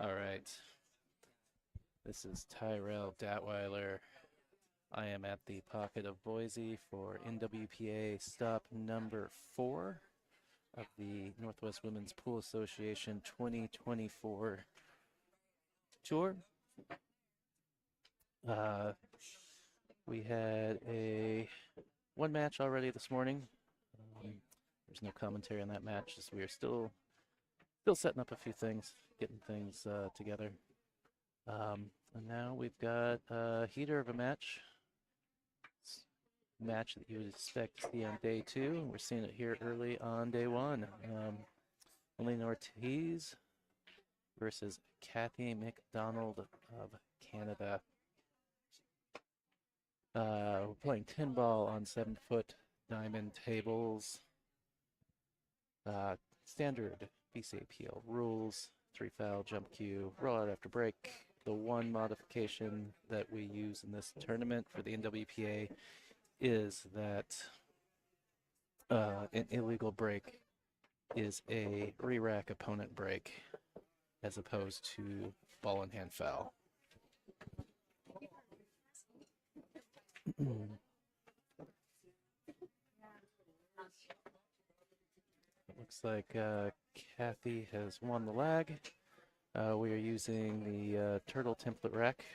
All right. This is Tyrell Datweiler. I am at the Pocket of Boise for NWPA stop number 4 of the Northwest Women's Pool Association 2024 tour. Uh, we had one match already this morning. There's no commentary on that match, as we are still setting up a few things, getting things together. And now we've got a heater of a match. Match that you would expect to see on day 2, and we're seeing it here early on day 1. Molina Ortiz versus Kathy McDonald of Canada. We're playing 10 ball on 7-foot diamond tables. Standard BCAPL rules, 3-foul jump cue, roll out after break. The one modification that we use in this tournament for the NWPA is that an illegal break is a re-rack opponent break as opposed to ball in hand foul. It looks like Kathy has won the lag. We are using the Turtle template rack.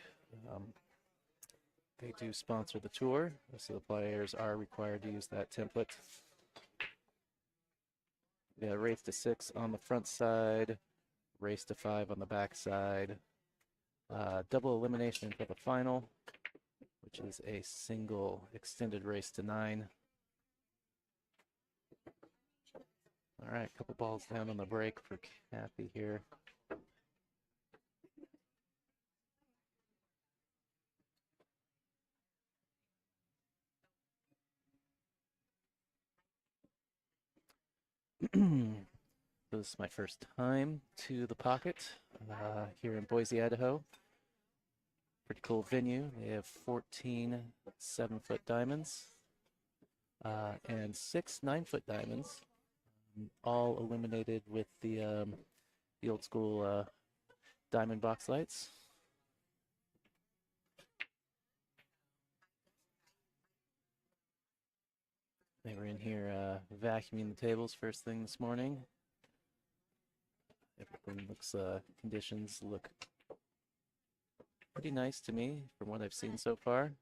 They do sponsor the tour, so the players are required to use that template. Yeah, race to 6 on the front side, race to 5 on the back side. Double elimination for the final, which is a single extended race to 9. All right, a couple balls down on the break for Kathy here. This is my first time to the Pocket here in Boise, Idaho. Pretty cool venue. They have 14 7-foot diamonds and 6 9-foot diamonds, all illuminated with the old school diamond box lights. They were in here vacuuming the tables first thing this morning. Everything looks, conditions look pretty nice to me from what I've seen so far.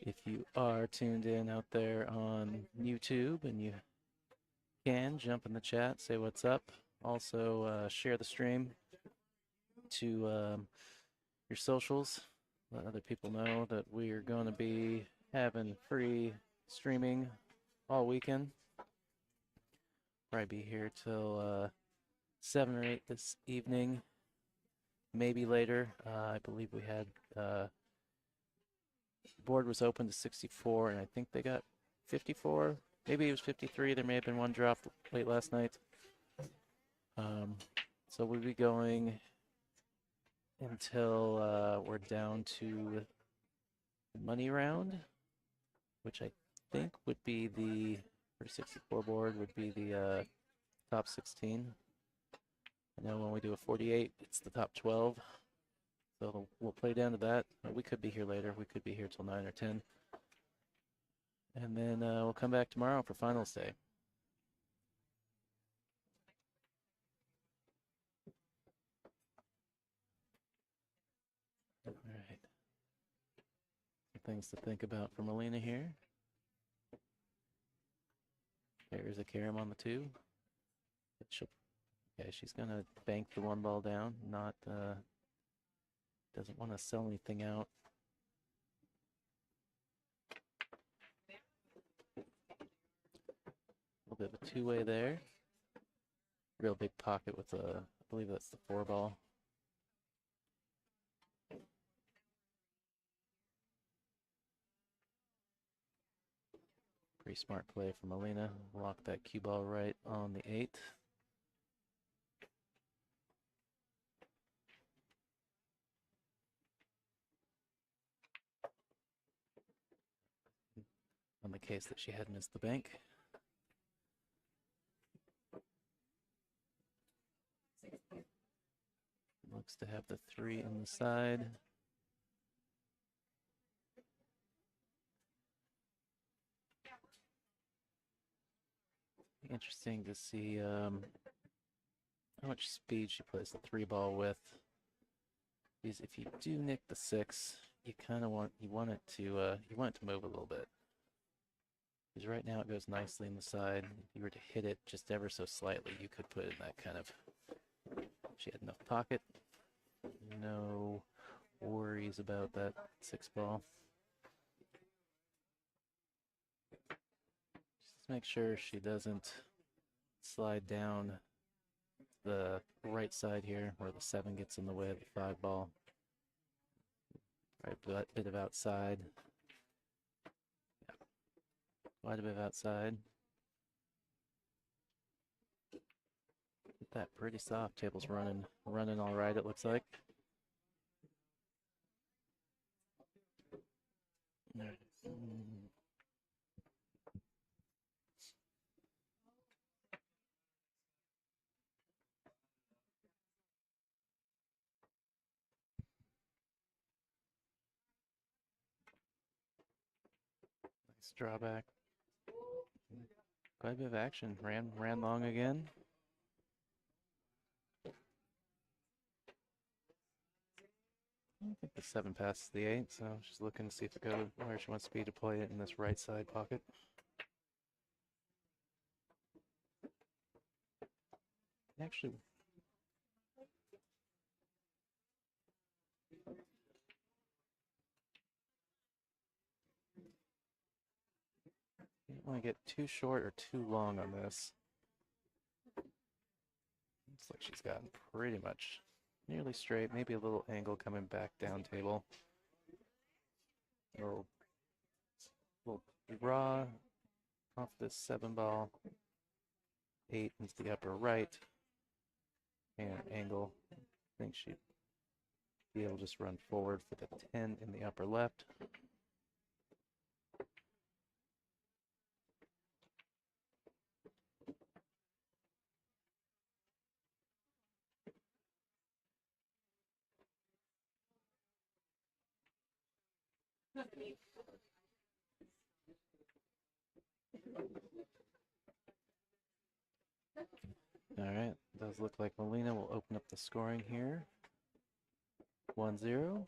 If you are tuned in out there on YouTube and you can jump in the chat, say what's up. Also, share the stream to your socials. Let other people know that we are going to be having free streaming all weekend. Probably be here till 7 or 8 this evening, maybe later. I believe we had board was open to 64, and I think they got 54. Maybe it was 53. There may have been one drop late last night. So we'll be going until we're down to the money round, which I think would be the, for 64 board, would be the top 16. I know when we do a 48, it's the top 12. So we'll play down to that. We could be here later. We could be here till 9 or 10. And then we'll come back tomorrow for finals day. All right. Some things to think about for Molina here. There's a carom on the 2. Okay, she's going to bank the 1 ball down, not doesn't want to sell anything out. A little bit of a 2-way there. Real big pocket with a, I believe that's the 4 ball. Pretty smart play from Molina. Lock that cue ball right on the 8. the case that she had missed the bank. Looks to have the 3 in the side. Interesting to see how much speed she plays the 3 ball with. Because if you do nick the 6, you kind of want it to move a little bit. Because right now it goes nicely in the side. If you were to hit it just ever so slightly, you could put it in that kind of. She had enough pocket. No worries about that 6 ball. Just make sure she doesn't slide down the right side here where the 7 gets in the way of the 5 ball. Right, bit of outside. Yeah. Quite a bit of outside. That pretty soft. Table's running all right, it looks like. Nice drawback. Quite a bit of action. Ran long again. I think the 7 passes the 8, so she's looking to see if it goes where she wants to be to play it in this right side pocket. Actually, you don't want to get too short or too long on this. Looks like she's gotten pretty much nearly straight, maybe a little angle coming back down table. A little raw off this 7 ball. 8 is the upper right. And angle. I think she'd be able to just run forward for the 10 in the upper left. All right, does look like Molina will open up the scoring here. 1-0.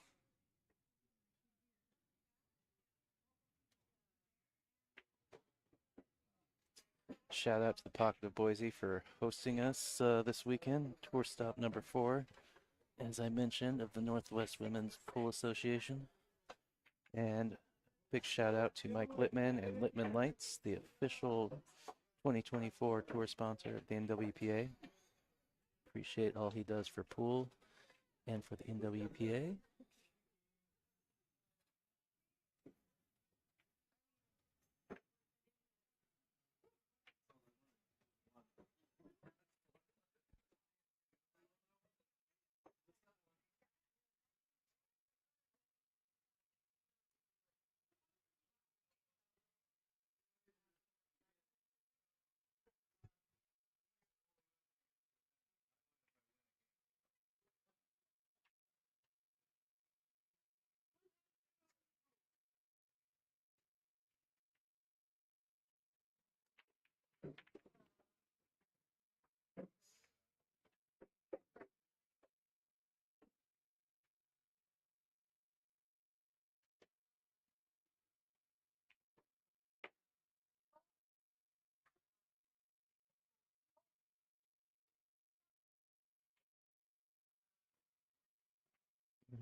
Shout out to the Pocket of Boise for hosting us this weekend. Tour stop number 4, as I mentioned, of the Northwest Women's Pool Association. And big shout out to Mike Littman and Littman Lights, the official 2024 tour sponsor of the NWPA. Appreciate all he does for pool and for the NWPA.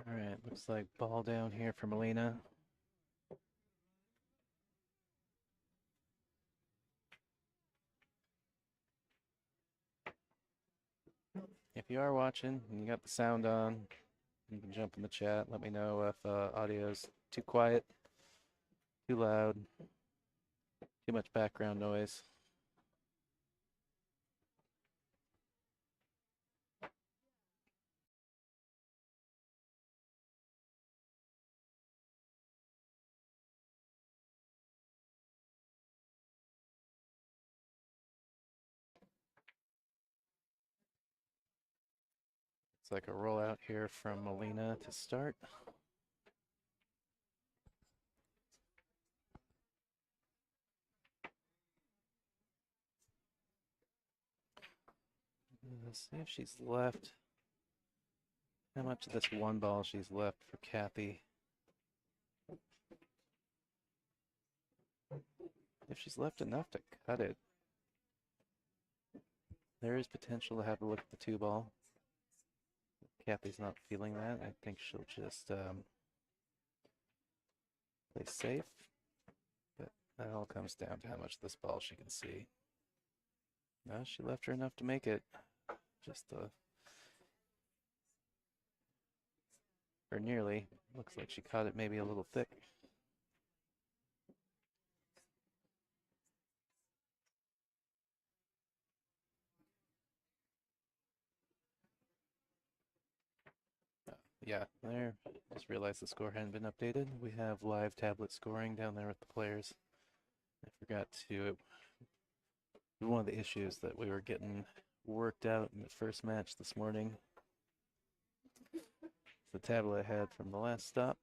All right, looks like ball down here for Molina. If you are watching and you got the sound on, you can jump in the chat. Let me know if audio's too quiet, too loud, too much background noise. It's like a rollout here from Molina to start. Let's see if she's left. How much of this one ball she's left for Kathy? If she's left enough to cut it, there is potential to have a look at the two ball. Kathy's not feeling that. I think she'll just play safe. But that all comes down to how much of this ball she can see. No, she left her enough to make it. Just or nearly. Looks like she caught it maybe a little thick. Yeah, there. Just realized the score hadn't been updated. We have live tablet scoring down there with the players. I forgot to. One of the issues that we were getting worked out in the first match this morning. The tablet I had from the last stop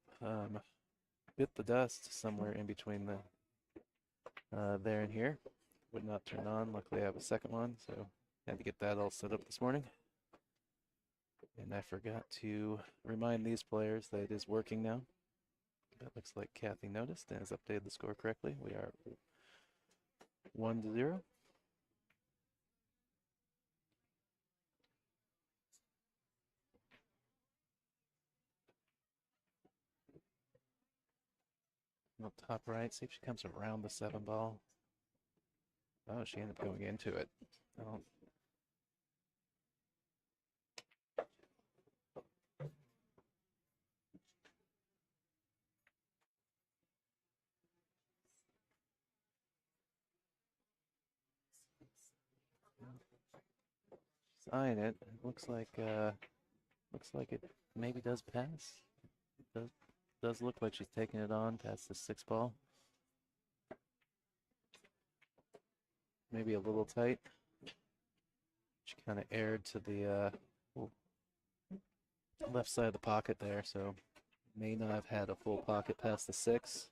bit the dust somewhere in between the there and here. Would not turn on. Luckily, I have a second one, so had to get that all set up this morning. And I forgot to remind these players that it is working now. That looks like Kathy noticed and has updated the score correctly. We are 1-0. Up top right, see if she comes around the 7 ball. Oh, she ended up going into it. Oh. She's eyeing it. It looks like it maybe does pass. It does look like she's taking it on past the 6 ball. Maybe a little tight. She kind of aired to the left side of the pocket there, so may not have had a full pocket past the 6.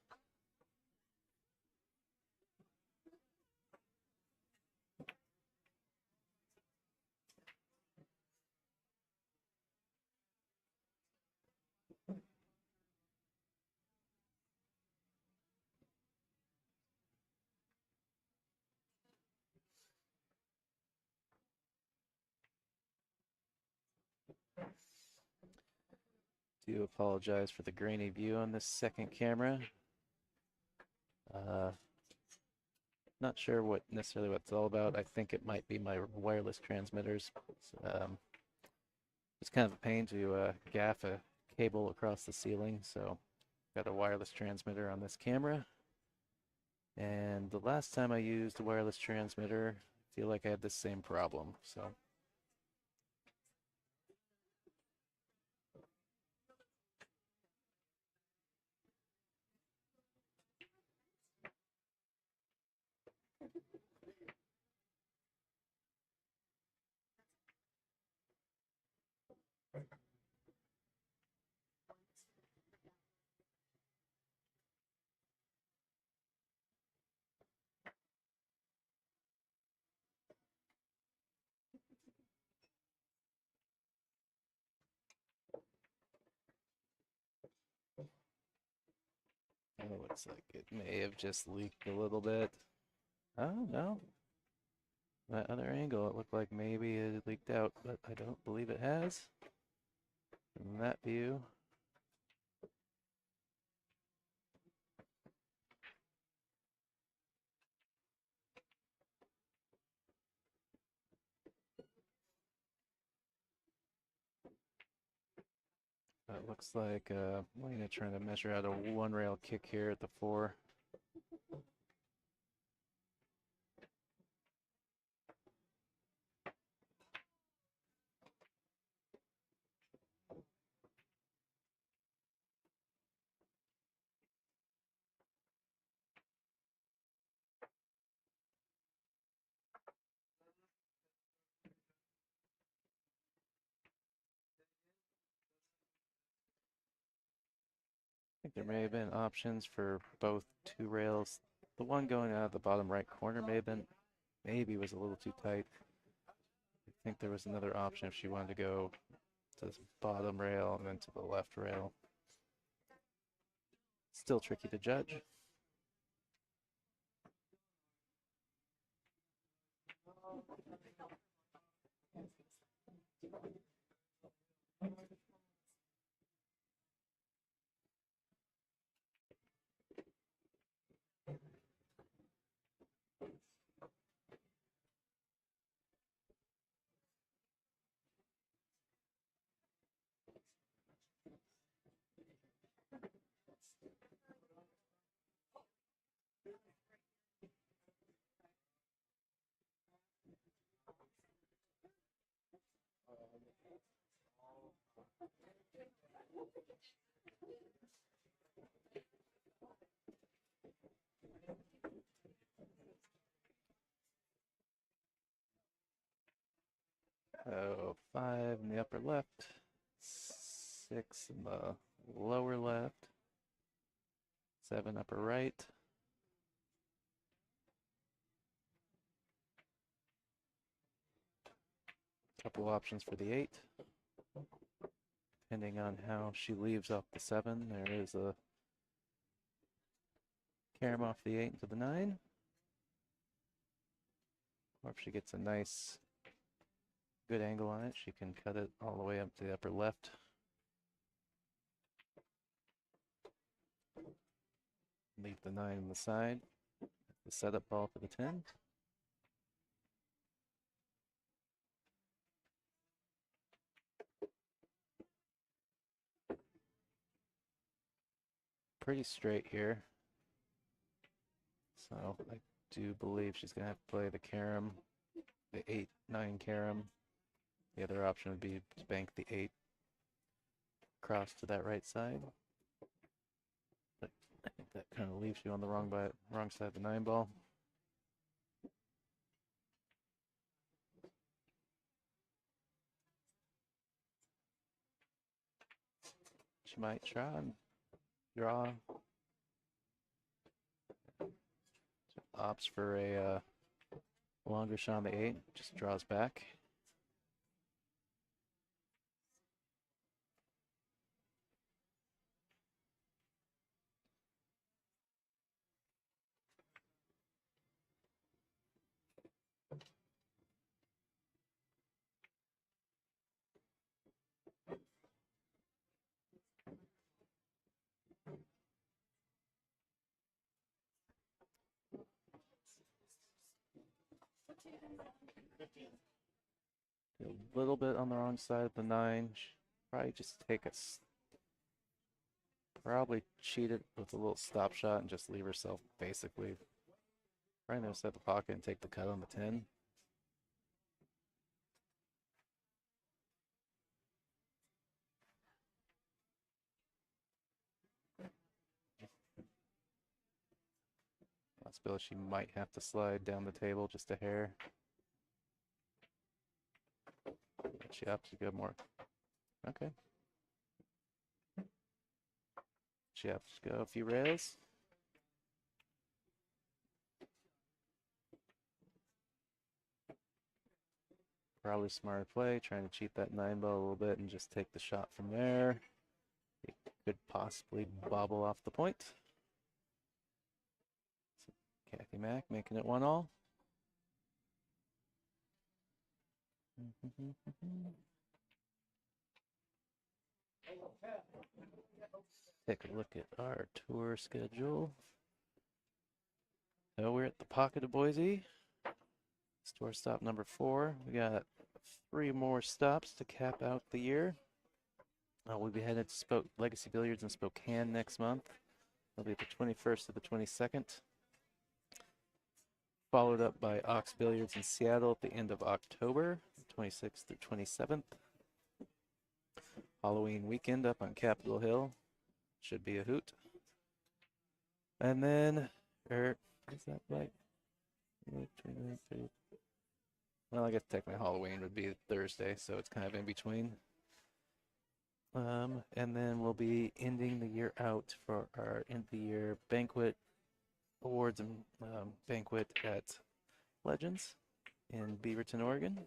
Do apologize for the grainy view on this second camera. Not sure what necessarily what it's all about. I think it might be my wireless transmitters. It's kind of a pain to gaff a cable across the ceiling, so got a wireless transmitter on this camera. And the last time I used a wireless transmitter, I feel like I had the same problem. So it looks like it may have just leaked a little bit. Oh, no. That other angle, it looked like maybe it leaked out, but I don't believe it has. From that view. It looks like Molina trying to measure out a 1-rail kick here at the 4. think there may have been options for both two rails. The one going out of the bottom right corner may have been, maybe was a little too tight. I think there was another option if she wanted to go to the bottom rail and then to the left rail. Still tricky to judge. Oh, 5 in the upper left, 6 in the lower left, 7 upper right. Couple options for the 8. Depending on how she leaves off the 7, there is a carom off the 8 into the 9. Or if she gets a nice, good angle on it, she can cut it all the way up to the upper left. Leave the 9 on the side. The setup ball for the 10. Pretty straight here. So I do believe she's going to have to play the carom, the 8-9 carom. The other option would be to bank the 8 across to that right side. But I think that kind of leaves you on the wrong side of the 9 ball. She might try and draw. Opts for a longer shot on the 8, just draws back. A little bit on the wrong side of the 9. Probably just take probably cheat it with a little stop shot and just leave herself basically right on the other side of the pocket and take the cut on the 10. Possibility she might have to slide down the table just a hair. But she opts to go more. Okay. She opts to go a few rails. Probably smart play, trying to cheat that 9 ball a little bit and just take the shot from there. It could possibly bobble off the point. So Kathy Mack making it 1-all. Take a look at our tour schedule. So we're at the Pocket of Boise. Tour stop number 4. We got 3 more stops to cap out the year. We'll be headed to Legacy Billiards in Spokane next month. It'll be the 21st to the 22nd. Followed up by Ox Billiards in Seattle at the end of October, 26th through 27th. Halloween weekend up on Capitol Hill. Should be a hoot. And then, is that right? Well, I guess technically Halloween would be Thursday, so it's kind of in between. And then we'll be ending the year out for our end of the year banquet, awards and banquet at Legends in Beaverton, Oregon.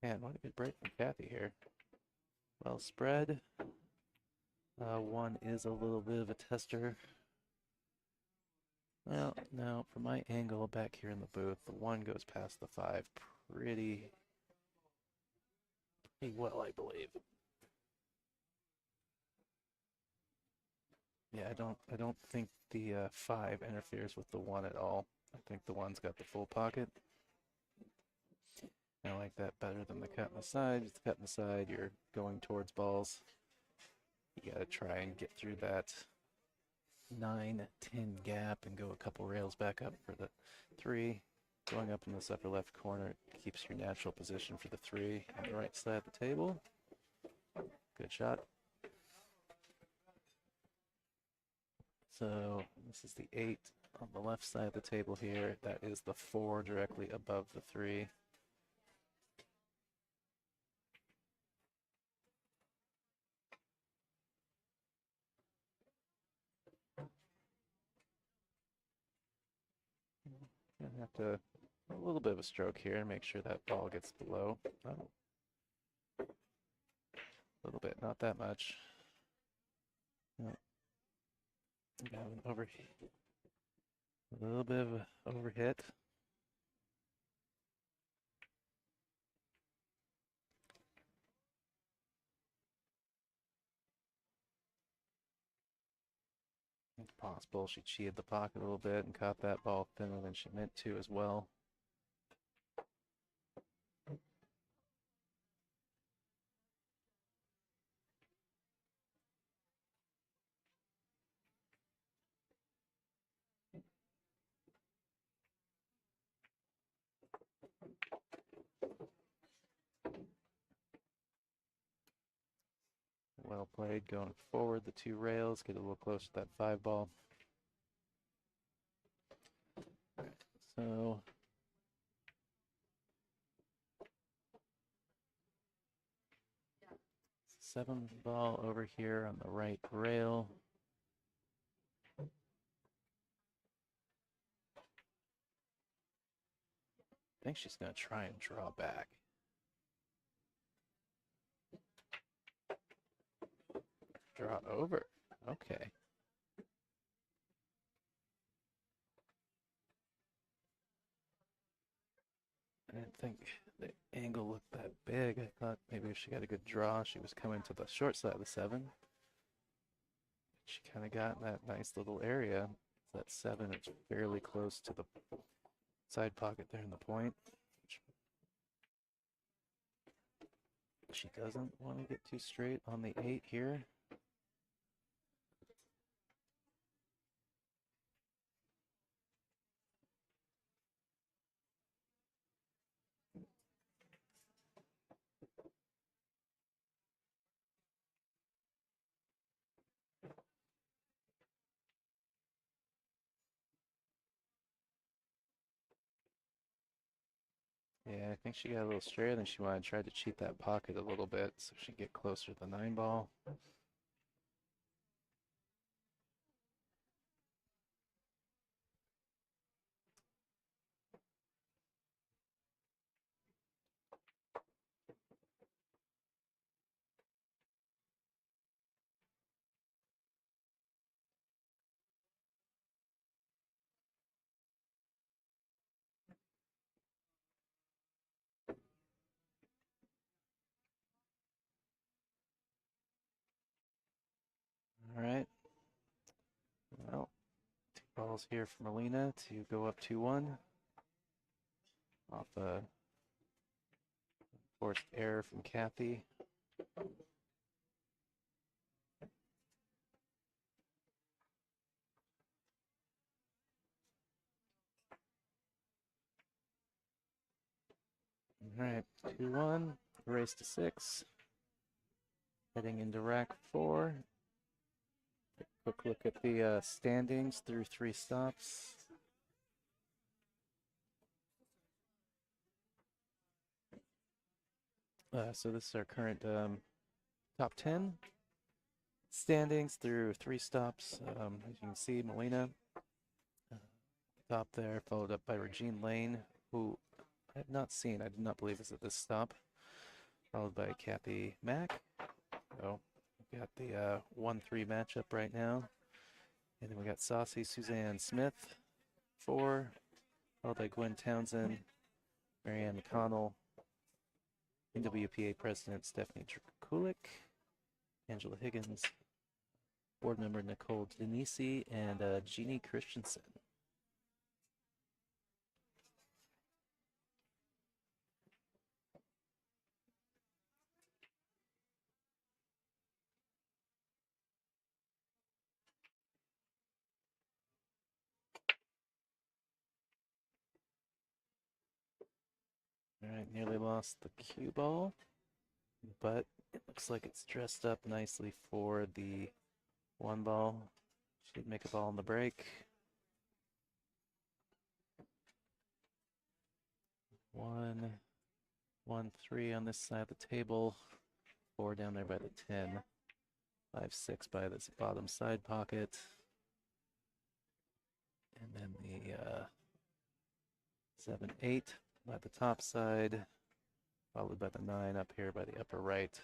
Man, what a good break from Kathy here. Well spread. One is a little bit of a tester. Well, no, from my angle back here in the booth, the one goes past the 5 pretty well, I believe. Yeah, I don't think the 5 interferes with the 1 at all. I think the 1's got the full pocket. I like that better than the cut in the side. With the cut in the side, you're going towards balls. You gotta try and get through that 9-10 gap and go a couple rails back up for the 3. Going up in this upper left corner keeps your natural position for the 3 on the right side of the table. Good shot. So this is the 8 on the left side of the table here. That is the 4 directly above the 3. Gonna have to a little bit of a stroke here and make sure that ball gets below. Oh. A little bit, not that much. No. A little bit of an overhit. It's possible she cheated the pocket a little bit and caught that ball thinner than she meant to as well. Well played going forward, the 2 rails, get a little closer to that 5 ball. So 7 ball over here on the right rail. I think she's going to try and draw back. Draw over. Okay. I didn't think the angle looked that big. I thought maybe if she got a good draw, she was coming to the short side of the 7. She kind of got in that nice little area. That 7 is fairly close to the side pocket there in the point. She doesn't want to get too straight on the 8 here. Yeah, I think she got a little straighter than she wanted. Tried to cheat that pocket a little bit so she could get closer to the 9 ball. All right. Well, 2 balls here for Molina to go up 2-1. Off a forced error from Kathy. All right, 2-1, race to 6. Heading into rack 4. Quick look at the standings through 3 stops. So this is our current top 10 standings through 3 stops. As you can see, Molina top there, followed up by Regine Lane, who I have not seen. I do not believe is at this stop. Followed by Kathy Mack. So we got the 1-3 matchup right now. And then we got Saucy Suzanne Smith, 4. Followed by Gwen Townsend, Marianne McConnell, NWPA President Stephanie Kulik, Angela Higgins, Board Member Nicole Denisi, and Jeannie Christensen. All right, nearly lost the cue ball, but it looks like it's dressed up nicely for the 1 ball. Should make a ball on the break. 1, 1, 3 on this side of the table. 4 down there by the 10. 5, 6 by this bottom side pocket. And then the 7, 8 by the top side, followed by the 9 up here by the upper right.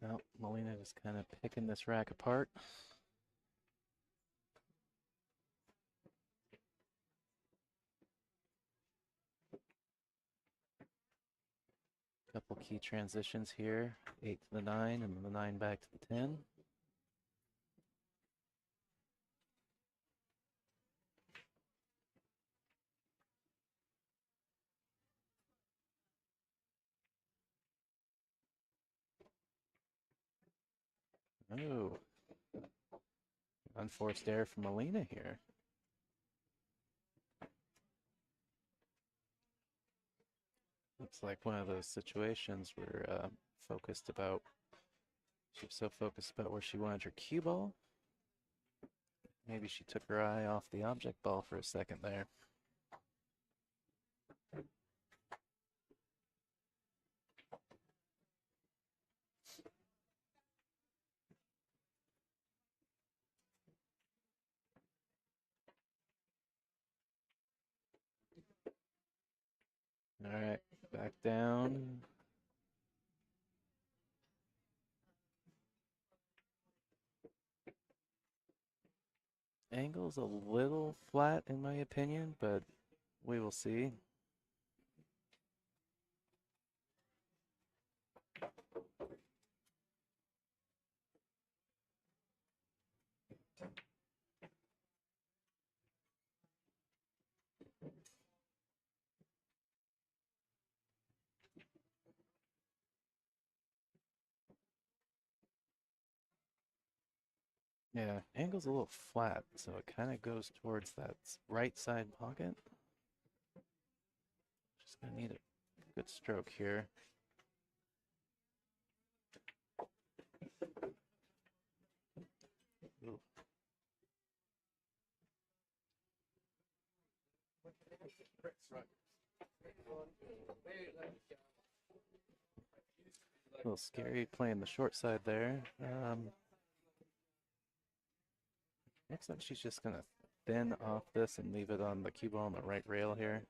Well, Molina just kind of picking this rack apart. Couple key transitions here. 8 to the 9, and then the 9 back to the 10. Oh, unforced error from Molina here. Looks like one of those situations where focused about, she was so focused about where she wanted her cue ball. Maybe she took her eye off the object ball for a second there. All right, back down. Angle's a little flat in my opinion, but we will see. Yeah, angle's a little flat, so it kind of goes towards that right side pocket. Just gonna need a good stroke here. Ooh. A little scary playing the short side there. Looks like she's just gonna thin off this and leave it on the cue ball on the right rail here.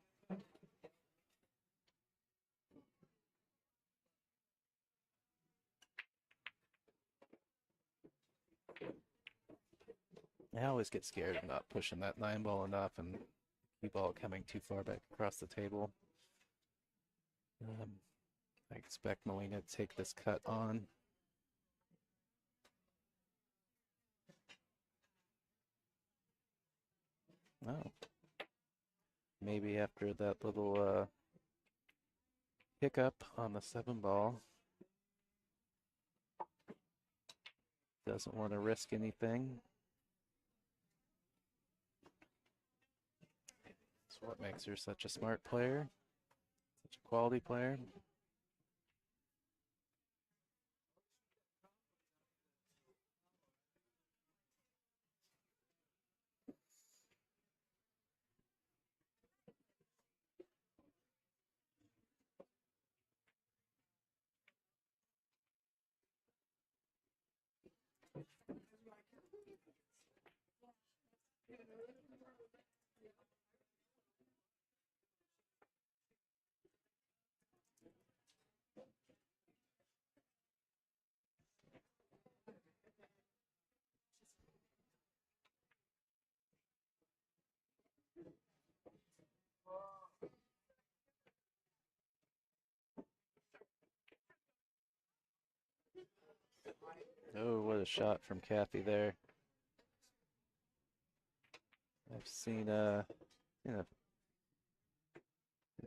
I always get scared of not pushing that 9 ball enough and cue ball coming too far back across the table. I expect Molina to take this cut on. Oh. Maybe after that little hiccup on the 7 ball. Doesn't want to risk anything. That's what makes her such a smart player, such a quality player. Oh, what a shot from Kathy there. I've seen her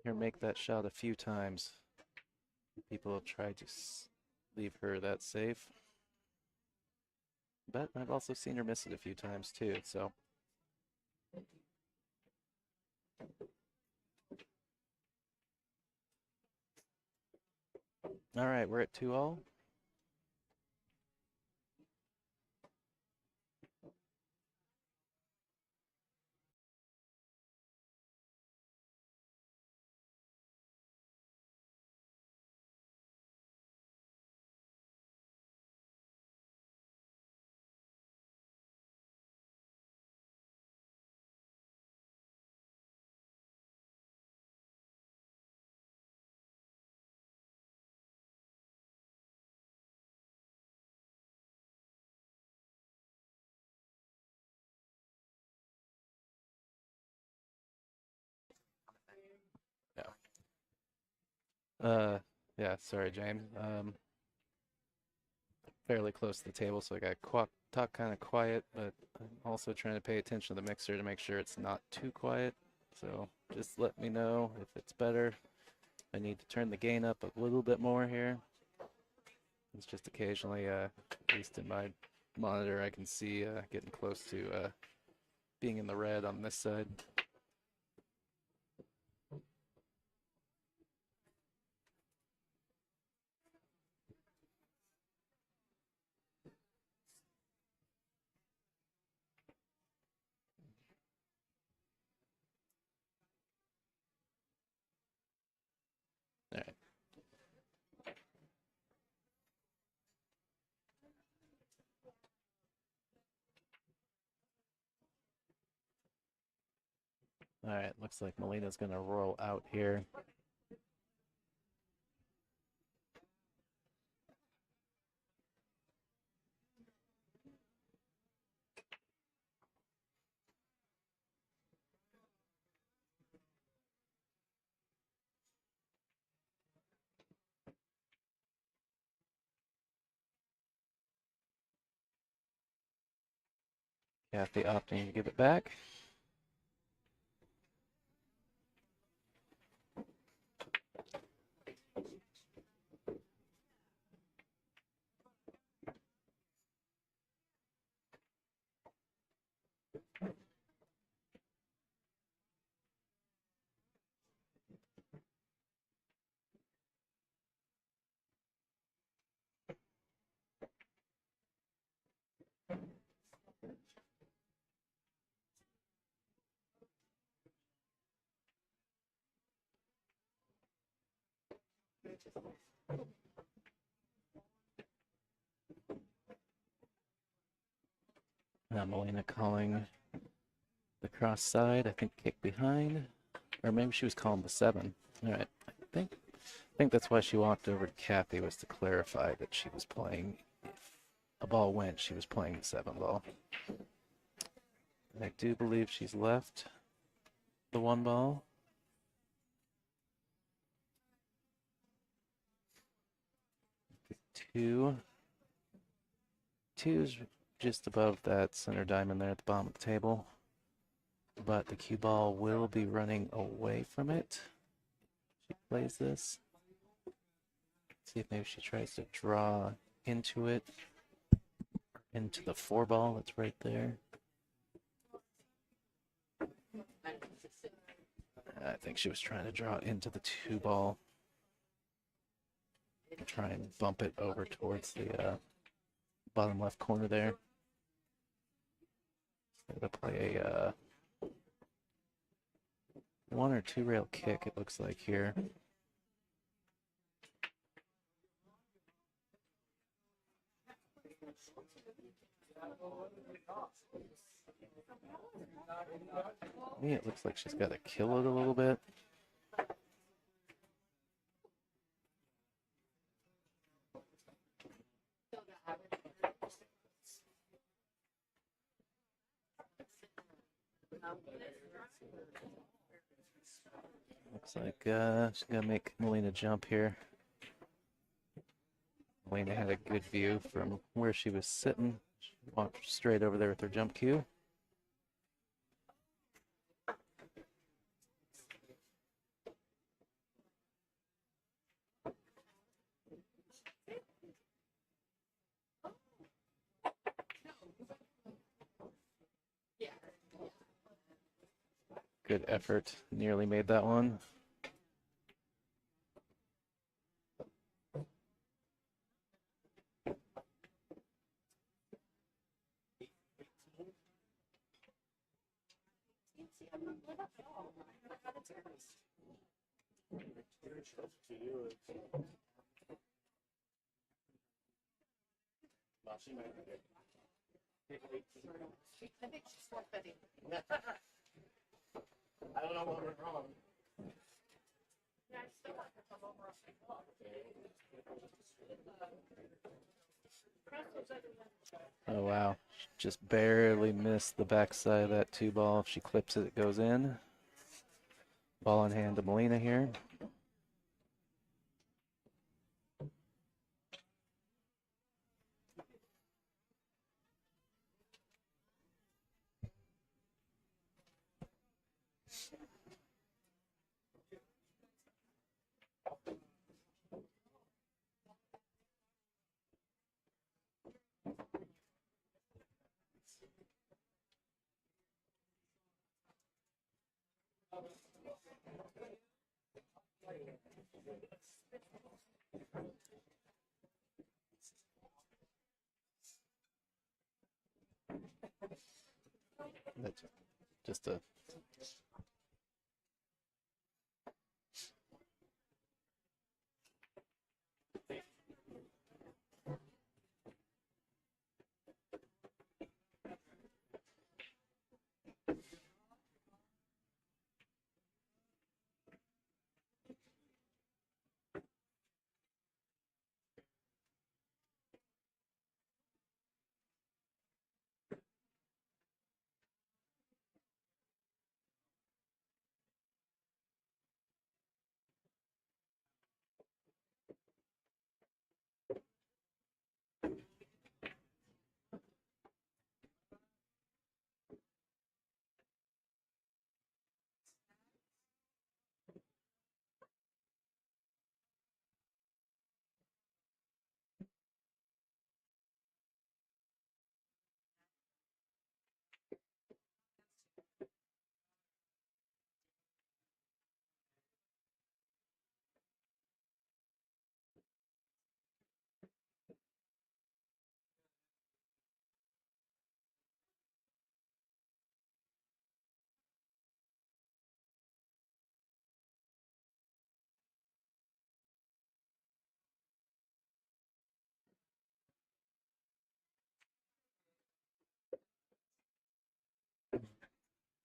make that shot a few times. People have tried to leave her that safe. But I've also seen her miss it a few times too, so. All right, we're at 2-all. Yeah, sorry, James. Fairly close to the table, so I got talk kind of quiet, but I'm also trying to pay attention to the mixer to make sure it's not too quiet. So just let me know if it's better. I need to turn the gain up a little bit more here. It's just occasionally, at least in my monitor, I can see getting close to being in the red on this side. All right. All right, looks like Molina's going to roll out here. Kathy opting to give it back. Now Molina calling the cross side. I think kick behind, or maybe she was calling the 7. All right, I think that's why she walked over to Kathy, was to clarify that she was playing. If a ball went, she was playing the 7 ball. And I do believe she's left the 1 ball. Two is just above that center diamond there at the bottom of the table, but the cue ball will be running away from it. She plays this. See if maybe she tries to draw into it, into the 4 ball that's right there. I think she was trying to draw into the 2 ball. Try and bump it over towards the bottom left corner there. Gonna play a 1 or 2 rail kick, it looks like here. Yeah, it looks like she's got to kill it a little bit. Looks like she's gonna make Molina jump here. Molina had a good view from where she was sitting. She walked straight over there with her jump cue. Good effort. Nearly made that one. I think she's forfeiting. I don't know what went wrong. Yeah, I still want to come over. Oh wow, just barely missed the backside of that 2 ball. If she clips it, it goes in. Ball in hand to Molina here. That's just a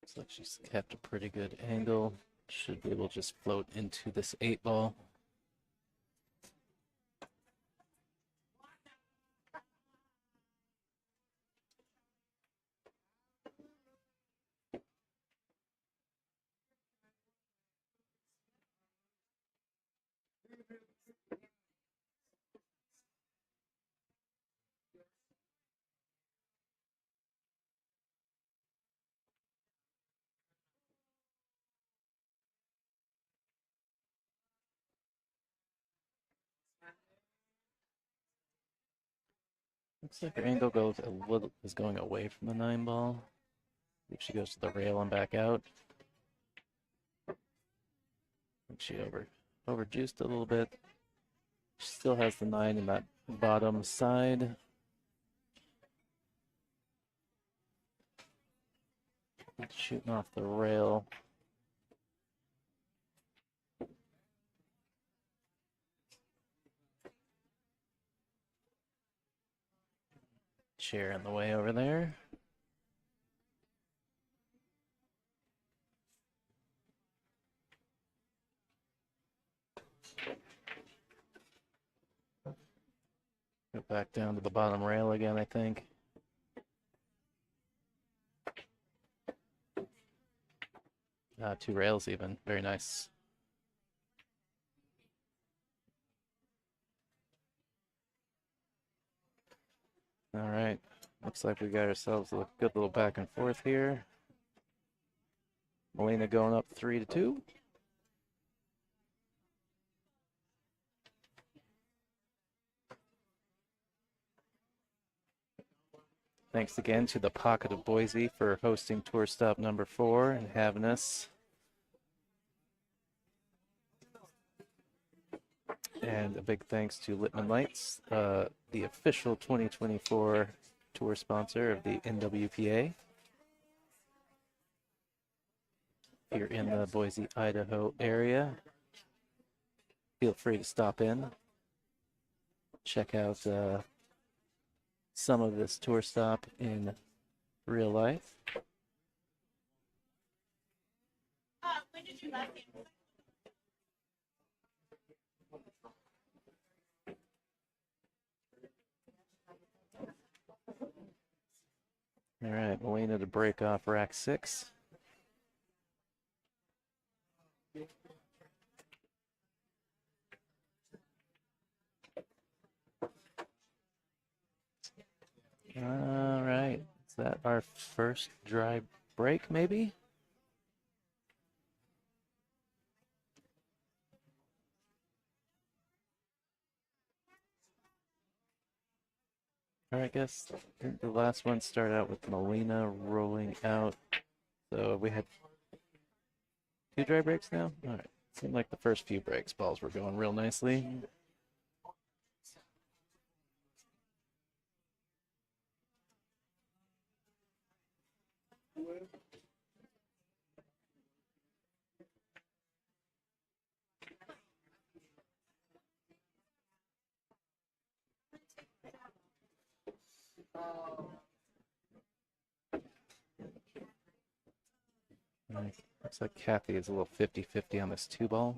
Looks like she's kept a pretty good angle. Should be able to just float into this 8-ball. Looks like her angle is going away from the 9-ball. If she goes to the rail and back out. I think she overjuiced a little bit. She still has the 9 in that bottom side. Shooting off the rail. Chair in the way over there. Go back down to the bottom rail again, I think. Two rails even. Very nice. All right. Looks like we got ourselves a good little back and forth here. Molina going up 3-2. Thanks again to the Pocket of Boise for hosting tour stop number 4 and having us. And a big thanks to Littman Lights, the official 2024 tour sponsor of the NWPA. If you're in the Boise, Idaho area, feel free to stop in. Check out some of this tour stop in real life. When did you last game? All right, Molina to break off rack 6. All right, is that our first dry break, maybe? All right, I guess the last one started out with Molina rolling out. So we had 2 dry breaks now? All right, seemed like the first few breaks, balls were going real nicely. Looks like Kathy is a little 50-50 on this 2-ball.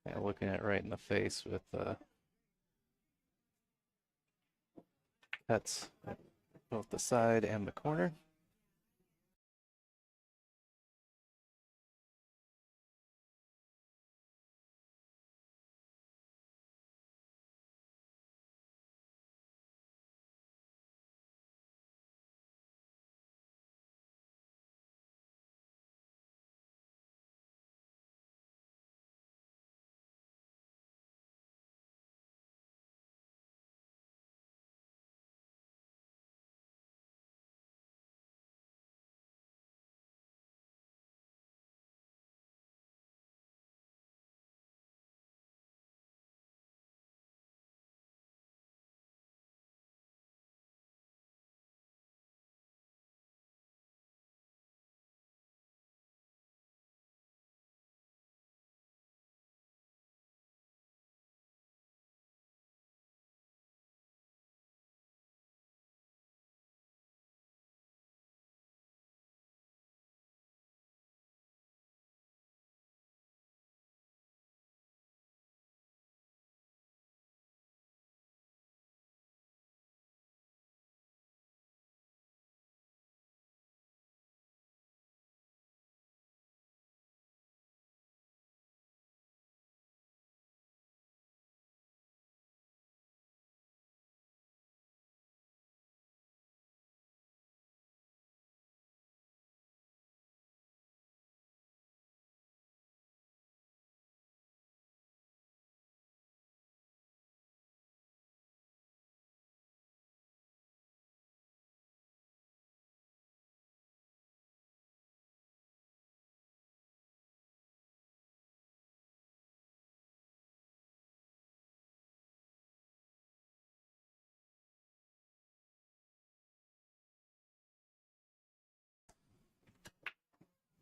Yeah, looking at it right in the face with cuts at both the side and the corner.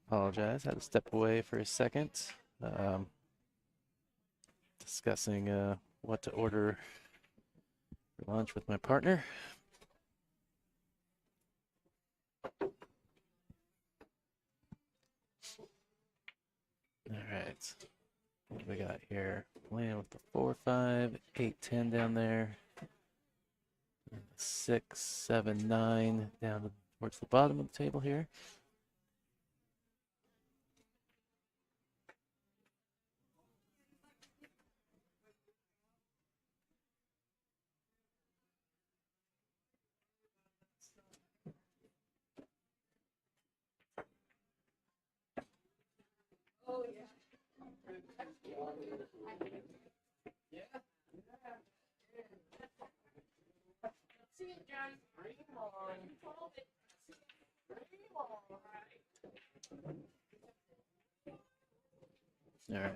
apologize. Had to step away for a second. Um, Discussing what to order for lunch with my partner. All right. What do we got here? Molina with the 4, 5, 8, 10 down there. 6, 7, 9 down towards the bottom of the table here. All right.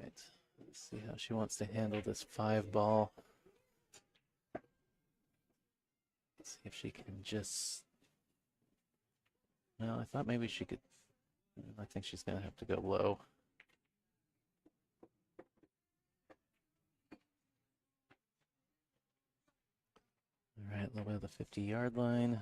Let's see how she wants to handle this 5 ball. See if she can just. Well, I thought maybe she could. I think she's going to have to go low. All right, a little bit of the 50-yard line.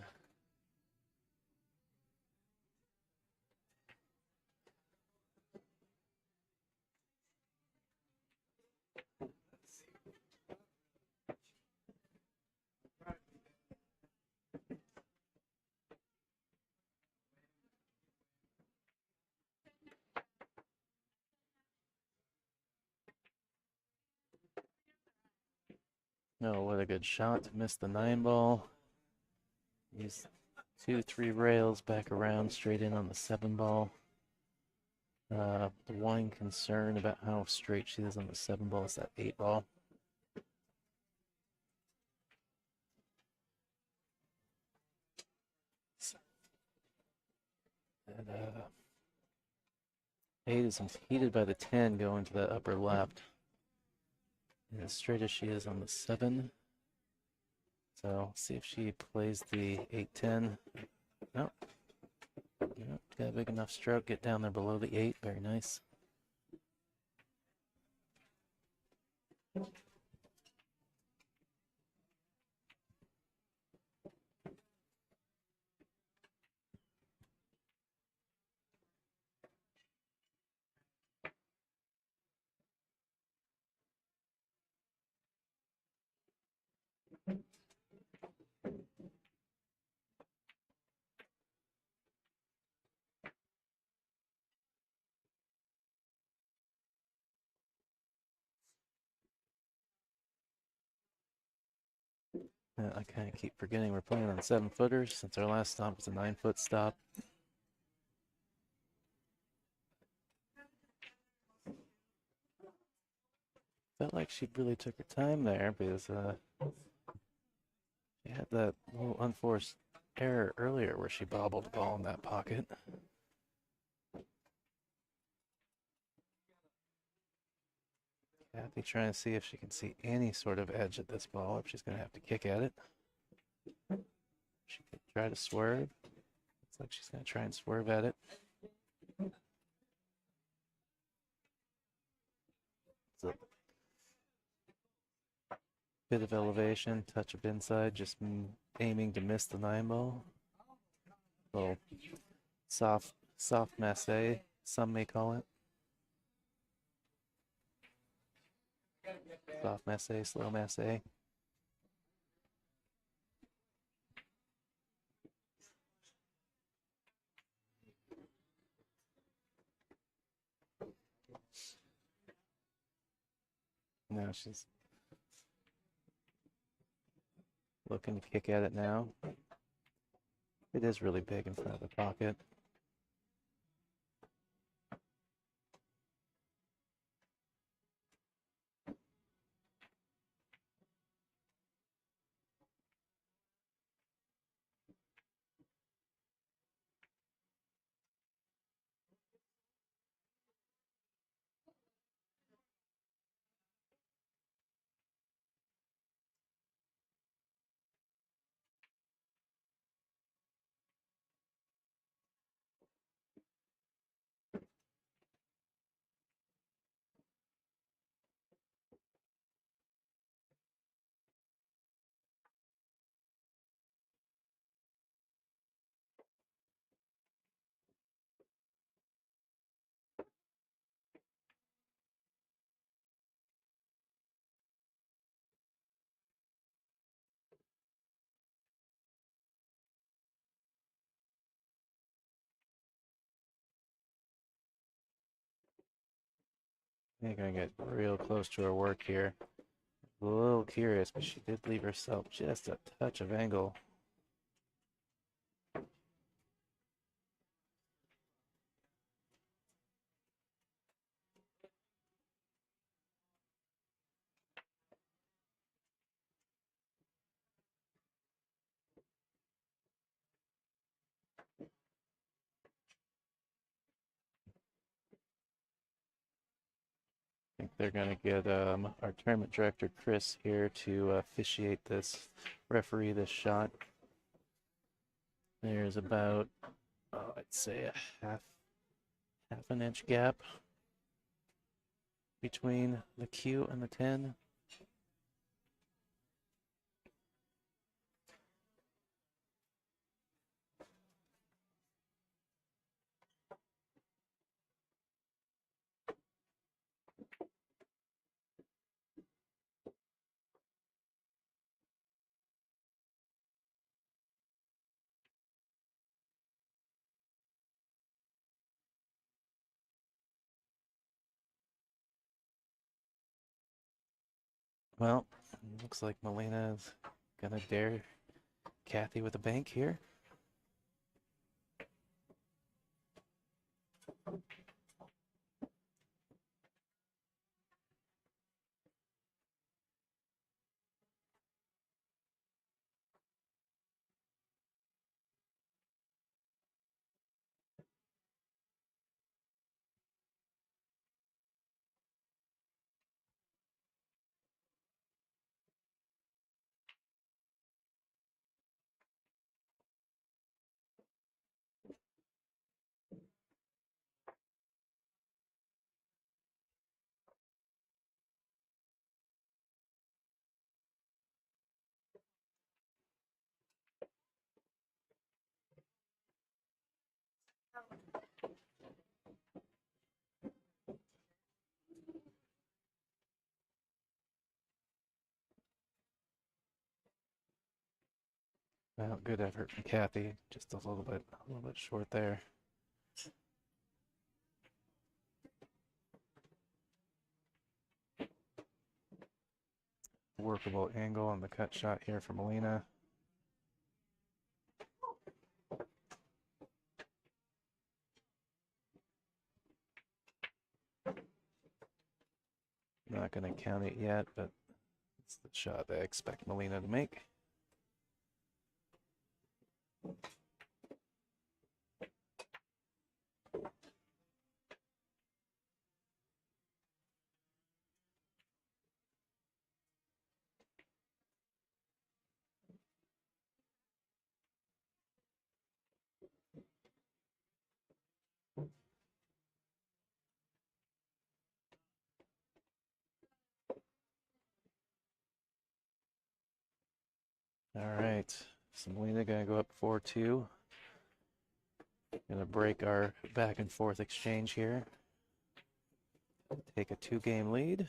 Oh, what a good shot to miss the 9 ball. Use 2, 3 rails back around, straight in on the 7 ball. The one concern about how straight she is on the 7 ball is that 8 ball. And 8 is impeded by the 10 going to the upper left. And as straight as she is on the 7. So see if she plays the 8-10. Nope. Nope. Got a big enough stroke. Get down there below the 8. Very nice. I kind of keep forgetting we're playing on 7-footers since our last stop was a 9-foot stop. Felt like she really took her time there because she had that little unforced error earlier where she bobbled the ball in that pocket. Kathy trying to see if she can see any sort of edge at this ball, if she's going to have to kick at it. She could try to swerve. Looks like she's going to try and swerve at it. It's a bit of elevation, touch of inside, just aiming to miss the 9 ball. Little soft masse, some may call it. Soft masse, slow masse. Now she's looking to kick at it now. It is really big in front of the pocket. You're gonna get real close to her work here. A little curious, but she did leave herself just a touch of angle. I think they're going to get our tournament director, Chris, here to officiate this, referee this shot. There's about, I'd say a half an inch gap between the cue and the 10. Well, looks like Molina is going to dare Kathy with a bank here. Well, good effort from Kathy. Just a little bit short there. Workable angle on the cut shot here for Molina. Not going to count it yet, but it's the shot I expect Molina to make. All right, so Molina gonna go up 4-2. Gonna break our back and forth exchange here. Take a 2-game lead.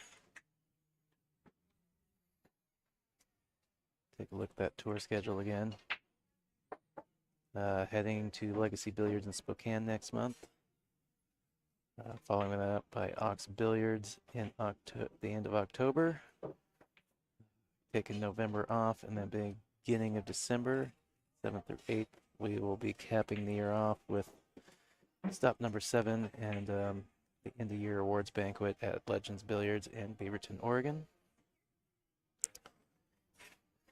Take a look at that tour schedule again. Heading to Legacy Billiards in Spokane next month. Following that up by Ox Billiards in the end of October. Taking November off, and then beginning of December, 7th through 8th, we will be capping the year off with stop number 7 and the end of year awards banquet at Legends Billiards in Beaverton, Oregon.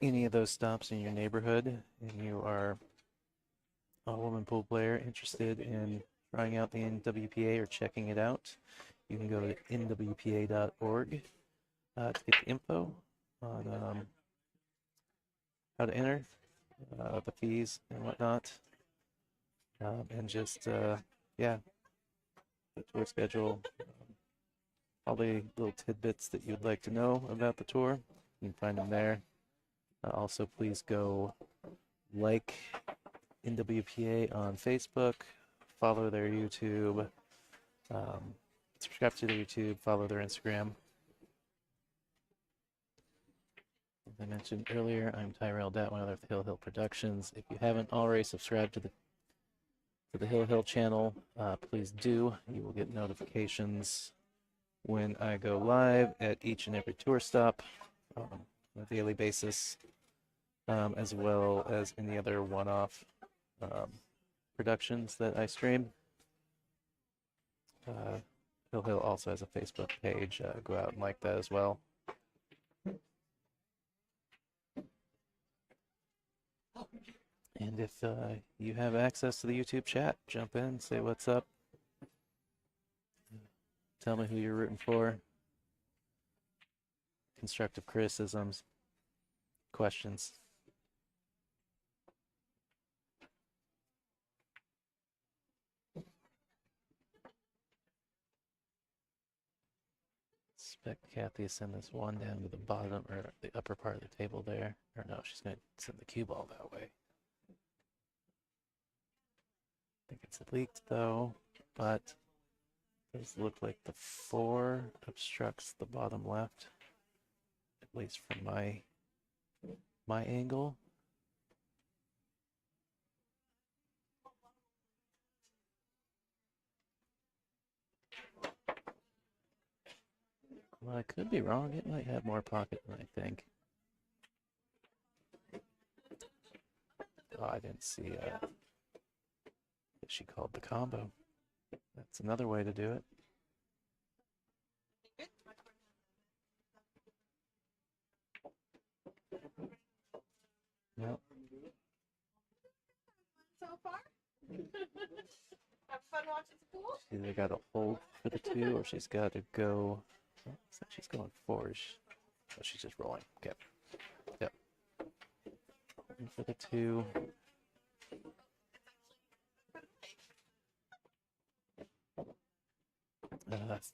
Any of those stops in your neighborhood and you are a woman pool player interested in trying out the NWPA or checking it out, you can go to nwpa.org to get the info on how to enter, the fees and whatnot, and just yeah, the tour schedule, all the little tidbits that you'd like to know about the tour. You can find them there. Also, please go like NWPA on Facebook, follow their YouTube, subscribe to their YouTube, follow their Instagram. As I mentioned earlier, I'm Tyrell Datweiler with Hill Hill Productions. If you haven't already subscribed to the Hill Hill channel, please do. You will get notifications when I go live at each and every tour stop on a daily basis, as well as any other one-off productions that I stream. Hill Hill also has a Facebook page. Go out and like that as well. And if you have access to the YouTube chat, jump in, say what's up. Tell me who you're rooting for. Constructive criticisms, questions. Expect Kathy to send this one down to the bottom or the upper part of the table there. Or no, she's going to send the cue ball that way. I think it's leaked though, but it does look like the 4 obstructs the bottom left, at least from my angle. Well, I could be wrong. It might have more pocket than I think. Oh, I didn't see that she called the combo. That's another way to do it. Yep. So far? Have fun watching school? She's either got to hold for the 2 or she's got to go. Oh, looks like she's going 4. Oh, she's just rolling. Okay. Yep. Holding for the 2.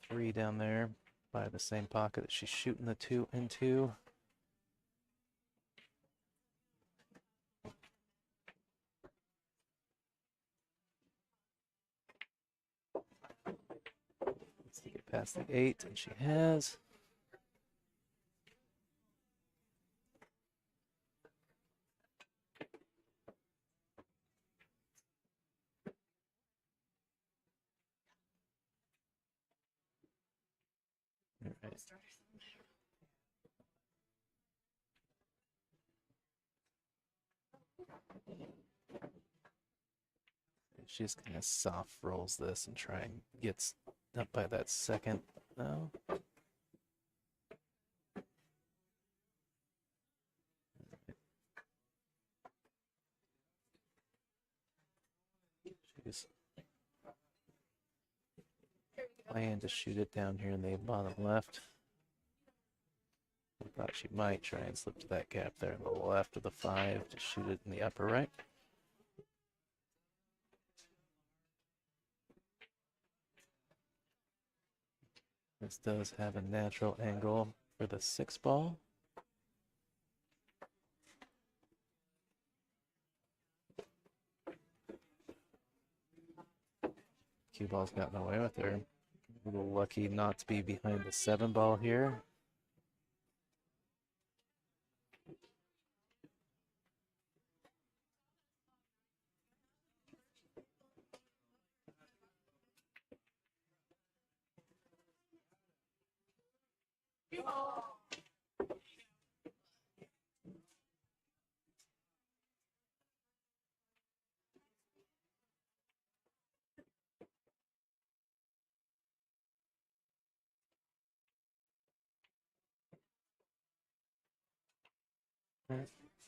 3 down there by the same pocket that she's shooting the 2 into. Let's get past the 8, and she has. All right. She just kind of soft rolls this and try and gets up by that second. No. She's playing to shoot it down here in the bottom left. I thought she might try and slip to that gap there in the left of the 5 to shoot it in the upper right. This does have a natural angle for the 6 ball. Cue ball's gotten away with her. A little lucky not to be behind the 7 ball here.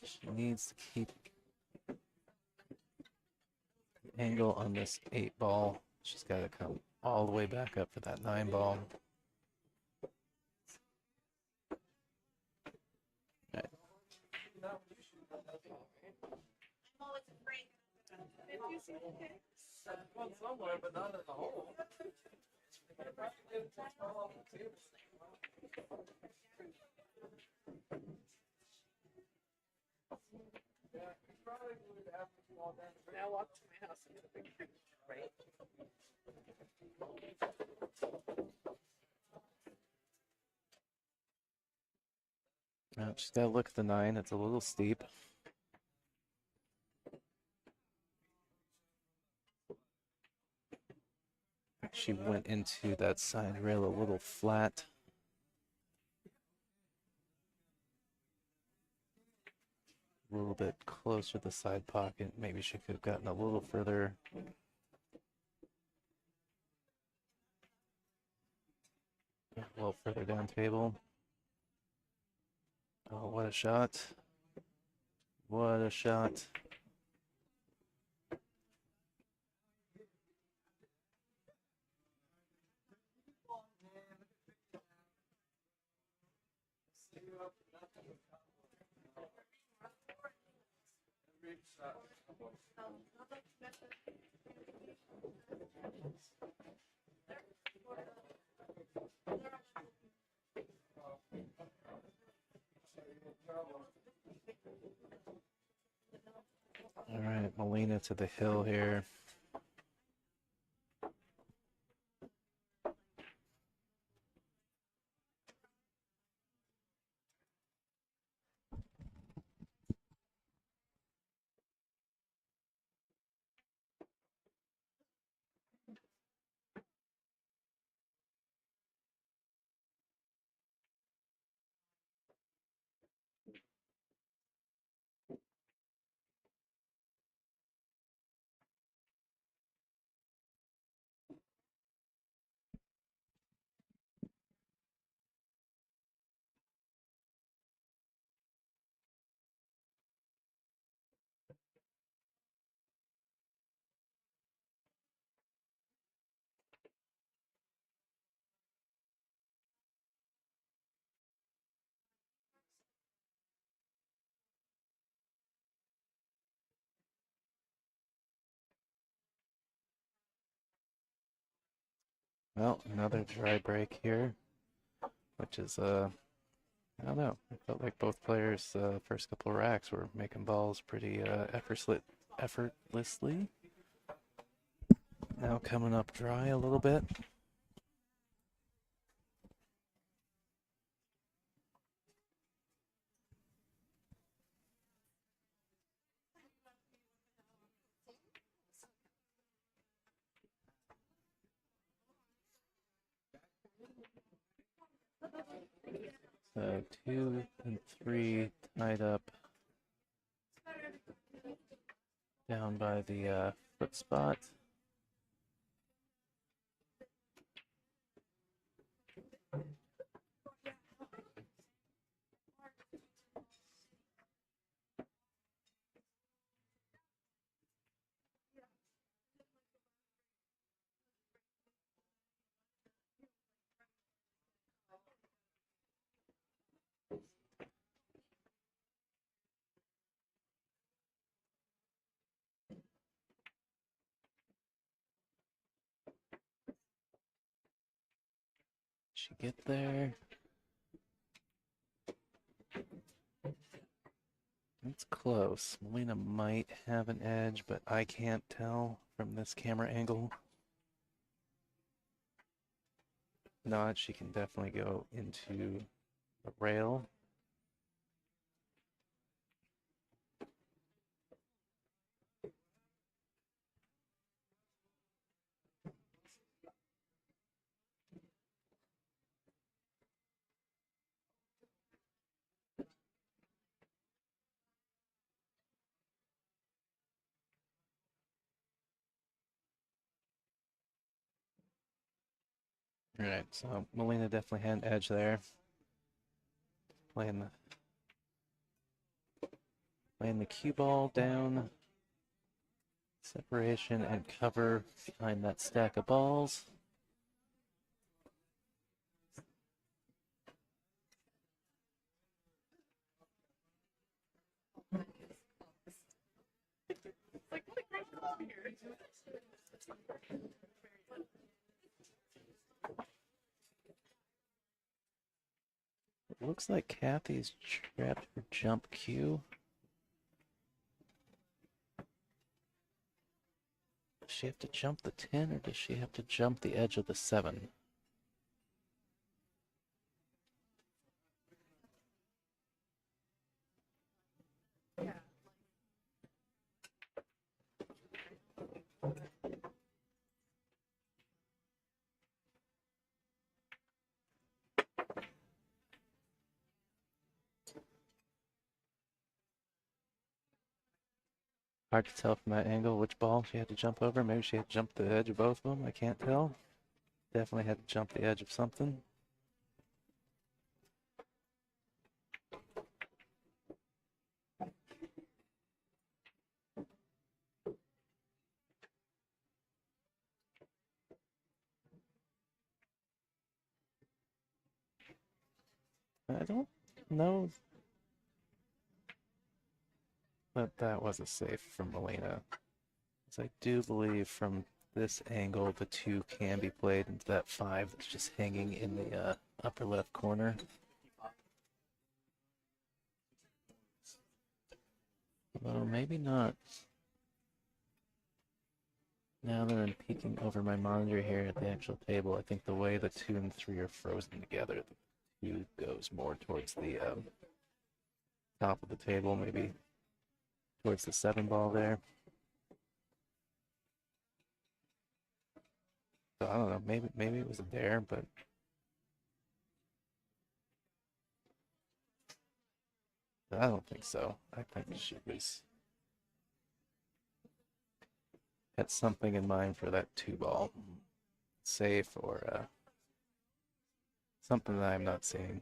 She needs to keep the angle on this 8 ball. She's got to come all the way back up for that 9 ball. Right. Somewhere, but not in the hole. Now walk to my house and get a picture. Right? She's got to look at the 9. It's a little steep. she went into that side rail a little flat. A little bit closer to the side pocket. Maybe she could have gotten a little further. A little further down table. Oh, what a shot. What a shot. All right, Molina to the hill here. Well, another dry break here, which is, I don't know. I felt like both players, first couple of racks were making balls pretty effortlessly. Now coming up dry a little bit. So 2 and 3 tied up down by the foot spot. She get there? It's close. Molina might have an edge, but I can't tell from this camera angle. Not, she can definitely go into the rail. All right, so Molina definitely had an edge there. Playing the cue ball down. Separation and cover behind that stack of balls. It looks like Kathy's trapped her jump cue. Does she have to jump the 10 or does she have to jump the edge of the 7? Hard to tell from that angle which ball she had to jump over. Maybe she had to jump the edge of both of them. I can't tell. Definitely had to jump the edge of something. I don't know that that was a safe from Molina. Because I do believe from this angle, the 2 can be played into that 5 that's just hanging in the upper left corner. Well, maybe not. Now that I'm peeking over my monitor here at the actual table, I think the way the 2 and 3 are frozen together, the 2 goes more towards the top of the table, maybe towards the 7 ball there. So I don't know, maybe it was a dare, but I don't think so. I think she was had something in mind for that 2 ball. Safe or something that I'm not seeing.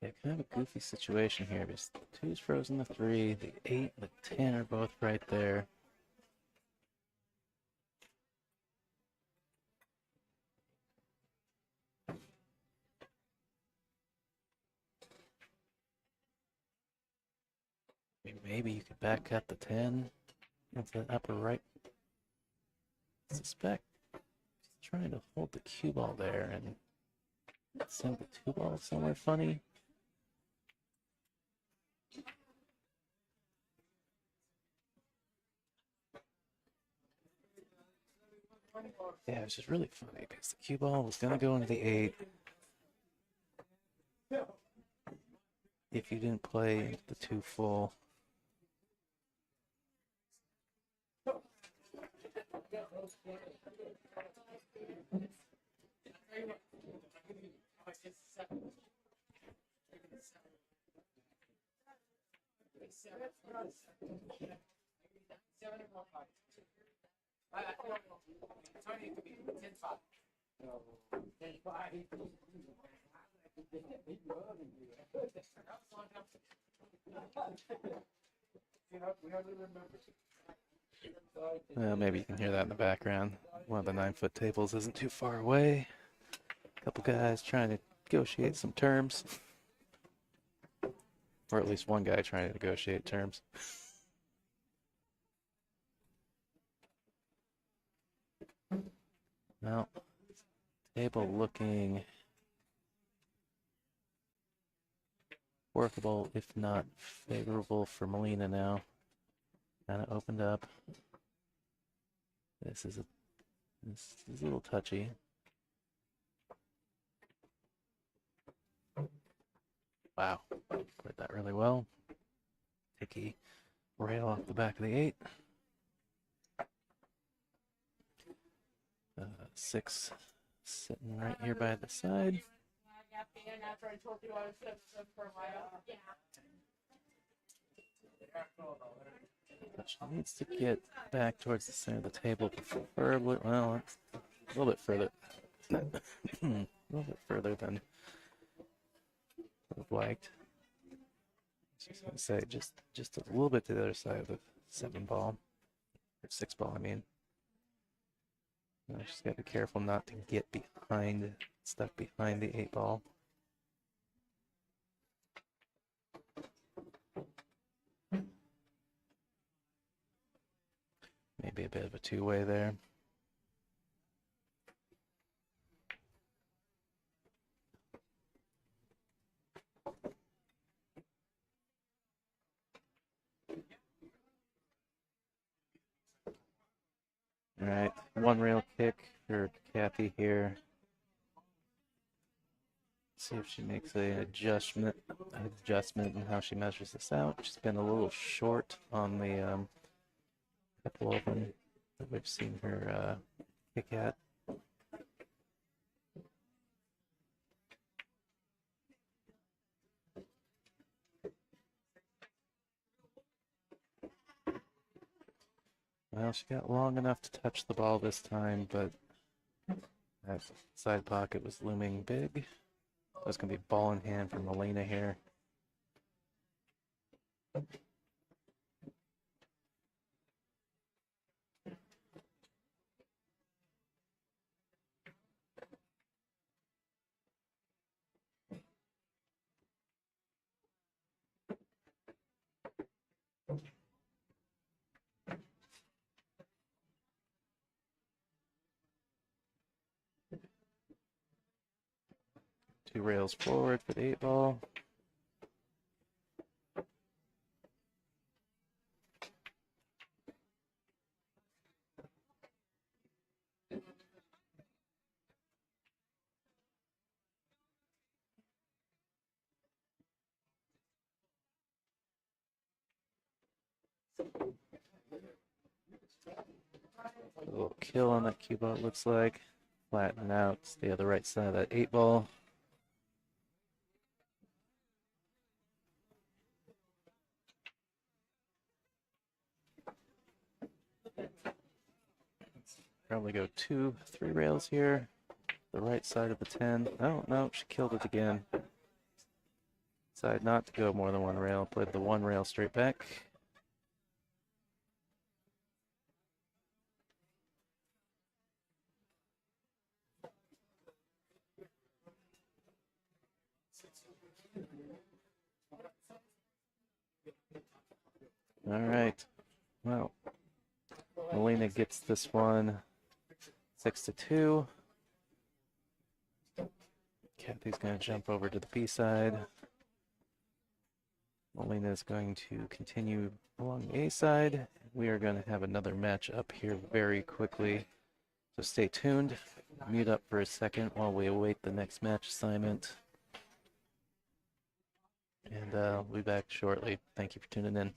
Yeah, kind of a goofy situation here because the 2's frozen the 3, the 8 and the 10 are both right there. I mean, maybe you could back cut the 10 into the upper right. I suspect he's trying to hold the cue ball there and send the 2 ball somewhere funny. Yeah, it was just really funny because the cue ball was going to go into the 8 if you didn't play the 2 full. Well, maybe you can hear that in the background. One of the 9-foot tables isn't too far away. A couple guys trying to negotiate some terms. Or at least one guy trying to negotiate terms. Well, table looking workable, if not favorable for Molina now. Kind of opened up. This is a little touchy. Wow, played that really well. Ticky rail off the back of the 8. 6 sitting right here by the side. But she needs to get back towards the center of the table, preferably. Well, it's a little bit further. A little bit further than I would have liked. I was going to say just a little bit to the other side of the 7 ball, or 6 ball. I mean, just got to be careful not to get stuck behind the 8 ball. Maybe a bit of a 2-way there. All right, one rail kick for Kathy here. See if she makes an adjustment in how she measures this out. She's been a little short on the couple of them that we've seen her kick at. Well, she got long enough to touch the ball this time, but that side pocket was looming big. That's going to be ball in hand from Molina here. Two rails forward for the 8-ball. A little kill on that cue ball, it looks like. Flatten out, stay on the right side of that 8-ball. Probably go 2, 3 rails here. The right side of the 10. Oh, no, she killed it again. Decided not to go more than one rail. Played the one rail straight back. All right. Well, Molina gets this one 6-2. Kathy's going to jump over to the B side. Molina is going to continue along the A side. We are going to have another match up here very quickly. So stay tuned. Mute up for a second while we await the next match assignment. And we'll be back shortly. Thank you for tuning in.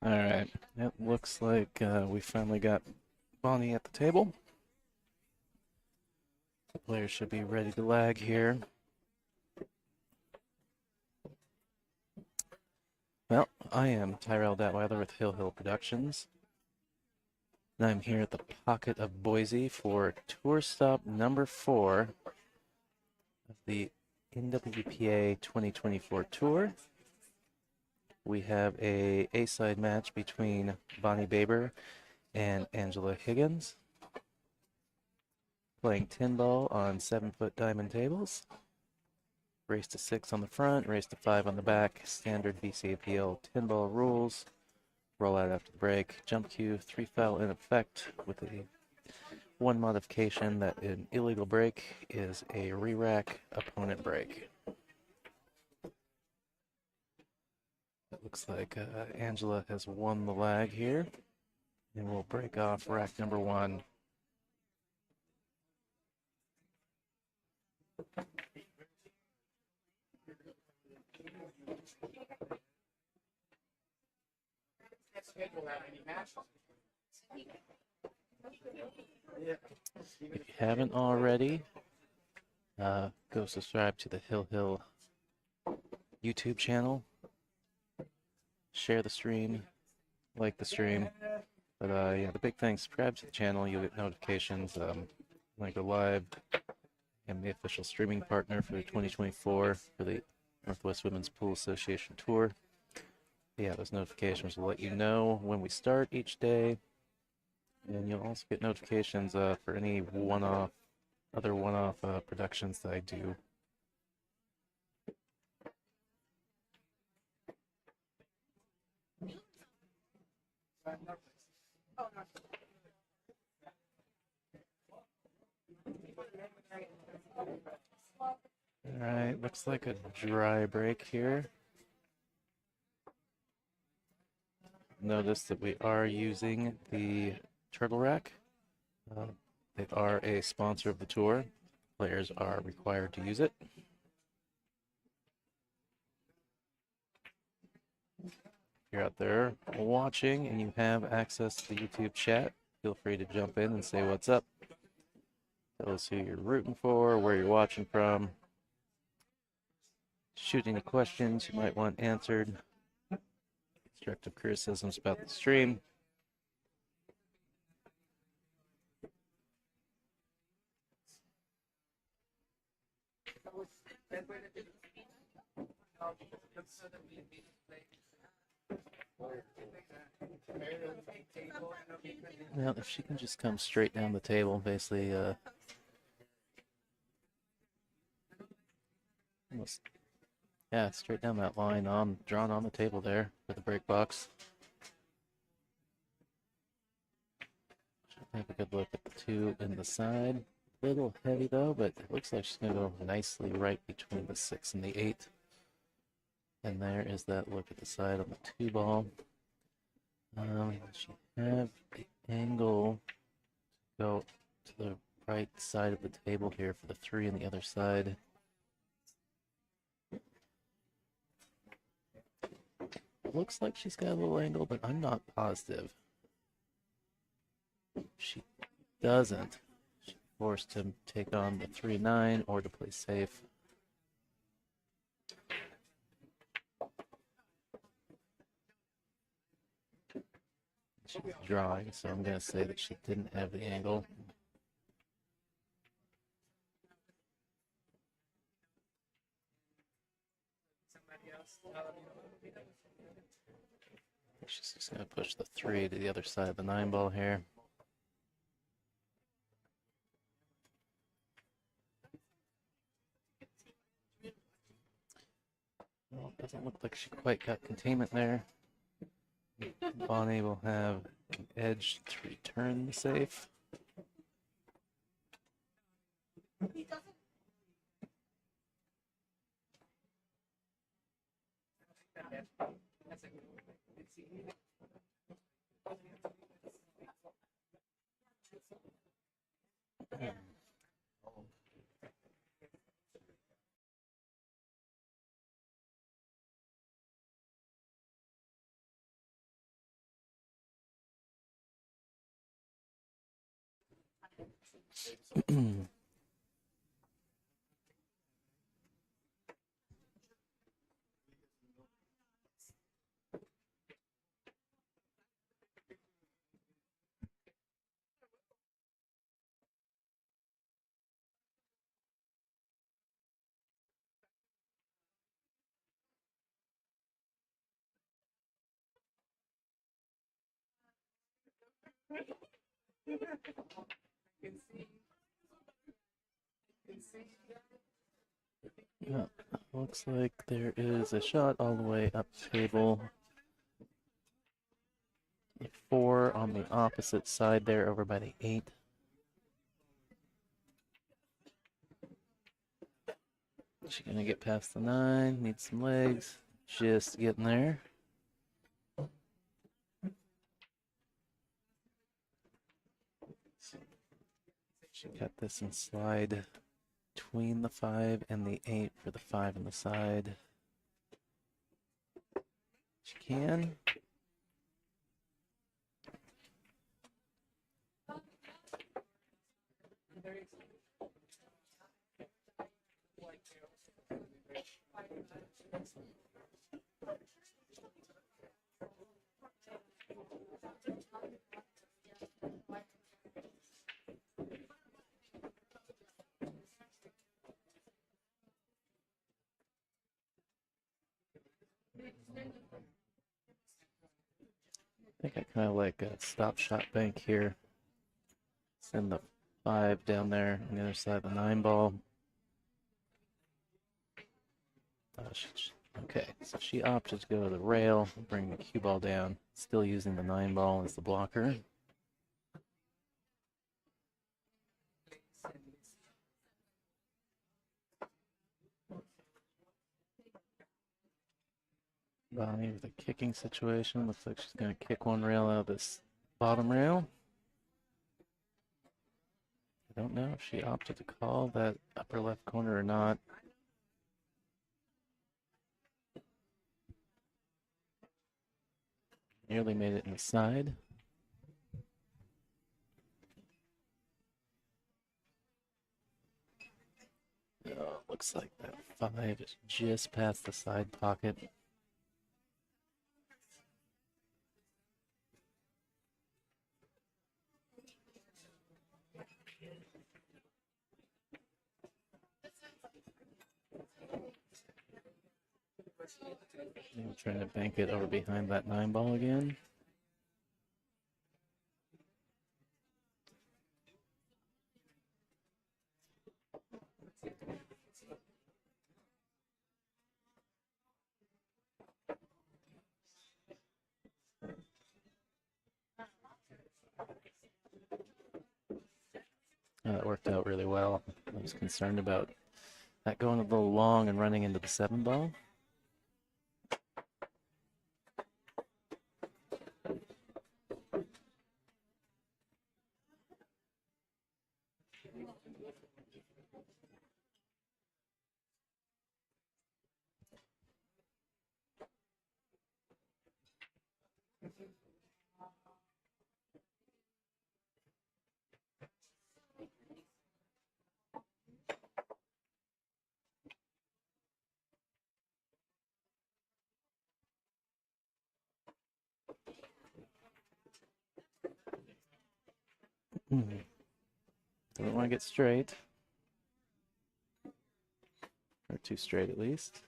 All right. It looks like we finally got Bonnie at the table. The players should be ready to lag here. Well, I am Tyrell Datweiler with Hill Productions. And I'm here at the Pocket of Boise for tour stop number 4 of the NWPA 2024 tour. We have a A-side match between Bonnie Babber and Angela Higgins, playing 10 ball on 7-foot diamond tables. Race to 6 on the front, race to 5 on the back. Standard BCAPL 10 ball rules. Roll out after the break. Jump cue, 3 foul in effect with a one modification that an illegal break is a re-rack opponent break. It looks like Angela has won the lag here, and we'll break off rack number 1. If you haven't already, go subscribe to the Hill YouTube channel. Share the stream, like the stream. But yeah, the big thing, subscribe to the channel. You'll get notifications when I go live. I'm the official streaming partner for 2024 for the Northwest Women's Pool Association Tour. Yeah, those notifications will let you know when we start each day. And you'll also get notifications for any other one-off productions that I do. All right, looks like a dry break here. Notice that we are using the Turtle Rack. They are a sponsor of the tour. Players are required to use it. If you're out there watching and you have access to the YouTube chat, feel free to jump in and say what's up. Tell us who you're rooting for, where you're watching from. Shoot any questions you might want answered. Constructive criticisms about the stream. Now, if she can just come straight down the table, basically, almost, yeah, straight down that line, drawn on the table there for the break box. Have a good look at the 2 in the side. A little heavy though, but it looks like she's going to go nicely right between the 6 and the 8. And there is that look at the side on the 2 ball. She have the angle to go to the right side of the table here for the 3 on the other side. Looks like she's got a little angle, but I'm not positive. She doesn't. She's forced to take on the 3-9 or to play safe. She's drawing, so I'm going to say that she didn't have the angle. She's just going to push the 3 to the other side of the 9 ball here. Well, it doesn't look like she quite got containment there. Bonnie will have an edge to return the safe. Yeah, looks like there is a shot all the way up table. The 4 on the opposite side there over by the 8. She's gonna get past the 9, needs some legs. Just getting there. She got this and slide between the 5 and the 8 for the 5 on the side. She can. I think I kind of like a stop shot bank here. Send the 5 down there on the other side of the 9 ball. Okay, so she opted to go to the rail, bring the cue ball down, still using the 9 ball as the blocker. Bonnie with a kicking situation. Looks like she's going to kick one rail out of this bottom rail. I don't know if she opted to call that upper left corner or not. Nearly made it inside. Oh, looks like that 5 is just past the side pocket. I'm trying to bank it over behind that 9 ball again. That worked out really well. I was concerned about that going a little long and running into the 7 ball. Don't want to get straight. Or too straight at least.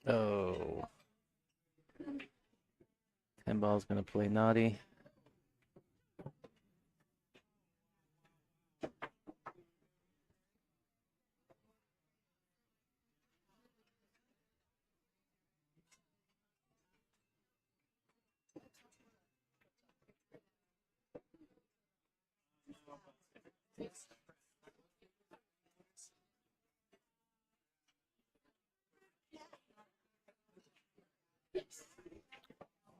Oh. 10 ball's going to play naughty.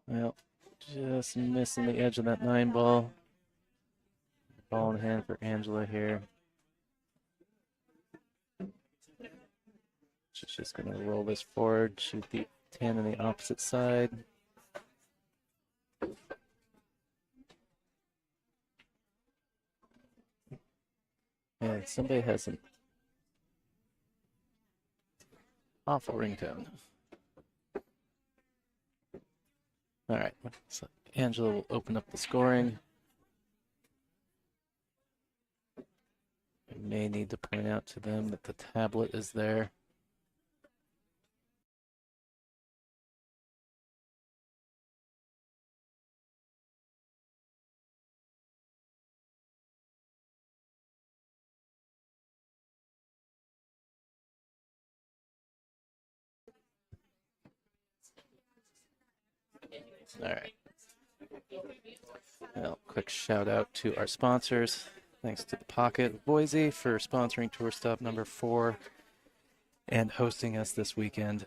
Well, just missing the edge of that 9 ball. Ball in hand for Angela here. She's just going to roll this forward, shoot the 10 on the opposite side. And somebody has an awful ringtone. All right, so Angela will open up the scoring. I may need to point out to them that the tablet is there. All right. Well, quick shout out to our sponsors. Thanks to the Pocket of Boise for sponsoring tour stop number 4 and hosting us this weekend.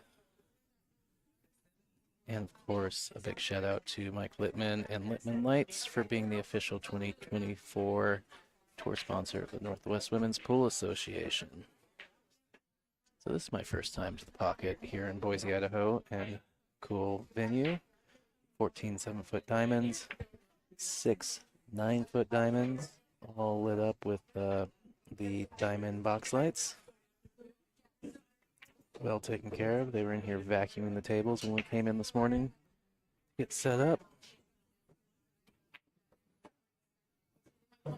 And of course, a big shout out to Mike Littman and Littman Lights for being the official 2024 tour sponsor of the Northwest Women's Pool Association. So this is my first time to the Pocket here in Boise, Idaho, and cool venue. 14 7-foot diamonds, 6 9-foot diamonds, all lit up with the diamond box lights. Well taken care of. They were in here vacuuming the tables when we came in this morning. Get set up. Oh,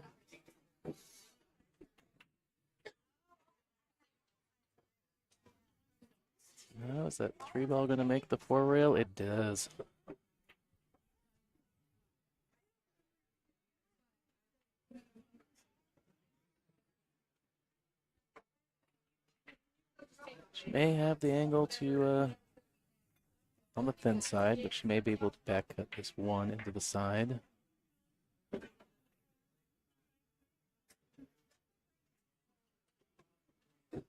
is that 3 ball going to make the 4 rail? It does. She may have the angle to on the thin side, but she may be able to back cut this 1 into the side.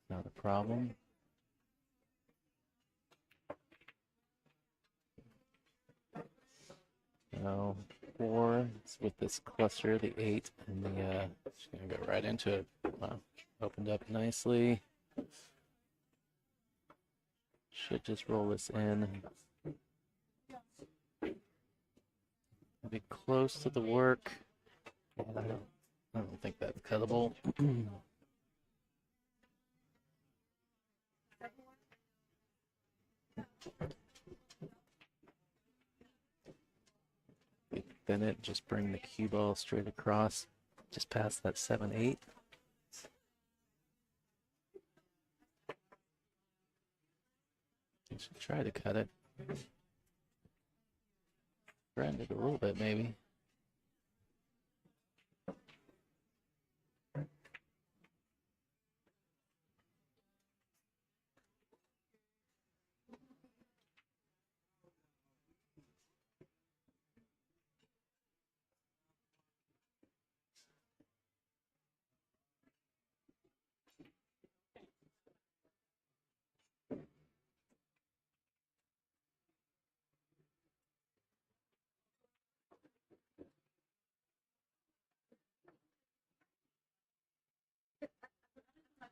Not a problem. No, 4 it's with this cluster, the 8, and the she's gonna go right into it. Wow, opened up nicely. Should just roll this in. Be close to the work. I don't think that's cuttable. Then it just bring the cue ball straight across, just past that 7-8. I should try to cut it. Grind it a little bit, maybe.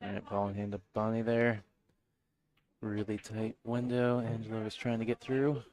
All right, ball in hand to Bonnie there. Really tight window. Angela was trying to get through.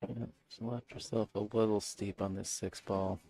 Yeah, she left herself a little steep on this 6 ball.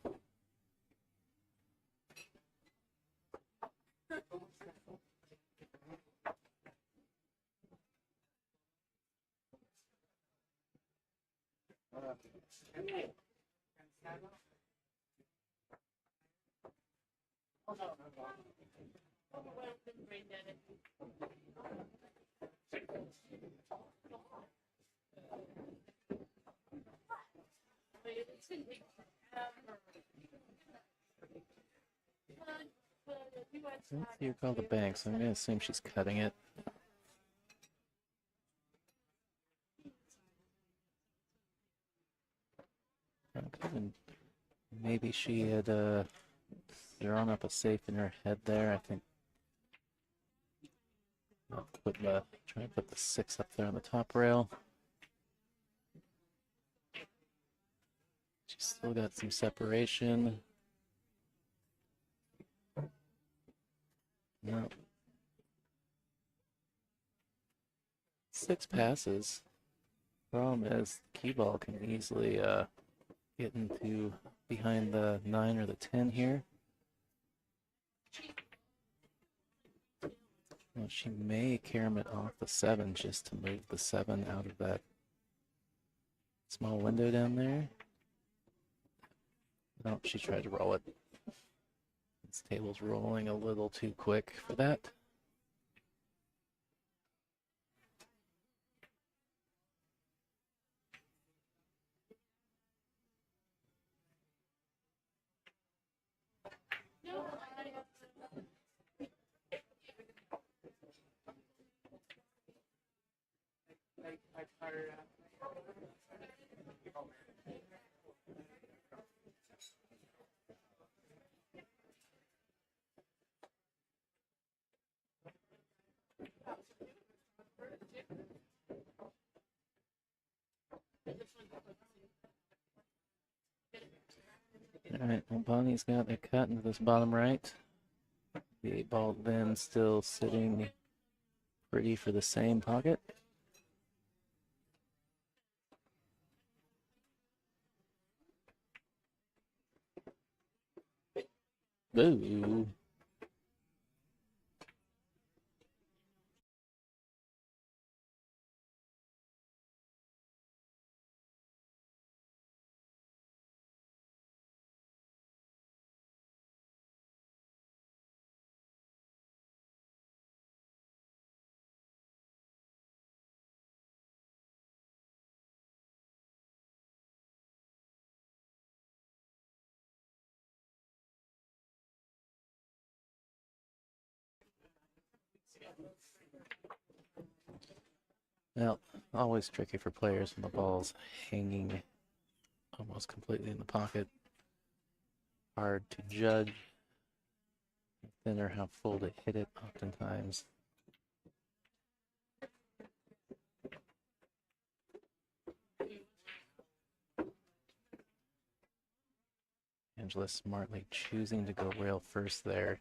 Let's see her call the bank, so I'm gonna assume she's cutting it. Okay, and maybe she had thrown up a safe in her head there. I think I'll try to put the 6 up there on the top rail. She's still got some separation. No. 6 passes. Problem is, cue ball can easily get into behind the 9 or the 10 here. Well, she may carom it off the 7 just to move the 7 out of that small window down there. No, she tried to roll it. This table's rolling a little too quick for that. Alright, well, Bonnie's got a cut into this bottom right. The 8 ball then still sitting pretty for the same pocket. Ooh. Well, always tricky for players when the ball's hanging almost completely in the pocket. Hard to judge how thin or how full to hit it oftentimes. Angela smartly choosing to go rail first there.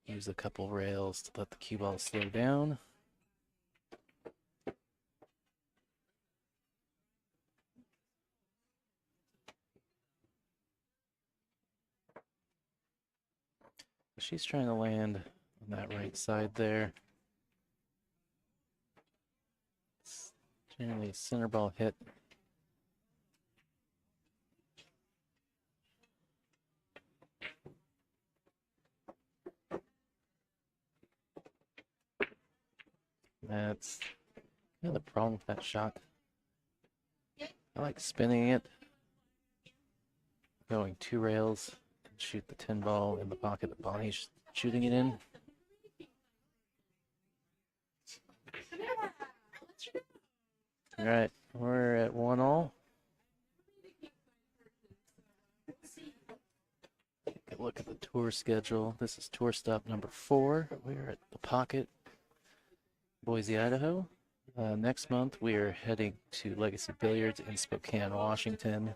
Use a couple rails to let the cue ball slow down. She's trying to land on that right side there. It's generally a center ball hit. That's kind of the problem with that shot. I like spinning it, going 2 rails, and shoot the 10 ball in the pocket that Bonnie's shooting it in. All right, we're at 1-all. Take a look at the tour schedule. This is tour stop number 4. We're at the Pocket, Boise, Idaho. Next month, we are heading to Legacy Billiards in Spokane, Washington.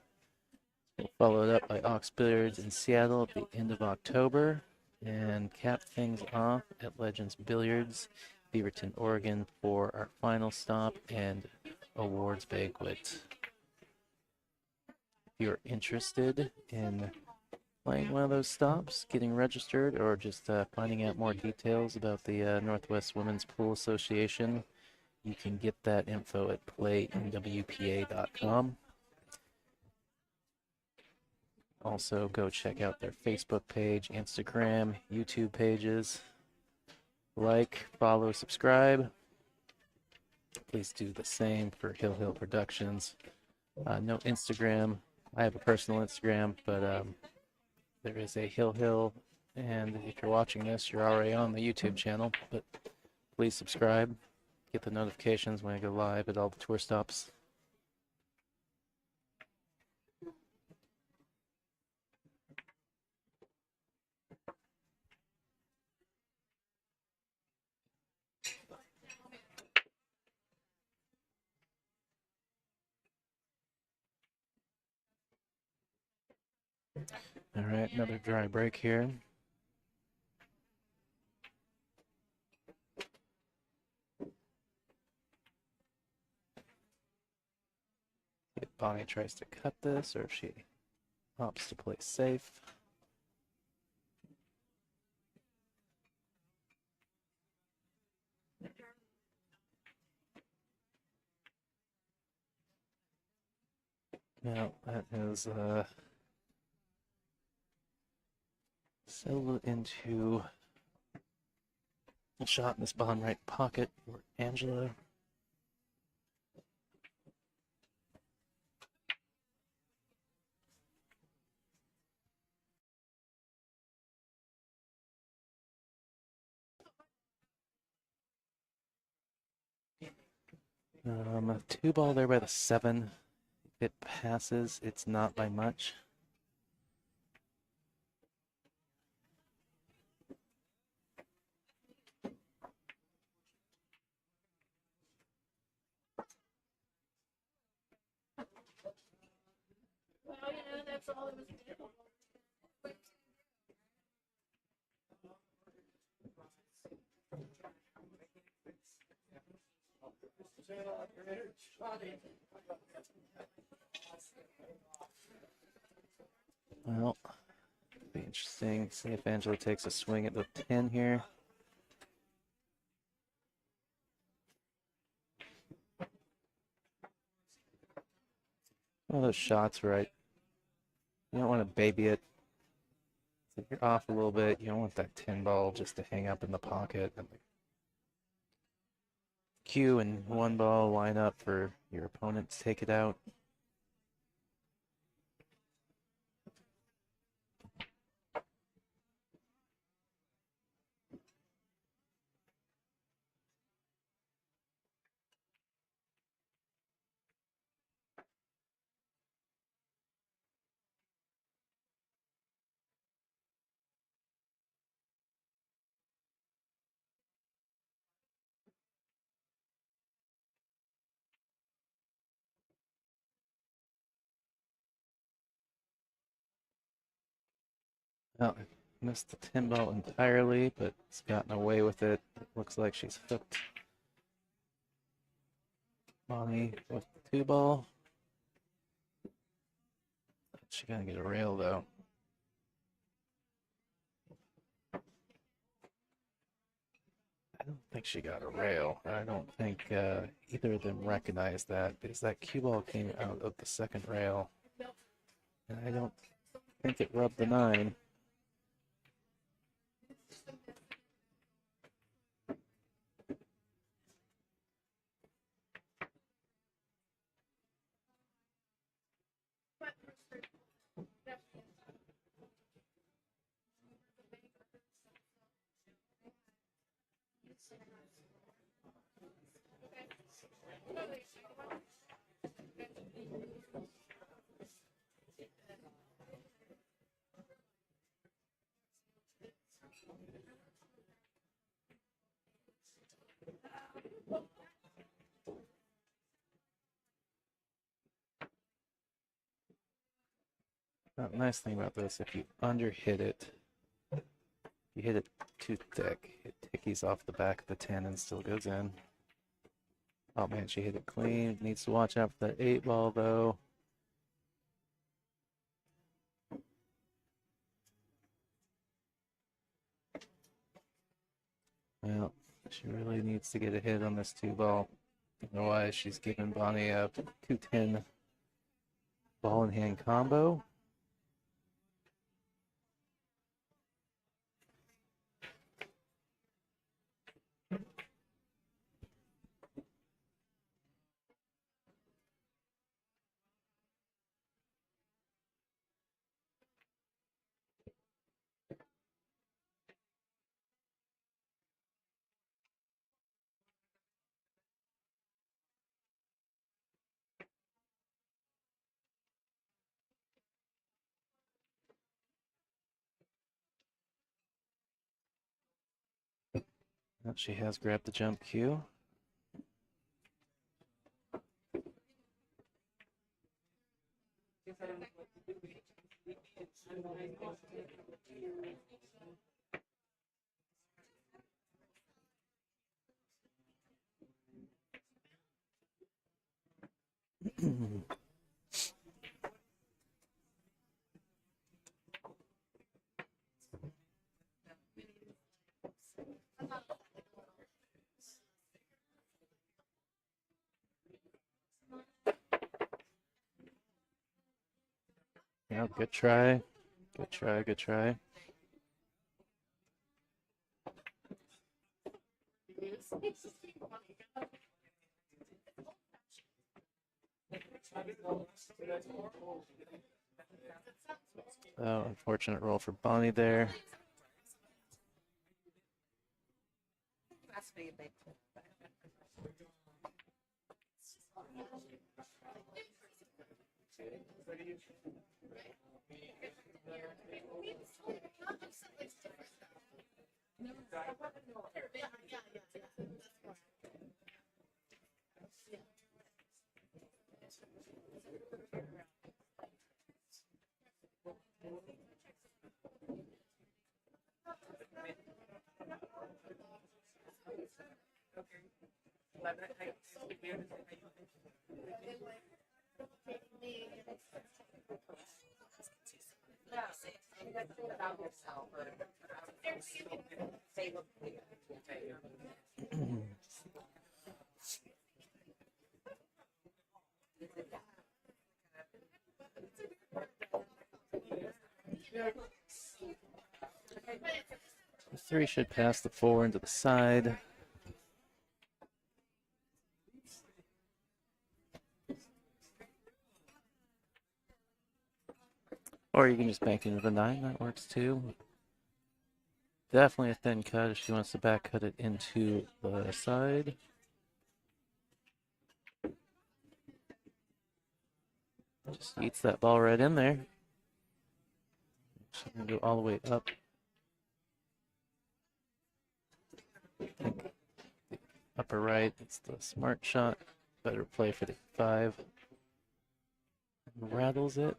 We'll follow it up by Ox Billiards in Seattle at the end of October, and cap things off at Legends Billiards, Beaverton, Oregon, for our final stop and awards banquet. If you're interested in playing one of those stops, getting registered, or just finding out more details about the Northwest Women's Pool Association, You can get that info at playnwpa.com. Also, go check out their Facebook page, Instagram, YouTube pages. Like, follow, subscribe. Please do the same for Hill Hill Productions. No Instagram. I have a personal Instagram, but there is a Hill Hill, and if you're watching this, you're already on the YouTube channel, but please subscribe. Get the notifications when I go live at all the tour stops. All right, another dry break here. If Bonnie tries to cut this, or if she opts to play safe. Now that is settled into a shot in this bottom right pocket for Angela. Two ball there by the 7. If it passes, it's not by much. Well, that's all it was available. Well, it'll be interesting. See if Angela takes a swing at the 10 here. One of those shots where you don't want to baby it. If you're off a little bit, you don't want that 10 ball just to hang up in the pocket. And the cue and 1 ball line up for your opponent to take it out. Well, I missed the 10 ball entirely, but it's gotten away with it. It looks like she's hooked Bonnie with the 2 ball. She gotta get a rail though. I don't think she got a rail. I don't think either of them recognized that because that cue ball came out of the second rail. And I don't think it rubbed the 9. The nice thing about this, if you underhit it, you hit it too thick, it tickies off the back of the 10 and still goes in. Oh man, she hit it clean. Needs to watch out for that 8 ball though. Well, she really needs to get a hit on this 2 ball. Otherwise, she's giving Bonnie a 210 ball in hand combo. She has grabbed the jump cue. Yeah, good try. Good try, good try. Oh, unfortunate roll for Bonnie there. The 3 should pass the 4 into the side. Or you can just bank into the 9, that works too. Definitely a thin cut if she wants to back cut it into the side. Just eats that ball right in there. She's gonna go all the way up. I think the upper right, it's the smart shot. Better play for the 5. Rattles it.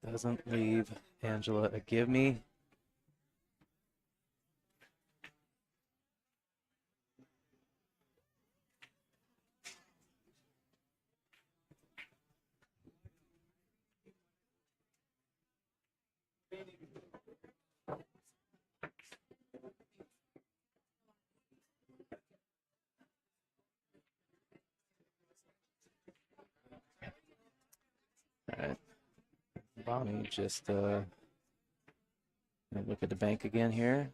Doesn't leave Angela a give me. All right. Bonnie just look at the bank again here.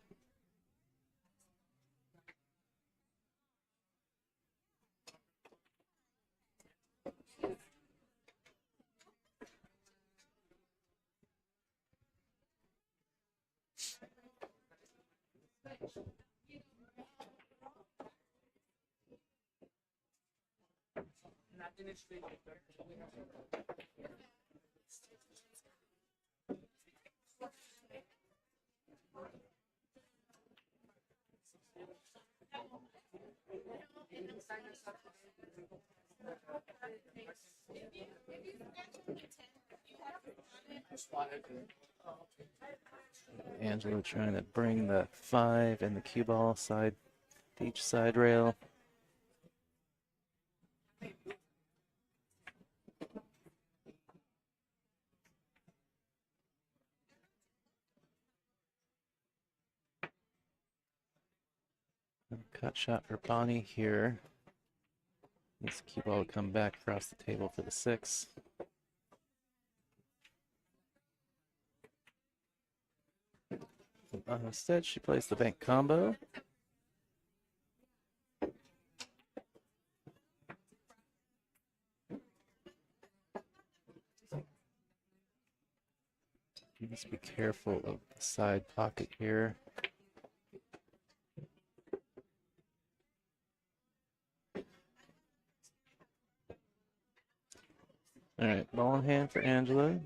Angela trying to bring the 5 and the cue ball side to each side rail. cut shot for Bonnie here. Needs to keep all come back across the table for the 6. Instead, she plays the bank combo. You must be careful of the side pocket here. All right, ball in hand for Angela.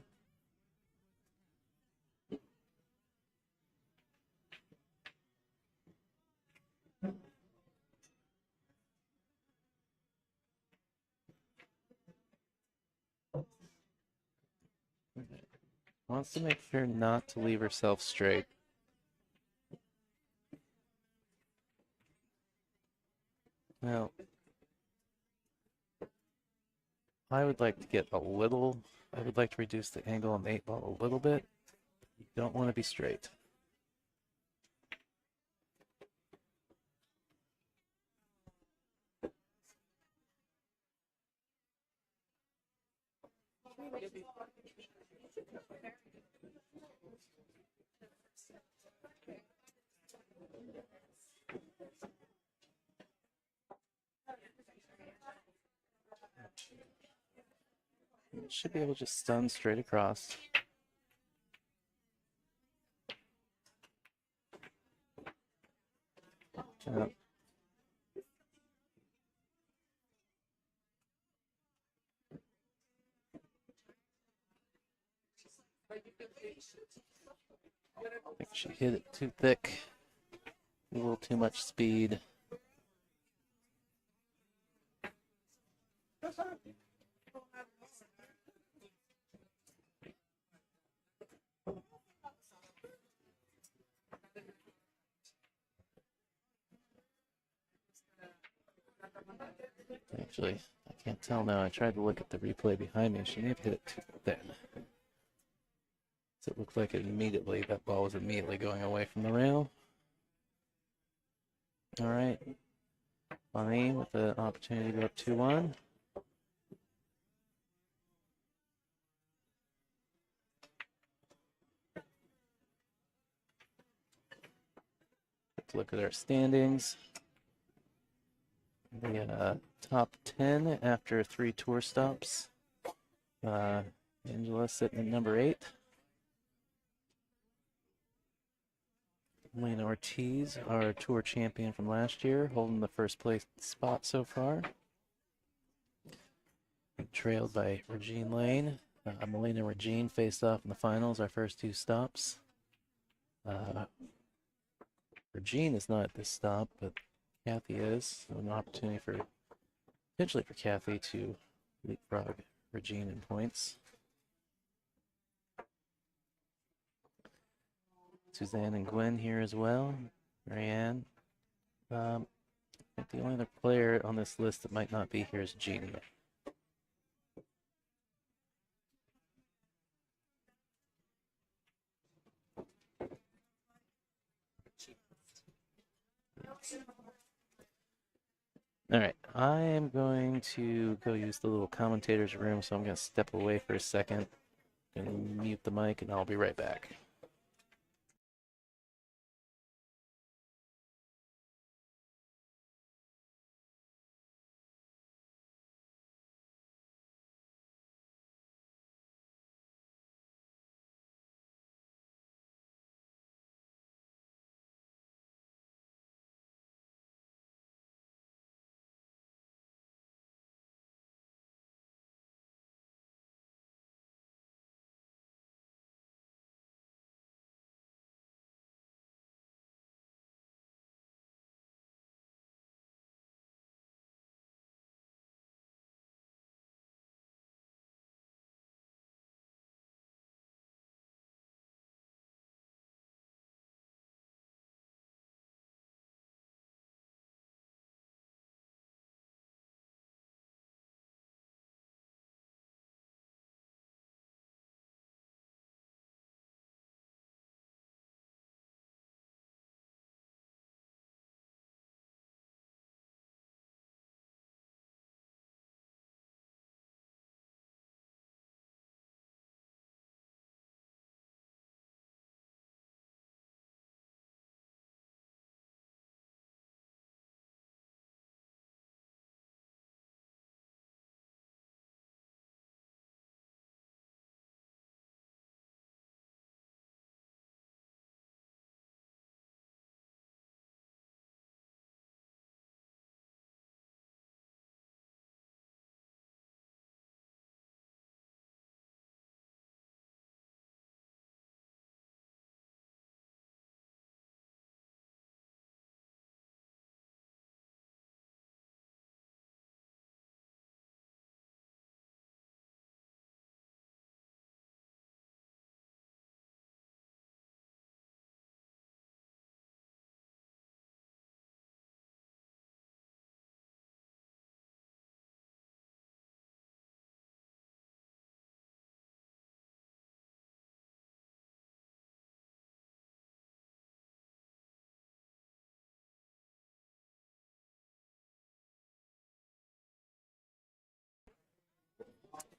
Wants to make sure not to leave herself straight. Now, I would like to get a little, I would like to reduce the angle on the 8-ball a little bit. You don't want to be straight. Should be able to just stun straight across. Yep. I think she hit it too thick. A little too much speed. Actually, I can't tell now. I tried to look at the replay behind me. She may have hit it too thin. So it looked like that ball was immediately going away from the rail. All right. Bonnie with the opportunity to go up 2-1. Let's look at our standings. The top 10 after 3 tour stops. Angela sitting at number 8. Molina Ortiz, our tour champion from last year, holding the first place spot so far. Trailed by Regine Lane. Molina and Regine faced off in the finals, our first 2 stops. Regine is not at this stop, but Kathy is. So an opportunity potentially for Kathy to leapfrog Regine in points. Suzanne and Gwen here as well. Marianne. I think the only other player on this list that might not be here is Jeannie. All right, I am going to go use the little commentator's room, so I'm going to step away for a second and mute the mic, and I'll be right back.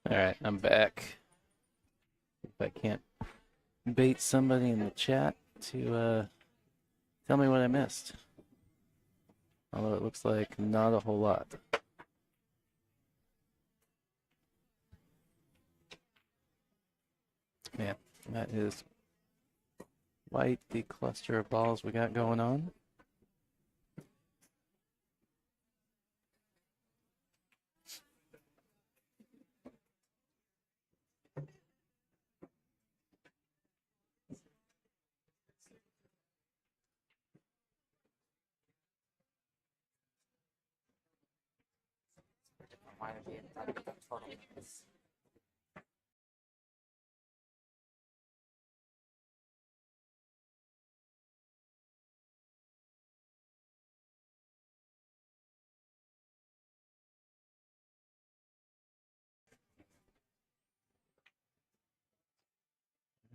All right, I'm back. If I can't bait somebody in the chat to tell me what I missed. Although it looks like not a whole lot. Yeah, that is quite the cluster of balls we got going on.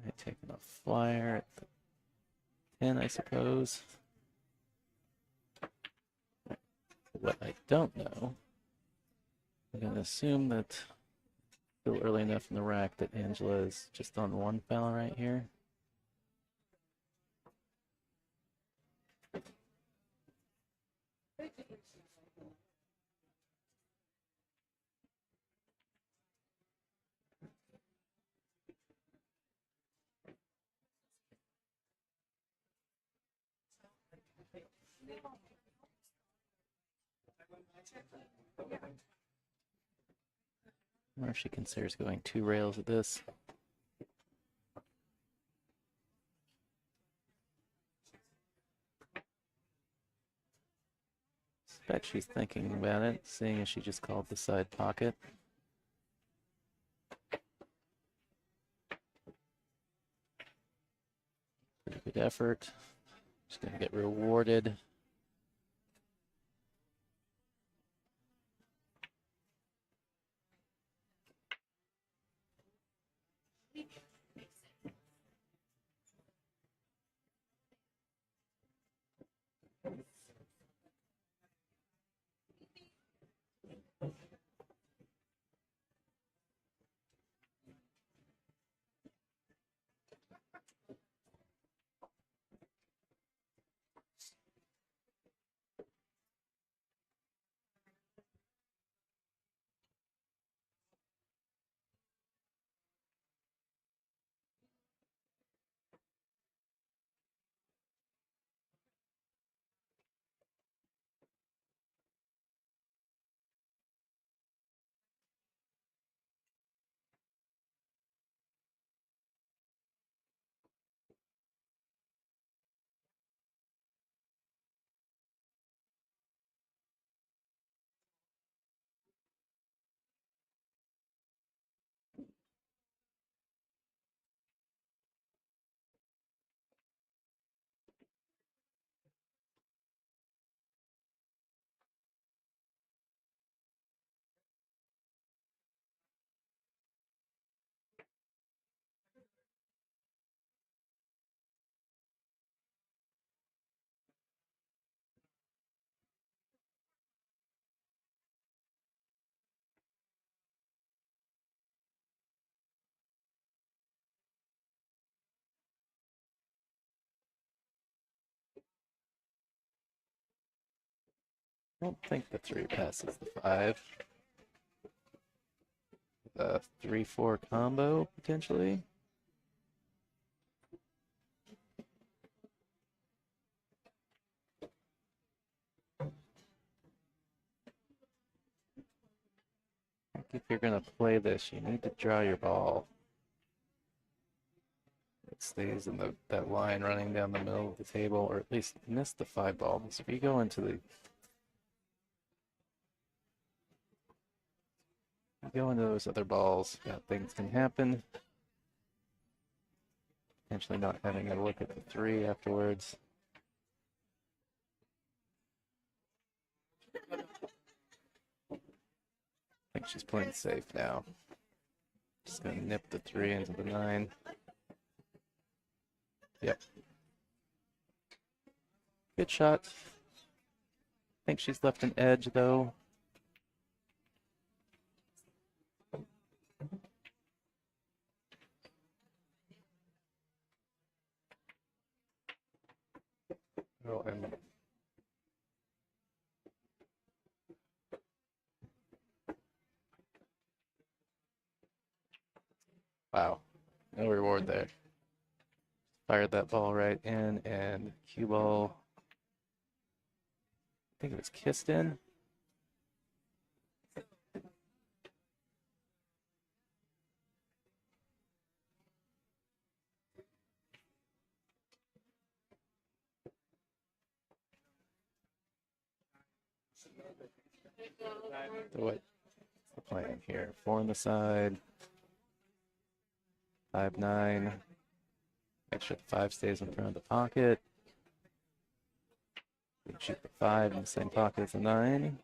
I'm taking a flyer at the 10, I suppose. What I don't know, I'm going to assume that still early enough in the rack that Angela is just on one foul right here. Or if she considers going 2 rails at this. I bet she's thinking about it, seeing as she just called the side pocket. Pretty good effort. Just going to get rewarded. I don't think the 3 passes the 5. The 3-4 combo, potentially. If you're going to play this, you need to draw your ball. It stays in that line running down the middle of the table, or at least miss the 5 balls. If you go into those other balls, things can happen. Potentially not having a look at the 3 afterwards. I think she's playing safe now. Just gonna nip the 3 into the 9. Yep. Good shot. I think she's left an edge though. ball. And wow, no reward there. Fired that ball right in, and cue ball, I think it was kissed in. So what's the plan here? 4 on the side, 5-9. Make sure the 5 stays in front of the pocket. We shoot the 5 in the same pocket as the 9.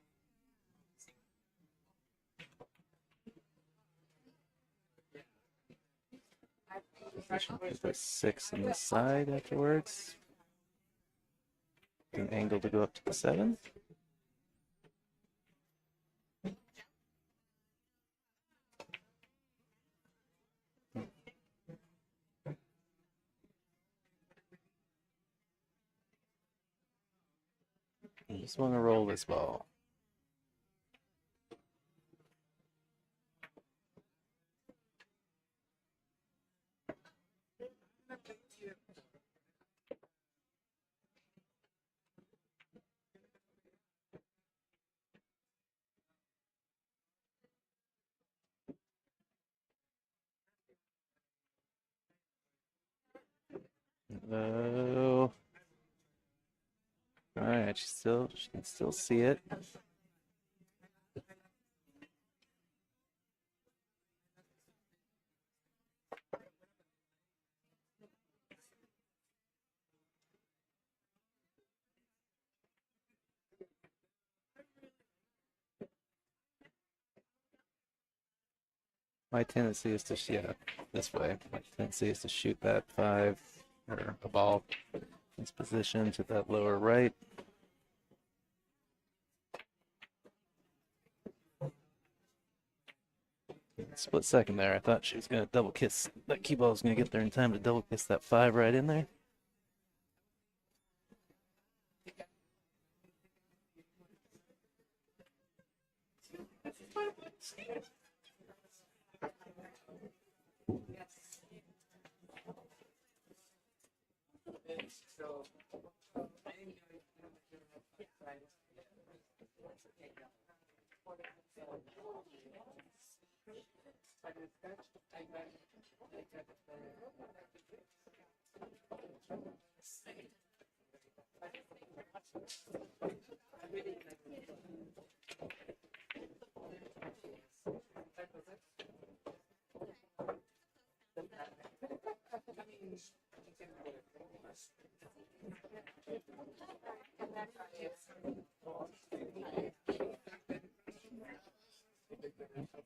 Position with the 6 on the side afterwards. An angle to go up to the 7. You just want to roll this ball. Oh. All right, she can still see it. My tendency is to, yeah, this way. My tendency is to shoot that 5 or a ball in this position to that lower right. Split second there. I thought she was going to double kiss. That cue ball was going to get there in time to double kiss that 5 right in there.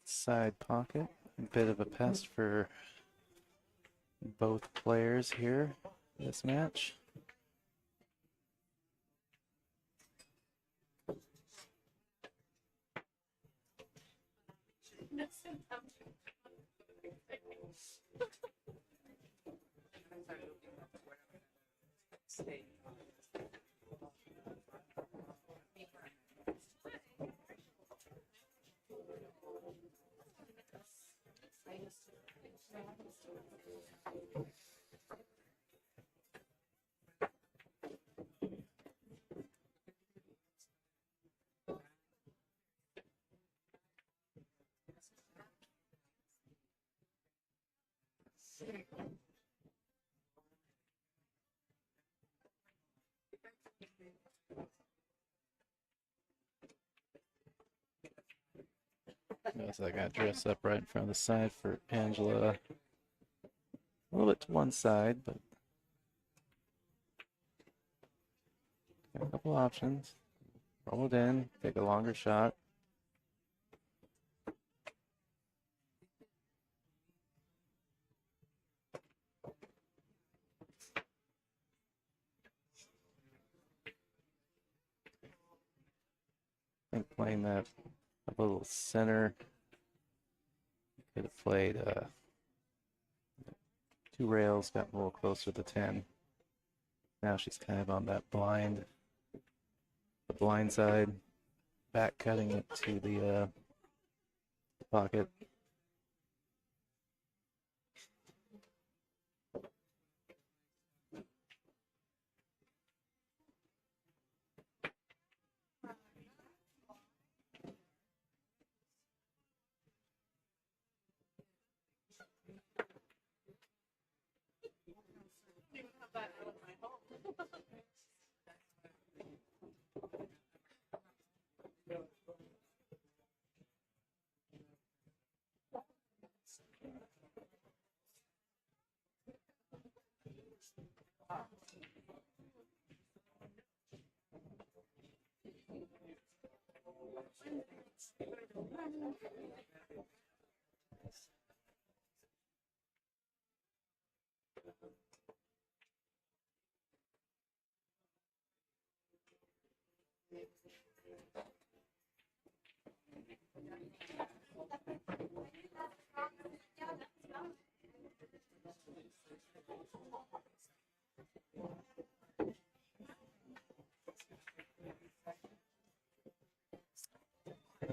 Side pocket, a bit of a pest for both players here this match. So I got dressed up right in front of the side for Angela. A little bit to one side, but got a couple options. Roll it in, take a longer shot. I think playing that a little center, could have played 2 rails, got a little closer to 10. Now she's kind of on that the blind side, back cutting it to the pocket.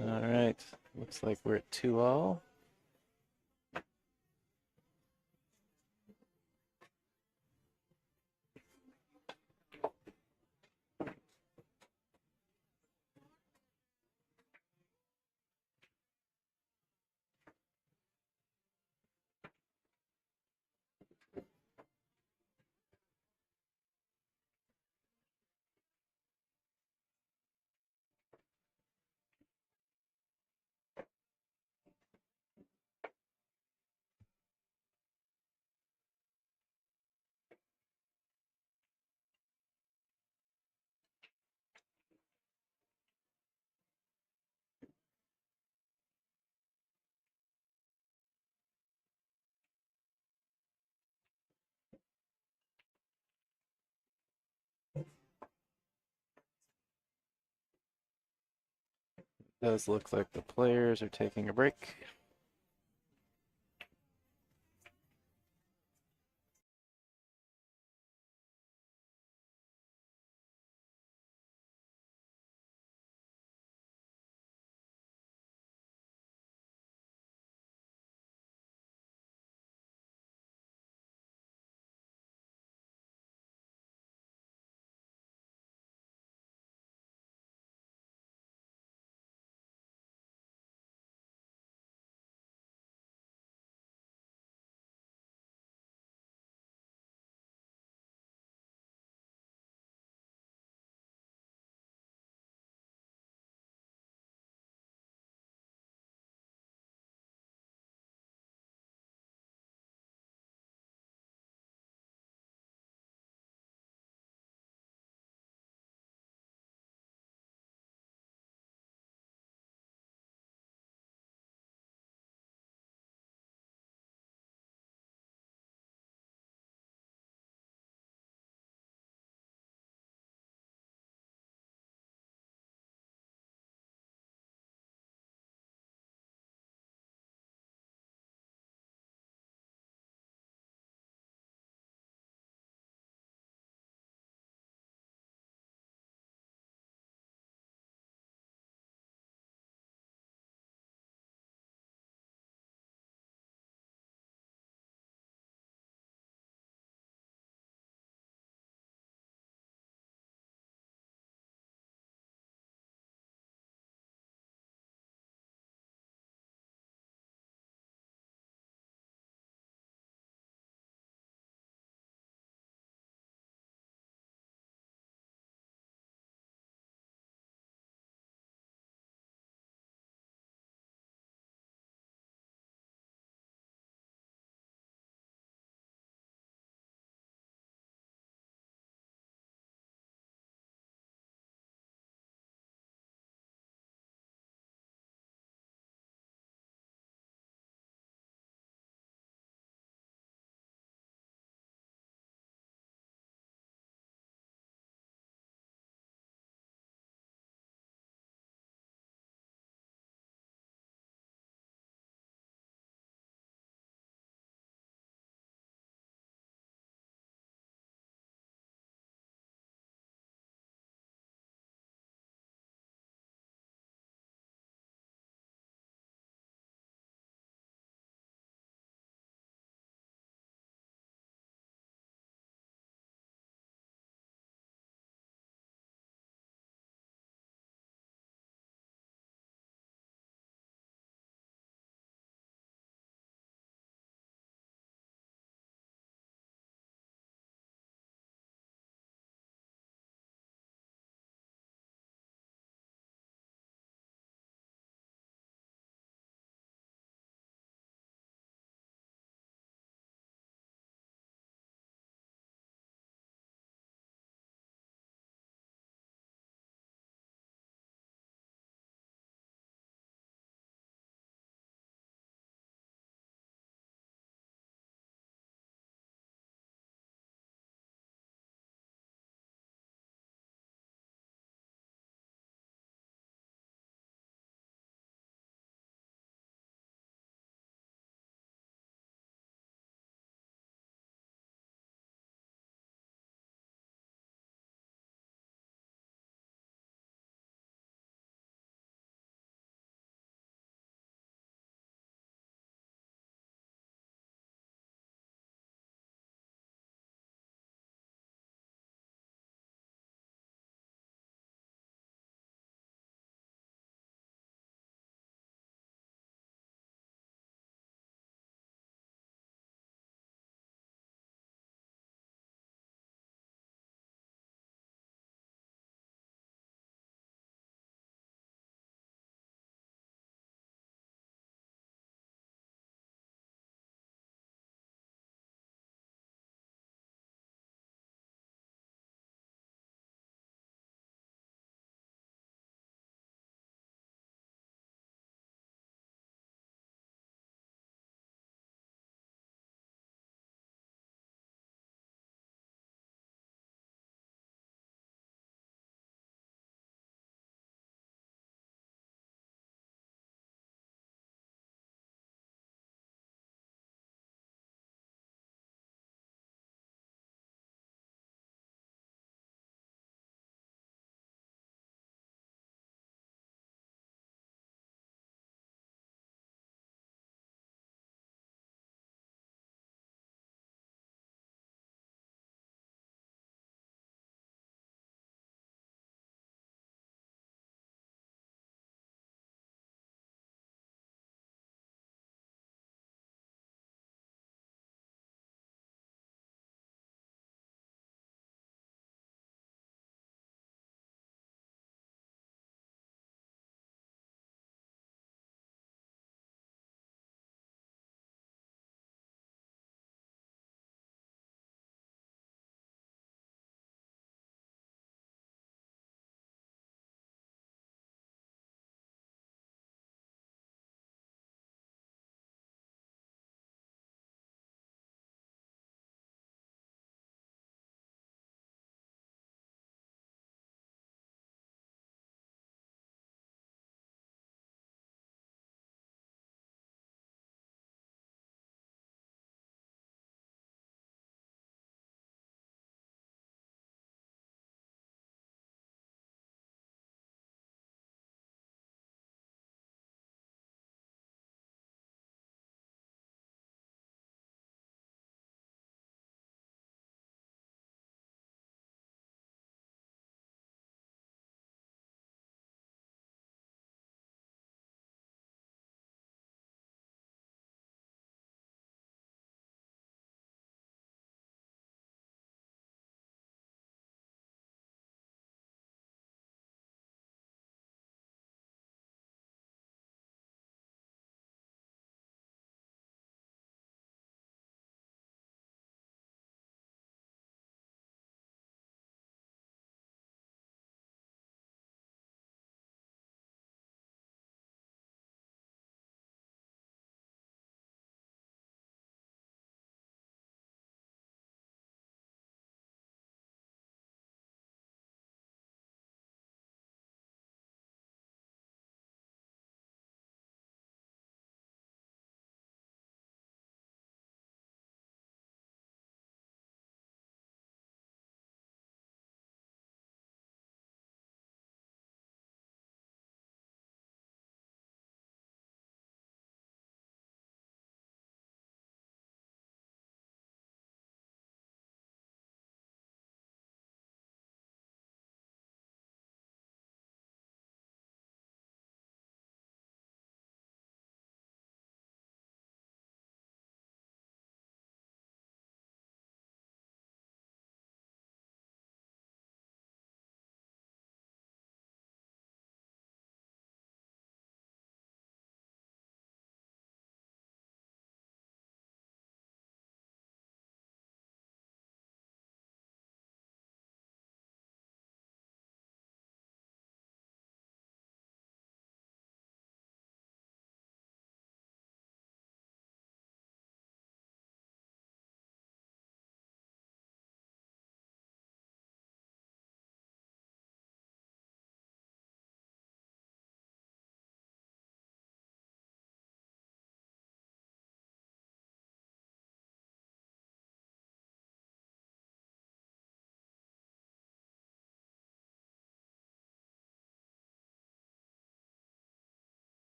All right, looks like we're at 2-all. Does look like the players are taking a break.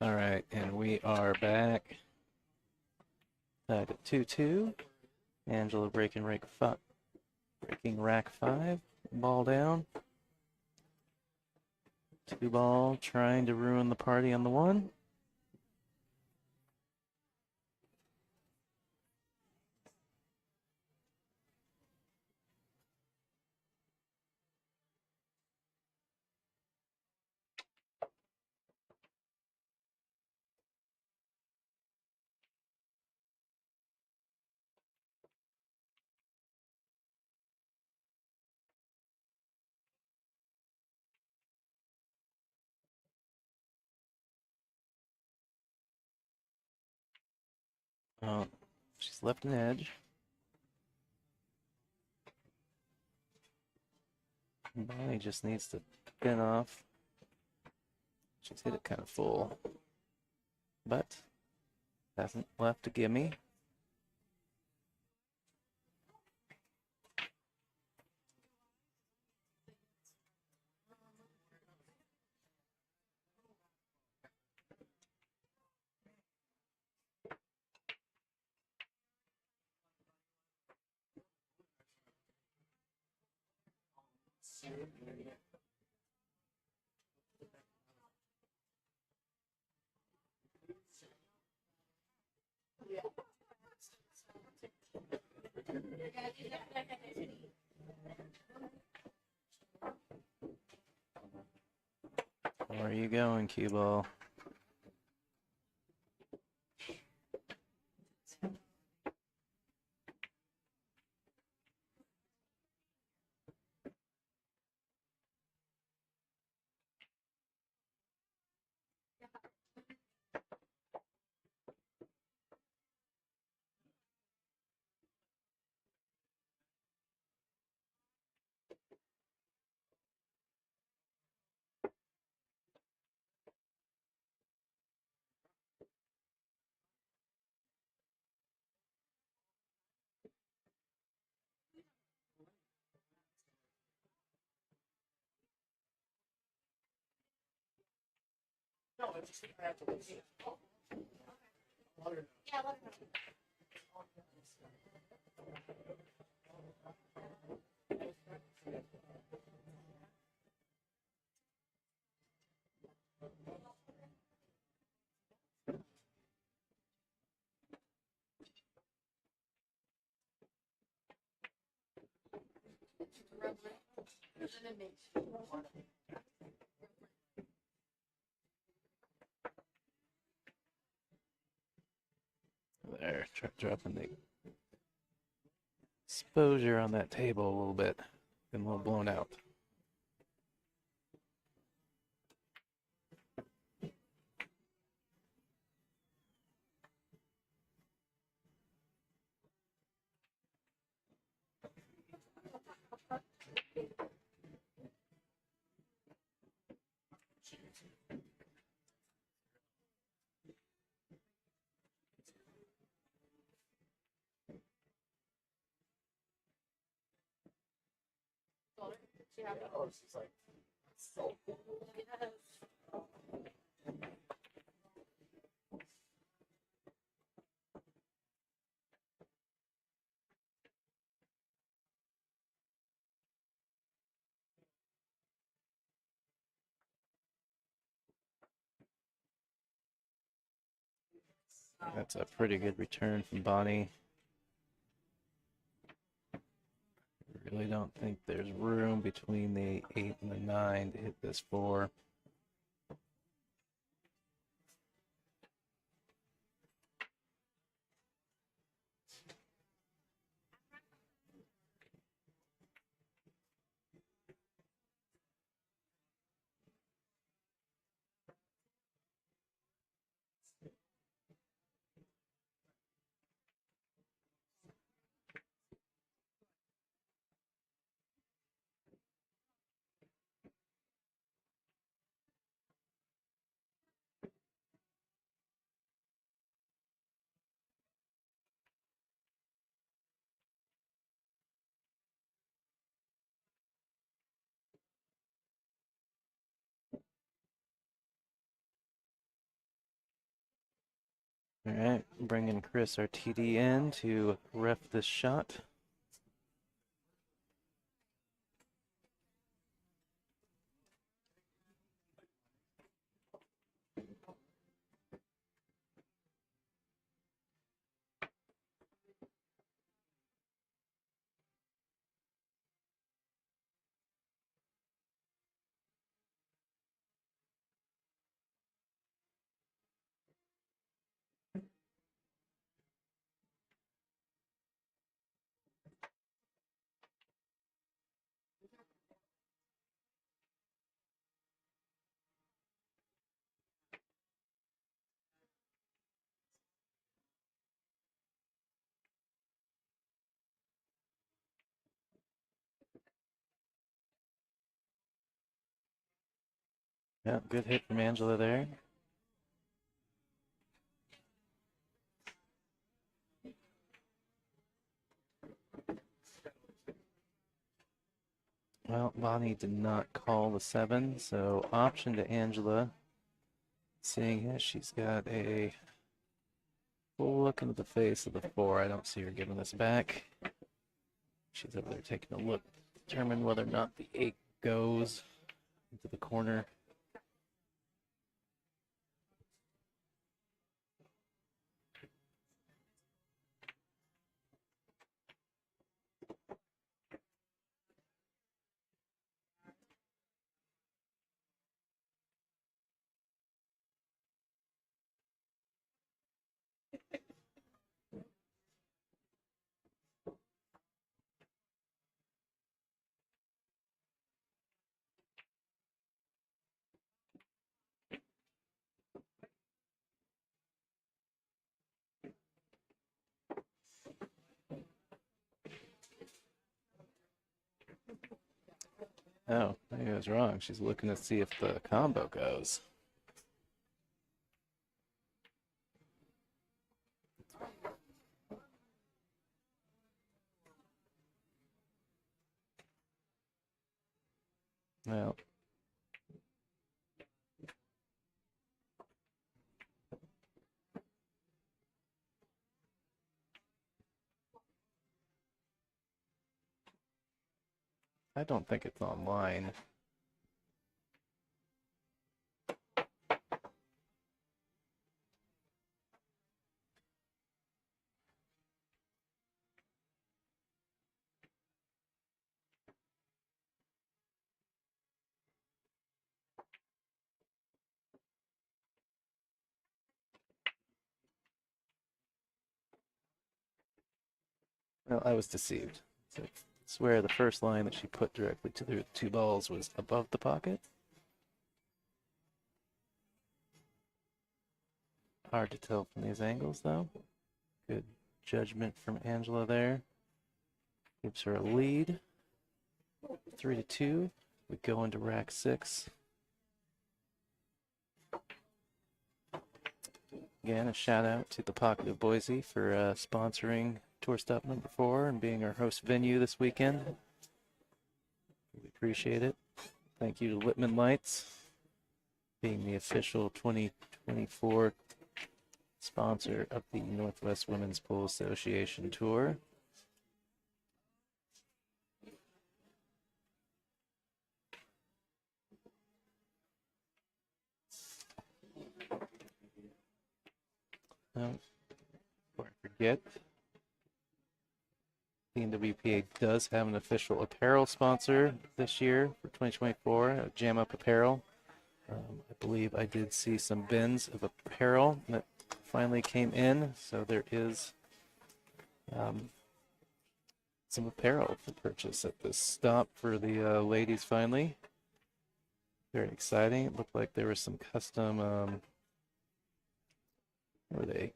All right, and we are back. Back at 2-2. Angela breaking rack 5. Ball down. 2 ball, trying to ruin the party on the 1. Oh, she's left an edge. Bonnie just needs to pin off. She's hit it kind of full, but hasn't left a gimme. Where are you going, cue ball? No, it's just I have to leave. Yeah, let her know. There, dropping the exposure on that table a little bit. Been a little blown out. Oh, she's like, so cool. That's a pretty good return from Bonnie. Really don't think there's room between the 8 and the 9 to hit this 4. All right, bringing Chris, our TD, in to ref this shot. Yeah, good hit from Angela there. Well, Bonnie did not call the 7, so option to Angela. Seeing as she's got a full look into the face of the 4, I don't see her giving this back. She's over there taking a look, determine whether or not the 8 goes into the corner. Oh, maybe I was wrong. She's looking to see if the combo goes. Well, I don't think it's online. Well, I was deceived. So I swear the first line that she put directly to the 2 balls was above the pocket. Hard to tell from these angles, though. Good judgment from Angela there. Gives her a lead. 3-2. We go into rack 6. Again, a shout out to the Pocket of Boise for sponsoring Tour Stop number 4 and being our host venue this weekend. We appreciate it. Thank you to Littman Lights, being the official 2024 sponsor of the Northwest Women's Pool Association Tour. Before I forget, the NWPA does have an official apparel sponsor this year for 2024, Jam Up Apparel. I believe I did see some bins of apparel that finally came in, so there is some apparel for purchase at this stop for the ladies finally. Very exciting. It looked like there was some custom, what were they?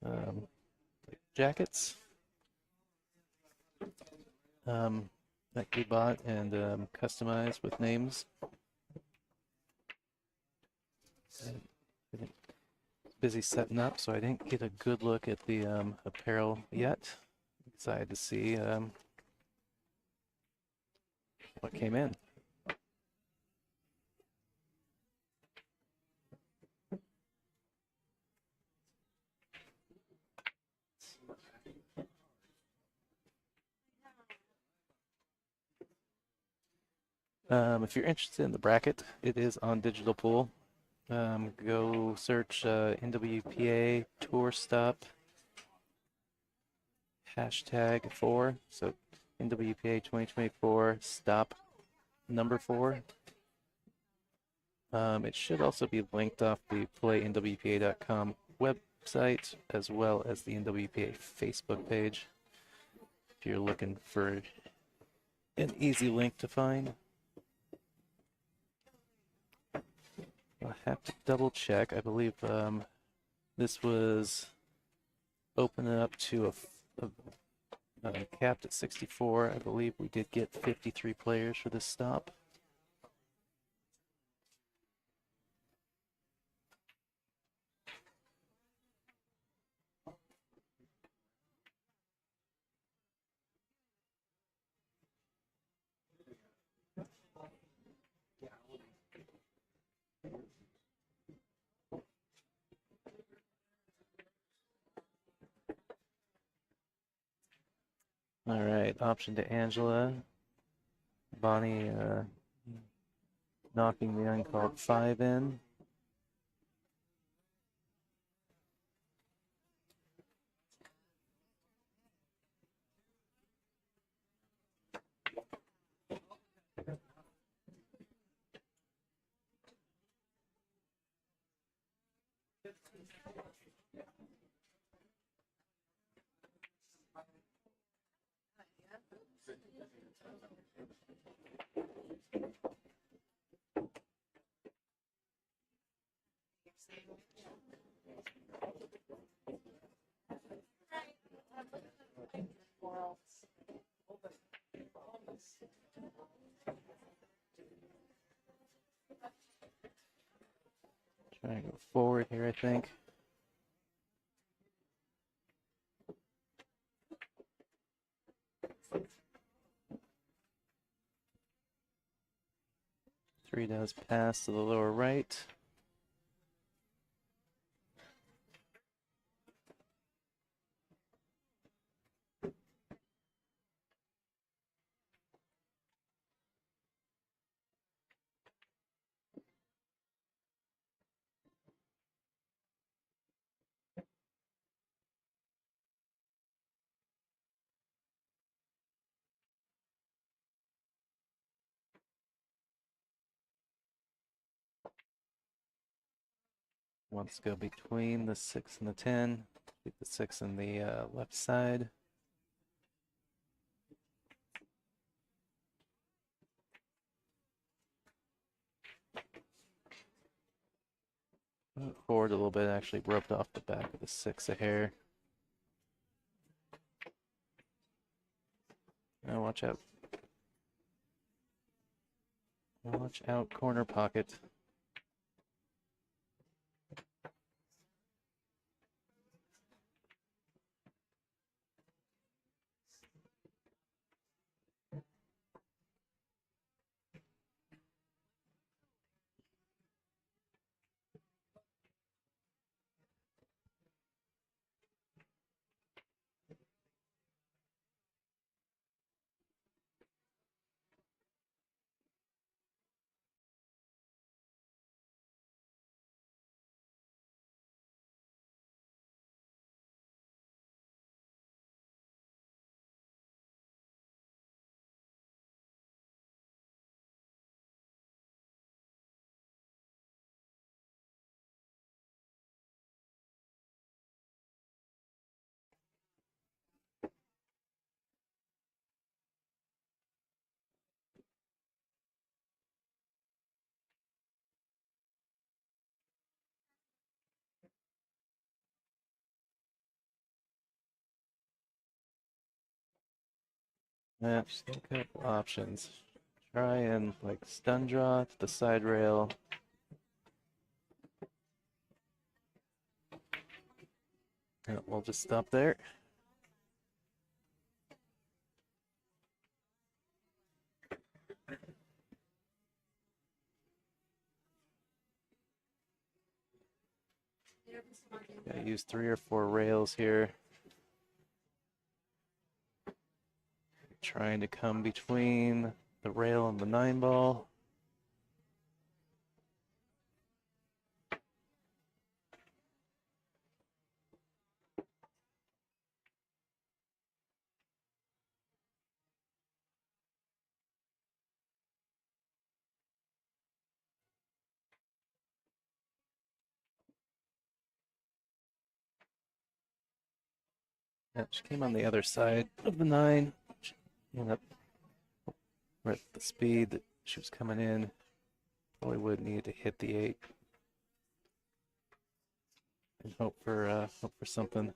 Like jackets that we bought and customized with names. Busy setting up, so I didn't get a good look at the apparel yet. Excited to see what came in. If you're interested in the bracket, it is on Digital Pool. Go search NWPA Tour Stop #4. So NWPA 2024 Stop #4. It should also be linked off the playnwpa.com website as well as the NWPA Facebook page if you're looking for an easy link to find. I'll have to double check. I believe this was opening up to capped at 64. I believe we did get 53 players for this stop. All right, option to Angela. Bonnie knocking the uncalled 5 in. Trying to go forward here, I think. Three does pass to the lower right. Wants to go between the 6 and the 10. Keep the 6 on the left side. Forward a little bit, actually roped off the back of the 6 a hair. Now watch out. Watch out, corner pocket. Yeah, just a couple options. Try and like stun draw to the side rail. Yeah, we'll just stop there. Gotta use 3 or 4 rails here. trying to come between the rail and the 9-ball. Yep, she came on the other side of the 9. She ended up at the speed that she was coming in. Probably would need to hit the 8 and hope for something.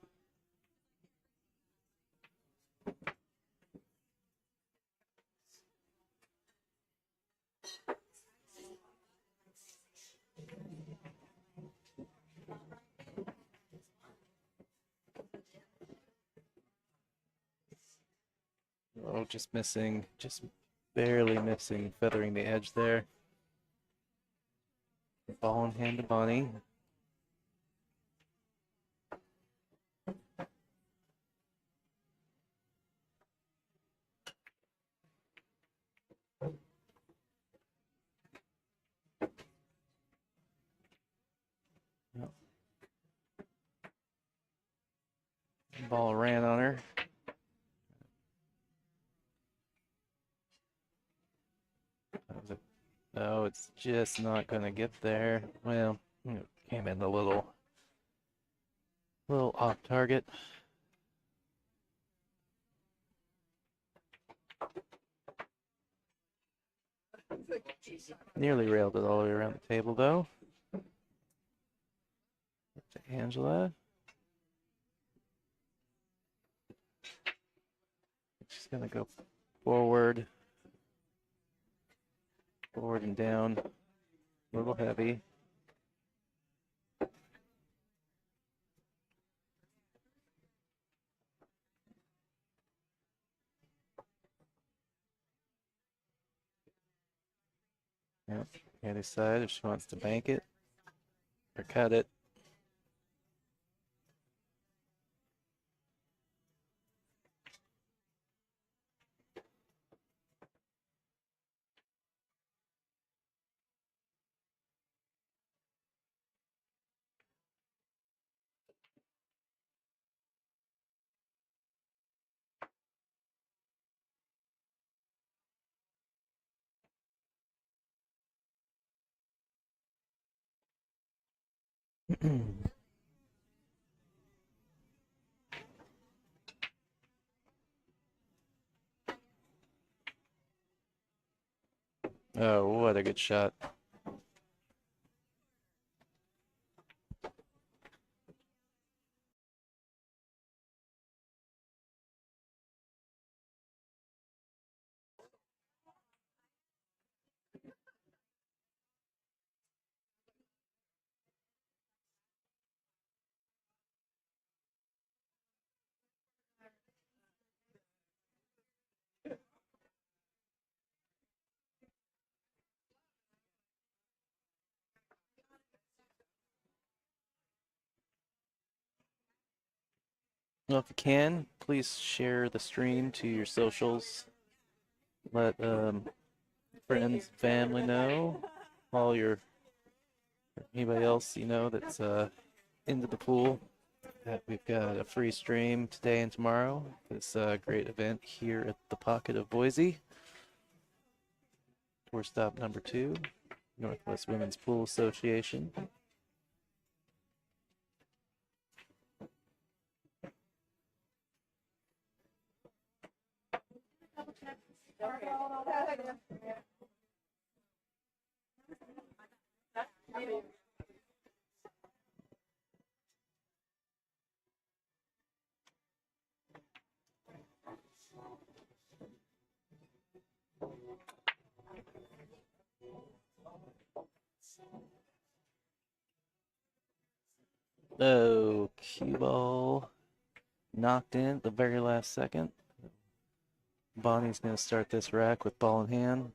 Oh, just missing, just barely missing, feathering the edge there. Ball in hand to Bonnie. Yep. Ball ran on her. No, it's just not going to get there. Well, it came in a little off target. Nearly railed it all the way around the table, though. To Angela. She's going to go forward and down. A little heavy. Yep. Can't decide if she wants to bank it or cut it. Oh, what a good shot. Well, if you can, please share the stream to your socials. Let friends, family know. All your anybody else you know that's into the pool. That we've got a free stream today and tomorrow. This great event here at the Pocket of Boise. Tour stop number 2, Northwest Women's Pool Association. Oh, cue ball knocked in at the very last second. Bonnie's going to start this rack with ball in hand.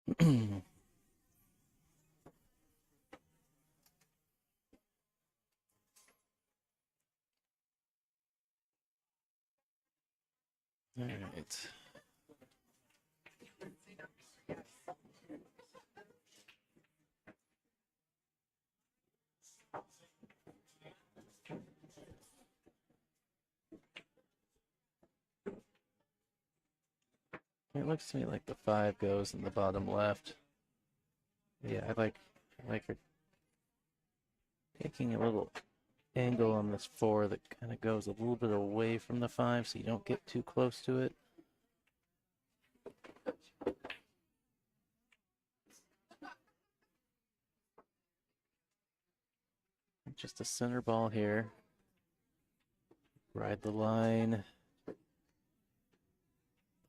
All right. It looks to me like the 5 goes in the bottom left. Yeah, I like her taking a little angle on this 4 that kind of goes a little bit away from the 5 so you don't get too close to it. Just a center ball here. Ride the line.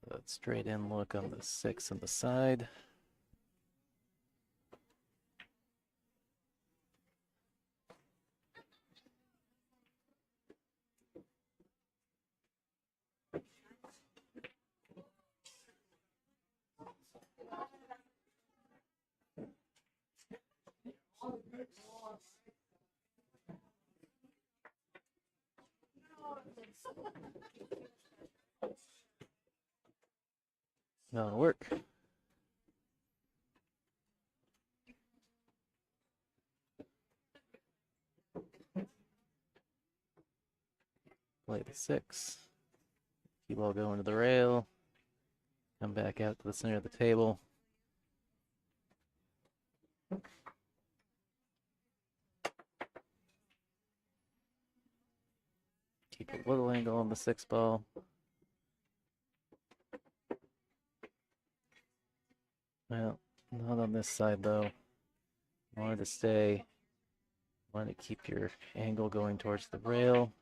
That straight in look on the 6 on the side. That'll work. Play the 6. Keep ball going to the rail. Come back out to the center of the table. Keep a little angle on the 6 ball. Well, not on this side though. Wanted to stay. Want to keep your angle going towards the rail.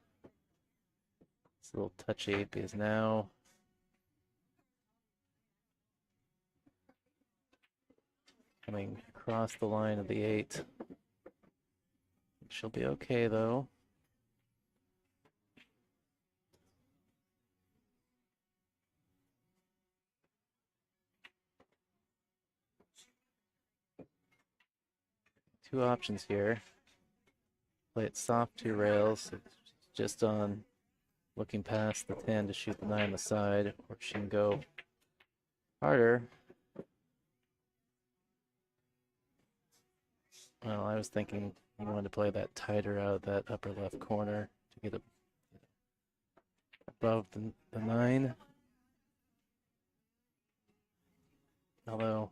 It's a little touchy because now coming across the line of the 8. She'll be okay though. Two options here. Play it soft 2 rails, just on looking past the 10 to shoot the 9 on the side, or she can go harder. Well, I was thinking you wanted to play that tighter out of that upper left corner to get it above the 9. Although,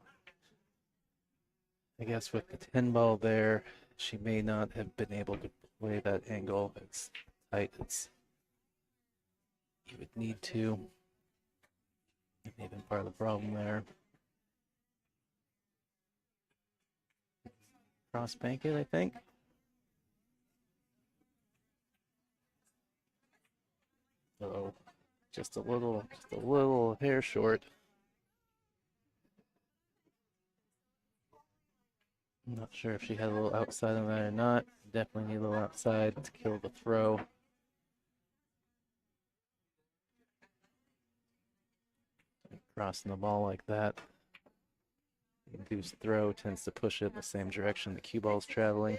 I guess with the 10 ball there, she may not have been able to play that angle. It's tight. You would need to. That may have been part of the problem there. Cross bank it, I think. So just a little hair short. I'm not sure if she had a little outside on that or not. Definitely need a little outside to kill the throw. Crossing the ball like that. Induced throw tends to push it in the same direction the cue ball's traveling.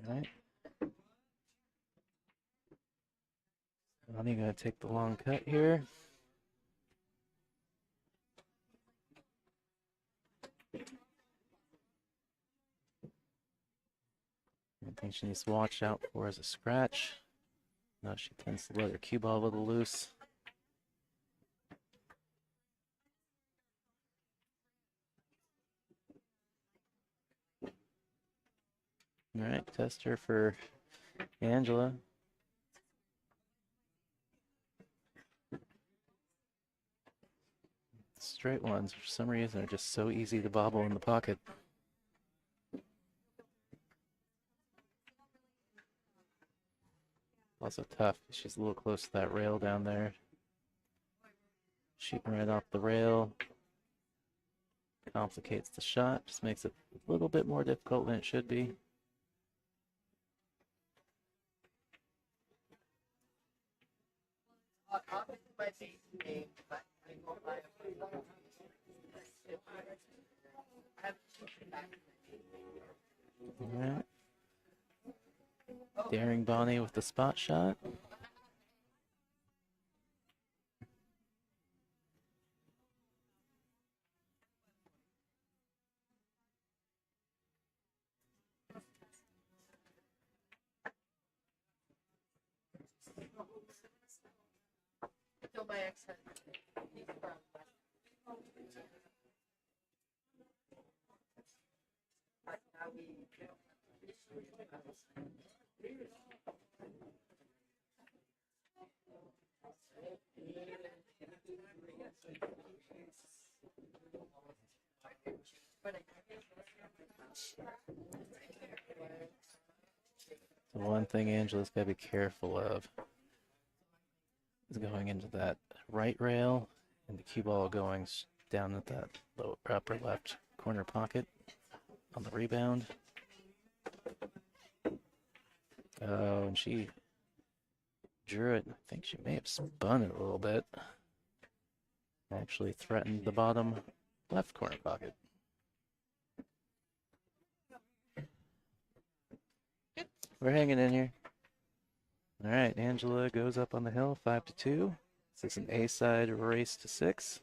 All right. I'm gonna take the long cut here. One thing she needs to watch out for is a scratch. Now she tends to let her cue ball a little loose. All right, test her for Angela. Straight ones, for some reason, are just so easy to bobble in the pocket. Also tough. She's a little close to that rail down there. Shooting right off the rail. Complicates the shot. Just makes it a little bit more difficult than it should be. All right. Daring Bonnie with the spot shot. So my ex-husband, he's from The one thing Angela's got to be careful of is going into that right rail and the cue ball going down at that lower upper left corner pocket on the rebound. Oh, and she drew it. I think she may have spun it a little bit. Actually threatened the bottom left corner pocket. We're hanging in here. All right, Angela goes up on the hill, 5-2. This is an A-side race to 6.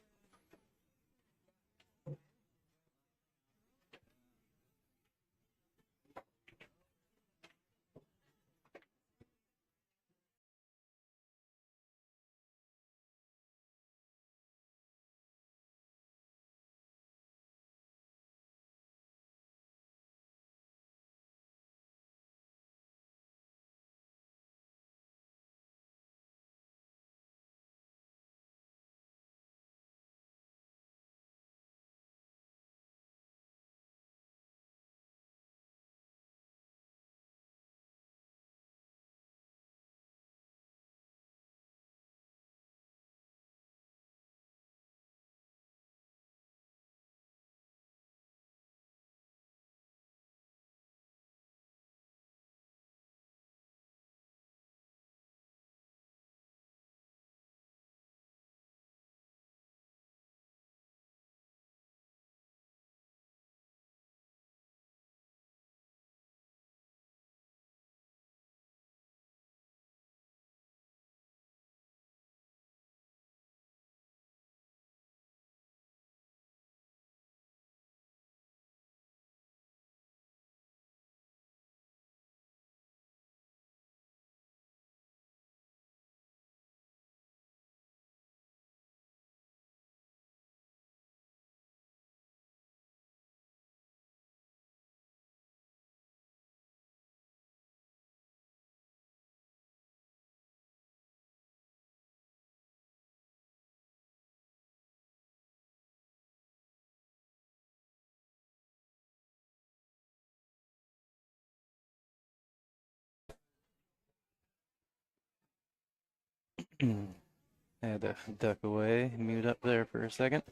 Had to duck away, mute up there for a second.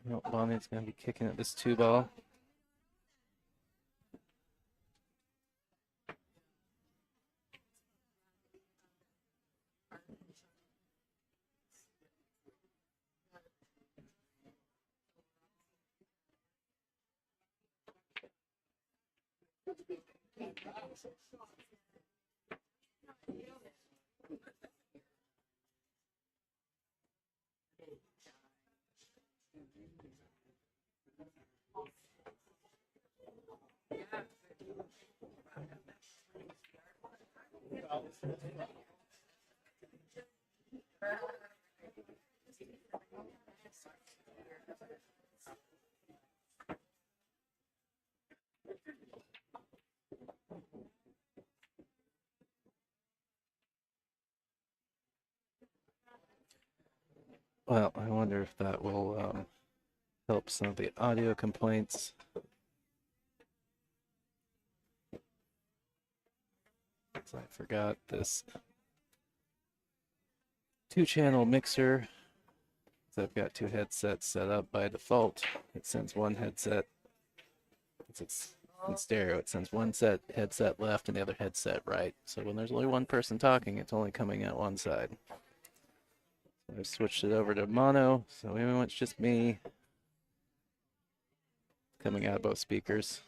No, Bonnie's going to be kicking at this 2-ball. Well, I wonder if that will help some of the audio complaints. So I forgot this 2-channel mixer So I've got two headsets set up by default. It sends one headset. It's in stereo. It sends one headset left and the other headset right. So when there's only one person talking, it's only coming out one side. So I've switched it over to mono, so even when it's just me, coming out of both speakers.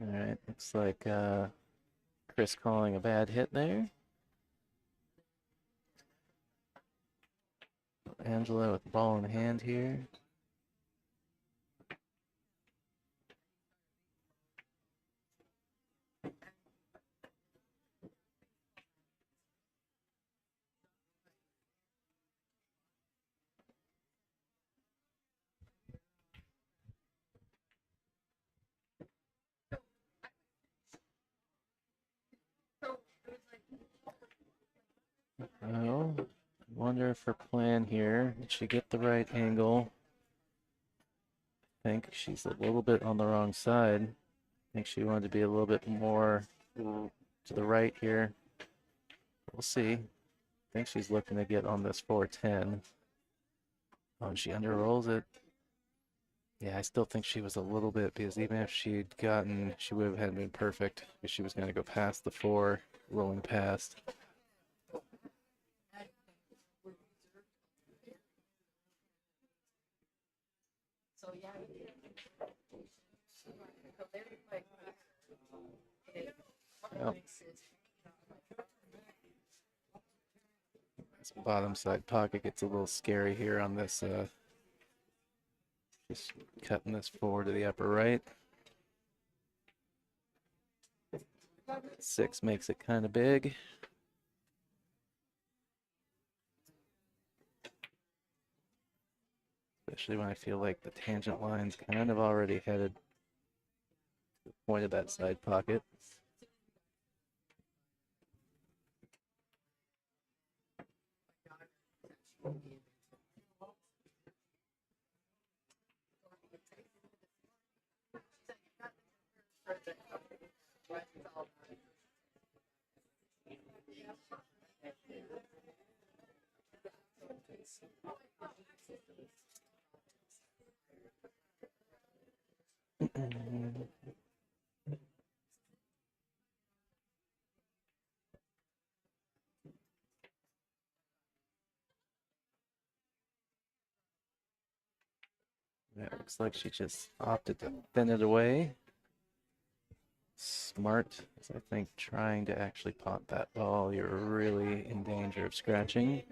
All right, looks like Chris calling a bad hit there. Angela with the ball in hand here. Oh, wonder if her plan here, did she get the right angle? I think she's a little bit on the wrong side. I think she wanted to be a little bit more to the right here. We'll see. I think she's looking to get on this 410. Oh, and she underrolls it. Yeah, I still think she was a little bit, because even if she'd gotten, she would have had been perfect, because she was going to go past the 4, rolling past. Well, this bottom side pocket gets a little scary here on this, just cutting this forward to the upper right. 6 makes it kind of big. Especially when I feel like the tangent line's kind of already headed to the point of that side pocket. Yeah, looks like she just opted to thin it away. Smart, as I think trying to actually pot that ball, you're really in danger of scratching.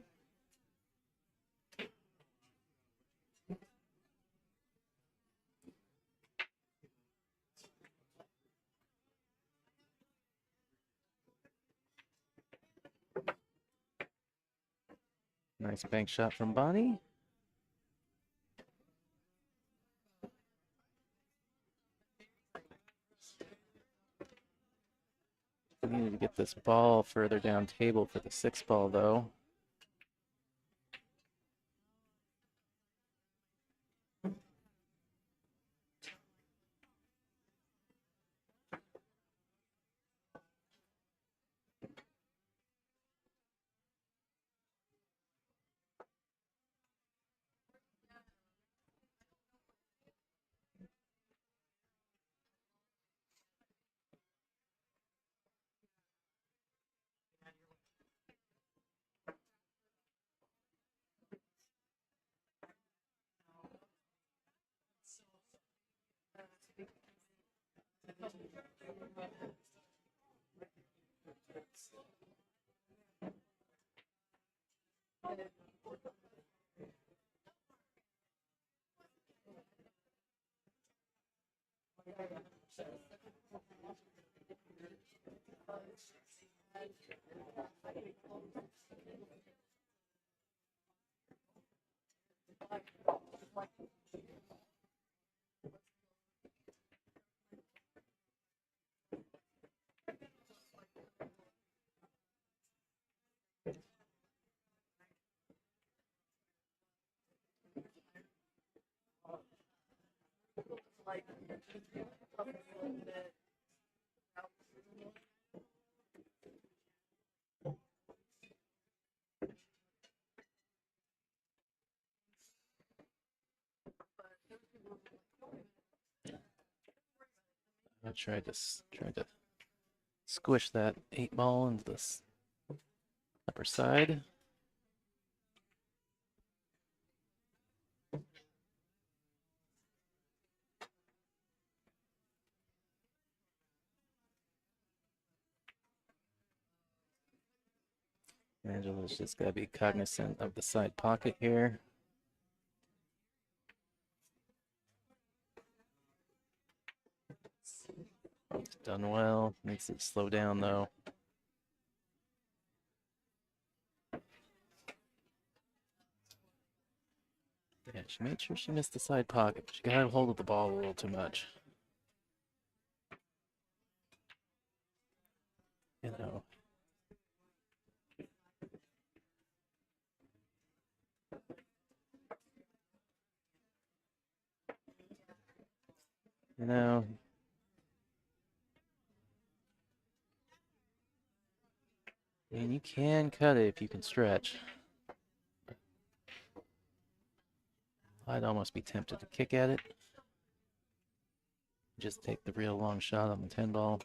Nice bank shot from Bonnie. We needed to get this ball further down table for the 6 ball, though. I tried to squish that 8-ball into this upper side. Angela's just got to be cognizant of the side pocket here. It's done well. Needs to slow down though. Yeah, she made sure she missed the side pocket, but she got a hold of the ball a little too much. You know. You know. And you can cut it if you can stretch. I'd almost be tempted to kick at it. Just take the real long shot on the 10-ball.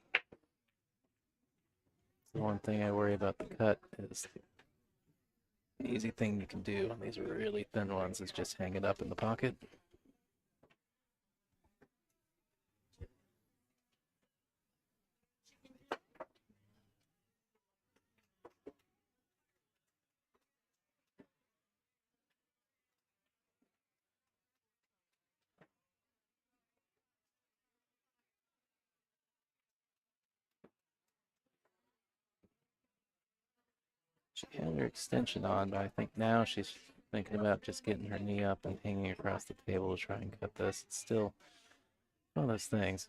The one thing I worry about the cut is the easy thing you can do on these really thin ones is just hang it up in the pocket. She had her extension on, but I think now she's thinking about just getting her knee up and hanging across the table to try and cut this. It's still one of those things.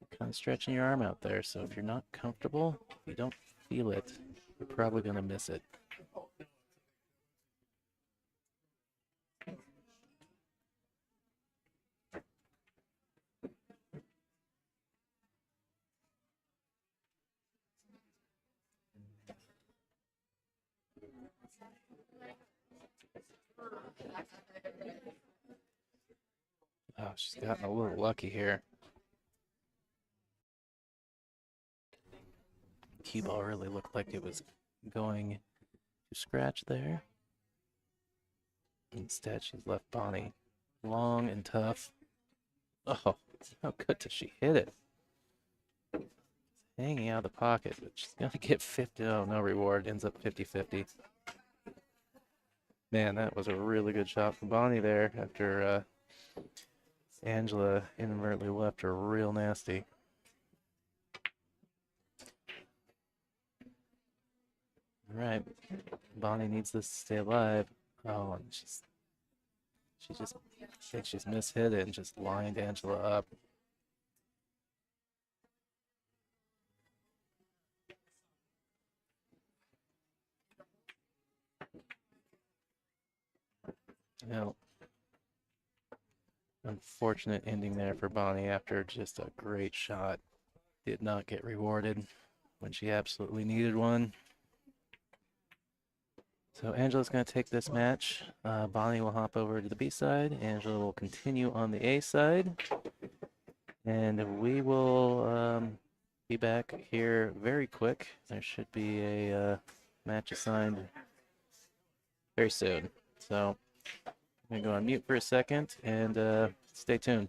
You're kind of stretching your arm out there, so if you're not comfortable, if you don't feel it, you're probably going to miss it. Oh, she's gotten a little lucky here. Cue ball really looked like it was going to scratch there. Instead, she's left Bonnie long and tough. Oh, how good does she hit it? It's hanging out of the pocket, but she's going to get 50. Oh, no reward. Ends up 50-50. Man, that was a really good shot from Bonnie there after Angela inadvertently left her real nasty. All right, Bonnie needs this to stay alive. Oh, and she just thinks she's mishit it and just lined Angela up. Well, unfortunate ending there for Bonnie after just a great shot. Did not get rewarded when she absolutely needed one. So Angela's going to take this match. Bonnie will hop over to the B side. Angela will continue on the A side. And we will be back here very quick. There should be a match assigned very soon. So I'm going to go on mute for a second and stay tuned.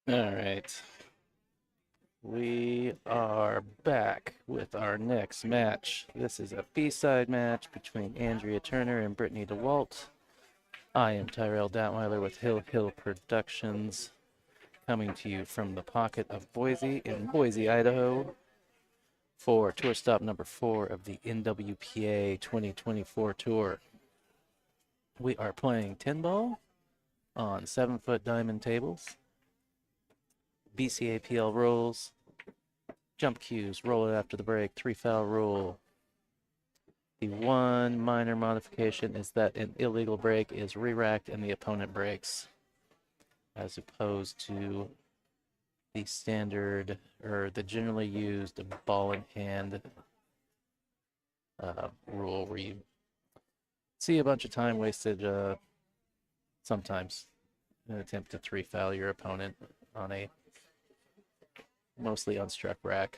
All right. We are back with our next match. This is a B-side match between Andrea Turner and Brittany DeWalt. I am Tyrell Datweiler with Hill Hill Productions, coming to you from the pocket of Boise in Boise, Idaho, for tour stop number 4 of the NWPA 2024 tour. We are playing 10 ball on 7-foot diamond tables, BCAPL rules, jump cues, roll it after the break, 3-foul rule. The one minor modification is that an illegal break is re-racked and the opponent breaks, as opposed to the standard or the generally used ball in hand rule, where you see a bunch of time wasted sometimes in an attempt to 3-foul your opponent on a mostly unstruck rack.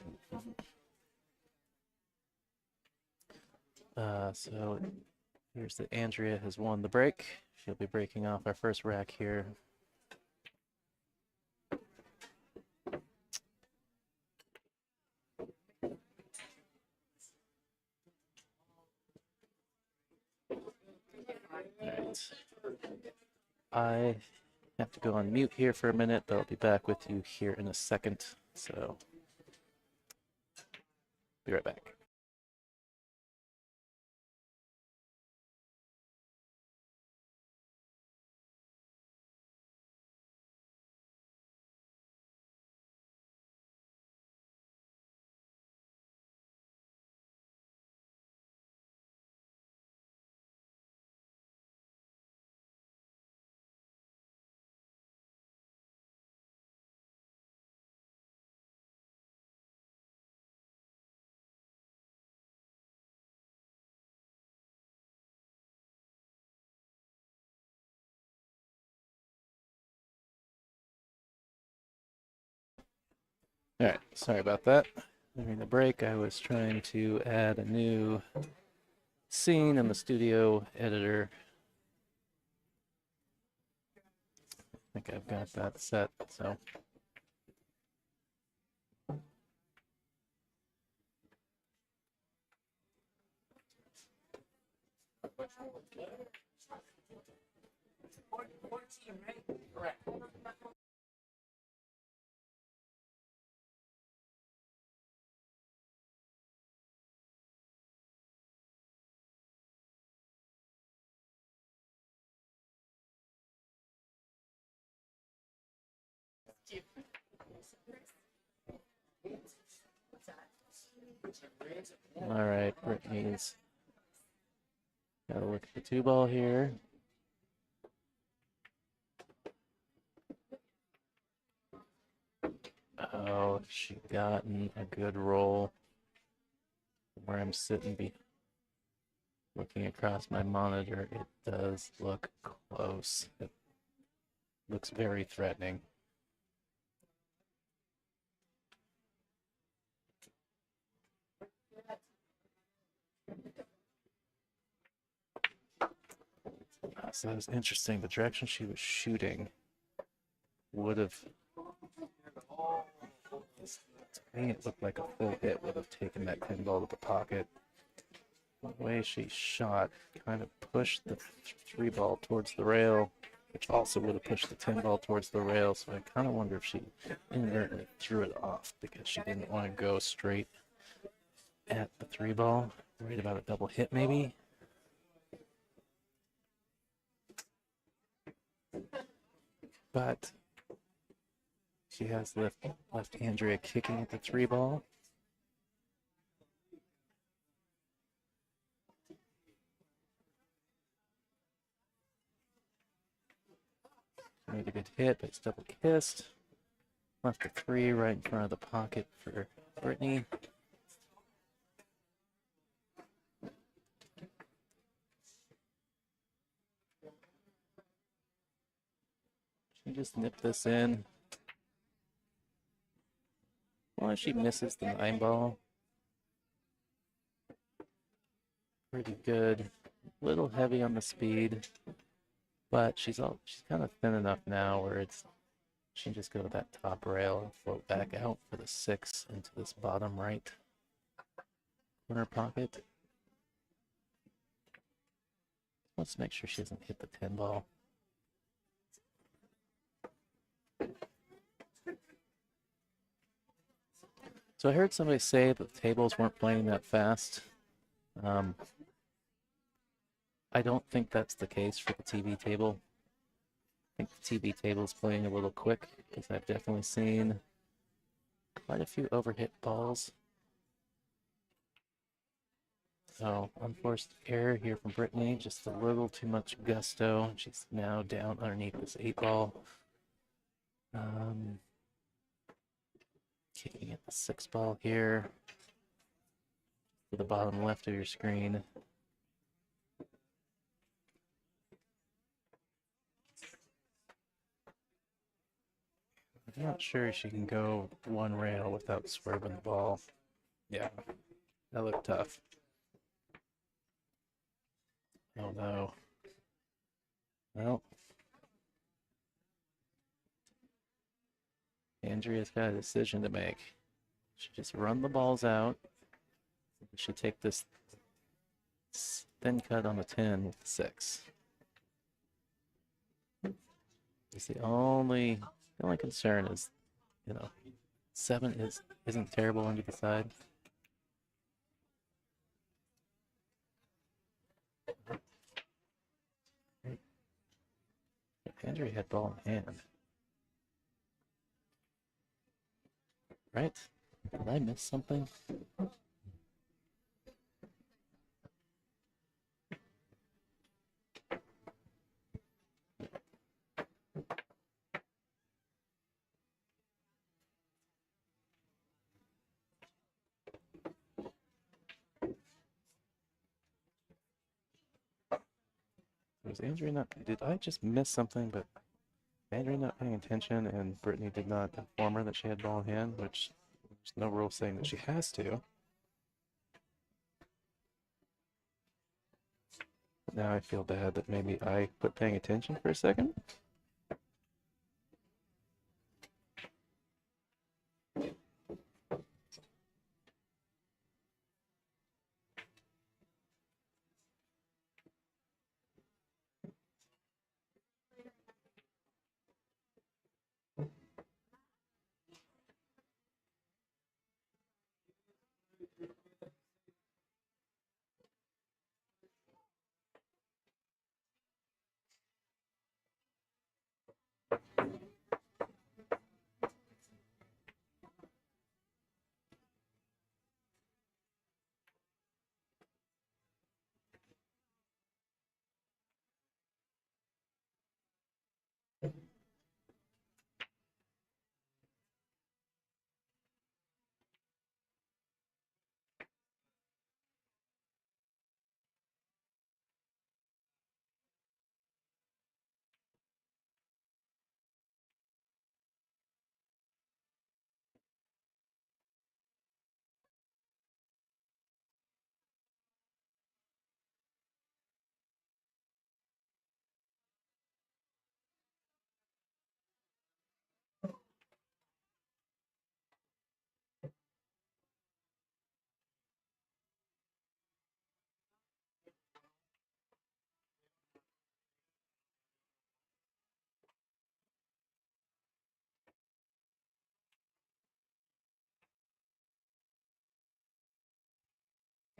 So here's that Andrea has won the break. She'll be breaking off our first rack here. Alright. I have to go on mute here for a minute, but I'll be back with you here in a second. So, be right back. All right, sorry about that. During the break, I was trying to add a new scene in the studio editor. I think I've got that set, so. Correct. All right, Brittany's got to look at the 2-ball here. Oh, she gotten a good roll where I'm sitting looking across my monitor. It does look close. It looks very threatening. So that was interesting. The direction she was shooting would have, to me, it looked like a full hit would have taken that 10 ball to the pocket. The way she shot kind of pushed the 3-ball towards the rail, which also would have pushed the 10 ball towards the rail. So I kind of wonder if she inadvertently threw it off because she didn't want to go straight at the 3-ball. Worried about a double hit, maybe. But she has left Andrea kicking at the 3-ball. Made a good hit, but it's double kissed. Left a 3 right in front of the pocket for Brittany. She just nipped this in. Well, she misses the 9-ball. Pretty good. A little heavy on the speed, but she's kind of thin enough now where She can just go to that top rail and float back out for the 6 into this bottom right corner pocket. Let's make sure she doesn't hit the 10 ball. So I heard somebody say that the tables weren't playing that fast. I don't think that's the case for the TV table. I think the TV table is playing a little quick because I've definitely seen quite a few overhit balls. So unforced error here from Brittany, just a little too much gusto. She's now down underneath this 8 ball. Kicking at the 6 ball here to the bottom left of your screen. I'm not sure she can go one rail without swerving the ball. Yeah, that looked tough. Oh no. Well, Andrea's got a decision to make. Should just run the balls out. Should take this thin cut on the 10 with the 6. It's the only concern is, 7 isn't terrible on either side. Andrea had ball in hand. Right? Did I miss something? Was Andrea not? Did I just miss something? But Andrea not paying attention, and Brittany did not inform her that she had ball in hand, which there's no rule saying that she has to. But now I feel bad that maybe I quit paying attention for a second.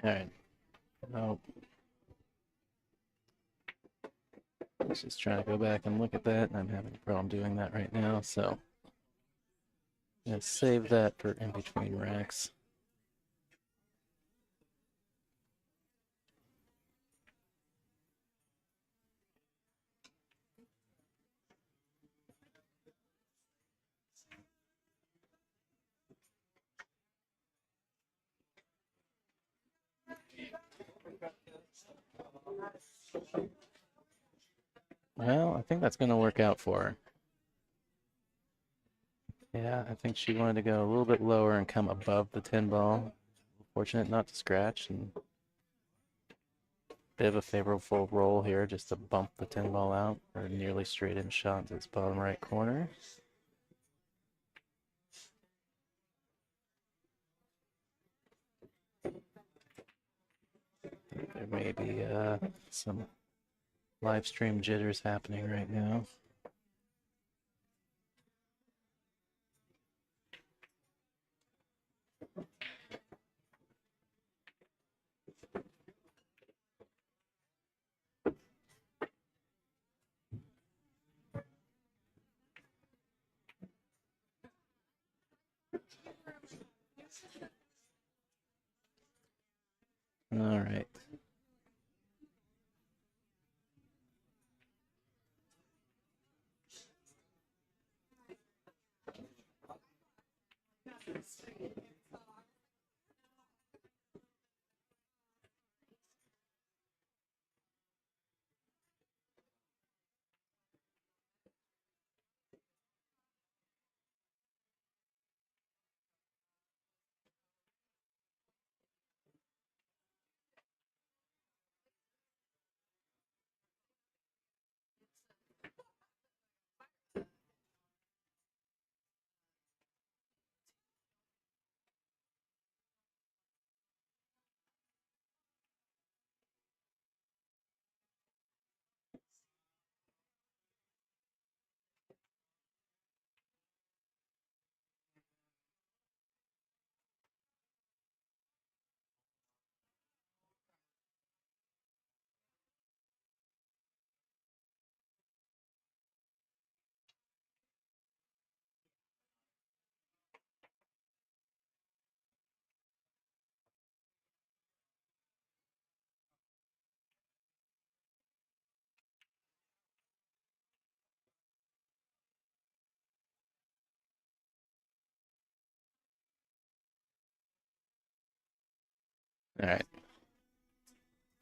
All right. Now, let's just try to go back and look at that, and I'm having a problem doing that right now, so I'm gonna save that for in between racks. Well, I think that's going to work out for her. Yeah, I think she wanted to go a little bit lower and come above the 10 ball. Fortunate not to scratch, and bit of a favorable roll here just to bump the 10 ball out, or nearly straight in shot to its bottom right corner. There may be some live stream jitters happening right now. All right. All right.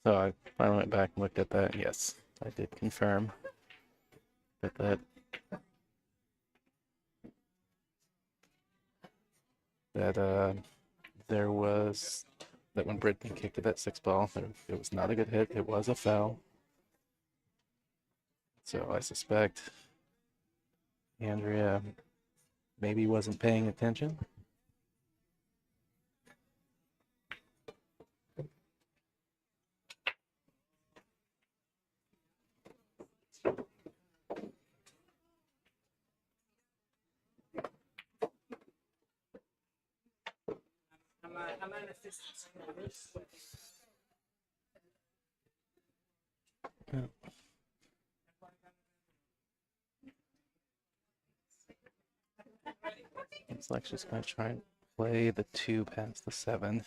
So I finally went back and looked at that. Yes, I did confirm that there was that when Brittany kicked it at 6 ball, it was not a good hit. It was a foul. So I suspect Andrea maybe wasn't paying attention. I'm an assistant. Yeah. Looks like she's going to try and play the 2 past the 7.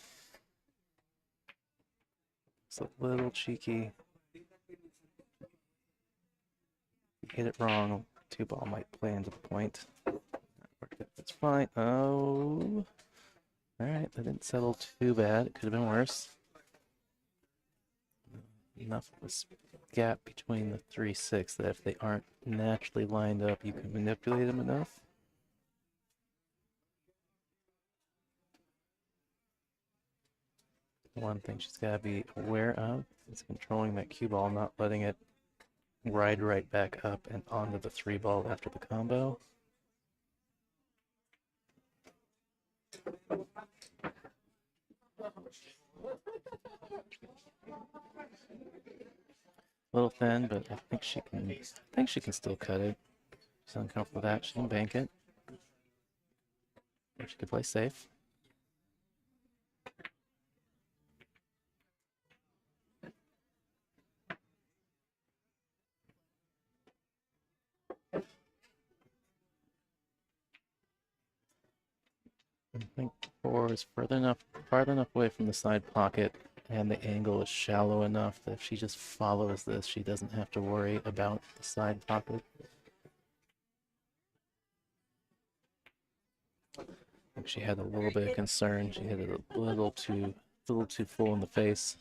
It's a little cheeky. Hit it wrong. 2 ball might play into the point. That's fine. Oh. Alright, that didn't settle too bad. It could have been worse. Enough of a gap between the 3-6 that if they aren't naturally lined up, you can manipulate them enough. One thing she's got to be aware of is controlling that cue ball, not letting it ride right back up and onto the 3 ball after the combo. A little thin, but I think she can still cut it. She's uncomfortable with that. She can bank it. Or she could play safe. I think 4 is far enough away from the side pocket, and the angle is shallow enough that if she just follows this, she doesn't have to worry about the side pocket. I think she had a little bit of concern. She hit it a little too full in the face.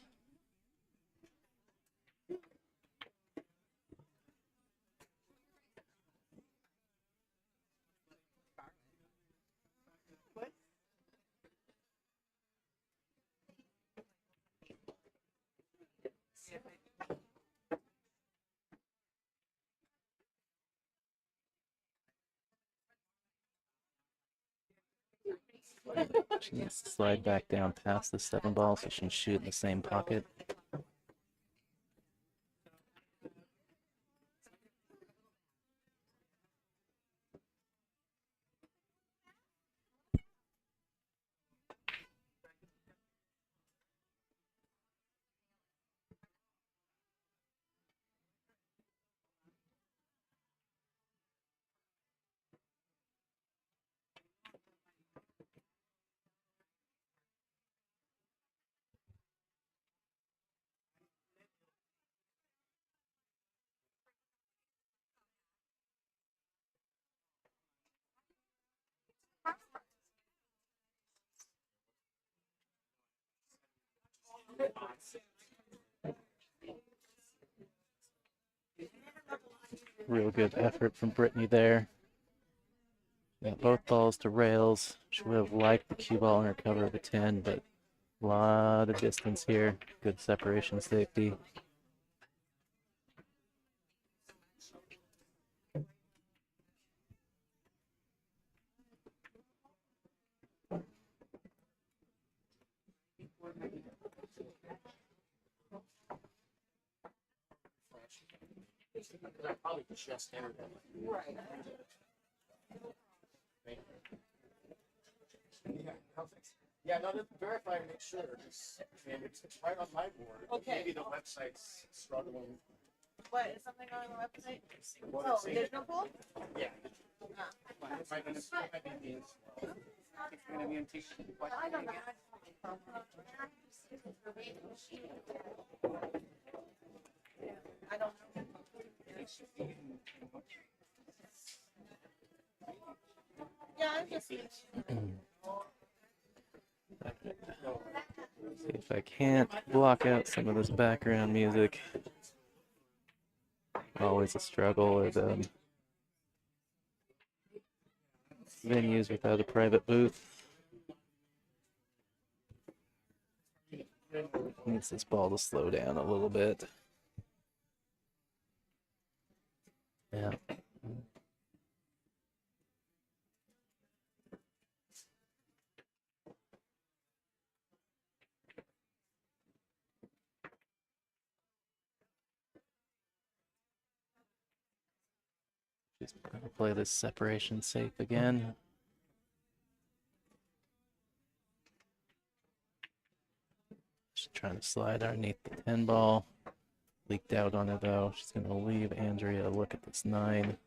She needs to slide back down past the 7 ball so she can shoot in the same pocket. Real good effort from Brittany there. Got both balls to rails. She would have liked the cue ball in her cover of a 10, but a lot of distance here. Good separation safety. I probably just entered them. Right. Yeah, no, just verify and make sure. And it's right on my board. Okay. Maybe the website's struggling. What, is something on the website? What Oh, it's saying. digital pool? Yeah. Ah. It might be being slow. It's gonna be in I don't know. I don't know. Yeah, I'm just. See if I can't block out some of this background music. Always a struggle at venues without a private booth. Needs this ball to slow down a little bit. Yeah. Just gonna play this separation safe again. She's trying to slide underneath the 10 ball. Leaked out on it though. She's gonna leave Andrea to look at this 9.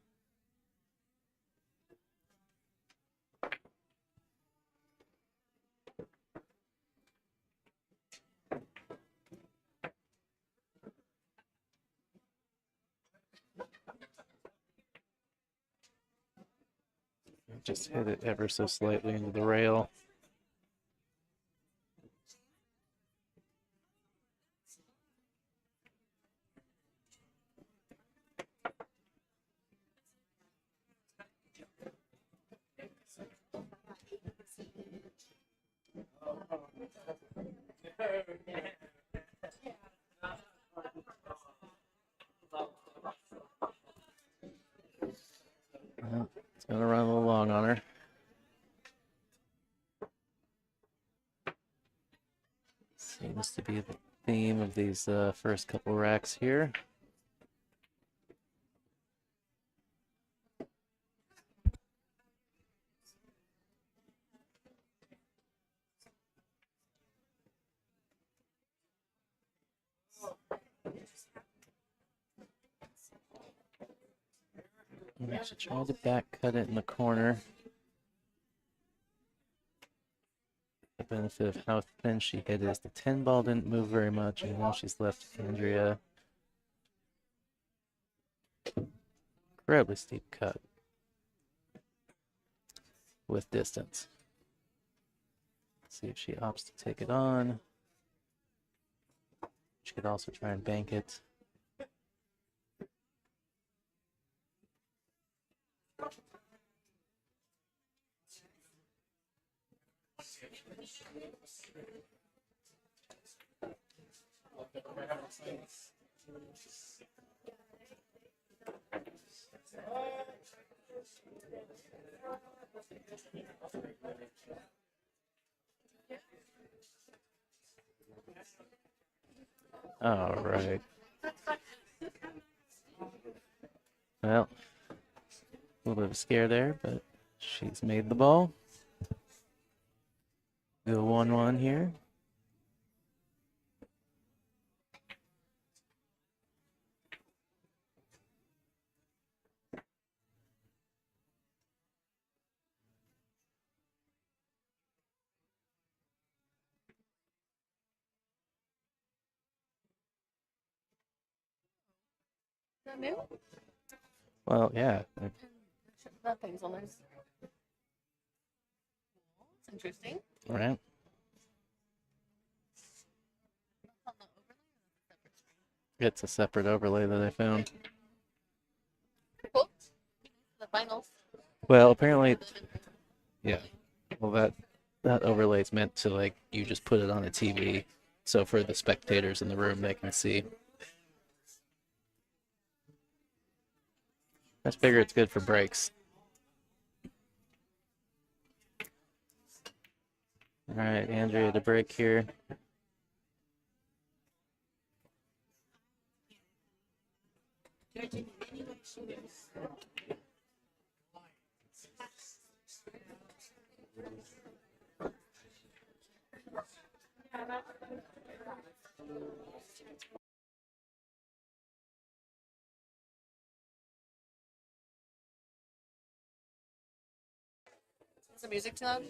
Just hit it ever so slightly into the rail. It's gonna run a little long on her. Seems to be the theme of these first couple racks here. She tried to back cut it in the corner. The benefit of how thin she hit is the 10 ball didn't move very much, and now she's left Andrea. Incredibly steep cut with distance. Let's see if she opts to take it on. She could also try and bank it. All right. Well, a little bit of a scare there, but she's made the ball. Go 1-1 here. That new? Well, yeah. Nothing's on this. That's interesting. Right. It's a separate overlay that I found. Cool. The finals. Well, apparently, yeah. Well, that overlay is meant to like you just put it on a TV, so for the spectators in the room they can see. I just figure it's good for breaks. All right, Andrea, to break here. Is the music too loud?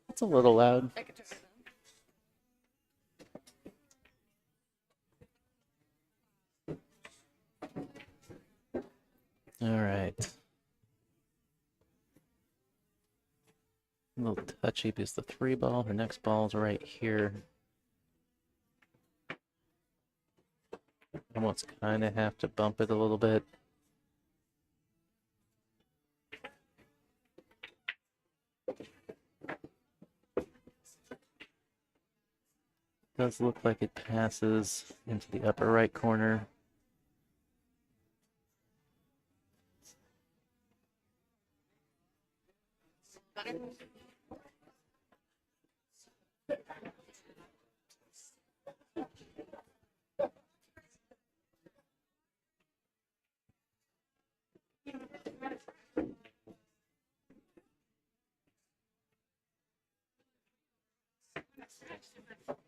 It's a little loud. I could turn it All right. A little touchy because the 3 ball, her next ball's right here. Almost kind of have to bump it a little bit. Does look like it passes into the upper right corner. better.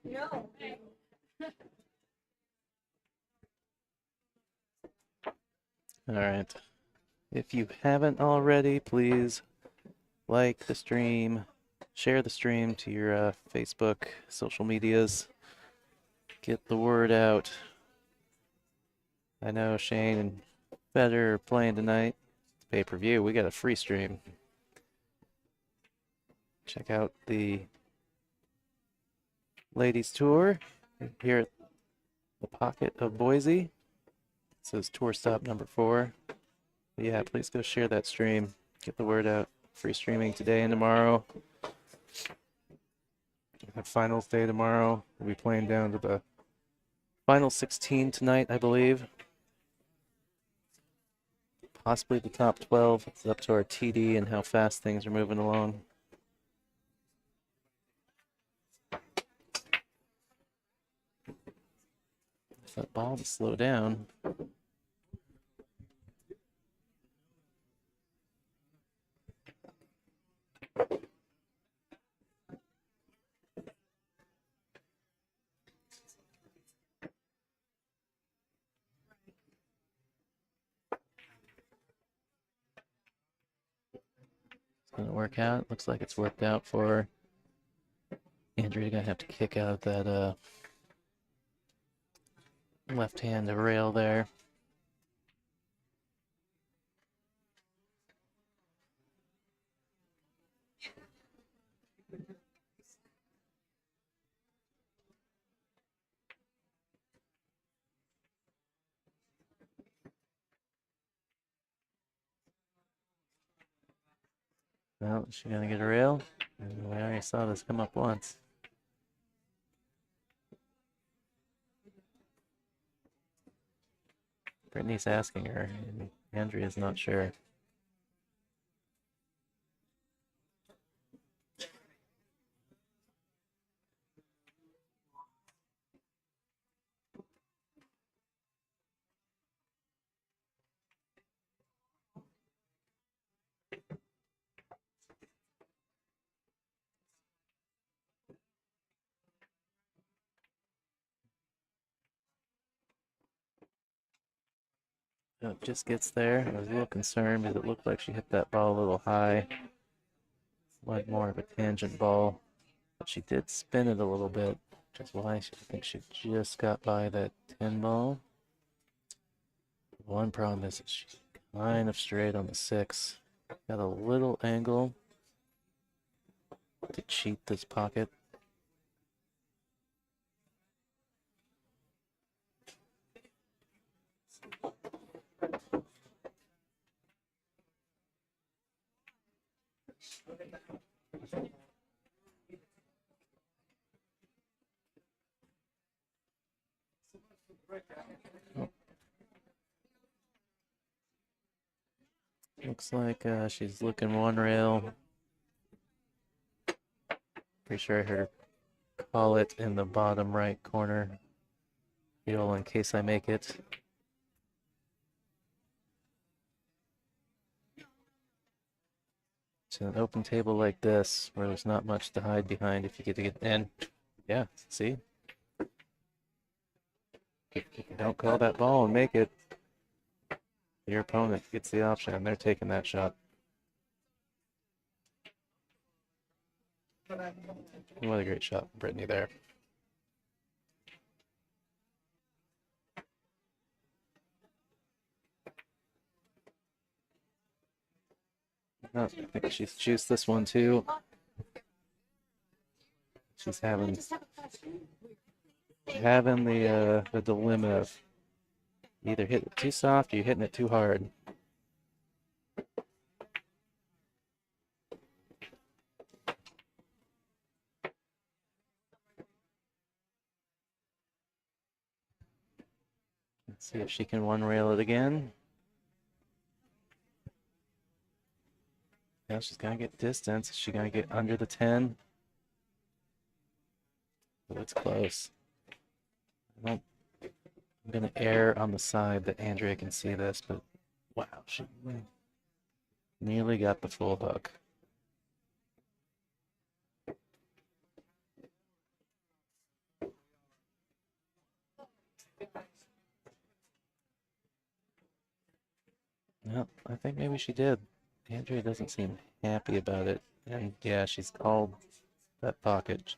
No. All right. If you haven't already, please like the stream, share the stream to your Facebook, social medias. Get the word out. I know Shane and Fetter are playing tonight. It's pay-per-view. We got a free stream. Check out the ladies tour here at the Pocket of Boise. It says tour stop number 4. But yeah, please go share that stream. Get the word out. Free streaming today and tomorrow. Have finals day tomorrow. We'll be playing down to the final 16 tonight, I believe. Possibly the top 12. It's up to our TD and how fast things are moving along. If that ball to slow down. Gonna work out. Looks like it's worked out for Andrea. Gonna have to kick out that left-hand rail there. Well, is she gonna get a rail? We already saw this come up once. Brittany's asking her, and Andrea's not sure. Oh, it just gets there. I was a little concerned because it looked like she hit that ball a little high. Like more of a tangent ball. But she did spin it a little bit, which is why I think she just got by that 10 ball. One problem is she's kind of straight on the 6. Got a little angle to cheat this pocket. Looks like she's looking one rail. Pretty sure I heard her call it in the bottom right corner. Feel in case I make it. To an open table like this, where there's not much to hide behind if you get to get in. Yeah, see? If you don't call that ball and make it, your opponent gets the option, and they're taking that shot. What a great shot, Brittany, there. Oh, I think she's juiced this one too. She's having the dilemma of either hitting it too soft or you're hitting it too hard. Let's see if she can one rail it again. Now she's gonna get distance. She's gonna get under the 10. But it's close. I'm gonna err on the side that Andrea can see this, but wow, she nearly got the full hook. No, I think maybe she did. Andrea doesn't seem happy about it. And yeah, she's called that pocket,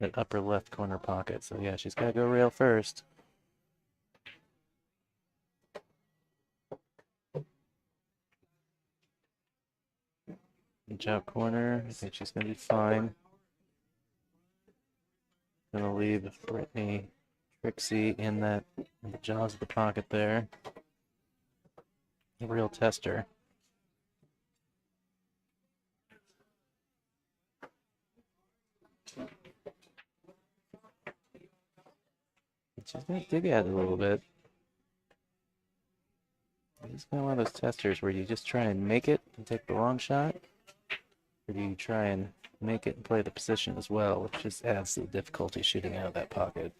that upper left corner pocket. So yeah, she's got to go rail first. Inch out corner. I think she's going to be fine. Going to leave Brittany Trixie in the jaws of the pocket there. A real tester. She's going to dig at it a little bit. It's kind of one of those testers where you just try and make it and take the long shot, or do you try and make it and play the position as well, which just adds to the difficulty shooting out of that pocket.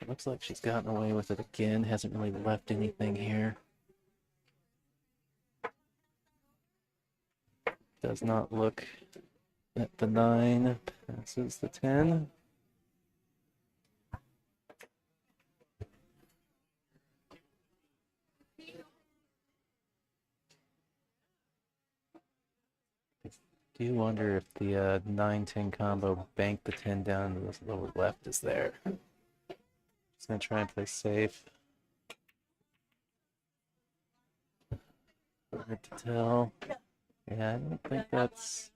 It looks like she's gotten away with it again, hasn't really left anything here. Does not look at the 9, passes the 10. I do wonder if the 9-10 combo banked the 10 down to the lower left is there. Just gonna try and play safe. Hard to tell. Yeah, I don't think that's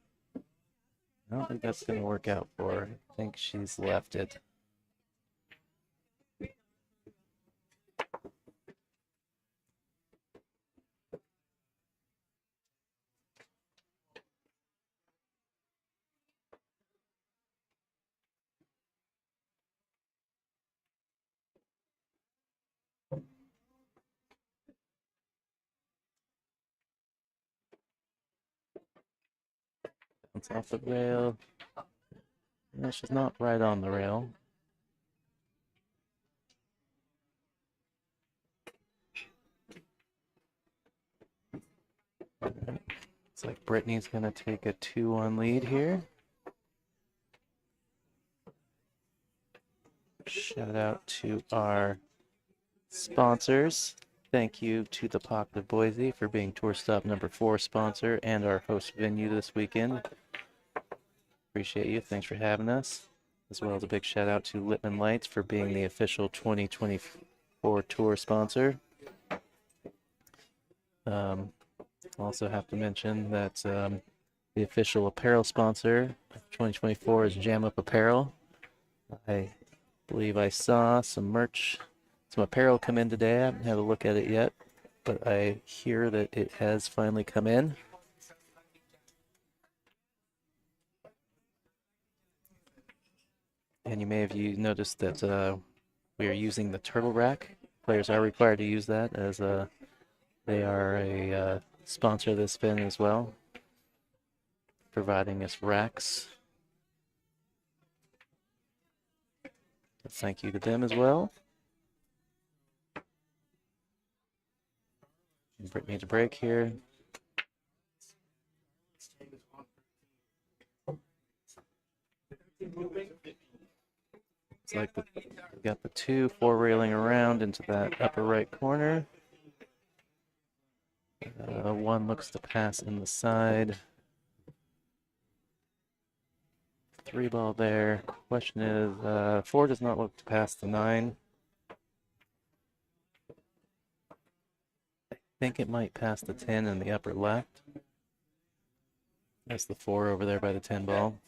gonna work out for her. I think she's left it. It's off the rail. No, she's not right on the rail. Right. It's like Brittany's gonna take a 2-1 lead here. Shout out to our sponsors. Thank you to the Pocket of Boise for being Tour Stop number 4 sponsor and our host venue this weekend. Appreciate you. Thanks for having us. As well as a big shout out to Littman Lights for being the official 2024 tour sponsor. Also have to mention that the official apparel sponsor of 2024 is Jam Up Apparel. I believe I saw some merch, some apparel come in today. I haven't had a look at it yet. but I hear that it has finally come in. And you may have noticed that we are using the turtle rack. Players are required to use that as they are a sponsor of this spin as well, providing us racks. Thank you to them as well. Needs a break here. It's like we got the 2-4 railing around into that upper right corner. One looks to pass in the side. 3 ball there. Question is, 4 does not look to pass the 9. I think it might pass the 10 in the upper left. That's the 4 over there by the 10 ball.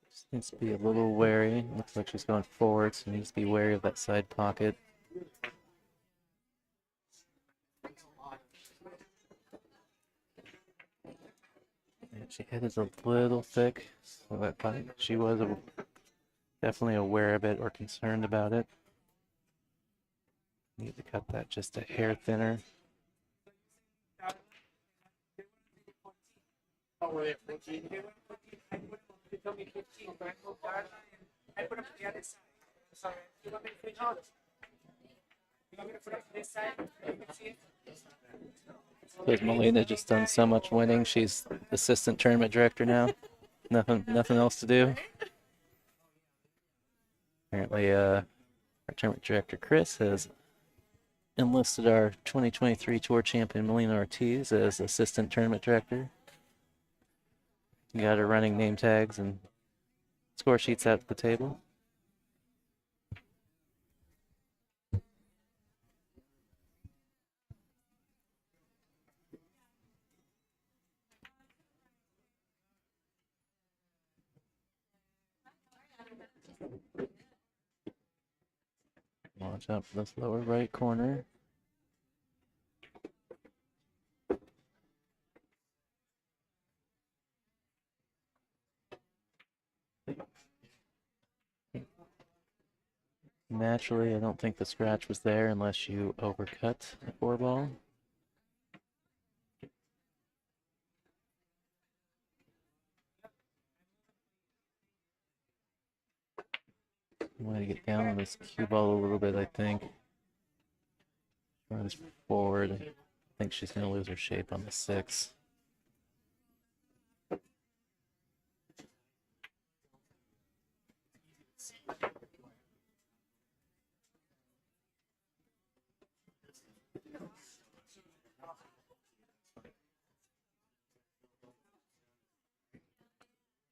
Just needs to be a little wary. Looks like she's going forward, so needs to be wary of that side pocket. And she hit it a little thick, so that she was definitely aware of it or concerned about it. Need to cut that just a hair thinner. Oh, were they at 14? You told me 15, but I put up the other side. Sorry. You want me to put out? You want me to put up this side? You can see it? Because Molina just done so much winning, she's assistant tournament director now. Nothing else to do. Apparently, our tournament director Chris has enlisted our 2023 tour champion Molina Ortiz as assistant tournament director. Got her running name tags and score sheets out at the table. Watch out for this lower right corner. Naturally, I don't think the scratch was there unless you overcut the 4 ball. I'm going to get down on this cue ball a little bit, I think. Runs forward. I think she's going to lose her shape on the 6.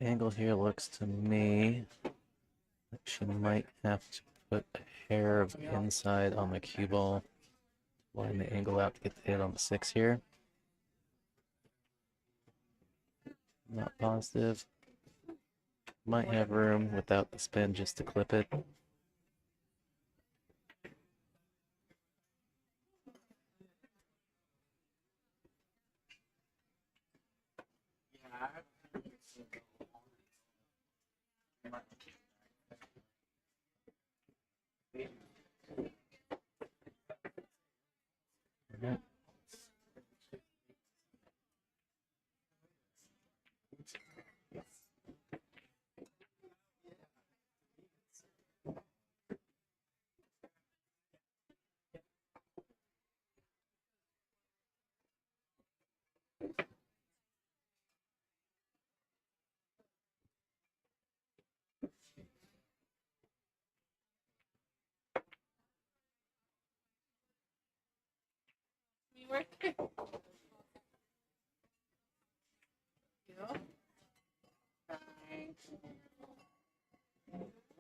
Angle here looks to me like she might have to put a hair of inside on the cue ball. Line the angle out to get the hit on the 6 here. Not positive. Might have room without the spin just to clip it. Okay. We work. Yeah.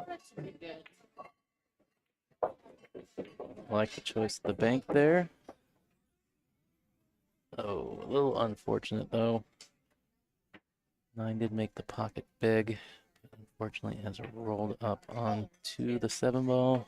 That should be good. Like the choice of the bank there. Oh, a little unfortunate though. 9 did make the pocket big, but unfortunately has rolled up onto the 7 ball.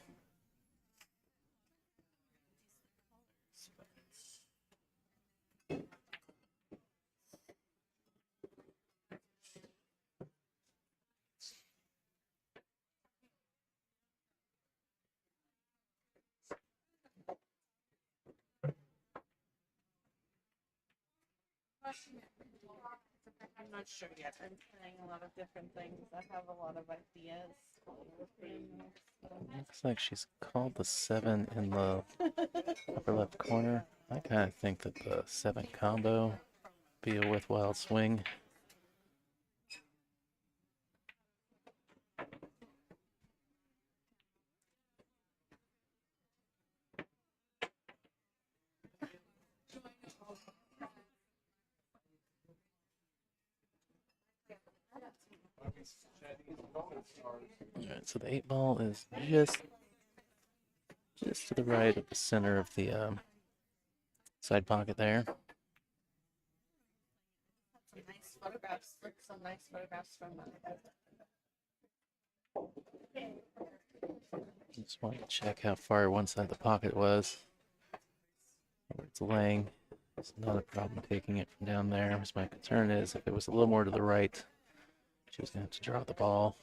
I'm not sure yet. I'm trying a lot of different things. I have a lot of ideas. Looks like she's called the 7 in the upper left corner. I kind of think that the 7 combo be a worthwhile swing. Alright, so the 8 ball is just to the right of the center of the side pocket there. Some nice photographs. Look, some nice photographs from Just wanted to check how far one side of the pocket was. Where it's laying. It's not a problem taking it from down there. As my concern is if it was a little more to the right, she was going to have to draw the ball.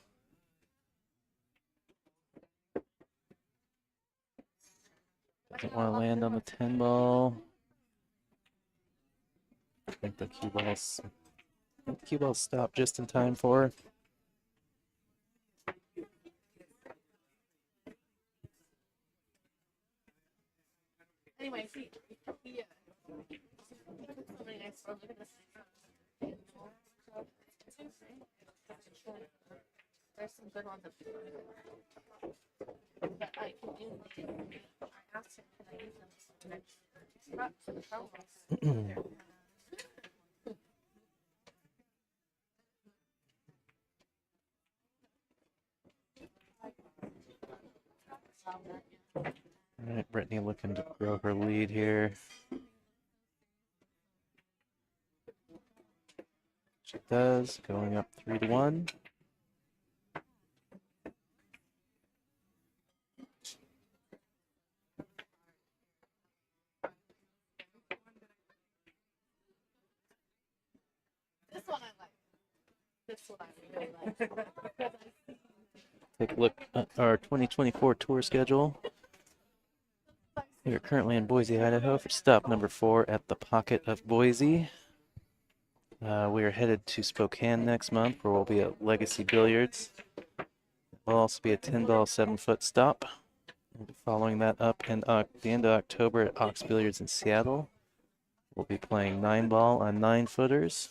Doesn't want to land on the 10 ball. I think the cue ball's stopped just in time for her. Anyway, see, yeah. So many nice photos. Look at this. There's some good ones up there. But I can do I asked him, can I use them next spot for the promos? All right, Brittany looking to grow her lead here. She does, going up 3-1. This one I like. This one I really like. Take a look at our 2024 tour schedule. We are currently in Boise, Idaho for stop number 4 at the Pocket of Boise. We are headed to Spokane next month where we'll be at Legacy Billiards. We'll also be a 10-ball 7-foot stop. We'll be following that up in the end of October at Ox Billiards in Seattle. We'll be playing 9-ball on 9-footers.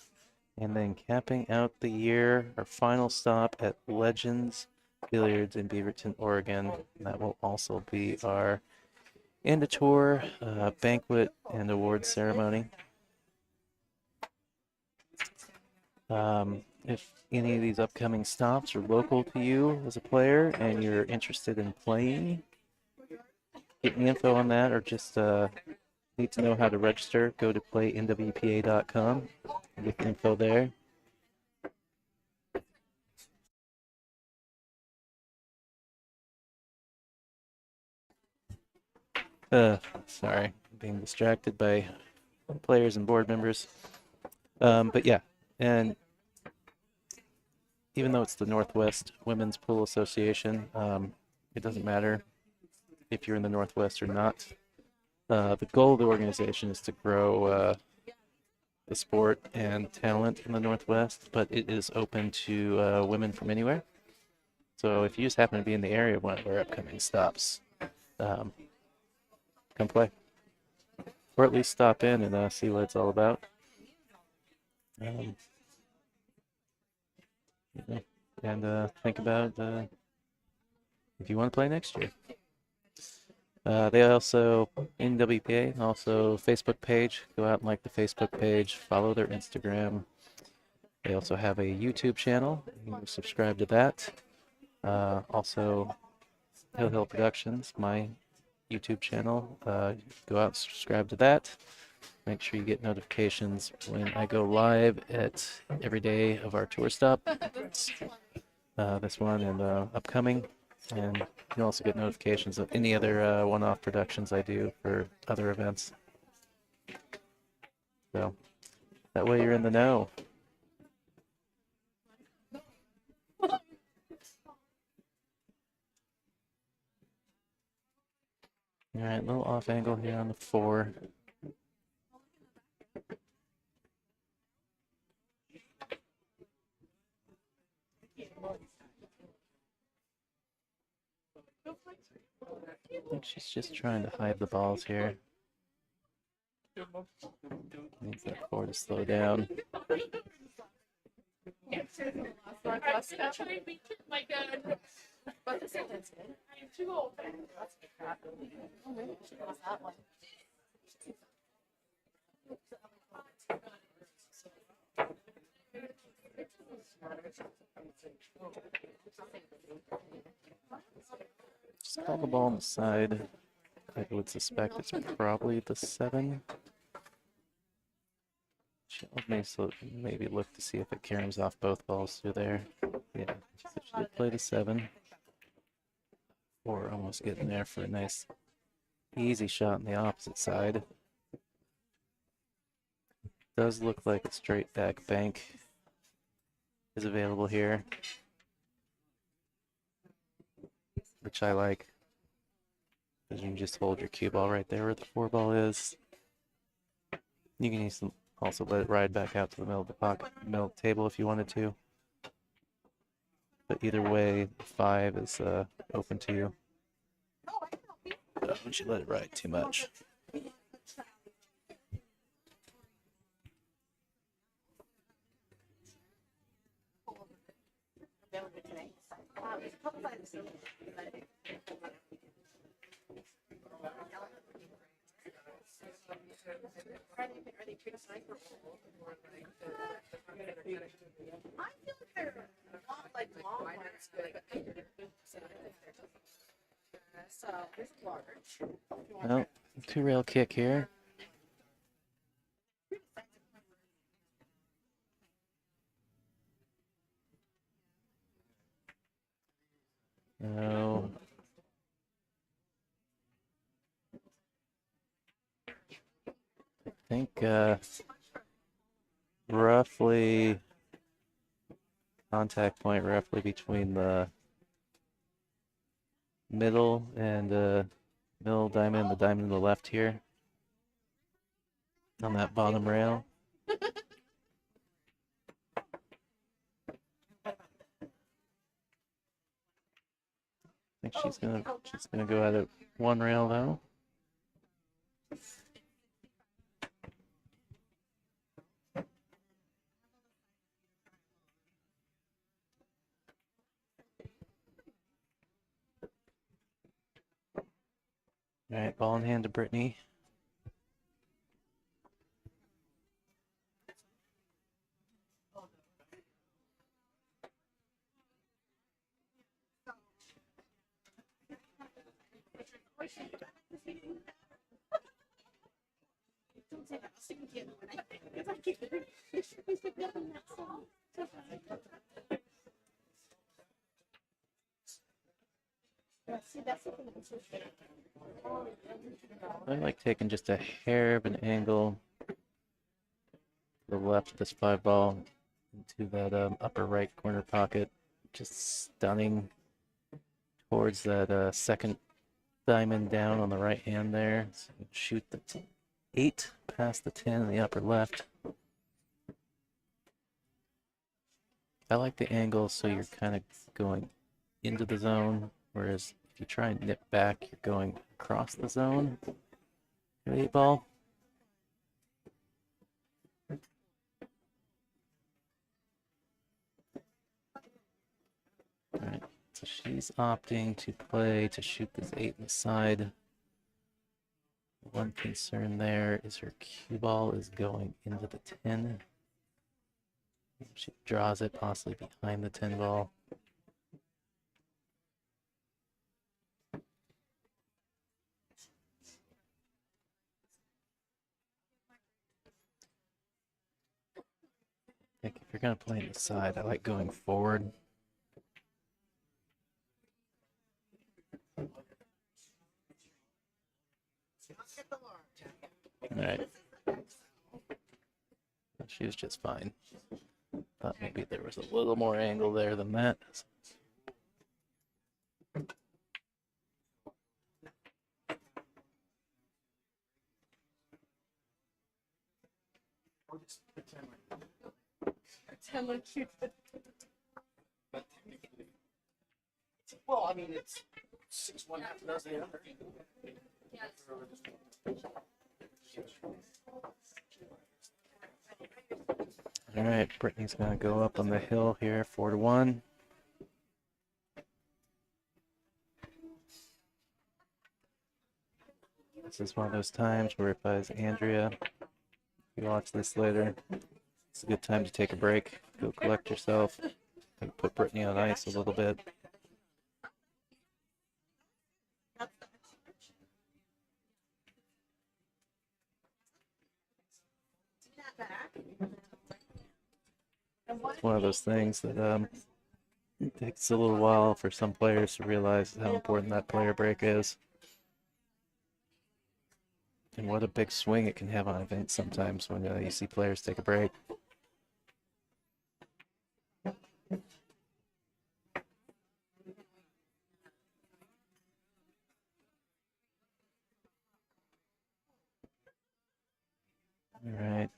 And then capping out the year, our final stop at Legends Billiards in Beaverton, Oregon. And that will also be our end of tour banquet and award ceremony. If any of these upcoming stops are local to you as a player and you're interested in playing, get me info on that, or just need to know how to register, go to playnwpa.com. Get the info there. Sorry, being distracted by players and board members. But yeah, and even though it's the Northwest Women's Pool Association, it doesn't matter if you're in the Northwest or not. The goal of the organization is to grow the sport and talent in the Northwest, but it is open to women from anywhere. So if you just happen to be in the area of one of our upcoming stops, come play. Or at least stop in and see what it's all about. You know, and think about if you want to play next year. They also, NWPA, also Facebook page. Go out and like the Facebook page. Follow their Instagram. They also have a YouTube channel. You can subscribe to that. Also, Hill Hill Productions, my YouTube channel. Go out and subscribe to that. Make sure you get notifications when I go live at every day of our tour stop. This one and upcoming. And you can also get notifications of any other one-off productions I do for other events. So that way you're in the know. All right, little off angle here on the 4. I think she's just trying to hide the balls here. Needs that 4 to slow down. Just call the ball on the side. I would suspect it's probably the 7. Maybe look to see if it caroms off both balls through there. Yeah, so she did play the 7. 4 almost getting there for a nice, easy shot on the opposite side. Does look like a straight back bank is available here, which I like. Because you can just hold your cue ball right there where the 4 ball is. You can also let it ride back out to the middle of the pocket, middle of the table if you wanted to. But either way, the 5 is open to you. Don't you let it ride too much. Well, 2-rail kick here. No. I think roughly contact point roughly between the middle and middle diamond, the diamond to the left here on that bottom rail. I think she's gonna go at it 1 rail though. All right, ball in hand to Brittany. I like taking just a hair of an angle to the left of this 5 ball into that upper right corner pocket, just stunning towards that second diamond down on the right hand there. So shoot the 8 past the 10 in the upper left. I like the angle so you're kind of going into the zone, whereas if you try and nip back, you're going across the zone. The 8 ball. All right, so she's opting to play to shoot this 8 in the side. One concern there is her cue ball is going into the 10. She draws it possibly behind the 10 ball. think if you're gonna play in the side, I like going forward. All right. She was just fine. Thought maybe there was a little more angle there than that. Pretend like you did. But technically, well, I mean, it's 6-1, half a dozen the other. All right, Brittany's gonna go up on the hill here, 4-1. This is one of those times where if I was Andrea, if you watch this later, it's a good time to take a break, go collect yourself, and put Brittany on ice a little bit. It's one of those things that it takes a little while for some players to realize how important that player break is. And what a big swing it can have on events sometimes when you see players take a break. All right.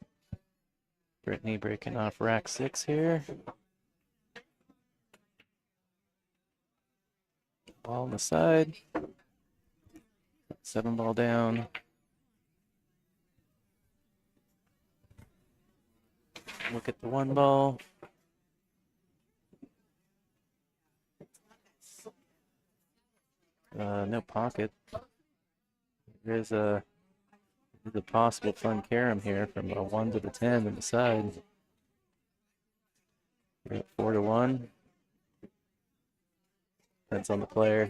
Brittany breaking off rack 6 here. Ball on the side. 7 ball down. Look at the 1 ball. No pocket. There's a possible fun carom here from a 1 to the 10 on the side. We're at 4-1. That's on the player.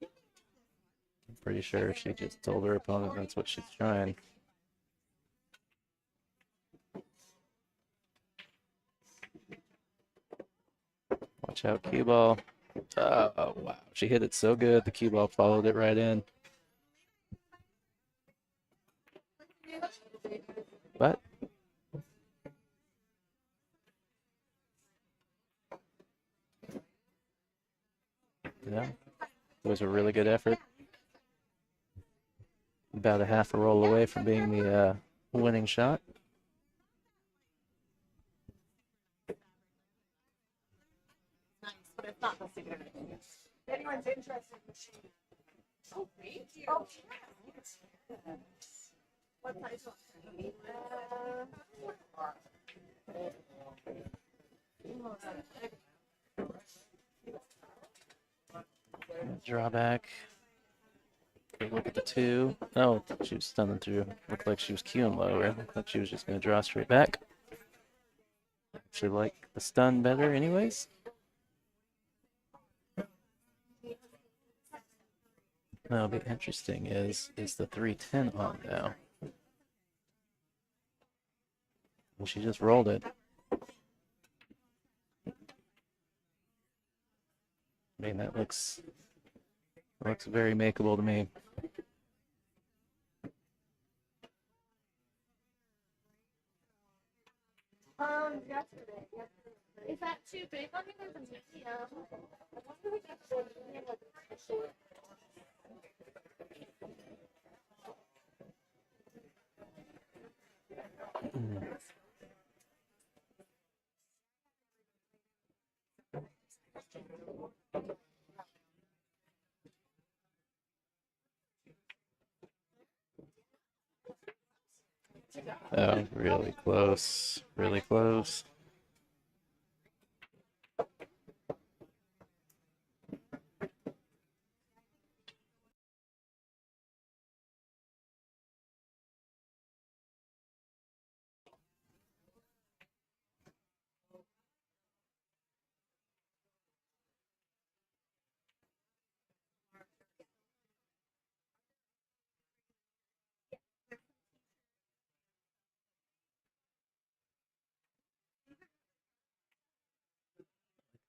I'm pretty sure she just told her opponent that's what she's trying. Watch out, cue ball. Oh, wow. She hit it so good, the cue ball followed it right in. But yeah, it was a really good effort. About a half a roll away from being the winning shot. Nice, but it's not the significant. If anyone's interested in machine. Oh, thank you. Oh, What size one? Drawback. Okay, look at the 2. Oh, she was stunning through. Looked like she was cueing lower. Looked like she was just going to draw straight back. Actually like the stun better anyways. That'll be interesting is the 3-10 on now? Well, she just rolled it. I mean, that looks very makeable to me. Yesterday. Is that too big on me? There's a medium. I wonder if that's what Oh, really close. Really close.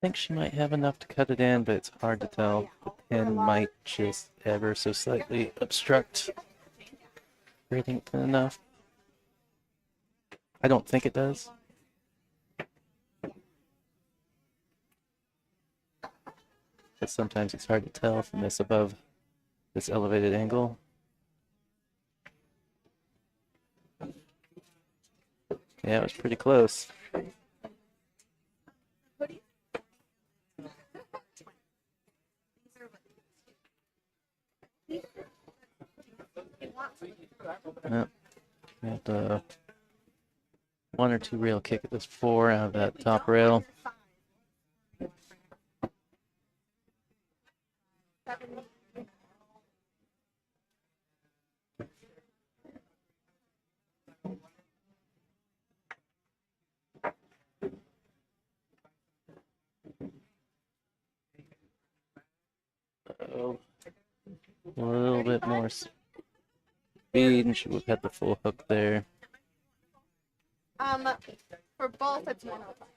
think she might have enough to cut it in, but it's hard to tell. The pin might just ever so slightly obstruct grading it enough. I don't think it does. But sometimes it's hard to tell from this above this elevated angle. Yeah, it was pretty close. Yeah, we have to one or two rail kick at this 4 out of that top rail. Oh, a little bit more speed, and she would have had the full hook there. For both, it's 105.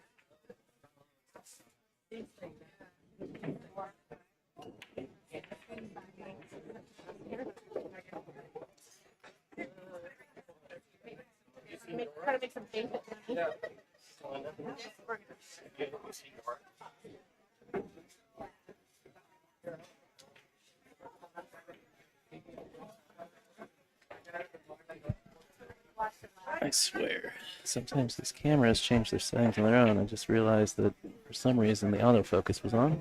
Try to make some basic money. I swear, sometimes these cameras change their settings on their own. I just realized that for some reason the autofocus was on.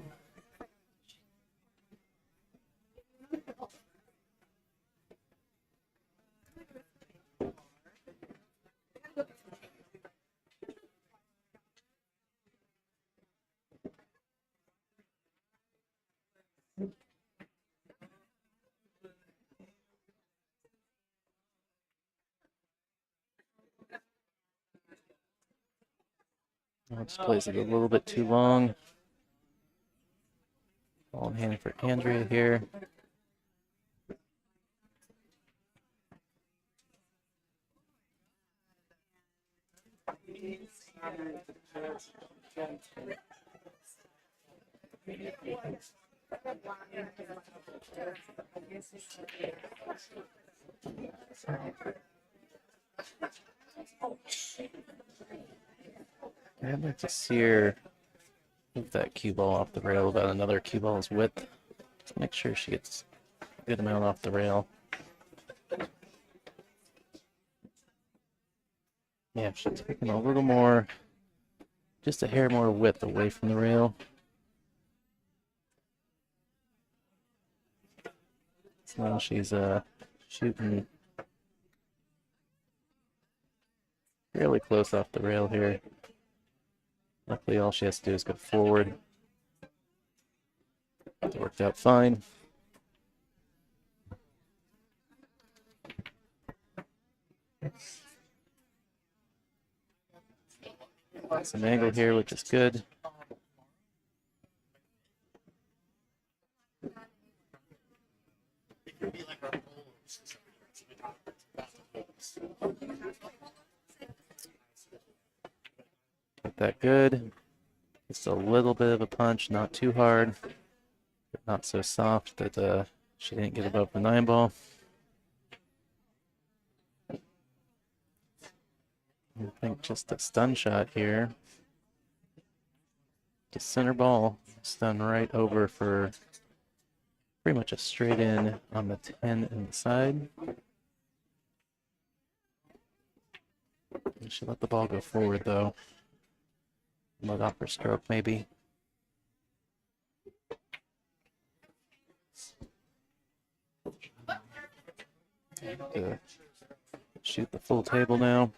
Oh, this plays it a little bit too long. Ball in hand for Andrea here. I'd like to see her move that cue ball off the rail about another cue ball's width. Just make sure she gets a good amount off the rail. Yeah, she's taking a little more, just a hair more width away from the rail. So now she's shooting fairly close off the rail here. Luckily, all she has to do is go forward. It worked out fine. Some angle here, which is good. Got that good. Just a little bit of a punch, not too hard, but not so soft that she didn't get above the 9 ball. I think just a stun shot here. Just center ball, stun right over for pretty much a straight in on the 10 and the side. She let the ball go forward though. Let off her stroke maybe. Shoot the full table now.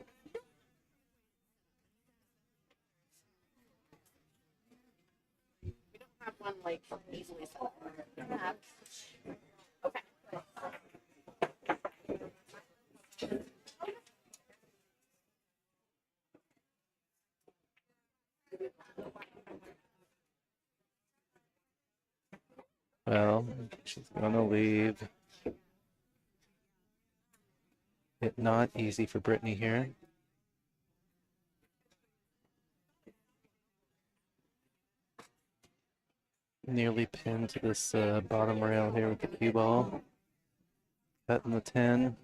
Have one like easily set. Yeah. Okay. Well, she's gonna leave it not easy for Brittany here. nearly pinned to this bottom rail here with the cue ball. Cutting the 10.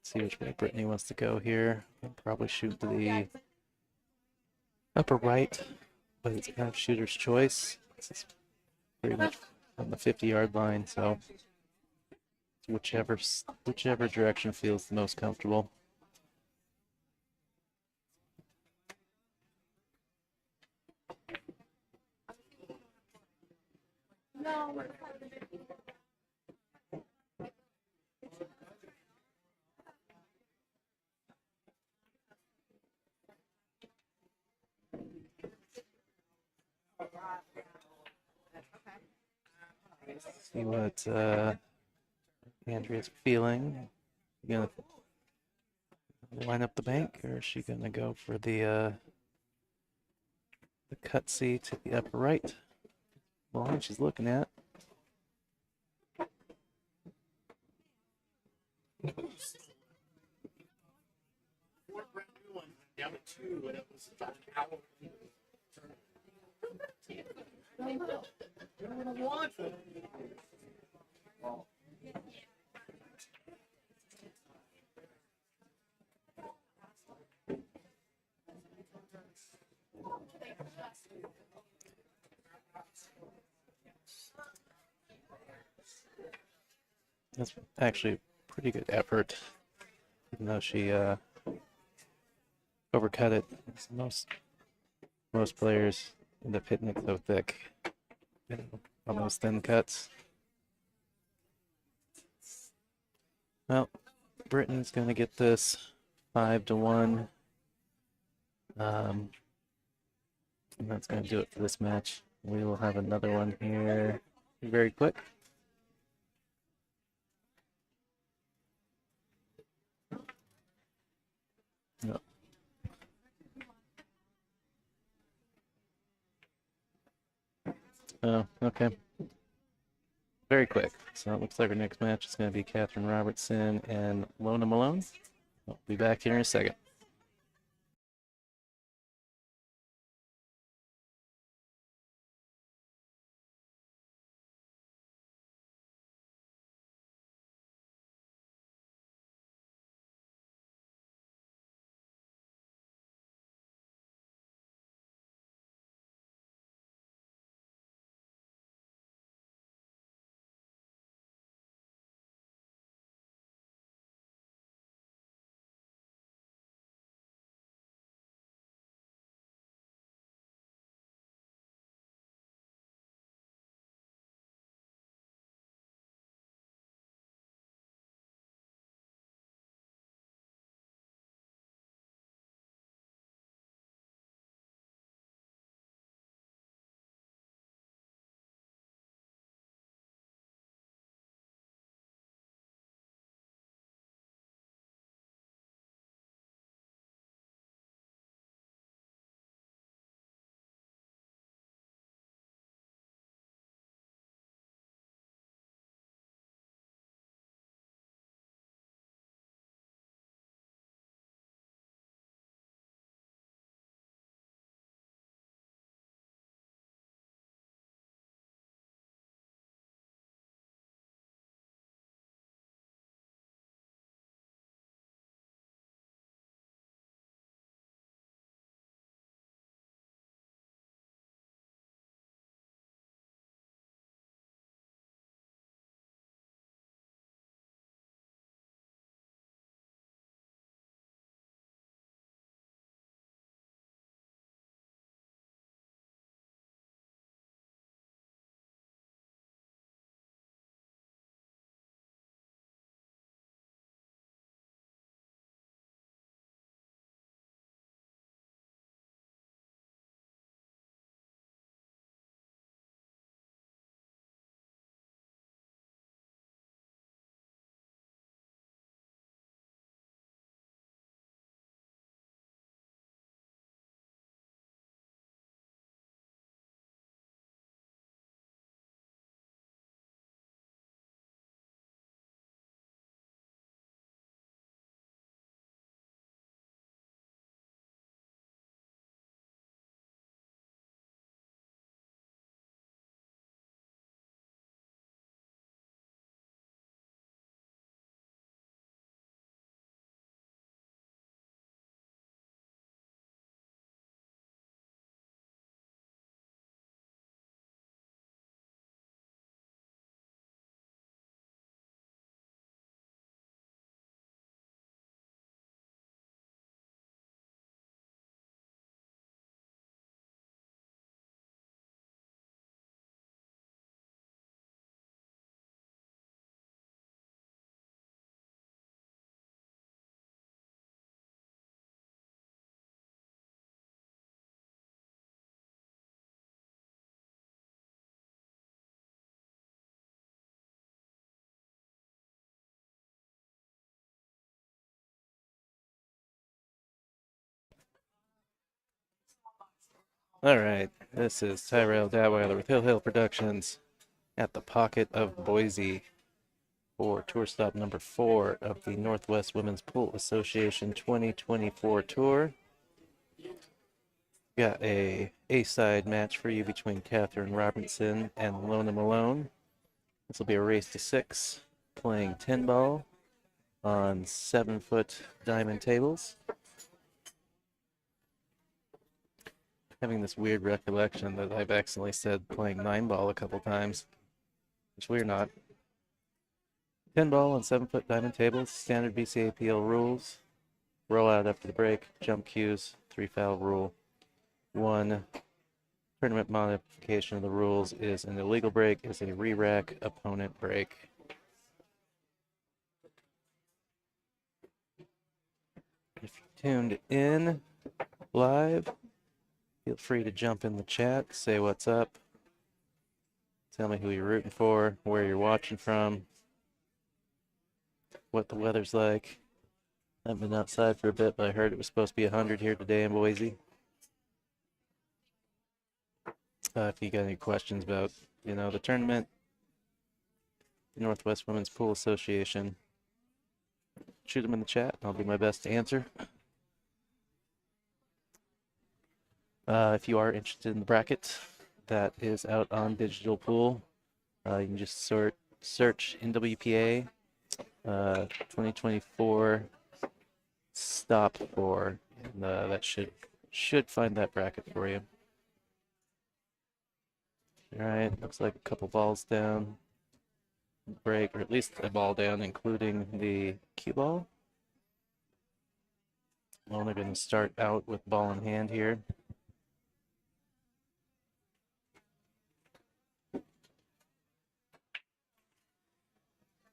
See which way Brittany wants to go here. I'll probably shoot to the upper right, but it's kind of shooter's choice. This is pretty much on the 50-yard line, so whichever direction feels the most comfortable. No. See what Andrea's feeling. You gonna line up the bank, or is she gonna go for the cut C to the upper right? Line she's looking at. Four brand new one, down to 2, and it was about an hour. That's actually a pretty good effort, even though she overcut it. Most players end up hitting it so thick on those thin cuts. Well, Brittany's gonna get this 5-1. And that's gonna do it for this match. We will have another one here very quick. No. Oh, okay. Very quick. So it looks like our next match is going to be Catherine Robertson and Lona Malone. I'll be back here in a second. All right, this is Tyrell Dadweiler with Hill Hill Productions at the Pocket of Boise for tour stop number 4 of the Northwest Women's Pool Association 2024 tour. Got a A-side match for you between Catherine Robertson and Malone. This will be a race to 6, playing 10 ball on 7-foot diamond tables. Having this weird recollection that I've accidentally said playing 9 ball a couple times, which we're not. 10 ball on 7-foot diamond tables, standard BCAPL rules. Roll out after the break, jump cues, 3 foul rule. 1 tournament modification of the rules is an illegal break, is a re-rack opponent break. If you tuned in live, feel free to jump in the chat, say what's up, tell me who you're rooting for, where you're watching from, what the weather's like. I've been outside for a bit, but I heard it was supposed to be 100 here today in Boise. If you got any questions about, the tournament, the Northwest Women's Pool Association, shoot them in the chat. I'll do my best to answer. If you are interested in the bracket, that is out on Digital Pool. You can just search NWPA 2024 stop 4, and that should find that bracket for you. All right, looks like a couple balls down. Break, or at least a ball down, including the cue ball. Well, they're going to start out with ball in hand here.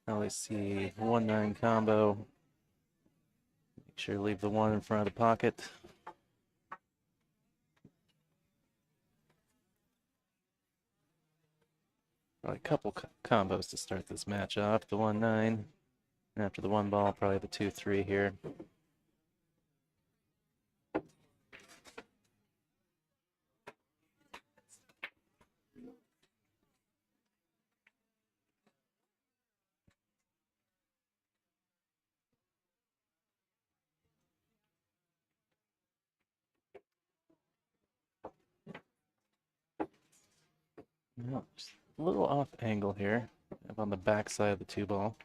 Now we see 1-9 combo. Make sure to leave the 1 in front of the pocket. A couple combos to start this match off. The 1-9, and after the 1 ball, probably the 2-3 here. No, just a little off angle here. Up on the back side of the 2 ball.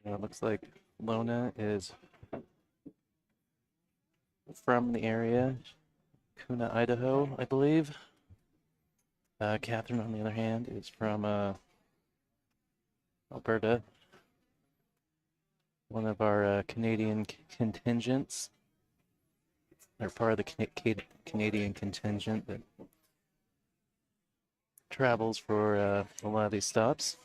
It looks like Lona is from the area, Kuna, Idaho, I believe. Catherine, on the other hand, is from Alberta, one of our Canadian contingents. They're part of the Canadian contingent that travels for a lot of these stops.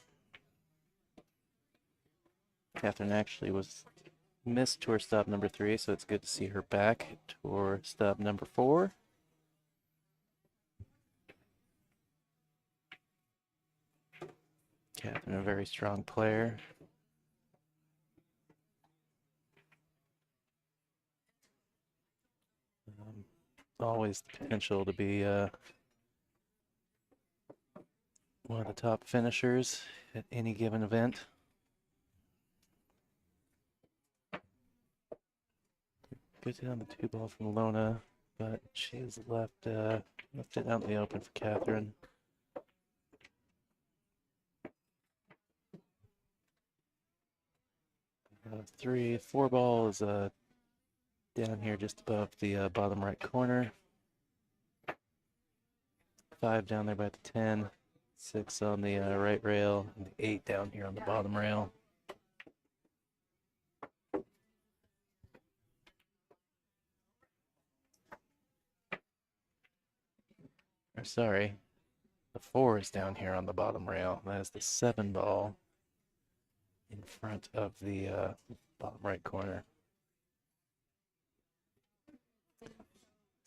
Catherine actually missed tour stop number 3, so it's good to see her back at tour stop number 4. Catherine, a very strong player. Always the potential to be one of the top finishers at any given event. Good hit on the 2 ball from Lona, but she's left it out in the open for Catherine. 4 ball is down here just above the bottom right corner. 5 down there by the 10. 6 on the right rail, and the 8 down here on the bottom rail. Or sorry, the 4 is down here on the bottom rail. That is the 7 ball in front of the bottom right corner.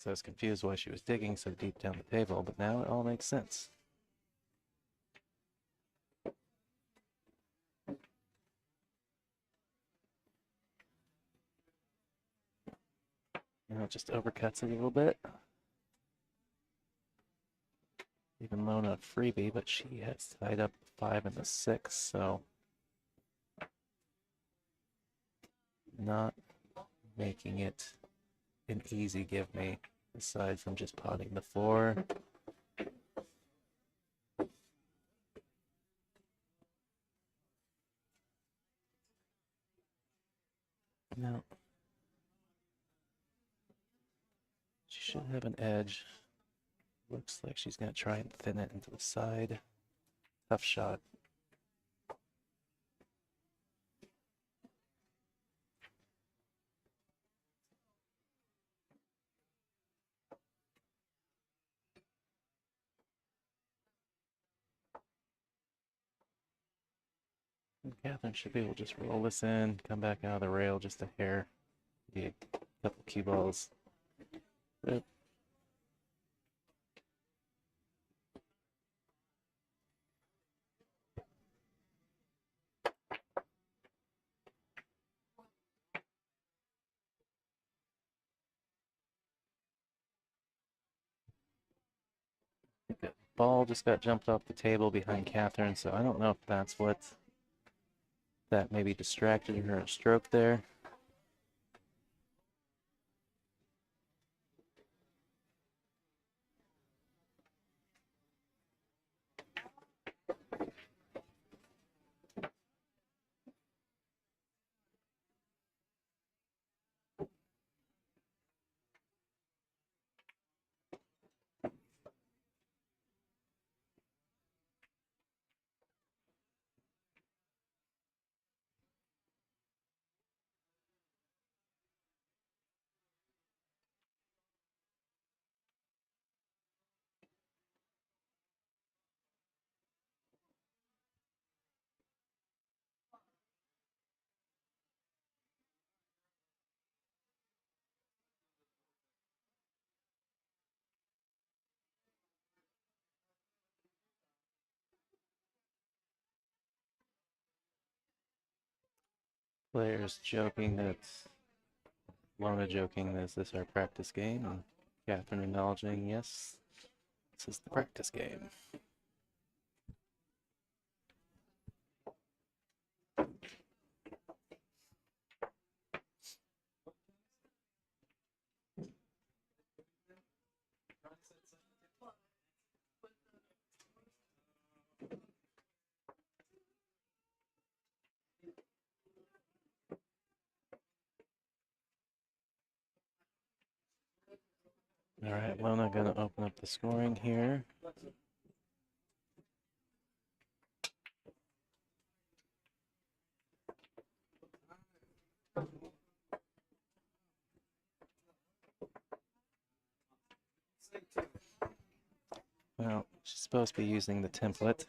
I was confused why she was digging so deep down the table, but now it all makes sense. Now it just overcuts it a little bit. Even Malone on freebie, but she has tied up the 5 and the 6, so not making it an easy give me, aside from just potting the 4. No. She should have an edge. Looks like she's going to try and thin it into the side. Tough shot. And Catherine should be able to just roll this in, come back out of the rail just a hair. Be a couple cue balls. Yep. The ball just got jumped off the table behind Catherine, so I don't know if that's what that maybe distracted her stroke there. Players joking that Lona joking that is this our practice game, and Catherine acknowledging yes, this is the practice game. All right, Lona gonna open up the scoring here. Well, she's supposed to be using the template.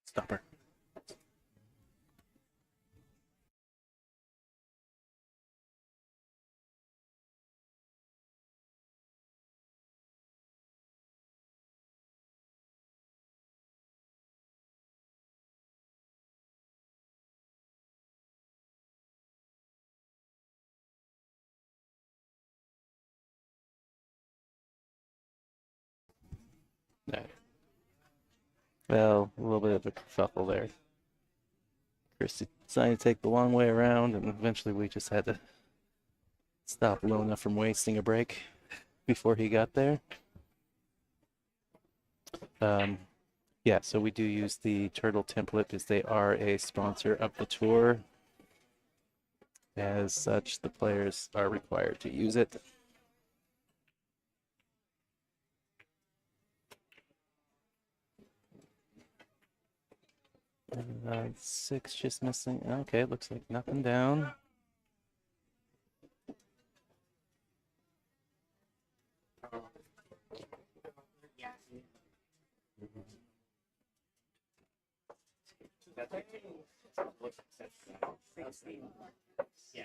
Stop her. All right. Well, a little bit of a kerfuffle there. Christy decided to take the long way around, and eventually we just had to stop Lona from wasting a break before he got there. Yeah, so we do use the turtle template because they are a sponsor of the tour. As such, the players are required to use it. Six just missing. Okay, looks like nothing down. Yeah.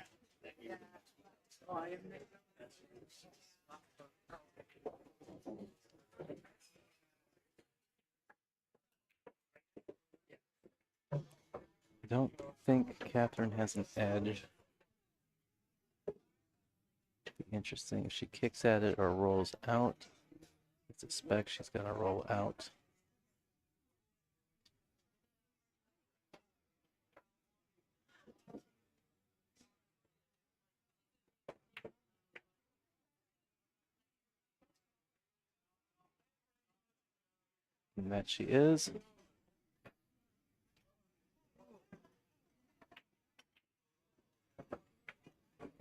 I don't think Catherine has an edge. Interesting if she kicks at it or rolls out. It's a spec, she's got to roll out. And that she is.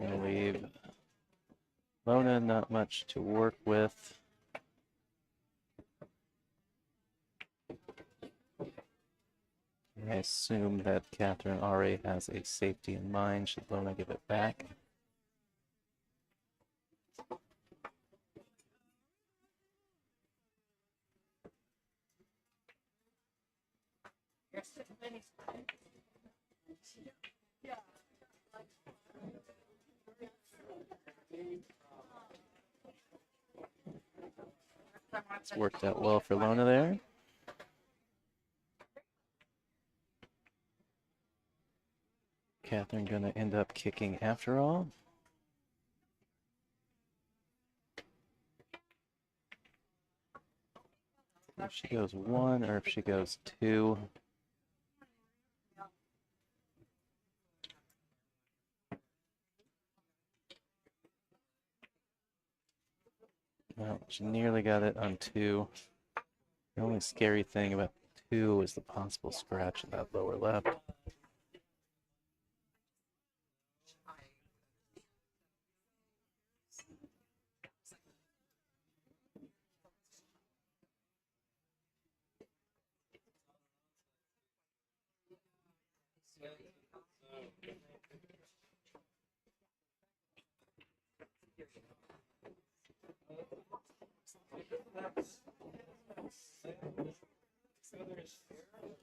Gonna leave Lona not much to work with. I assume that Catherine already has a safety in mind. Should Lona give it back? It's worked out well for Lona there. Catherine gonna end up kicking after all. If she goes one or if she goes two. Well, she nearly got it on two. The only scary thing about two is the possible scratch in that lower left.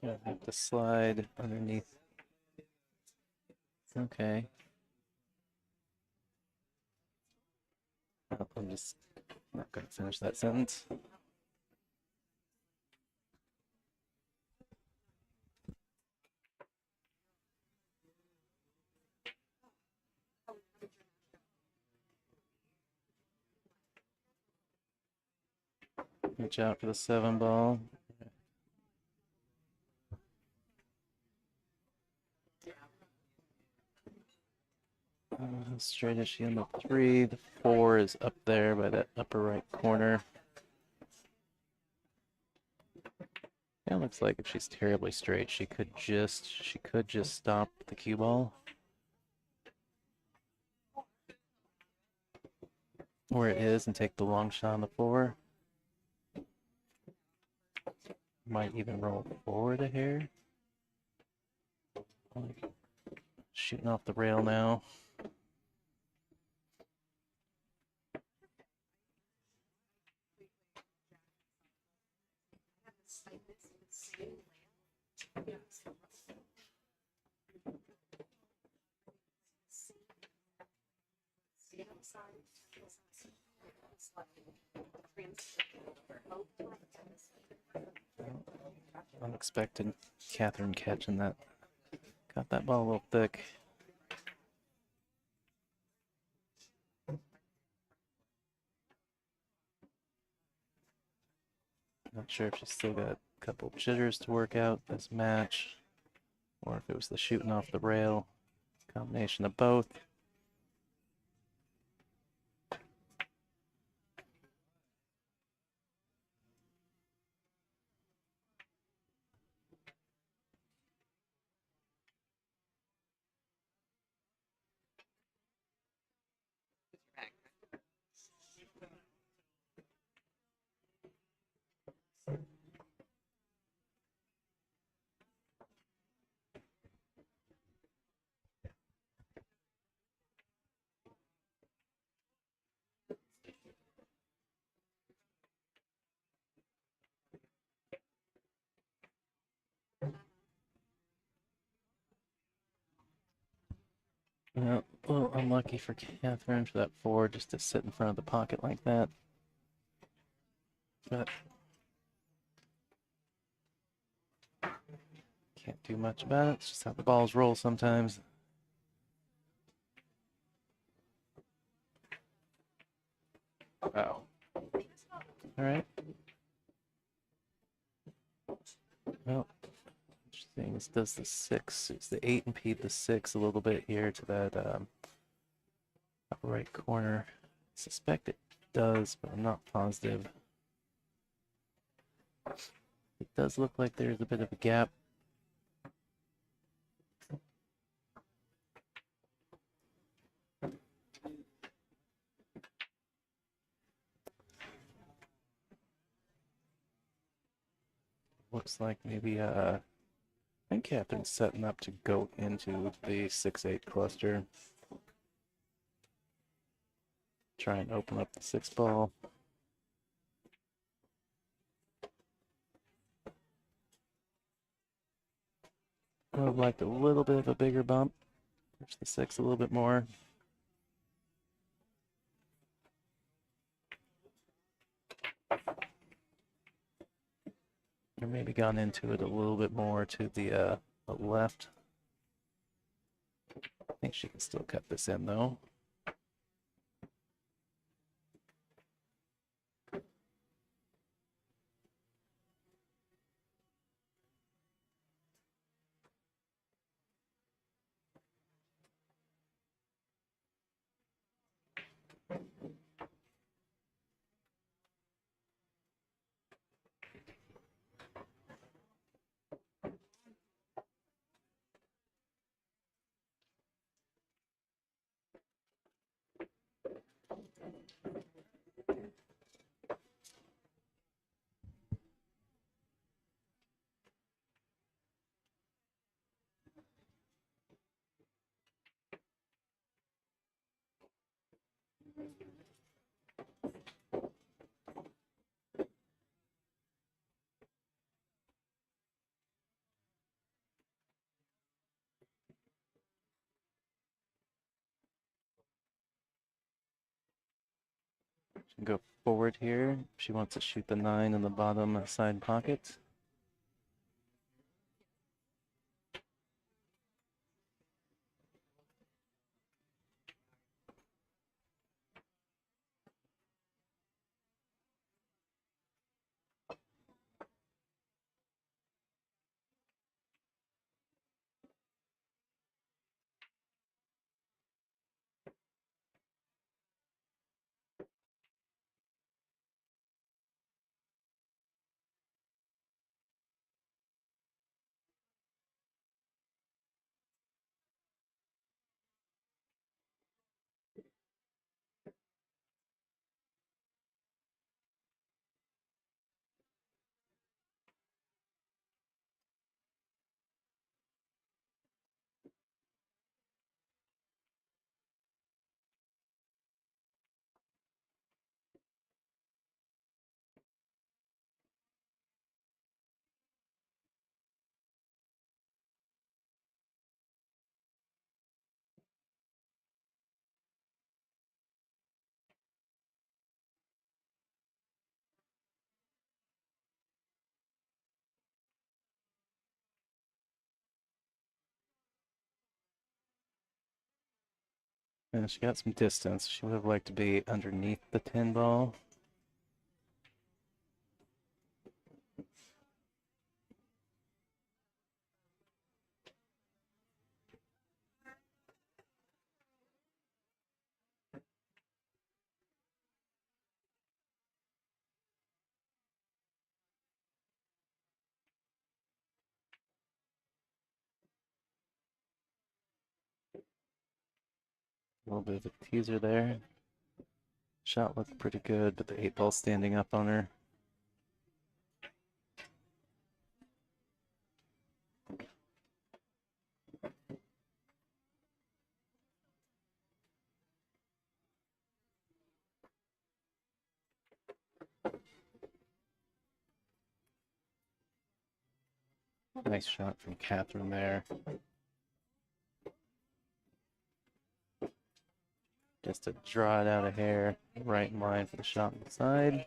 Gonna have to slide underneath. Okay. Oh, I'm just not going to finish that sentence. Watch out for the 7 ball. How straight is she on the 3? The 4 is up there by that upper right corner. Yeah, looks like if she's terribly straight, she could just stop the cue ball. Where it is and take the long shot on the 4. Might even roll forward a hair. Like, shooting off the rail now. Unexpected Catherine catching that. Got that ball a little thick. Not sure if she's still got a couple jitters to work out this match, or if it was the shooting off the rail. Combination of both. Well, a little unlucky for Catherine for that 4 just to sit in front of the pocket like that. But can't do much about it. It's just how the balls roll sometimes. Wow. All right. Well, interesting. This does the 6. It's the 8 impede the 6 a little bit here to that upper right corner. I suspect it does, but I'm not positive. It does look like there's a bit of a gap. Looks like maybe I think Catherine's setting up to go into the 6-8 cluster. Try and open up the 6 ball. I would have liked a little bit of a bigger bump. Push the 6 a little bit more. Or maybe gone into it a little bit more to the left. I think she can still cut this in though. She can go forward here. She wants to shoot the 9 in the bottom side pocket. And she got some distance. She would have liked to be underneath the 10 ball. A little bit of a teaser there. Shot looked pretty good, but the 8 ball standing up on her. Nice shot from Catherine there. just to draw it out a hair, right in line for the shot on the side.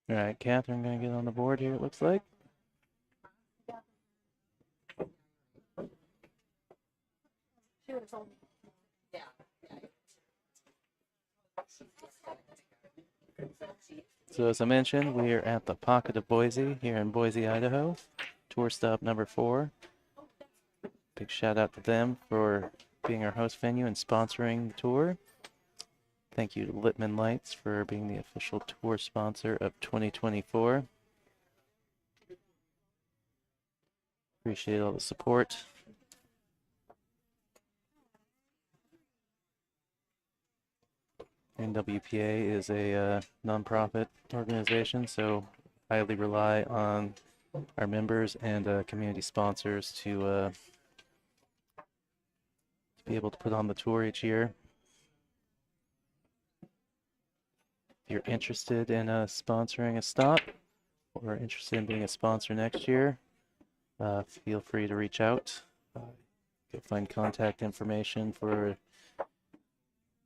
All right, Catherine gonna get on the board here, it looks like. She would have told me. So as I mentioned, we are at the Pocket of Boise here in Boise, Idaho. Tour stop number 4. Big shout out to them for being our host venue and sponsoring the tour. Thank you to Littman Lights for being the official tour sponsor of 2024. Appreciate all the support. NWPA is a nonprofit organization, so highly rely on our members and community sponsors to be able to put on the tour each year. If you're interested in sponsoring a stop or interested in being a sponsor next year, feel free to reach out. You'll find contact information for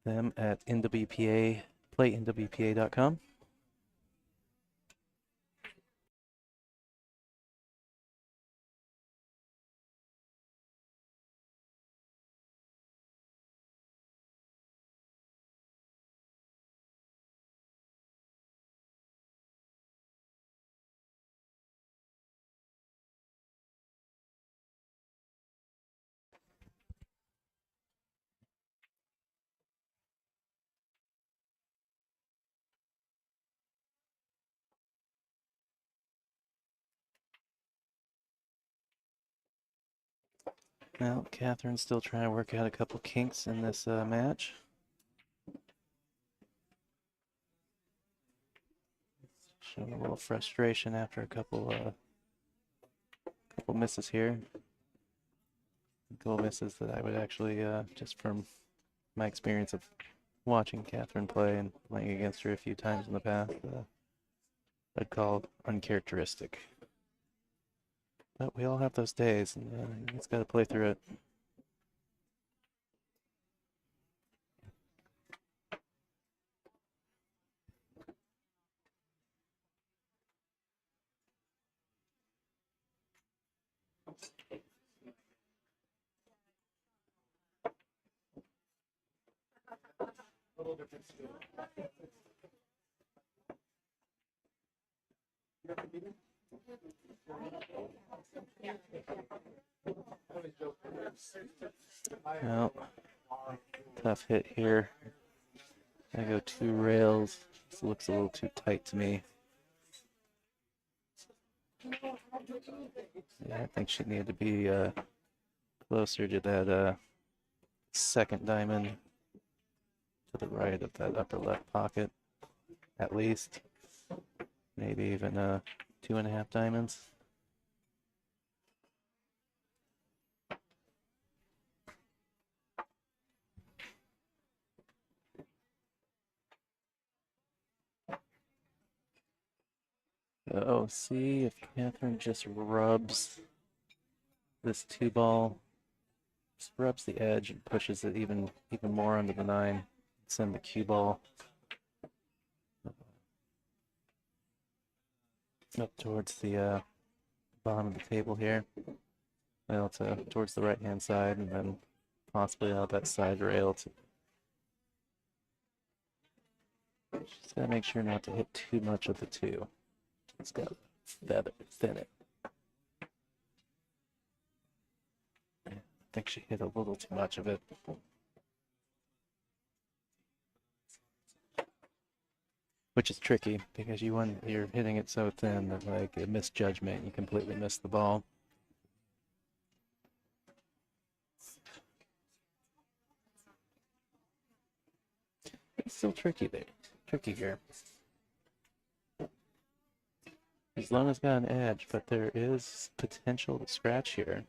them at NWPA, playnwpa.com. Now, Catherine's still trying to work out a couple kinks in this match. Showing a little frustration after a couple misses here. A couple misses that I would actually, just from my experience of watching Catherine play and playing against her a few times in the past, I'd call uncharacteristic. But we all have those days, and you just got to play through it. Well, tough hit here. I go 2 rails. This looks a little too tight to me. Yeah, I think she needed to be closer to that second diamond to the right of that upper left pocket, at least. Maybe even 2.5 diamonds. Oh, see if Catherine just rubs this 2-ball, just rubs the edge and pushes it even more under the 9. Send the cue ball up towards the bottom of the table here. Well, towards the right-hand side, and then possibly out that side rail. Just gotta make sure not to hit too much of the 2. It's got feather within it. I think she hit a little too much of it. Which is tricky because you're hitting it so thin that, like, a misjudgment, you completely miss the ball. It's still tricky there. Tricky here. As long as it's got an edge, but there is potential to scratch here.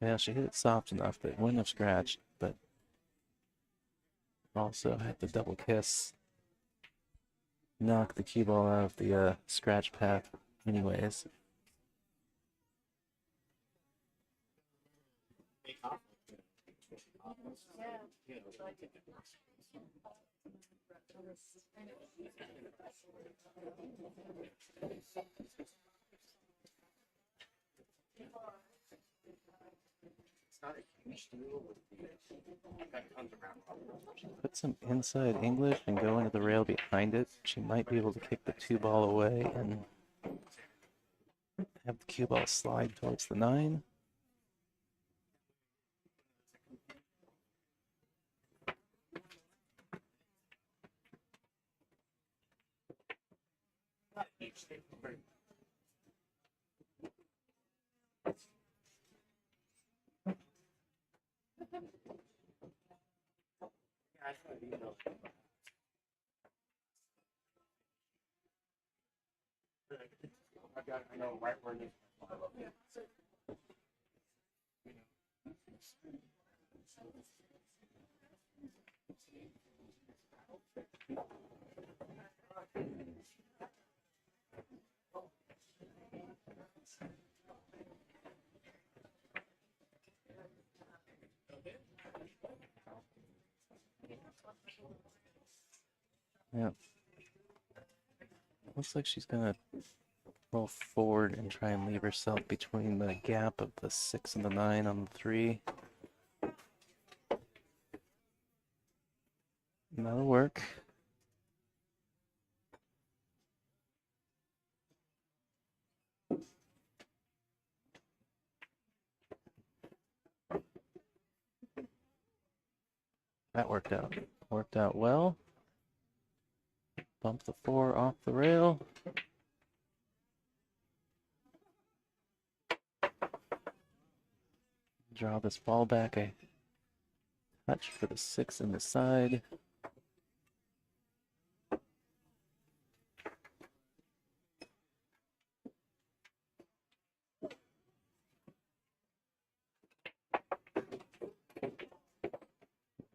Yeah, she hit it soft enough that it wouldn't have scratched, but also had the double kiss knock the cue ball out of the scratch path anyways. It's not a huge deal with the that comes around. Put some inside English and go into the rail behind it. She might be able to kick the 2 ball away and have the cue ball slide towards the 9. I know right where it is. Yeah. Looks like she's gonna roll forward and try and leave herself between the gap of the 6 and the 9 on the 3. And that'll work. That worked out. Worked out well. Bump the 4 off the rail. Draw this ball back a touch for the 6 in the side.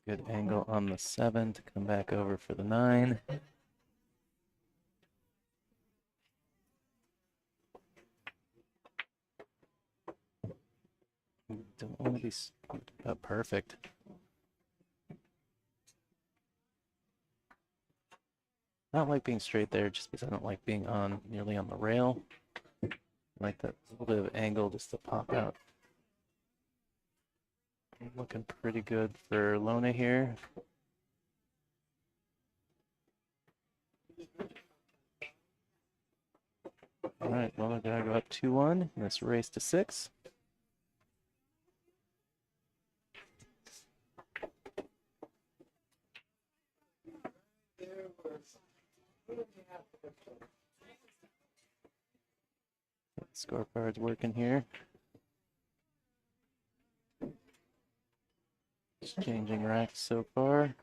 Good angle on the 7 to come back over for the 9. Don't want to be perfect. I don't like being straight there just because I don't like being on nearly on the rail. I like that little bit of angle just to pop out. Looking pretty good for Lona here. All right, Lona gotta go up 2-1 in this race to 6. Scorecard's working here. Exchanging racks so far.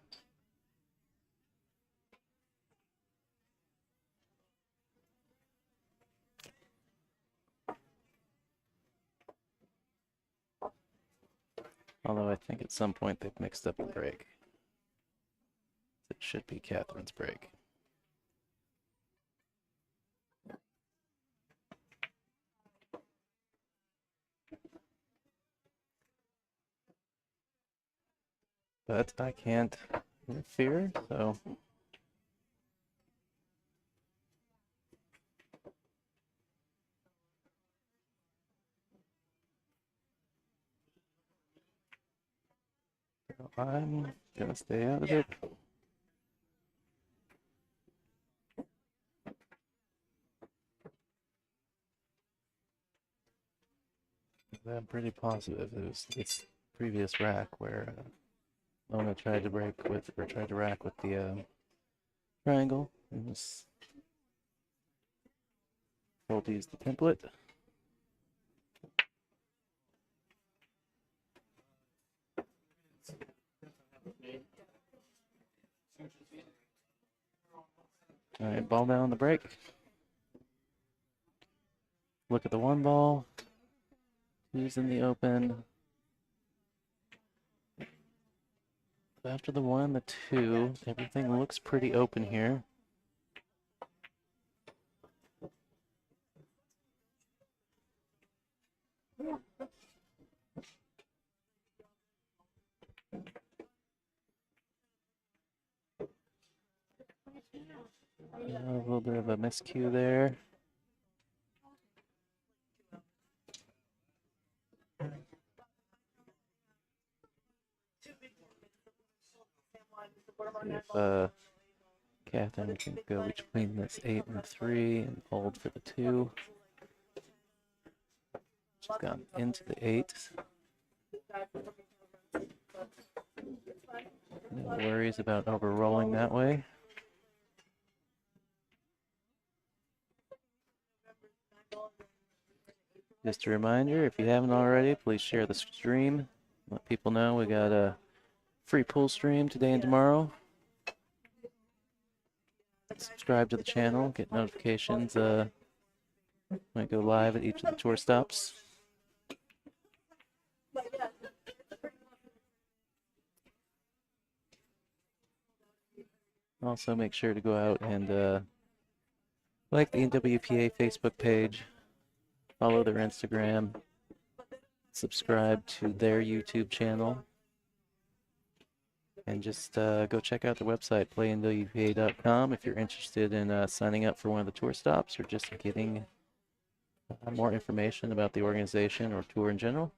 Although I think at some point they've mixed up the break. It should be Catherine's break. But I can't interfere, so I'm gonna stay out of it. I'm pretty positive it was this previous rack where Lona tried to break with, or tried to rack with the triangle, and was told to use the template. All right, ball down the break. Look at the 1 ball. Who's in the open? After the 1 and the 2, everything looks pretty open here. A little bit of a miscue there. If Catherine can go between this 8 and 3 and hold for the 2. She's gone into the 8. No worries about over-rolling that way. Just a reminder, if you haven't already, please share the stream. Let people know we got a free pool stream today and tomorrow. Subscribe to the channel, get notifications when I go live at each of the tour stops. Also, make sure to go out and like the NWPA Facebook page, follow their Instagram, subscribe to their YouTube channel, and just go check out their website, playnwpa.com, if you're interested in signing up for one of the tour stops or just getting more information about the organization or tour in general.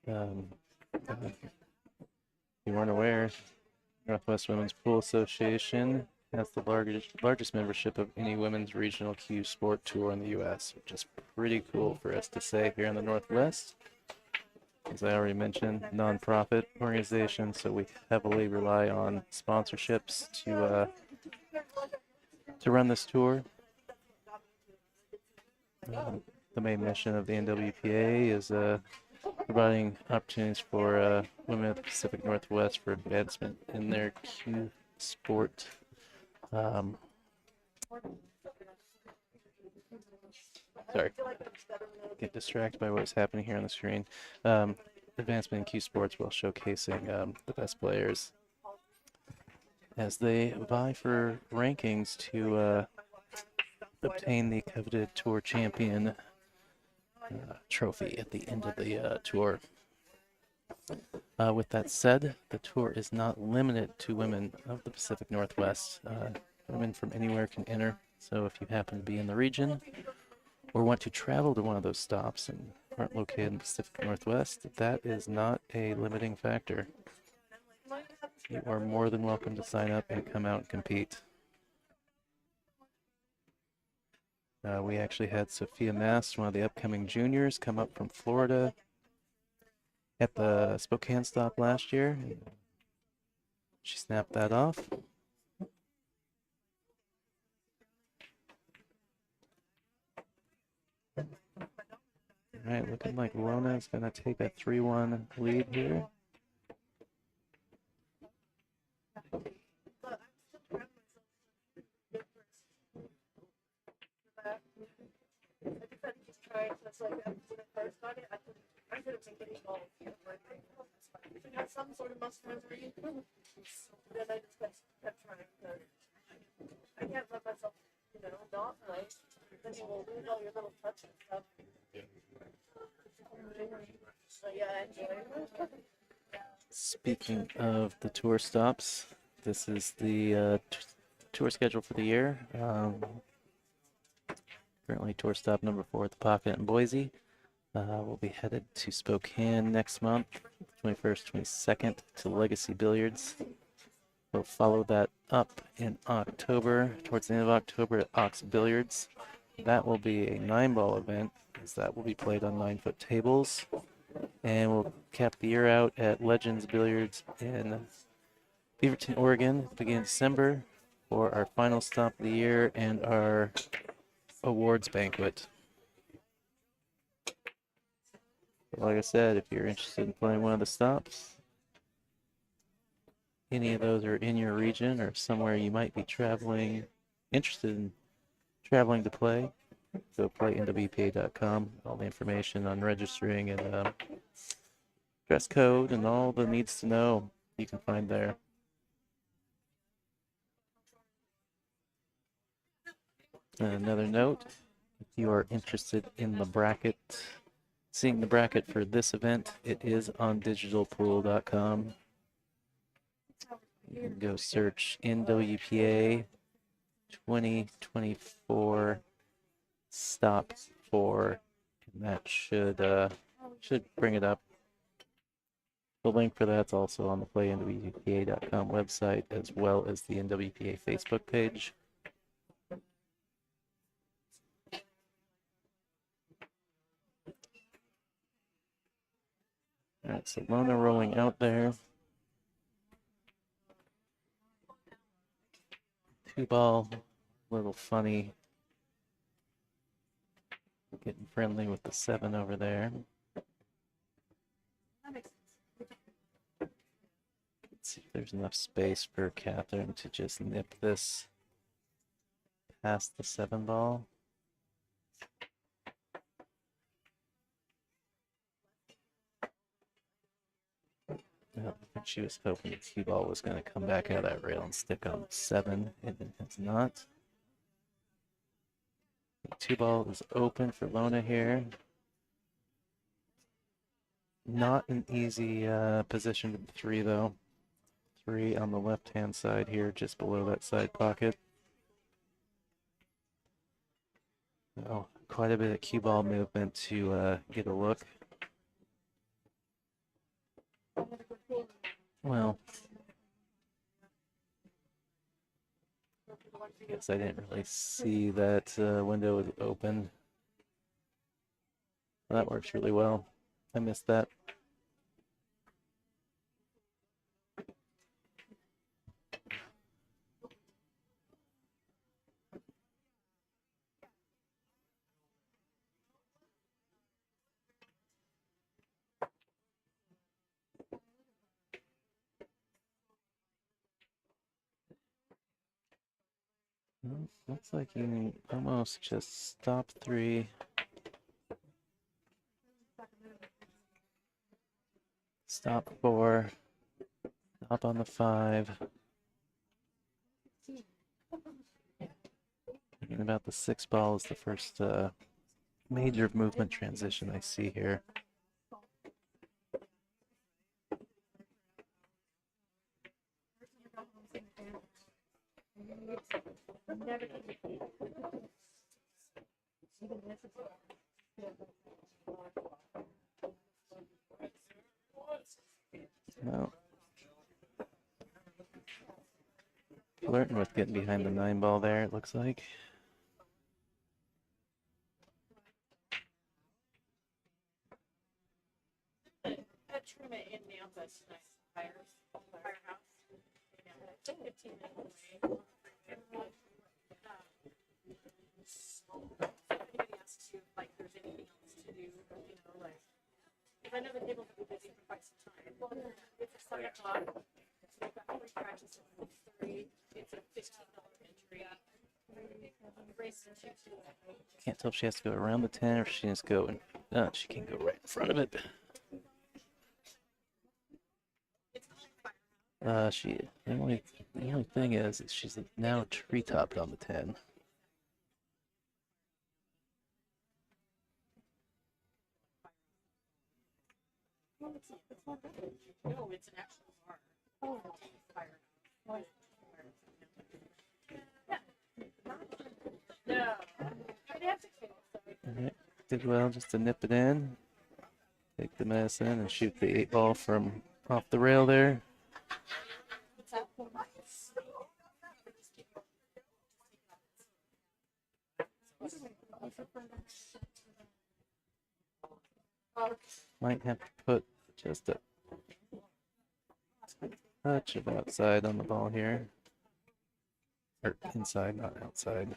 If you weren't aware, Northwest Women's Pool Association has the largest membership of any women's regional Q sport tour in the U.S., which is pretty cool for us to say here in the Northwest. As I already mentioned, nonprofit organization, so we heavily rely on sponsorships to run this tour. The main mission of the NWPA is providing opportunities for women of the Pacific Northwest for advancement in their Q sport. Sorry, get distracted by what's happening here on the screen. Advancement in Q sports while showcasing the best players as they vie for rankings to obtain the coveted tour champion trophy at the end of the tour. With that said, the tour is not limited to women of the Pacific Northwest. Women from anywhere can enter, so if you happen to be in the region or want to travel to one of those stops and aren't located in the Pacific Northwest, that is not a limiting factor. You are more than welcome to sign up and come out and compete. We actually had Sophia Mast, one of the upcoming juniors, come up from Florida at the Spokane stop last year. She snapped that off. All right, looking like Lona is going to take a 3-1 lead here. Some sort of muscle memory. Then I just kept trying to. I can't let myself, not play. Then you will lose all your little touch and stuff. So yeah, I enjoy it. Speaking of the tour stops, this is the tour schedule for the year. Currently tour stop number 4 at the Pocket in Boise. We'll be headed to Spokane next month, 21st, 22nd, to Legacy Billiards. We'll follow that up in October, towards the end of October at Ox Billiards. That will be a 9-ball event, as that will be played on 9-foot tables. And we'll cap the year out at Legends Billiards in Beaverton, Oregon, beginning December, for our final stop of the year and our awards banquet. Like I said, if you're interested in playing one of the stops, any of those are in your region or somewhere you might be interested in traveling to play, go play NWPA.com. All the information on registering and dress code and all the needs to know you can find there. Another note, if you are interested in the bracket, seeing the bracket for this event, it is on digitalpool.com. You can go search NWPA 2024 stop 4, and that should bring it up. The link for that's also on the playnwpa.com website, as well as the NWPA Facebook page. All right, so Lona rolling out there. 2-ball, a little funny. Getting friendly with the 7 over there. Let's see if there's enough space for Catherine to just nip this past the 7-ball. I think she was hoping the cue ball was going to come back out of that rail and stick on 7, and it has not. The 2-ball is open for Lona here. Not an easy position to 3 though. 3 on the left-hand side here, just below that side pocket. So quite a bit of cue ball movement to get a look. Well, I guess I didn't really see that window was open. Well, that works really well. I missed that. Well, looks like you can almost just stop 3. Stop 4. Stop on the 5. And about the 6-ball is the first major movement transition I see here. No. Flirting with getting behind the 9-ball there, it looks like. That tournament in Memphis, firehouse. 15 minutes. Anybody asks you like there's anything else to do, you know, like if I know the tables will be busy for quite some time. Well, it's a 7 o'clock. We've got 3 practices at 3. It's a $15 entry. Race and Can't tell if she has to go around the 10 or if she has to go. No, she can go right in front of it. The only thing is she's now tree-topped on the 10. No, it's an actual bar. Oh, fire. No. All right, did well just to nip it in, take the medicine, and shoot the 8-ball from off the rail there. Might have to put just a touch of outside on the ball here. Or inside, not outside.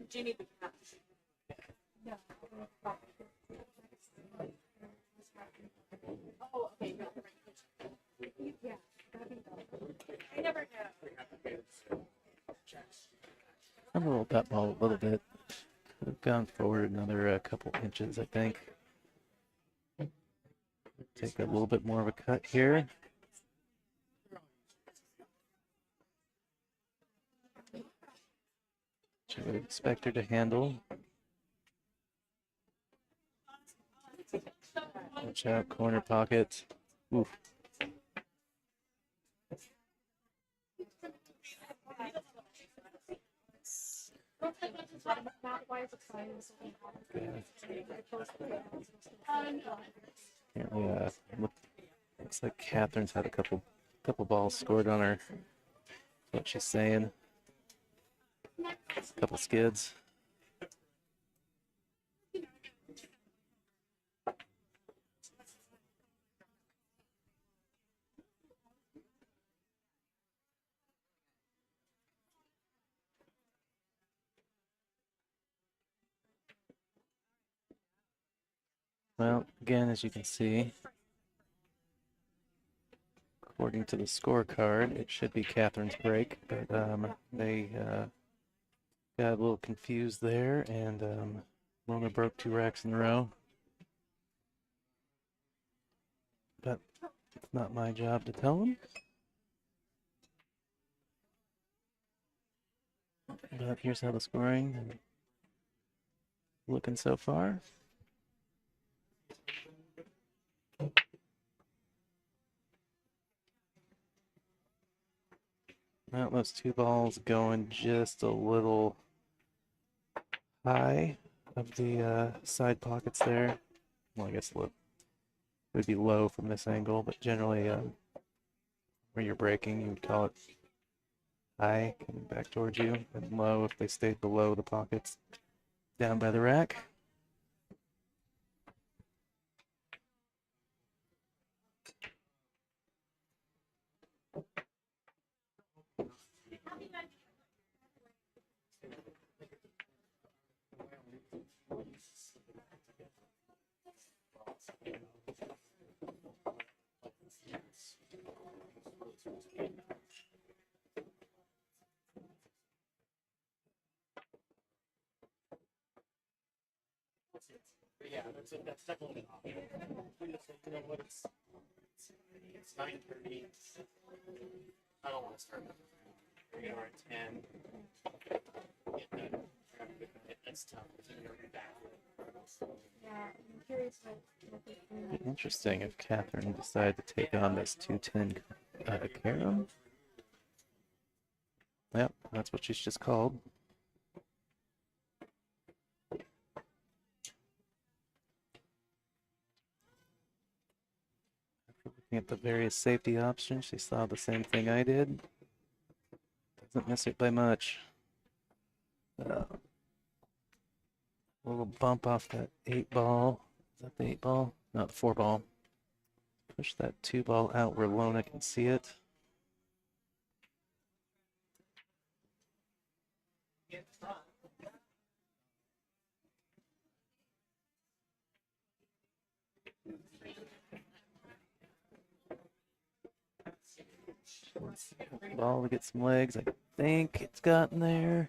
Do you need the cap? Yeah. Oh, okay. Yeah. I never know. a little that ball a little bit. Could have gone forward another couple inches, I think. Take a little bit more of a cut here. Which I would expect her to handle. Watch out, corner pocket. Oof. Apparently, looks like Catherine's had a couple balls scored on her. That's what she's saying. A couple skids. Well, again, as you can see, according to the scorecard, it should be Catherine's break, but they got a little confused there, and Mona broke 2 racks in a row. But it's not my job to tell them. But here's how the scoring is looking so far. Well, those 2 balls going just a little high of the side pockets there. Well, I guess it would be low from this angle, but generally where you're breaking, you would call it high coming back towards you, and low if they stayed below the pockets down by the rack. Yeah, that's definitely an option. You know what? It's 9:30. I don't want to start. We are at 10. That's tough. Yeah, I'm curious what they do. Interesting if Catherine decided to take on this 210 carom. Yep, that's what she's just called. Looking at the various safety options, she saw the same thing I did. Doesn't miss it by much. A little bump off that 8 ball. Is that the 8 ball? No, the 4 ball. Push that 2 ball out where Lona can see it. Ball to get some legs. I think it's gotten there.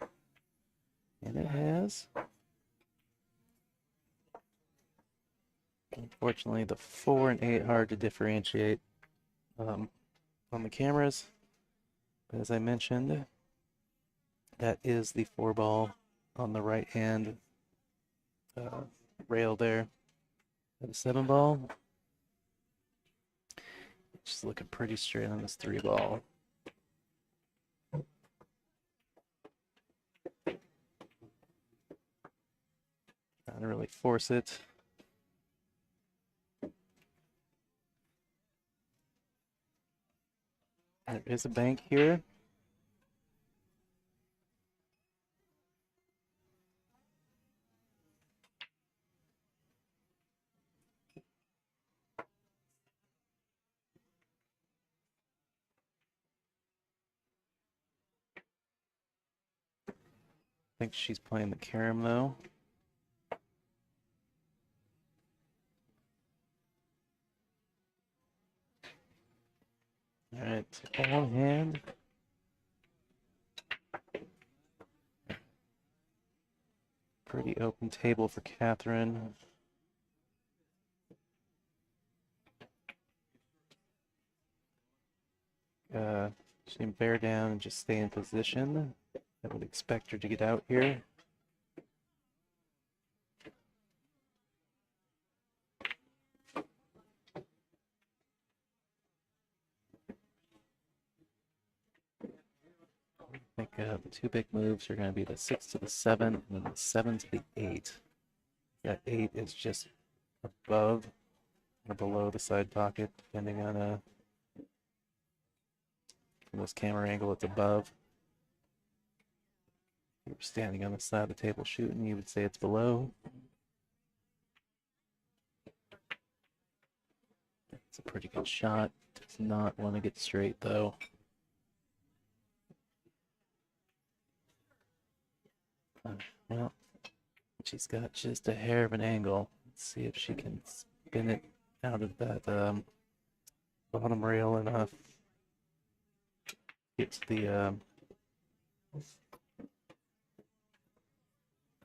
And it has. Unfortunately, the 4 and 8 hard to differentiate on the cameras. But as I mentioned, that is the 4 ball on the right hand rail there. The 7 ball. Just looking pretty straight on this 3 ball. Trying to really force it. There is a bank here. I think she's playing the carom though. All right, ball in hand. Pretty open table for Catherine. She can bear down and just stay in position. I would expect her to get out here. I think the two big moves are going to be the 6 to the 7 and then the 7 to the 8. That 8 is just above or below the side pocket, depending on from this camera angle, it's above. If you were standing on the side of the table shooting, you would say it's below. It's a pretty good shot. Does not want to get straight though. Well, she's got just a hair of an angle. Let's see if she can spin it out of that bottom rail enough. Get to the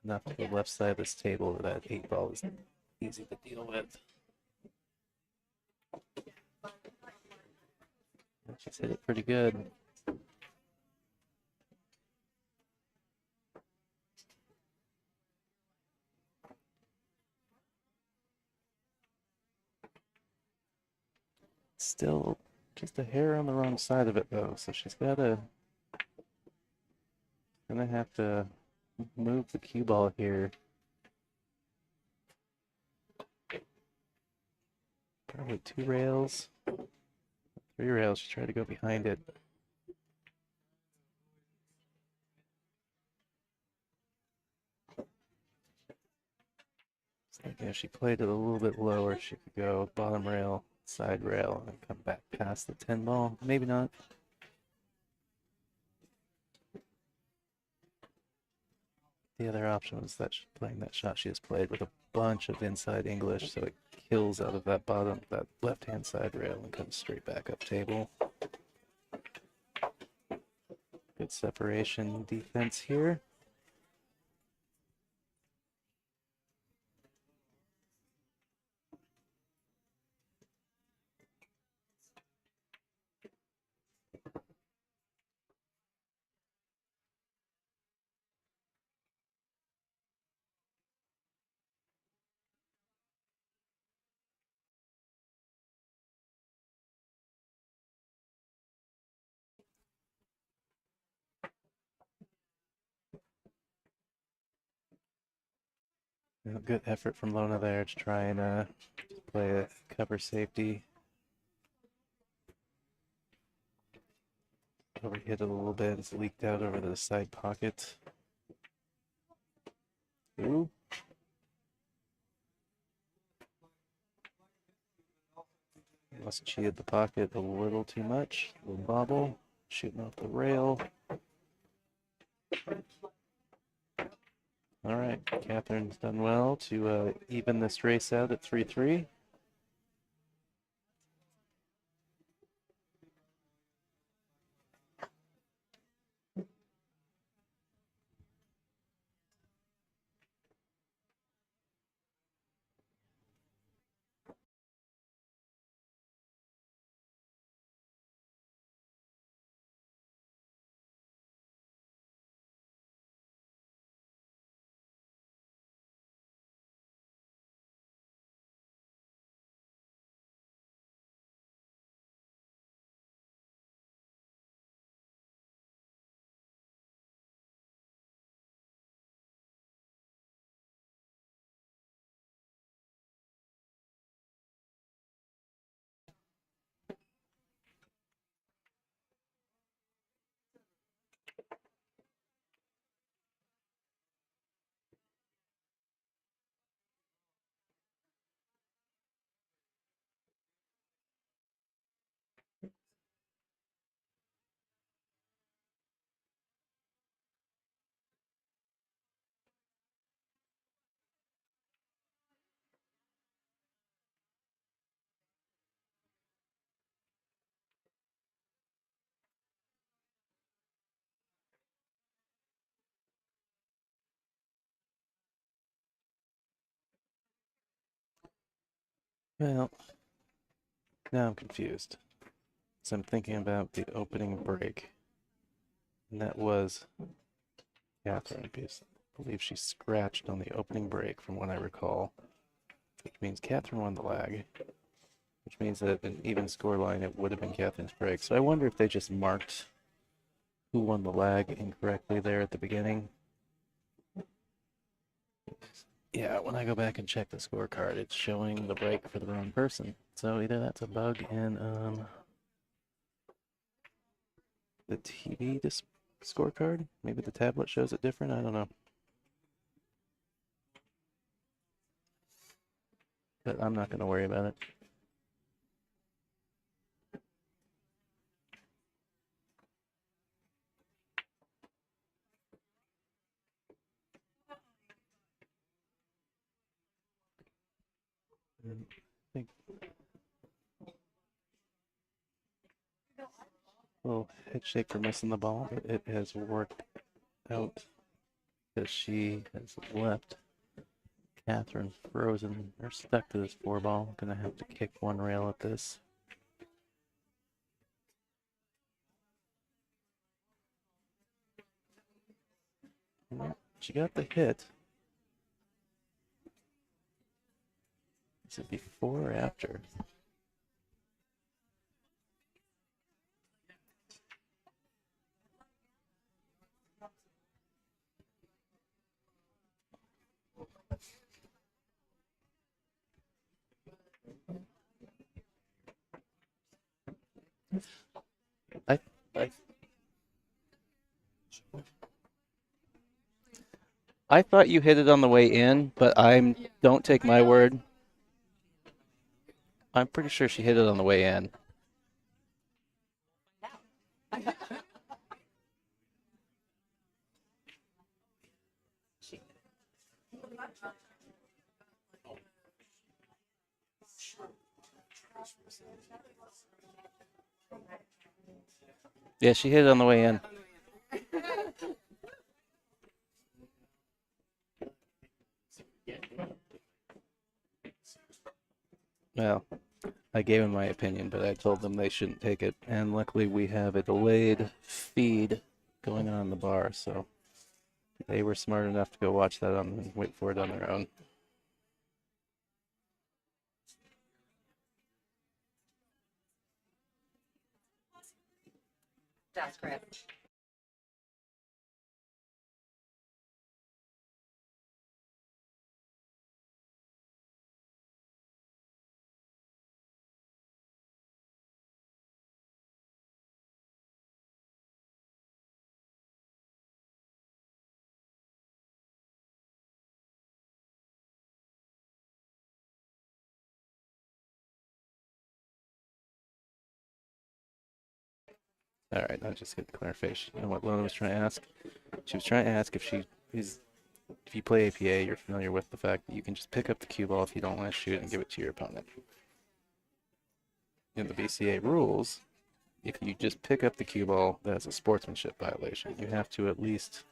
enough to the left side of this table where that 8 ball is easy to deal with. She's hit it pretty good. Still just a hair on the wrong side of it though, so she's gonna have to move the cue ball here. Probably 2 rails, 3 rails. She tried to go behind it. So if she played it a little bit lower, she could go bottom rail, side rail, and then come back past the 10 ball. Maybe not. The other option was that playing that shot she just played with a bunch of inside English, so it kills out of that bottom, that left-hand side rail and comes straight back up table. Good separation defense here. Good effort from Lona there to try and play a cover safety. Overhit it a little bit. It's leaked out over the side pocket. Ooh. Must have cheated the pocket a little too much. A little bobble. Shooting off the rail. All right, Catherine's done well to even this race out at 3-3. Well, now I'm confused. So I'm thinking about the opening break. And that was Catherine, because I believe she scratched on the opening break from what I recall. Which means Catherine won the lag. Which means that an even score line, it would have been Catherine's break. So I wonder if they just marked who won the lag incorrectly there at the beginning. Yeah, when I go back and check the scorecard, it's showing the break for the wrong person. So either that's a bug in the TV scorecard. Maybe the tablet shows it different. I don't know. But I'm not going to worry about it. I think a little head shake for missing the ball, but it has worked out because she has left Catherine frozen or stuck to this 4-ball. Gonna have to kick one rail at this. She got the hit. Is it before or after? I, I I thought you hit it on the way in, but don't take my word. I'm pretty sure she hit it on the way in. Yeah, she hit it on the way in. Well, I gave them my opinion, but I told them they shouldn't take it. And luckily, we have a delayed feed going on in the bar, so they were smart enough to go watch that and wait for it on their own. That's correct. All right, I just get clarification on what Lona was trying to ask. She was trying to ask if if you play APA, you're familiar with the fact that you can just pick up the cue ball if you don't want to shoot and give it to your opponent. In the BCA rules, if you just pick up the cue ball, that's a sportsmanship violation. You have to at least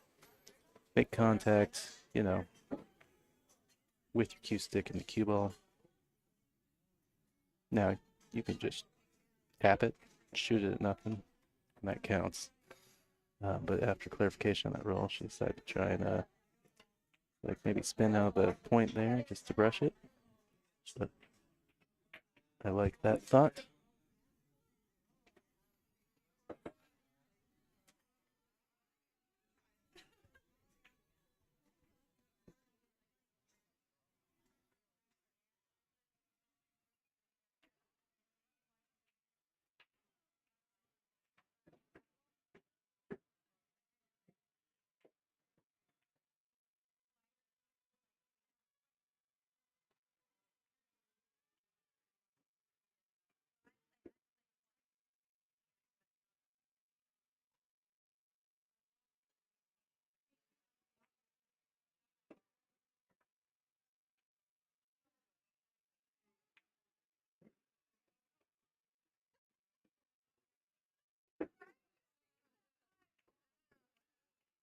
make contact, with your cue stick and the cue ball. Now, you can just tap it, shoot it at nothing, and that counts. But after clarification on that rule, she decided to try and maybe spin out the point there just to brush it. But I like that thought.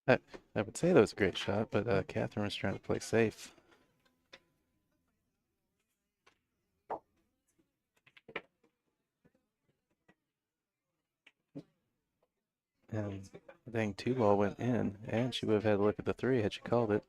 I, I would say that was a great shot, but Catherine was trying to play safe. And the dang 2-ball went in, and she would have had to look at the 3 had she called it.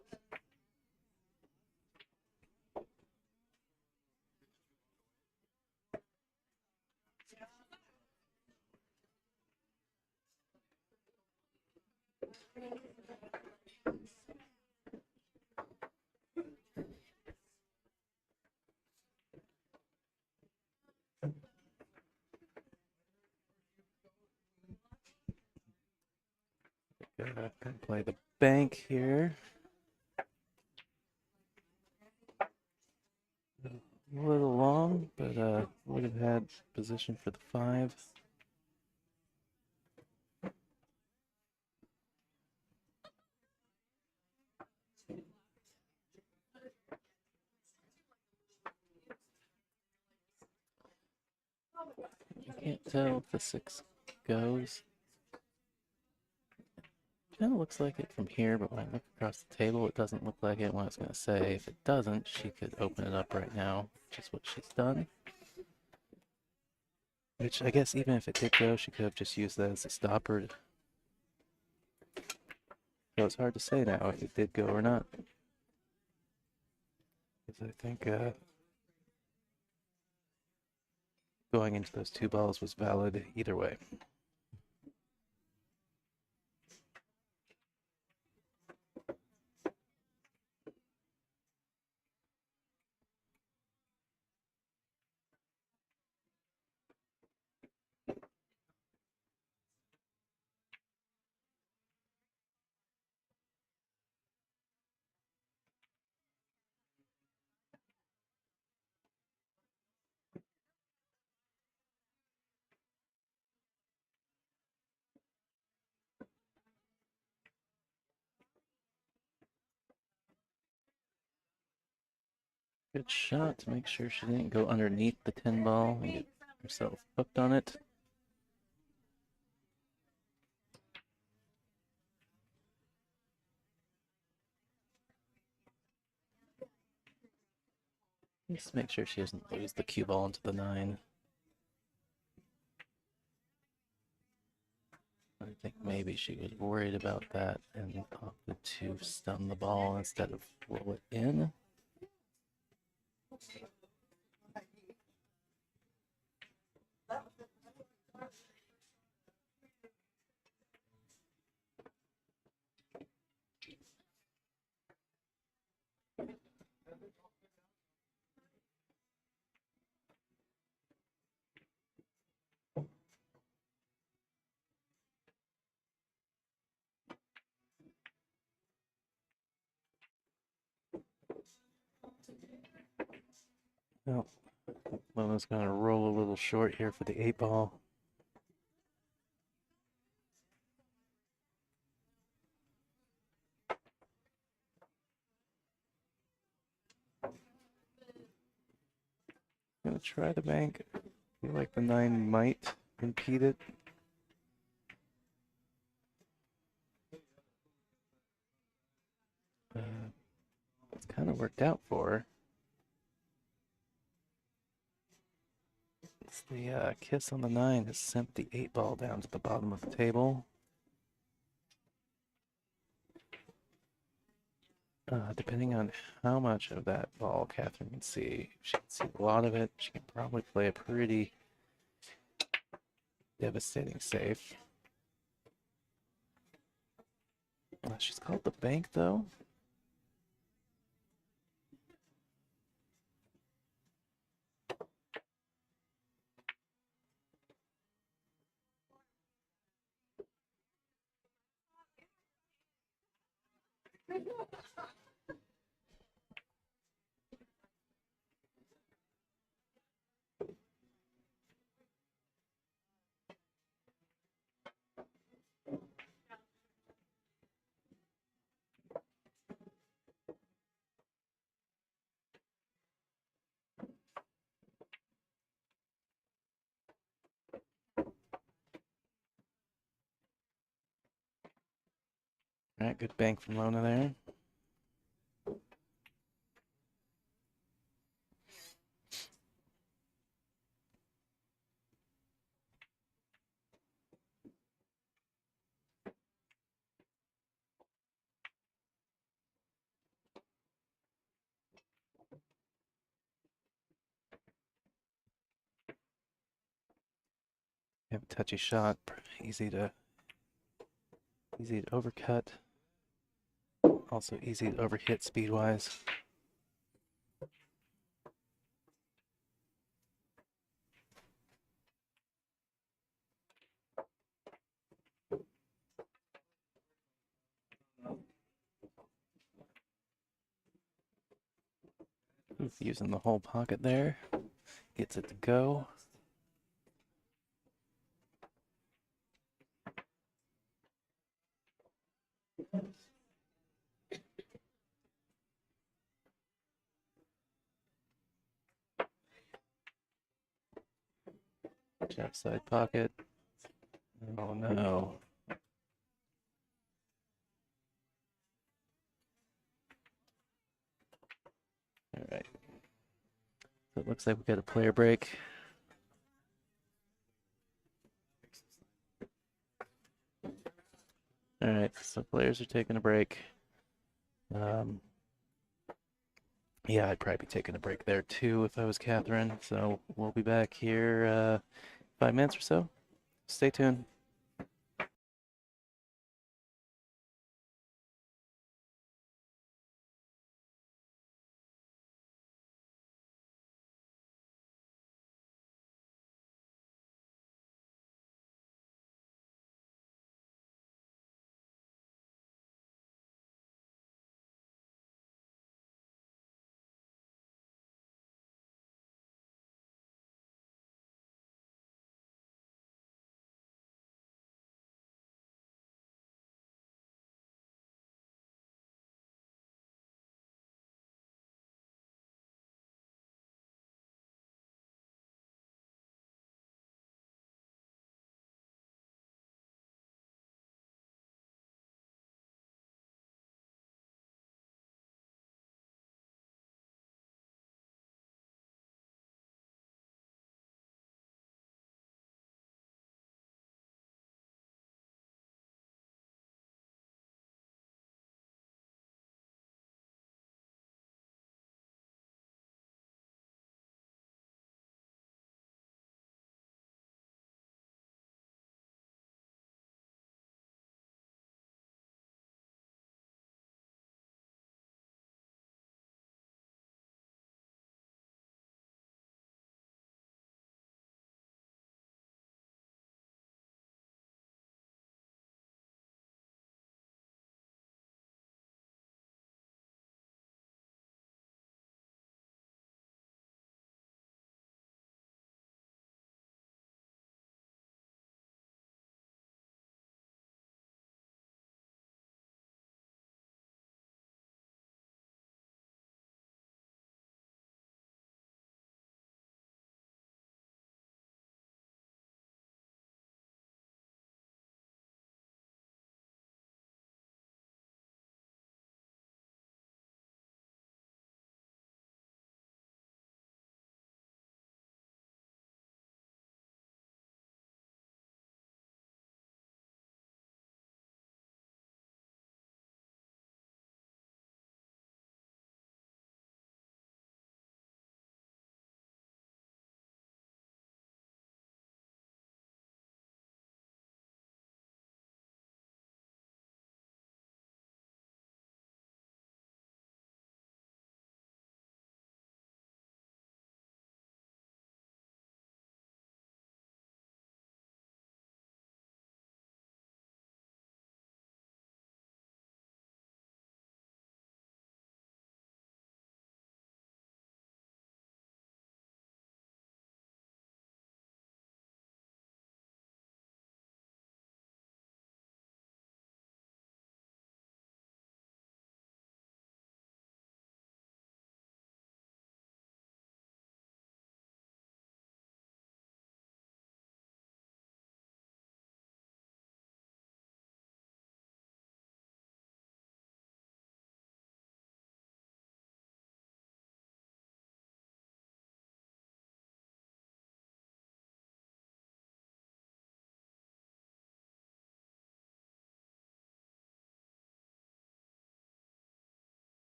Gonna play the bank here. A little long, but would have had position for the 5. You can't tell if the 6 goes. Kind of looks like it from here, but when I look across the table, it doesn't look like it. What I was going to say, if it doesn't, she could open it up right now, which is what she's done. Which I guess even if it did go, she could have just used that as a stopper. So it's hard to say now if it did go or not. Because I think going into those 2 balls was valid either way. Good shot to make sure she didn't go underneath the 10 ball and get herself hooked on it. Just make sure she doesn't lose the cue ball into the 9. I think maybe she was worried about that and opted to stun the ball instead of roll it in. Well, Malone's going to roll a little short here for the 8 ball. Going to try the bank. I feel like the 9 might impede it. It's kind of worked out for her. It's the kiss on the 9 has sent the 8 ball down to the bottom of the table. Depending on how much of that ball Catherine can see, if she can see a lot of it, she can probably play a pretty devastating safe. She's called the bank, though. All right, good bank from Lona there. Have a touchy shot, easy to overcut. Also easy to overhit speed-wise. Using the whole pocket there, gets it to go. Jab side pocket. Oh no. All right. So it looks like we got a player break. All right, so players are taking a break. Yeah, I'd probably be taking a break there too if I was Catherine. So we'll be back here 5 minutes or so. Stay tuned.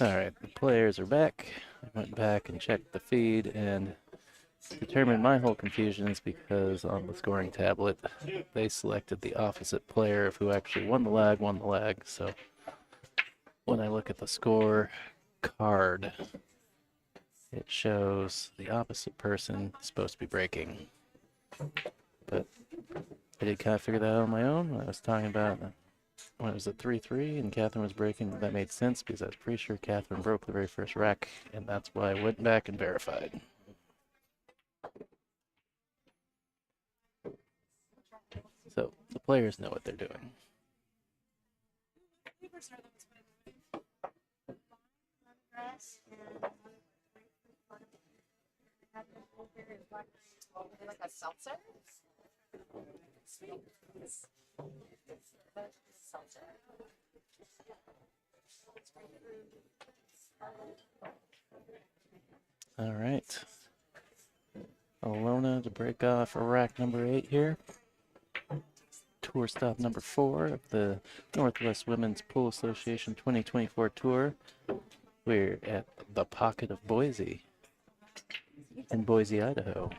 Alright, the players are back. I went back and checked the feed and determined my whole confusion is because on the scoring tablet they selected the opposite player of who actually won the lag. So when I look at the score card, it shows the opposite person supposed to be breaking. But I did kind of figure that out on my own. When I was talking about when it was a 3-3 and Catherine was breaking, that made sense because I was pretty sure Catherine broke the very first rack, and that's why I went back and verified. So the players know what they're doing. Like a seltzer? Seltzer. All right. Alona to break off rack number 8 here. Tour stop number 4 of the Northwest Women's Pool Association 2024 tour. We're at the Pocket of Boise in Boise, Idaho.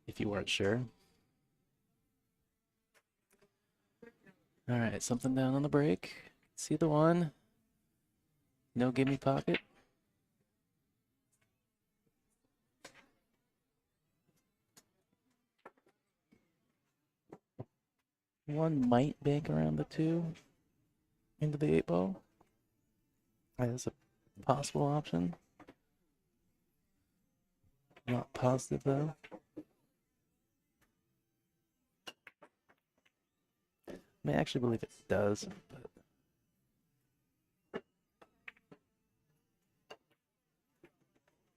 If you weren't sure. All right, something down on the break. See the one? No gimme pocket. One might bank around the 2 into the 8 ball. That's a possible option. Not positive though. I may actually believe it does, but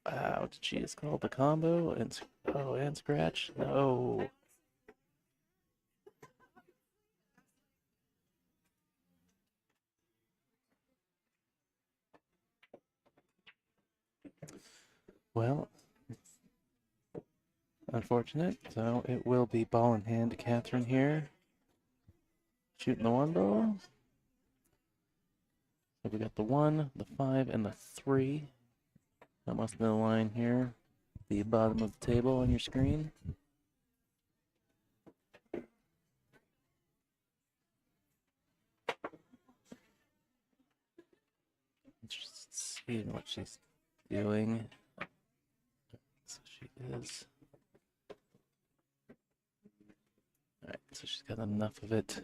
wow, did she just call the combo and and scratch? No. Well, unfortunate. So it will be ball in hand to Catherine here. Shooting the 1 ball. So we got the 1, the 5, and the 3. That must be the line here. The bottom of the table on your screen. Just seeing what she's doing. So she is. Alright, so she's got enough of it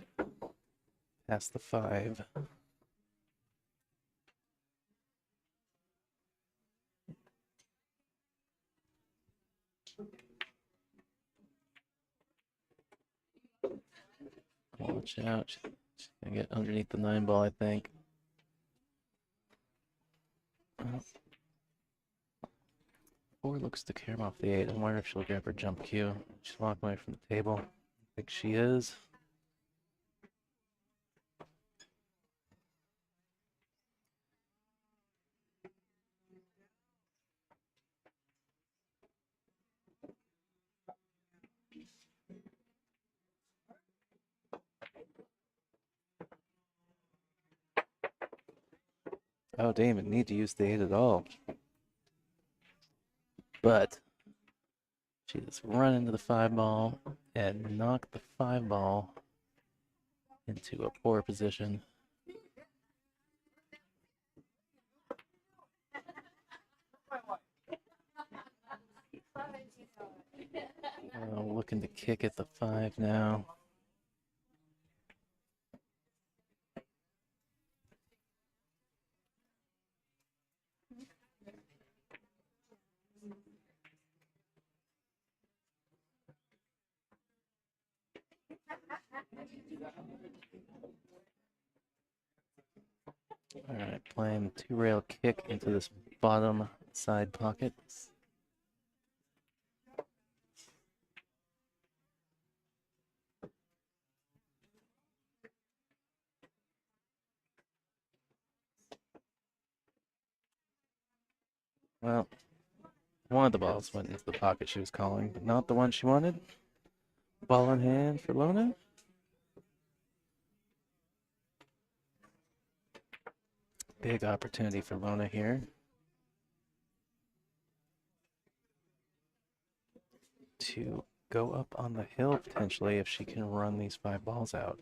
past the 5. Watch out. She's gonna get underneath the 9 ball, I think. Or looks to carry him off the 8. I wonder if she'll grab her jump cue. She's walking away from the table. I think she is. Oh, didn't need to use the 8 at all. But she just run into the 5 ball and knock the 5 ball into a poor position. Looking to kick at the 5 now. All right, playing 2-rail kick into this bottom side pocket. Well, one of the balls went into the pocket she was calling, but not the one she wanted. Ball in hand for Lona. big opportunity for Lona here. To go up on the hill potentially if she can run these 5 balls out.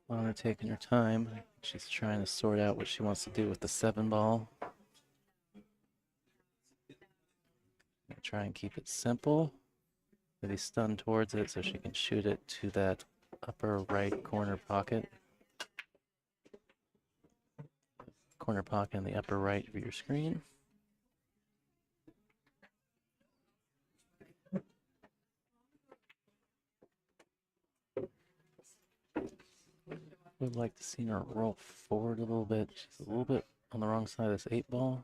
Lana taking her time. She's trying to sort out what she wants to do with the 7 ball. Try and keep it simple. Maybe stun towards it so she can shoot it to that upper right corner pocket. Corner pocket in the upper right of your screen. Would like to see her roll forward a little bit. She's a little bit on the wrong side of this 8 ball.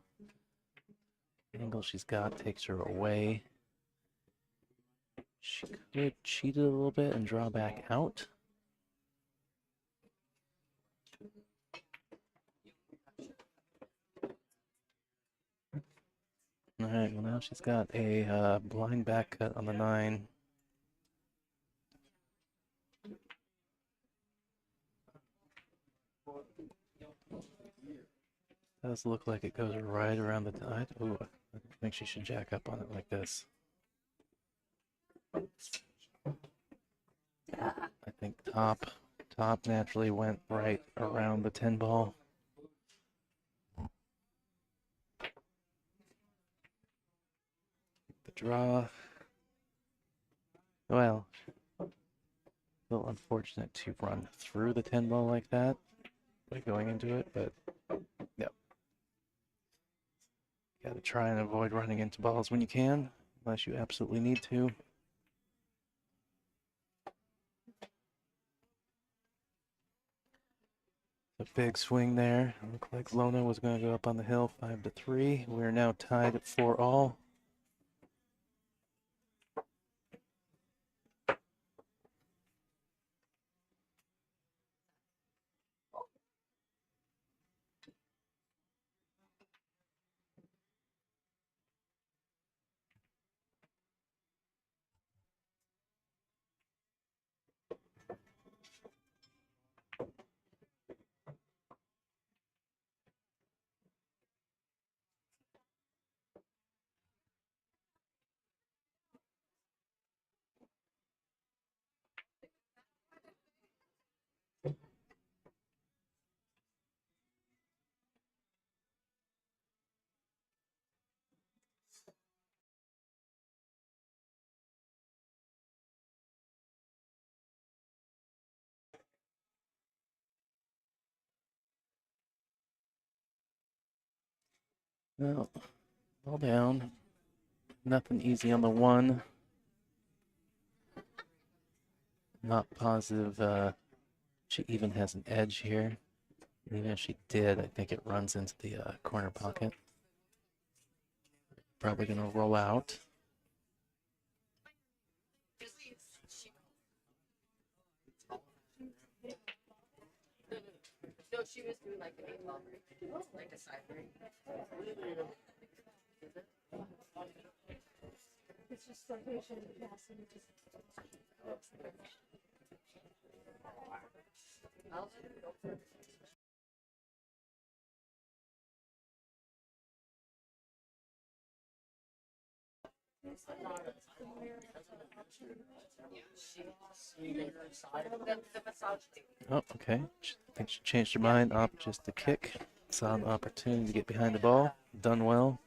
The angle she's got takes her away. She could cheat it a little bit and draw back out. All right, well now she's got a blind back cut on the 9. Does look like it goes right around the tide. Ooh, I think she should jack up on it like this. I think top naturally went right around the 10 ball. The draw. Well, a little unfortunate to run through the 10 ball like that by going into it, but yep. Got to try and avoid running into balls when you can, unless you absolutely need to. A big swing there. Looked like Lona was going to go up on the hill 5-3. We're now tied at 4 all. Well, all down. Nothing easy on the 1. Not positive she even has an edge here. Even if she did, I think it runs into the corner pocket. Probably going to roll out. No, she was doing like an 8 ball break, like a side break. It's just rotation and passing. I'll let her go first. The massage thing. Oh, okay. I think she changed her mind. Up just a kick. Saw an opportunity to get behind the ball. Done well.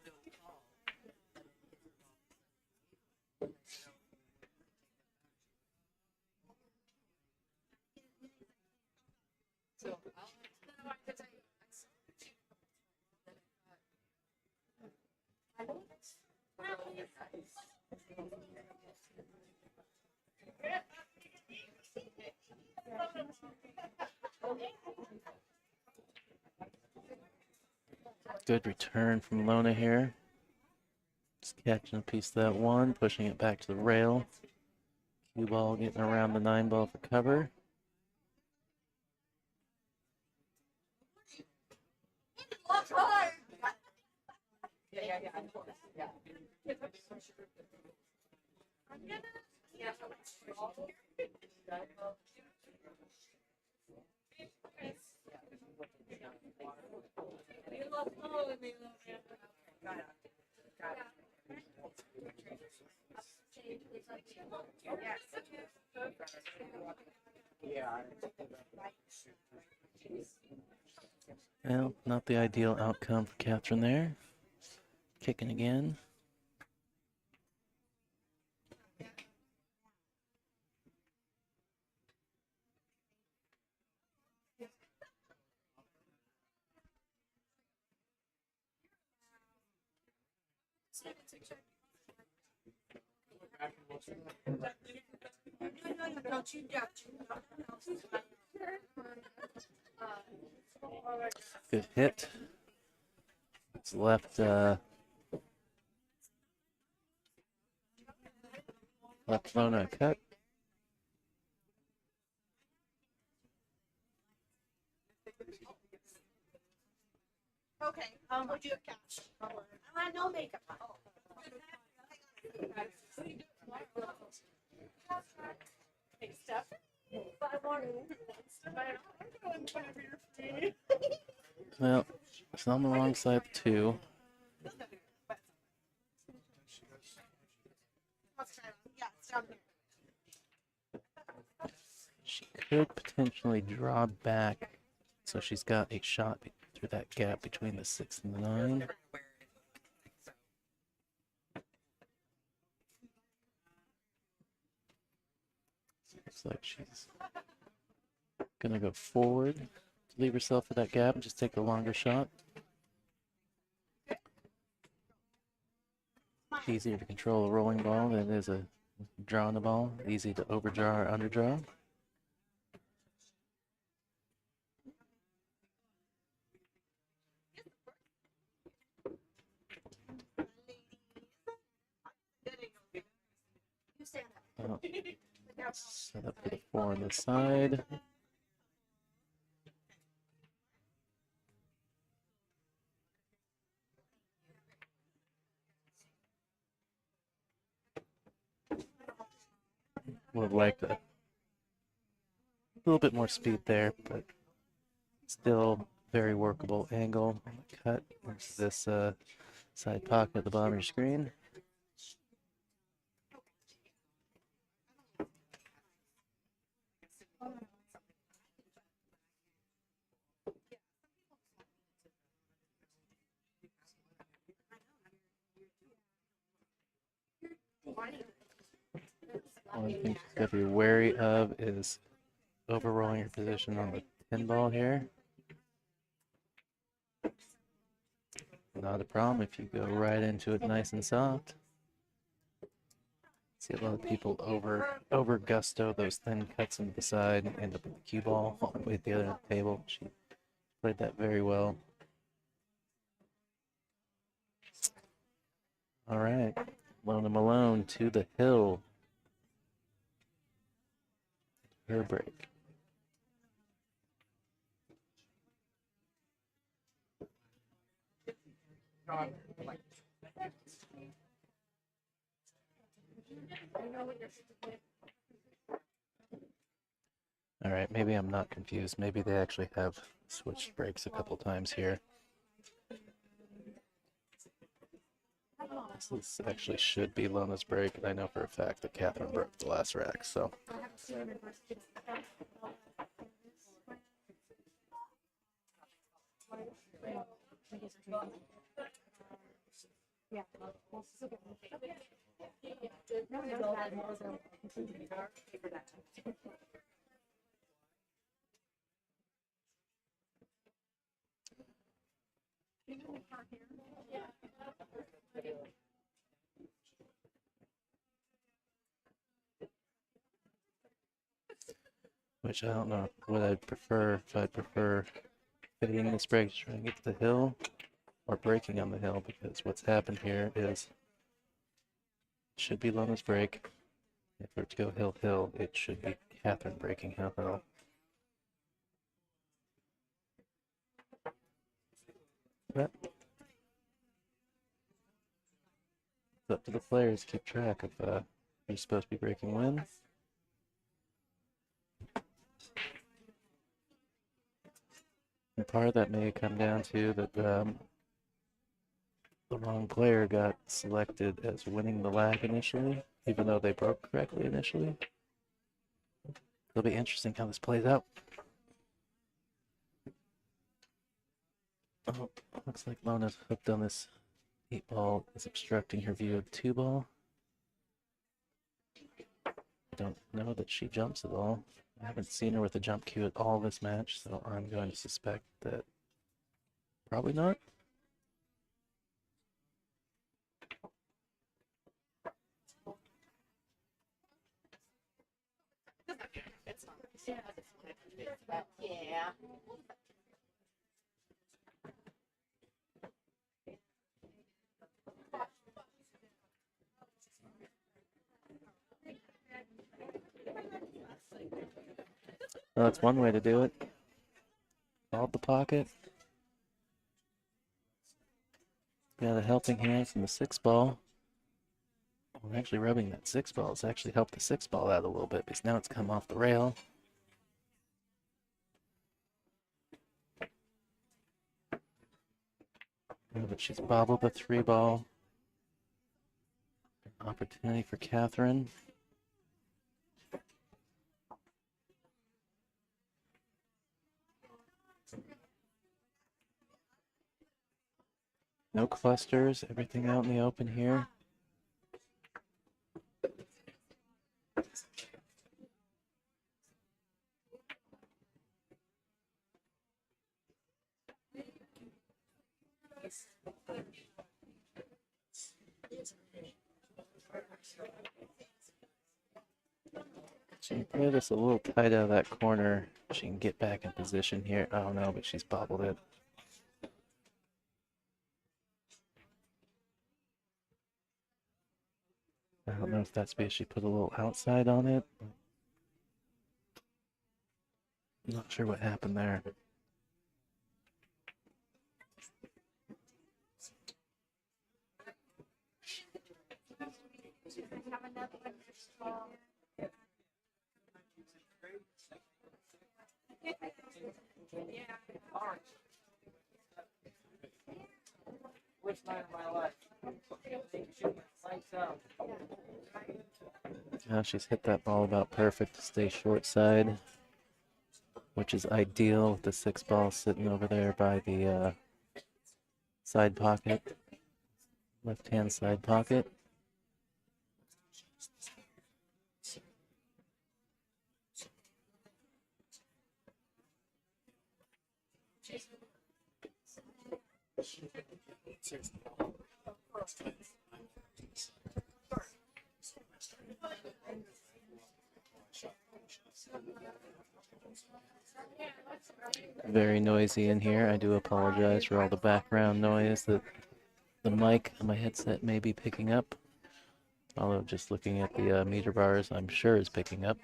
So Good return from Lona here. Just catching a piece of that one, pushing it back to the rail. Cue ball getting around the 9 ball for cover. Well, not the ideal outcome for Catherine there. Kicking again. Good hit. It's left Lona a cut. Okay, would you have cash? I want no makeup. Oh. Hey, Steph. Well, it's on the wrong side of 2. Yeah, it's down here. She could potentially draw back, so she's got a shot through that gap between the 6 and the 9. Looks like she's gonna go forward, leave herself for that gap, and just take the longer shot. Easier to control a rolling ball than it is a drawing the ball. Easy to overdraw or underdraw. You stand up. Oh, set up for the 4 on the side. Would have liked a little bit more speed there, but still very workable angle on the cut. There's this side pocket at the bottom of your screen. One thing she's got to be wary of is overrolling her position on the 10 ball here. Not a problem if you go right into it nice and soft. See a lot of people over gusto those thin cuts into the side and end up with the cue ball all the way at the other end of the table. She played that very well. All right, Lona Malone to the hill. Her break. All right, maybe I'm not confused. Maybe they actually have switched breaks a couple times here. This actually should be Lona's break, and I know for a fact that Catherine broke the last rack, so. Which I don't know what I'd prefer, if I'd prefer fading this break to try and get to the hill, or breaking on the hill, because what's happened here is it should be Lona's break. If we're to go hill-hill, it should be Catherine breaking hill-hill. But it's up to the players to keep track of who's supposed to be breaking when. And part of that may come down to that the wrong player got selected as winning the lag initially, even though they broke correctly initially. It'll be interesting how this plays out. Oh, looks like Lona's hooked on this 8-ball. Is obstructing her view of 2-ball. Don't know that she jumps at all. I haven't seen her with a jump cue at all this match, so I'm going to suspect that probably not. Yeah. Well, that's one way to do it. Hold the pocket. Got a helping hand from the 6-ball. Well, actually rubbing that 6-ball has actually helped the 6-ball out a little bit, because now it's come off the rail. But she's bobbled the 3-ball. Opportunity for Catherine. No clusters, everything out in the open here. She can play this a little tight out of that corner. She can get back in position here. I don't know, but she's bobbled it. I don't know if that's because she put a little outside on it. I'm not sure what happened there. Worst night of my life. Lights out. Now she's hit that ball about perfect to stay short side, which is ideal with the 6-ball sitting over there by the side pocket, left-hand side pocket. Very noisy in here. I do apologize for all the background noise that the mic on my headset may be picking up. Although just looking at the meter bars, I'm sure is picking up.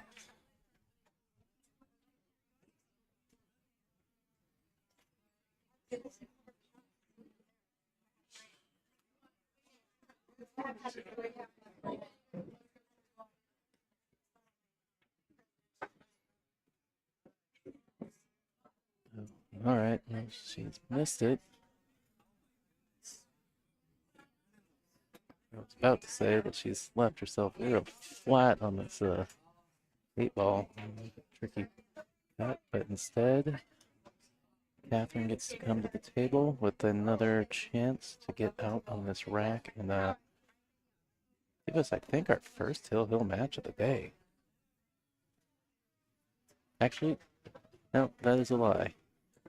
All right, well, she's missed it. I was about to say that she's left herself real flat on this 8-ball. Tricky cut, but instead, Catherine gets to come to the table with another chance to get out on this rack and give us, I think, our first hill-hill match of the day. Actually, no, that is a lie.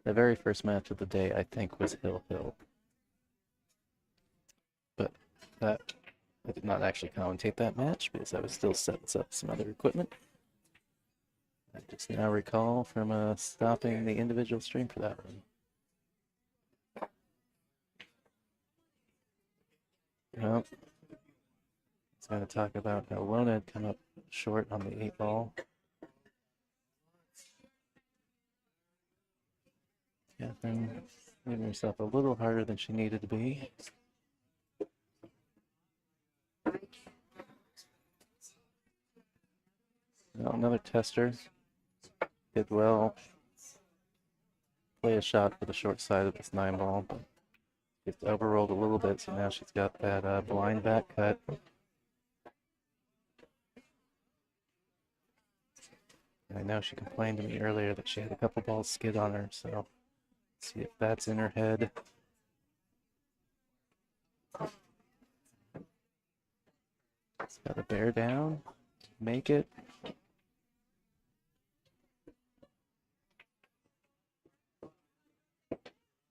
The very first match of the day, I think, was hill-hill. But that I did not actually commentate that match because I was still setting up some other equipment. I just now recall from stopping the individual stream for that one. Well, it's going to talk about how Malone had come up short on the 8-ball. Catherine giving herself a little harder than she needed to be. Well, another tester. Did well. Play a shot for the short side of this 9-ball, but just overrolled a little bit, so now she's got that blind back cut. And I know she complained to me earlier that she had a couple balls skid on her, so let's see if that's in her head. It's got to bear down, make it.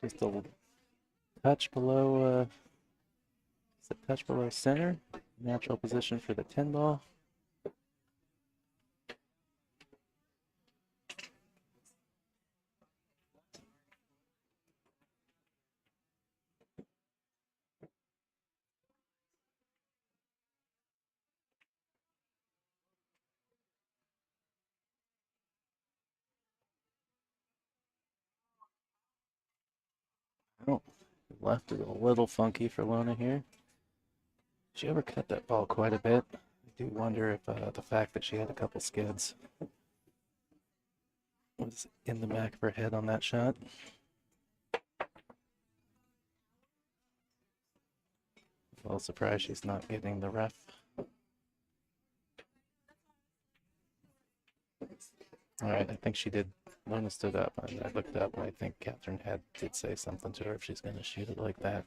Just a touch below, touch below center. Natural position for the 10-ball. Oh, left it a little funky for Lona here. She overcut that ball quite a bit. I do wonder if the fact that she had a couple skids was in the back of her head on that shot. A little surprised she's not getting the ref. All right, I think she did. Lona stood up, and I looked up, and I think Catherine did say something to her if she's going to shoot it like that.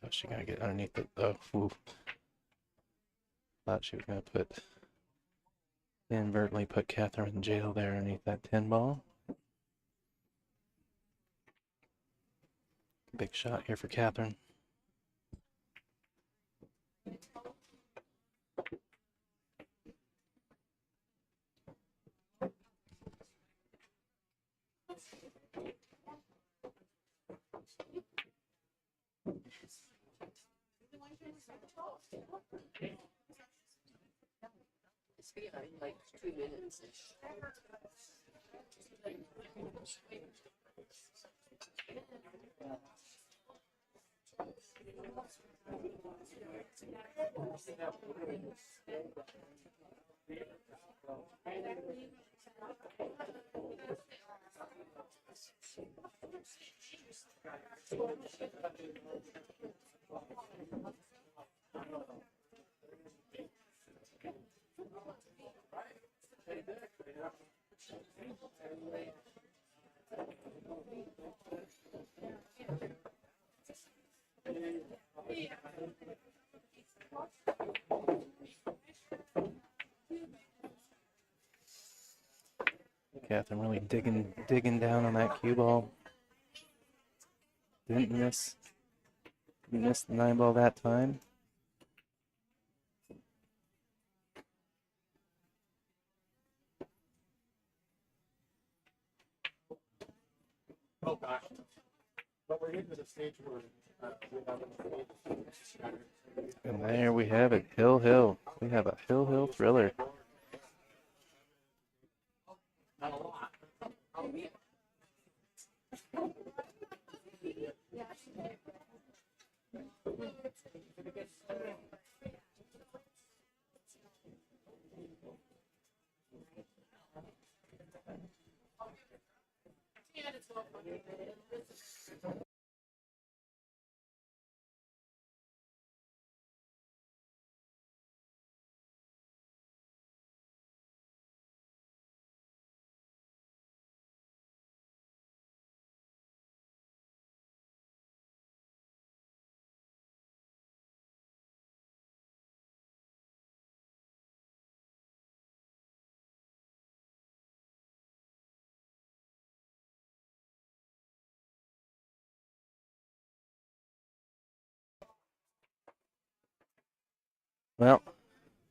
How's she going to get underneath it? Oh, ooh. Thought she was going to inadvertently put Catherine in jail there underneath that 10-ball. Big shot here for Catherine. It's behind like 2 minutes. Catherine really digging down on that cue ball. Didn't miss the 9-ball that time. Oh gosh. But we're getting to the stage where we have And there we have it, Hill Hill. We have a Hill Hill thriller. not a lot. Well,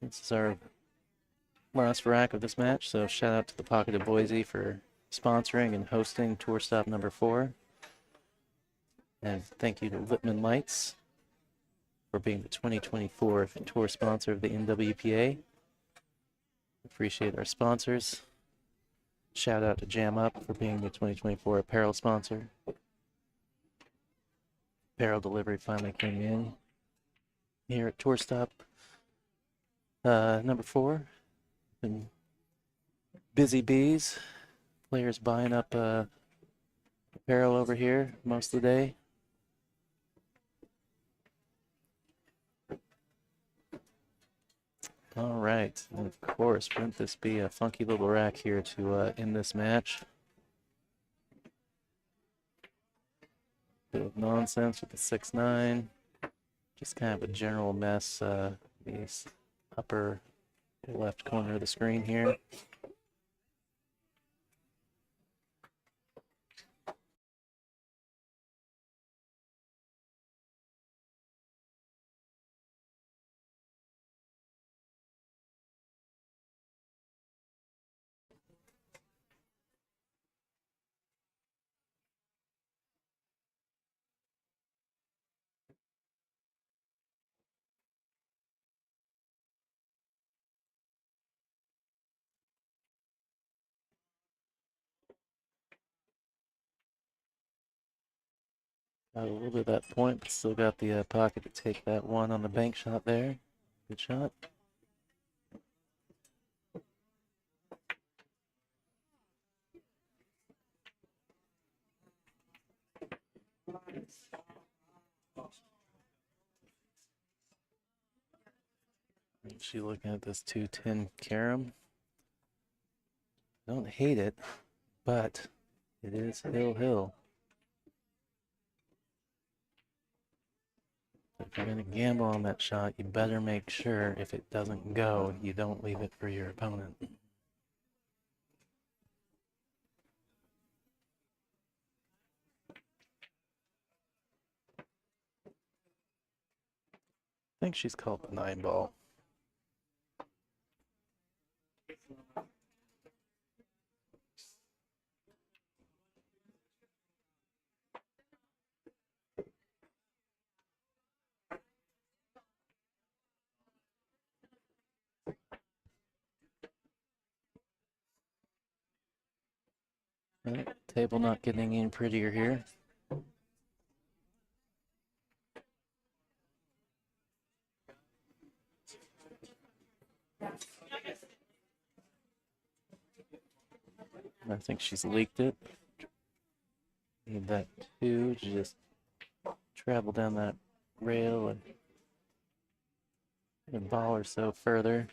this is our last rack of this match, so shout out to the Pocket of Boise for sponsoring and hosting tour stop number 4. And thank you to Lippman Lights for being the 2024 tour sponsor of the NWPA. Appreciate our sponsors. Shout out to Jam Up for being the 2024 apparel sponsor. Apparel delivery finally came in here at tour stop number 4. And busy bees. Players buying up apparel over here most of the day. All right, and of course, wouldn't this be a funky little rack here to end this match? Bit of nonsense with the 6-9. Just kind of a general mess. The upper left corner of the screen here. Got a little bit of that point, but still got the pocket to take that one on the bank shot there. Good shot. She looking at this 210 carom. Don't hate it, but it is hill. If you're going to gamble on that shot, you better make sure if it doesn't go, you don't leave it for your opponent. I think she's called the 9 ball. Table not getting any prettier here. I think she's leaked it. Need that 2 to just travel down that rail and a ball or so further.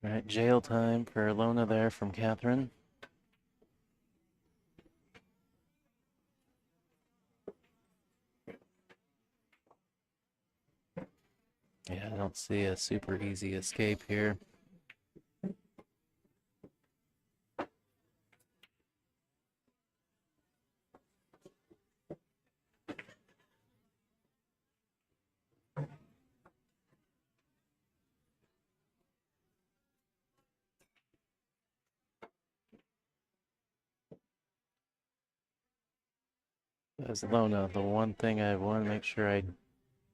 All right, jail time for Lona there from Catherine. Yeah, I don't see a super easy escape here. As Lona, the one thing I want to make sure I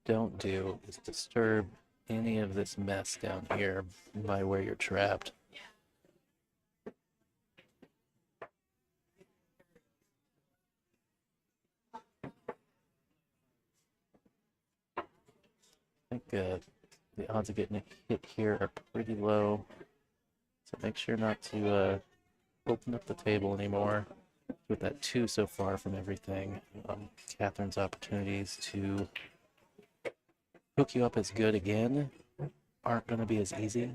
don't do is disturb any of this mess down here by where you're trapped. I think the odds of getting hit here are pretty low, so make sure not to open up the table anymore. With that 2 so far from everything, Catherine's opportunities to hook you up as good again aren't going to be as easy.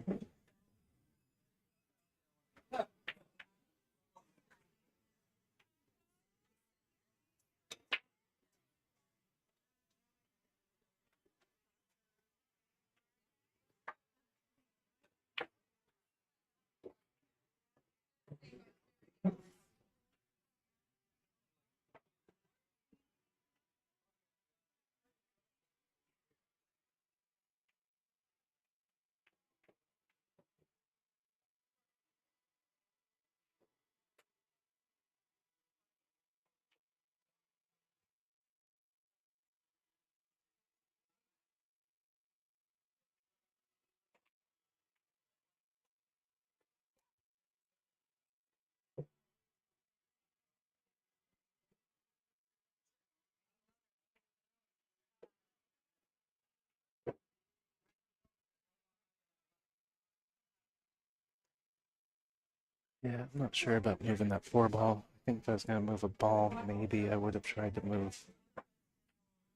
Yeah, I'm not sure about moving that 4 ball. I think if I was going to move a ball, maybe I would have tried to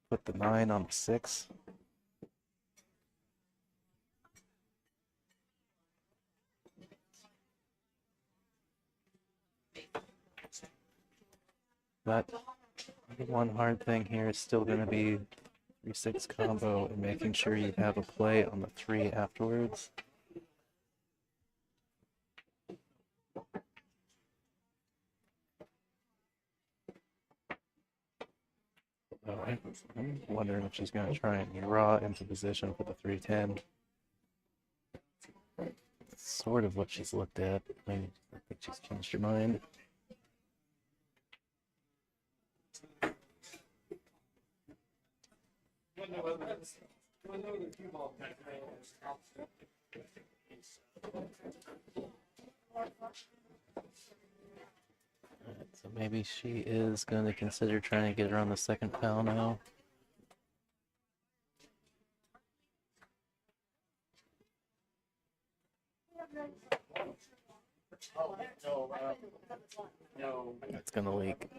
put the 9 on the 6. But the one hard thing here is still going to be 3-6 combo and making sure you have a play on the 3 afterwards. Oh, I'm wondering if she's going to try and draw into position for the 3-10. It's sort of what she's looked at. I think she's changed her mind. Alright, so maybe she is going to consider trying to get her on the second pal now. That's going to leak.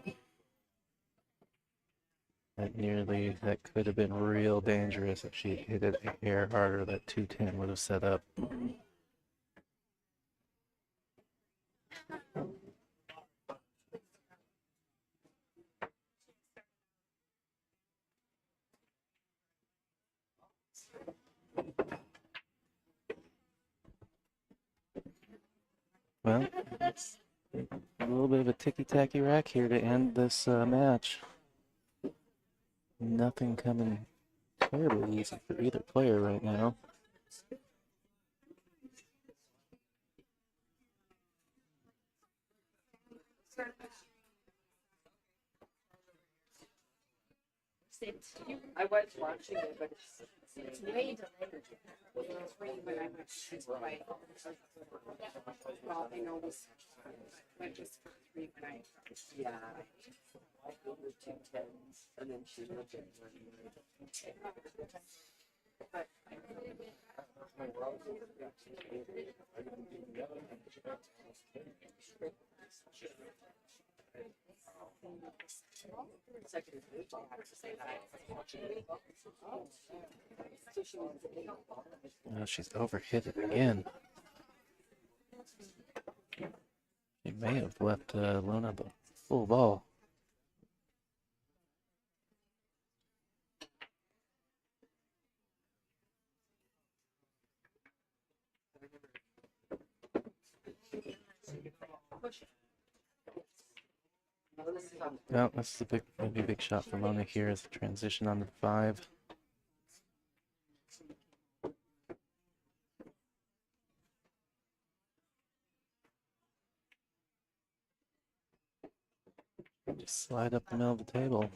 That could have been real dangerous if she hit it a hair harder. That 210 would have set up. Well, it's a little bit of a ticky-tacky rack here to end this match. Nothing coming terribly easy for either player right now. I was watching it, but it's way delayed. It was free when I went to buy it. Well, I know this went just for 3 when I. Yeah. I go with 210s and then she looked at But second is I have to say that. So she was Oh, she's overhit it again. She may have left Luna the full ball. Well, that's the maybe big shot for Luna here as the transition on the 5. Just slide up the middle of the table.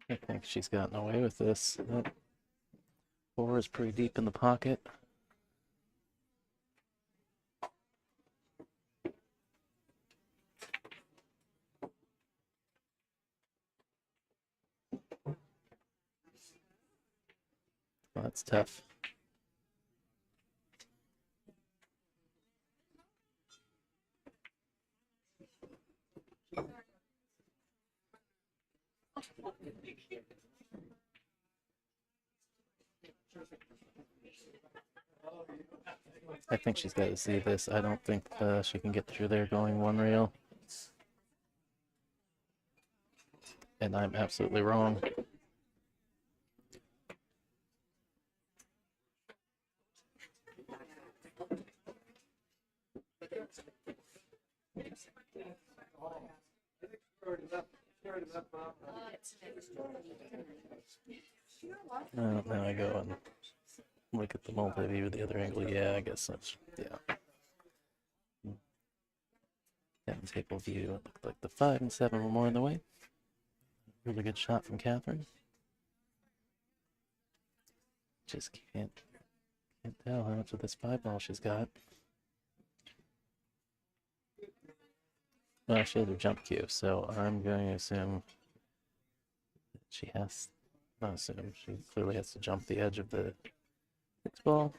I think she's gotten away with this. That 4 is pretty deep in the pocket. Well, that's tough. I think she's got to see this. I don't think she can get through there going 1 reel. And I'm absolutely wrong. Now I go and look at the multi-view with the other angle. Yeah, I guess that's, yeah. And table view, it looked like the 5 and 7 were more in the way. Really good shot from Catherine. Just can't tell how much of this 5 ball she's got. Well, she has her jump cue, so I'm going to assume that she has I assume she clearly has to jump the edge of the ball.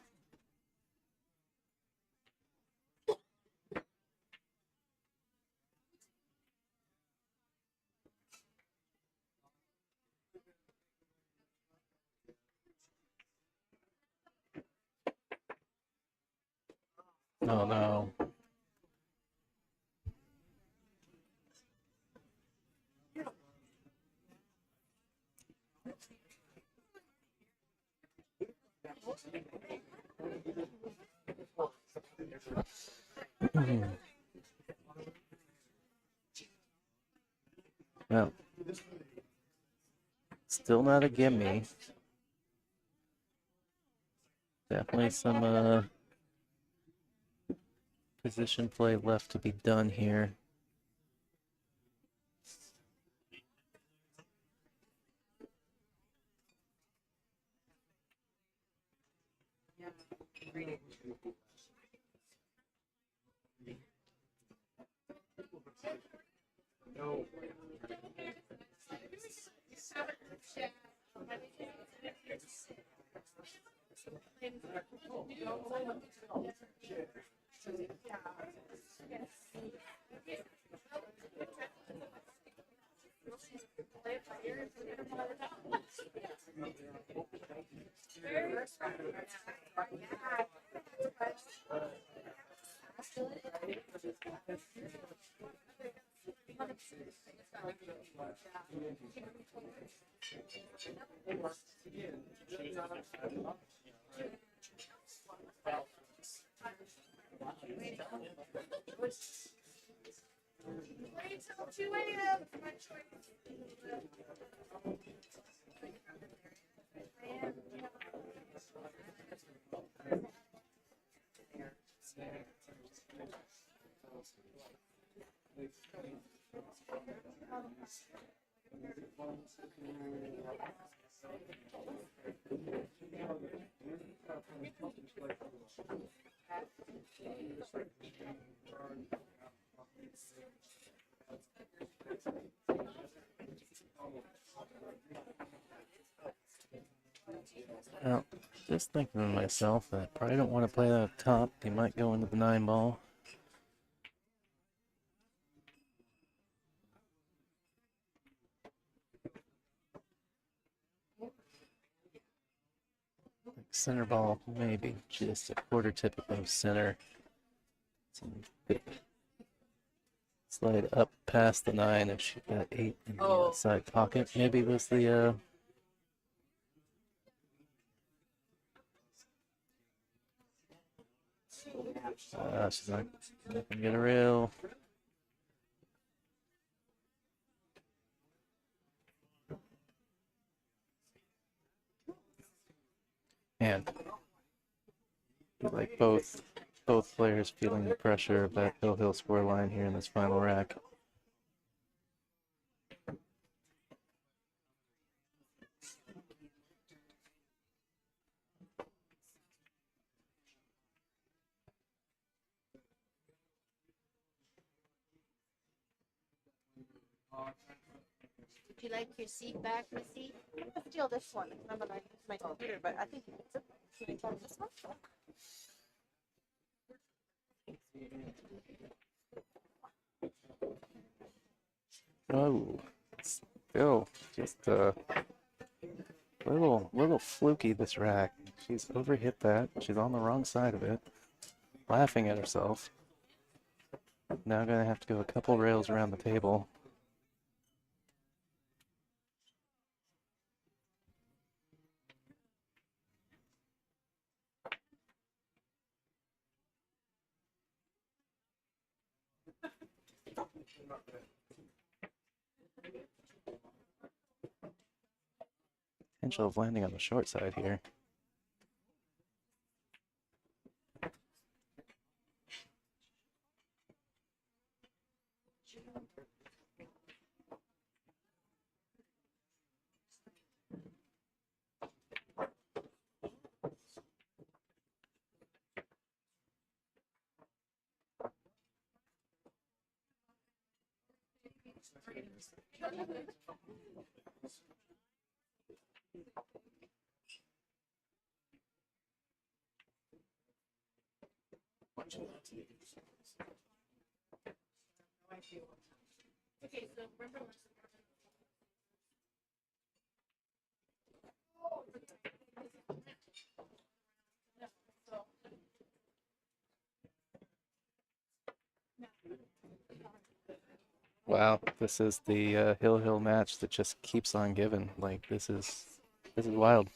Oh no. Well, still not a gimme. Definitely some position play left to be done here. Well, just thinking to myself that I probably don't want to play that up top. He might go into the 9-ball. Center ball, maybe just a quarter tip above center. Slide up past the 9 if she got 8 in the outside pocket. Maybe was the she's not gonna get a rail. And like both players feeling the pressure of that hill score line here in this final rack. Would you like your seat back, Missy? Let's steal this one. I'm gonna use my computer, but I think should I try this one? Oh, still just little fluky this rack. She's overhit that. She's on the wrong side of it, laughing at herself. Now gonna have to go a couple rails around the table. Potential of landing on the short side here. Okay, so remember last Wow, this is the Hill match that just keeps on giving. Like this is wild.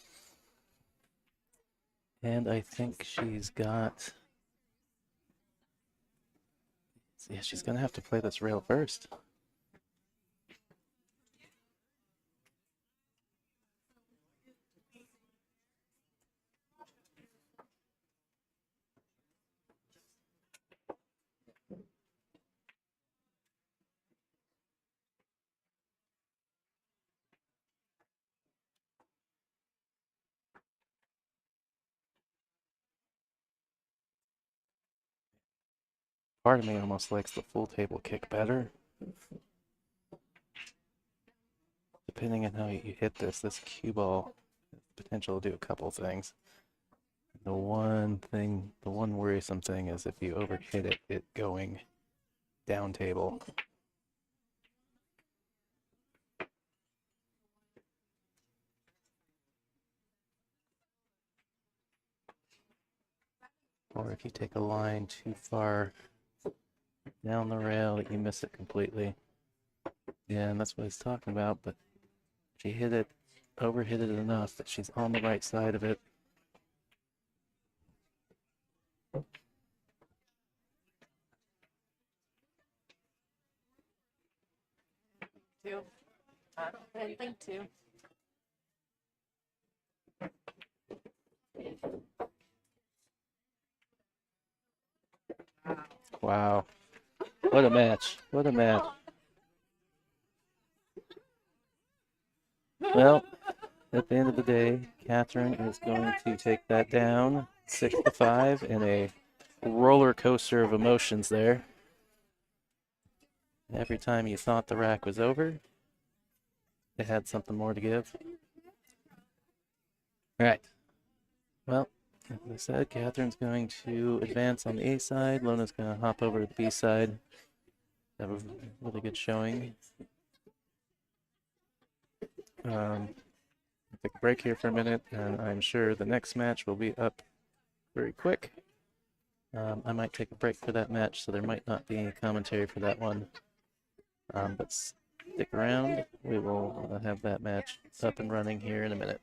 And I think she's got. Yeah, she's gonna have to play this rail first. Part of me almost likes the full table kick better. Depending on how you hit this cue ball has the potential to do a couple things. The one worrisome thing is if you overhit it going down table. Or if you take a line too far down the rail that you miss it completely. Yeah, and that's what he's talking about, but she overhit it enough that she's on the right side of it. two. I didn't think two. Wow. What a match. What a match. Well, at the end of the day, Catherine is going to take that down 6-5 in a roller coaster of emotions there. Every time you thought the rack was over, it had something more to give. All right. Well, as I said, Catherine's going to advance on the A side. Lona's going to hop over to the B side. Have a really good showing. Take a break here for a minute, and I'm sure the next match will be up very quick. I might take a break for that match, so there might not be any commentary for that one. But stick around. We will have that match up and running here in a minute.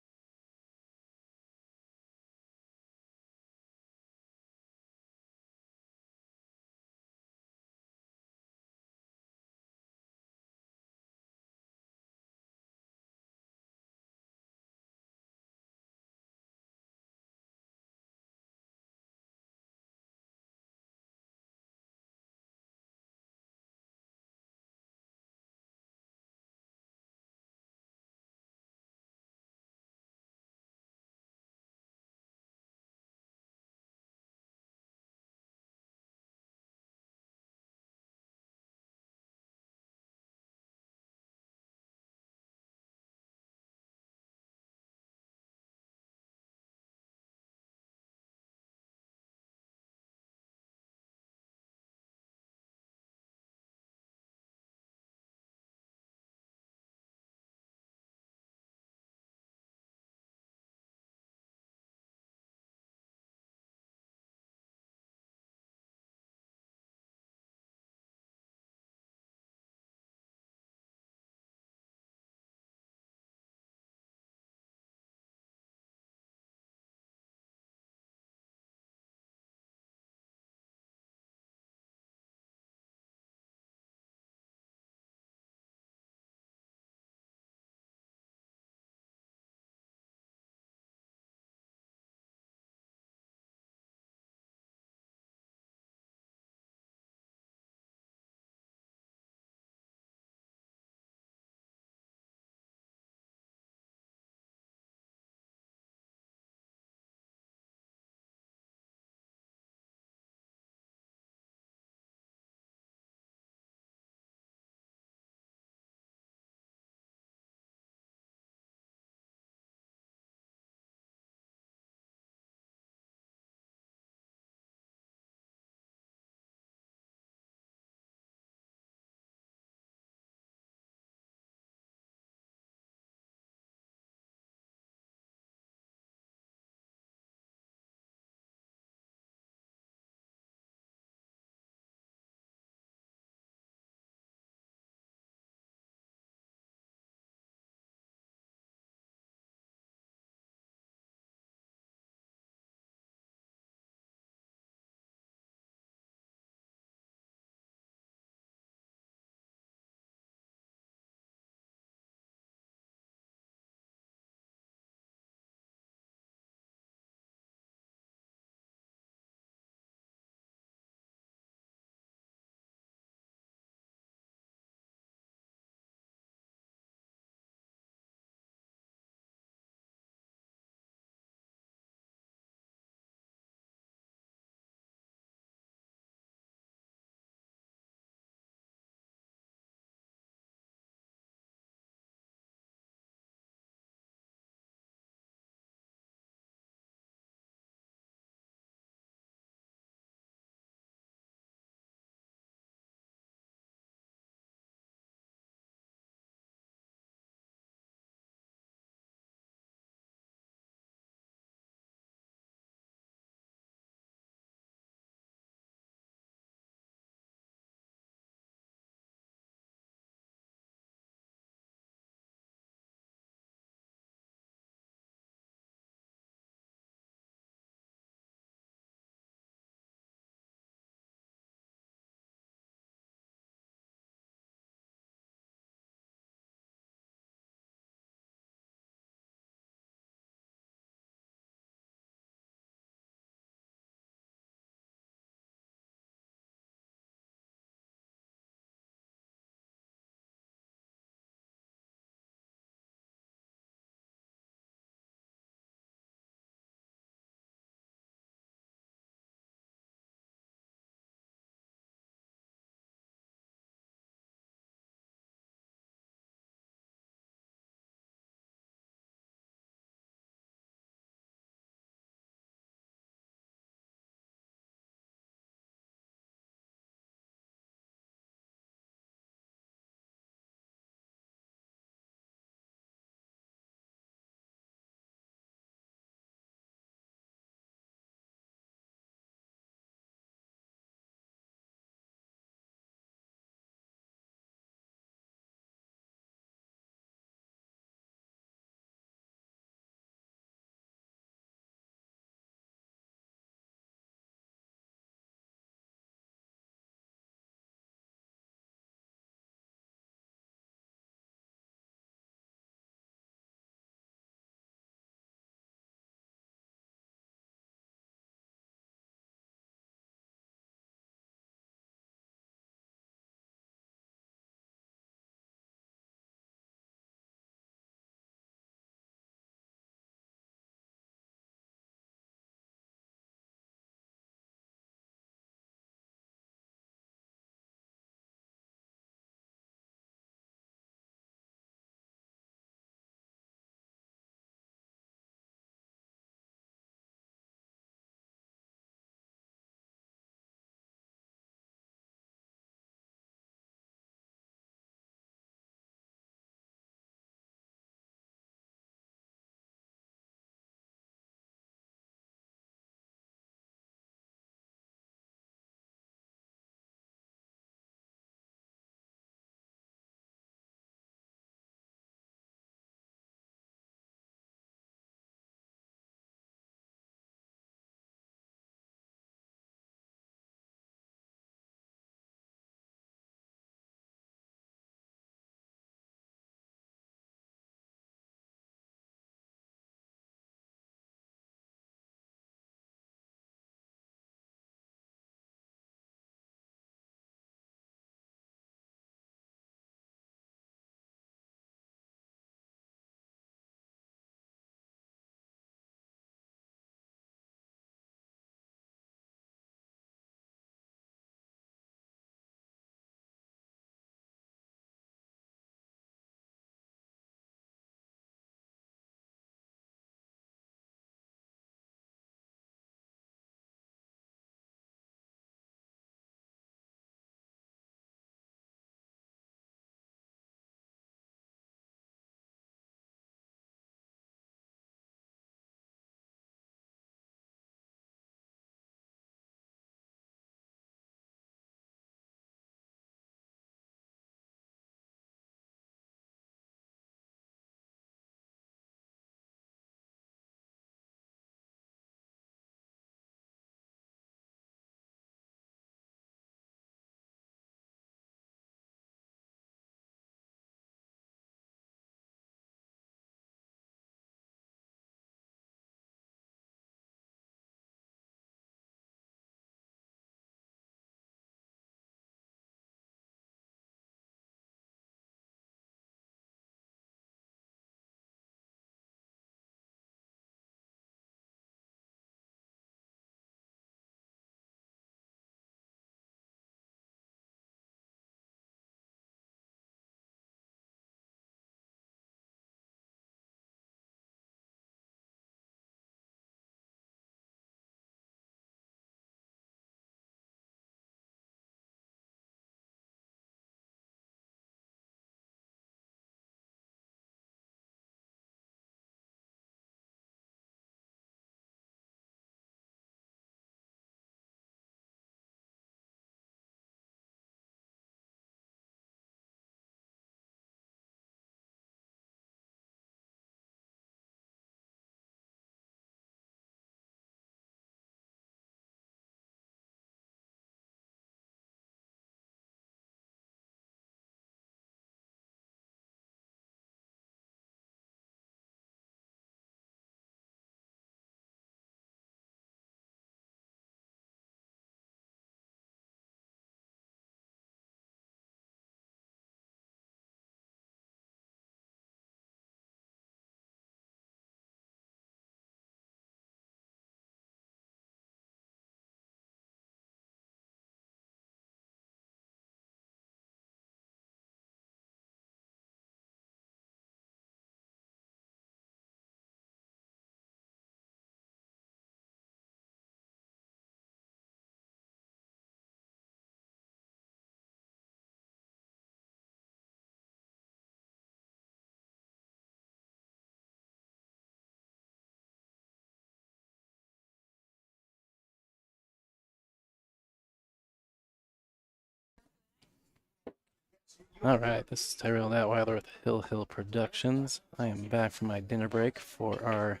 All right, this is Tyrell Atweiler with Hill Hill Productions. I am back from my dinner break for our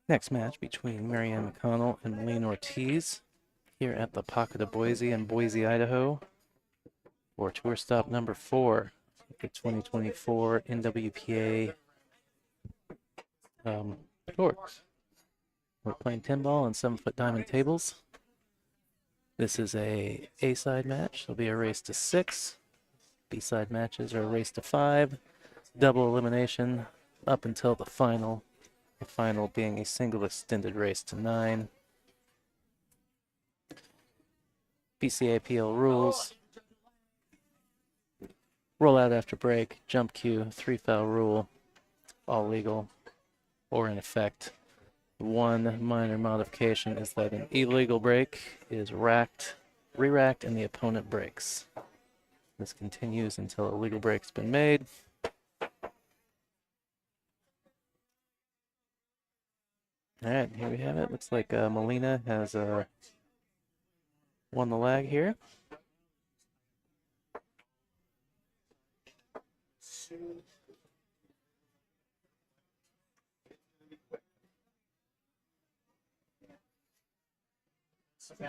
next match between Marianne McConnell and Molina Ortiz here at the Pocket of Boise in Boise, Idaho for tour stop number 4 the 2024 NWPA tour. We're playing 10 ball and 7-foot diamond tables. This is a A-side match. There'll be a race to 6. B-side matches are a race to 5. Double elimination up until the final. The final being a single extended race to 9. BCAPL rules. Roll out after break, jump cue, 3-foul rule, all legal or in effect. One minor modification is that an illegal break is re-racked, and the opponent breaks. This continues until a legal break's been made. All right, here we have it. Looks like Molina has won the lag here. If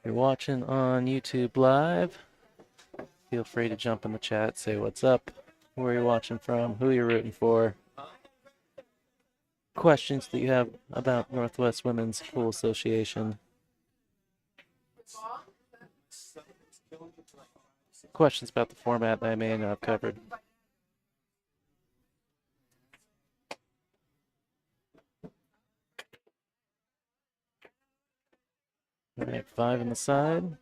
you're watching on YouTube Live, feel free to jump in the chat, say what's up, where you're watching from, who you're rooting for, questions that you have about Northwest Women's Pool Association, questions about the format that I may not have covered. All right, 5 on the side.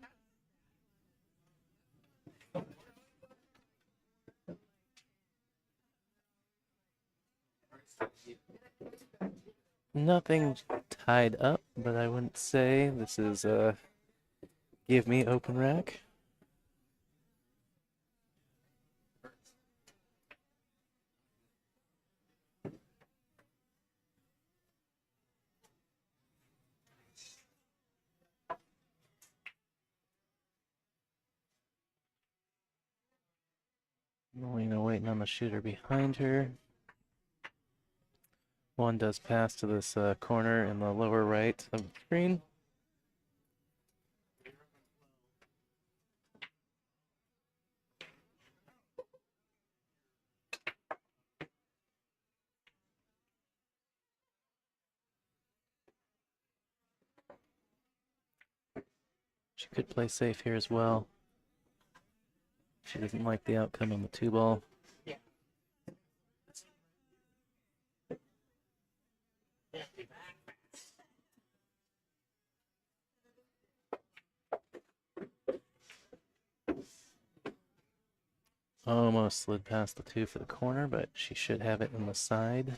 Nothing tied up, but I wouldn't say this is give me open rack. Molina waiting on the shooter behind her. One does pass to this corner in the lower right of the screen. She could play safe here as well. She doesn't like the outcome on the 2-ball. Almost slid past the 2 for the corner, but she should have it in the side.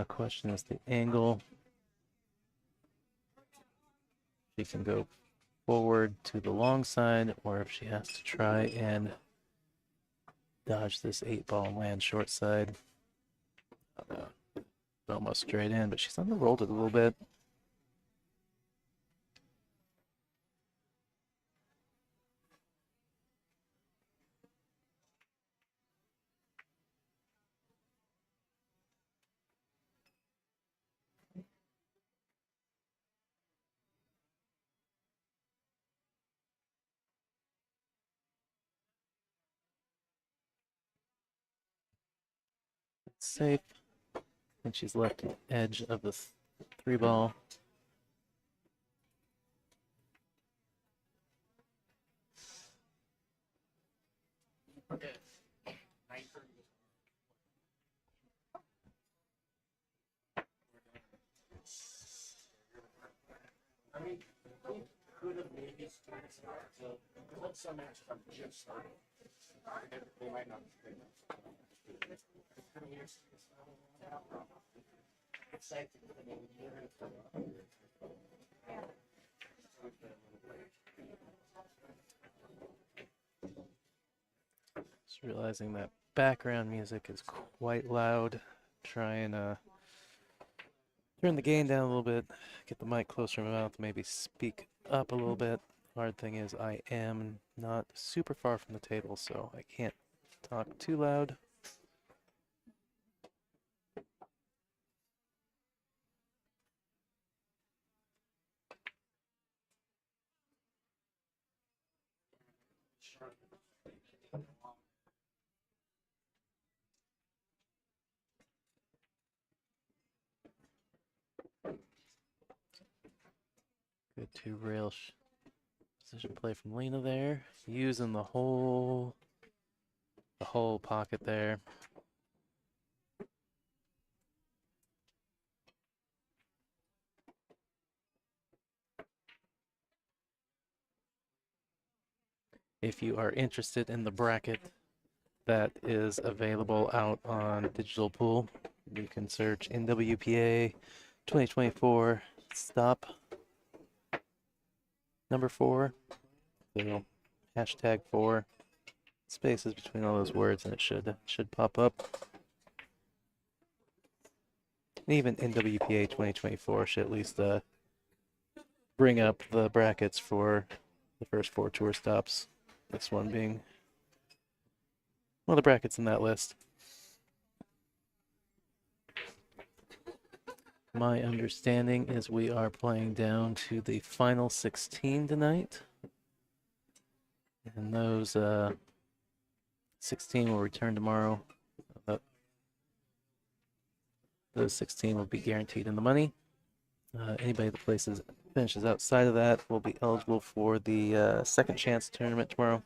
Question is the angle. She can go forward to the long side, or if she has to try and dodge this 8-ball and land short side. Almost straight in, but she's underrolled it a little bit. It's safe. And she's left the edge of the 3-ball. I mean, we could have maybe started to let some matches have just started. They might not be good enough. It's like, I mean, you're gonna Just realizing that background music is quite loud. Try and turn the gain down a little bit, get the mic closer to my mouth, maybe speak up a little bit. Hard thing is I am not super far from the table, so I can't talk too loud. Good two-rail position play from Molina there, using the whole pocket there. If you are interested in the bracket that is available out on Digital Pool, you can search NWPA 2024 stop number 4. So hashtag 4 spaces between all those words, and it should pop up. And even NWPA 2024 should at least bring up the brackets for the first 4 tour stops. This one being one of the brackets in that list. My understanding is we are playing down to the final 16 tonight. And those 16 will return tomorrow. Those 16 will be guaranteed in the money. Anybody that finishes outside of that will be eligible for the second chance tournament tomorrow.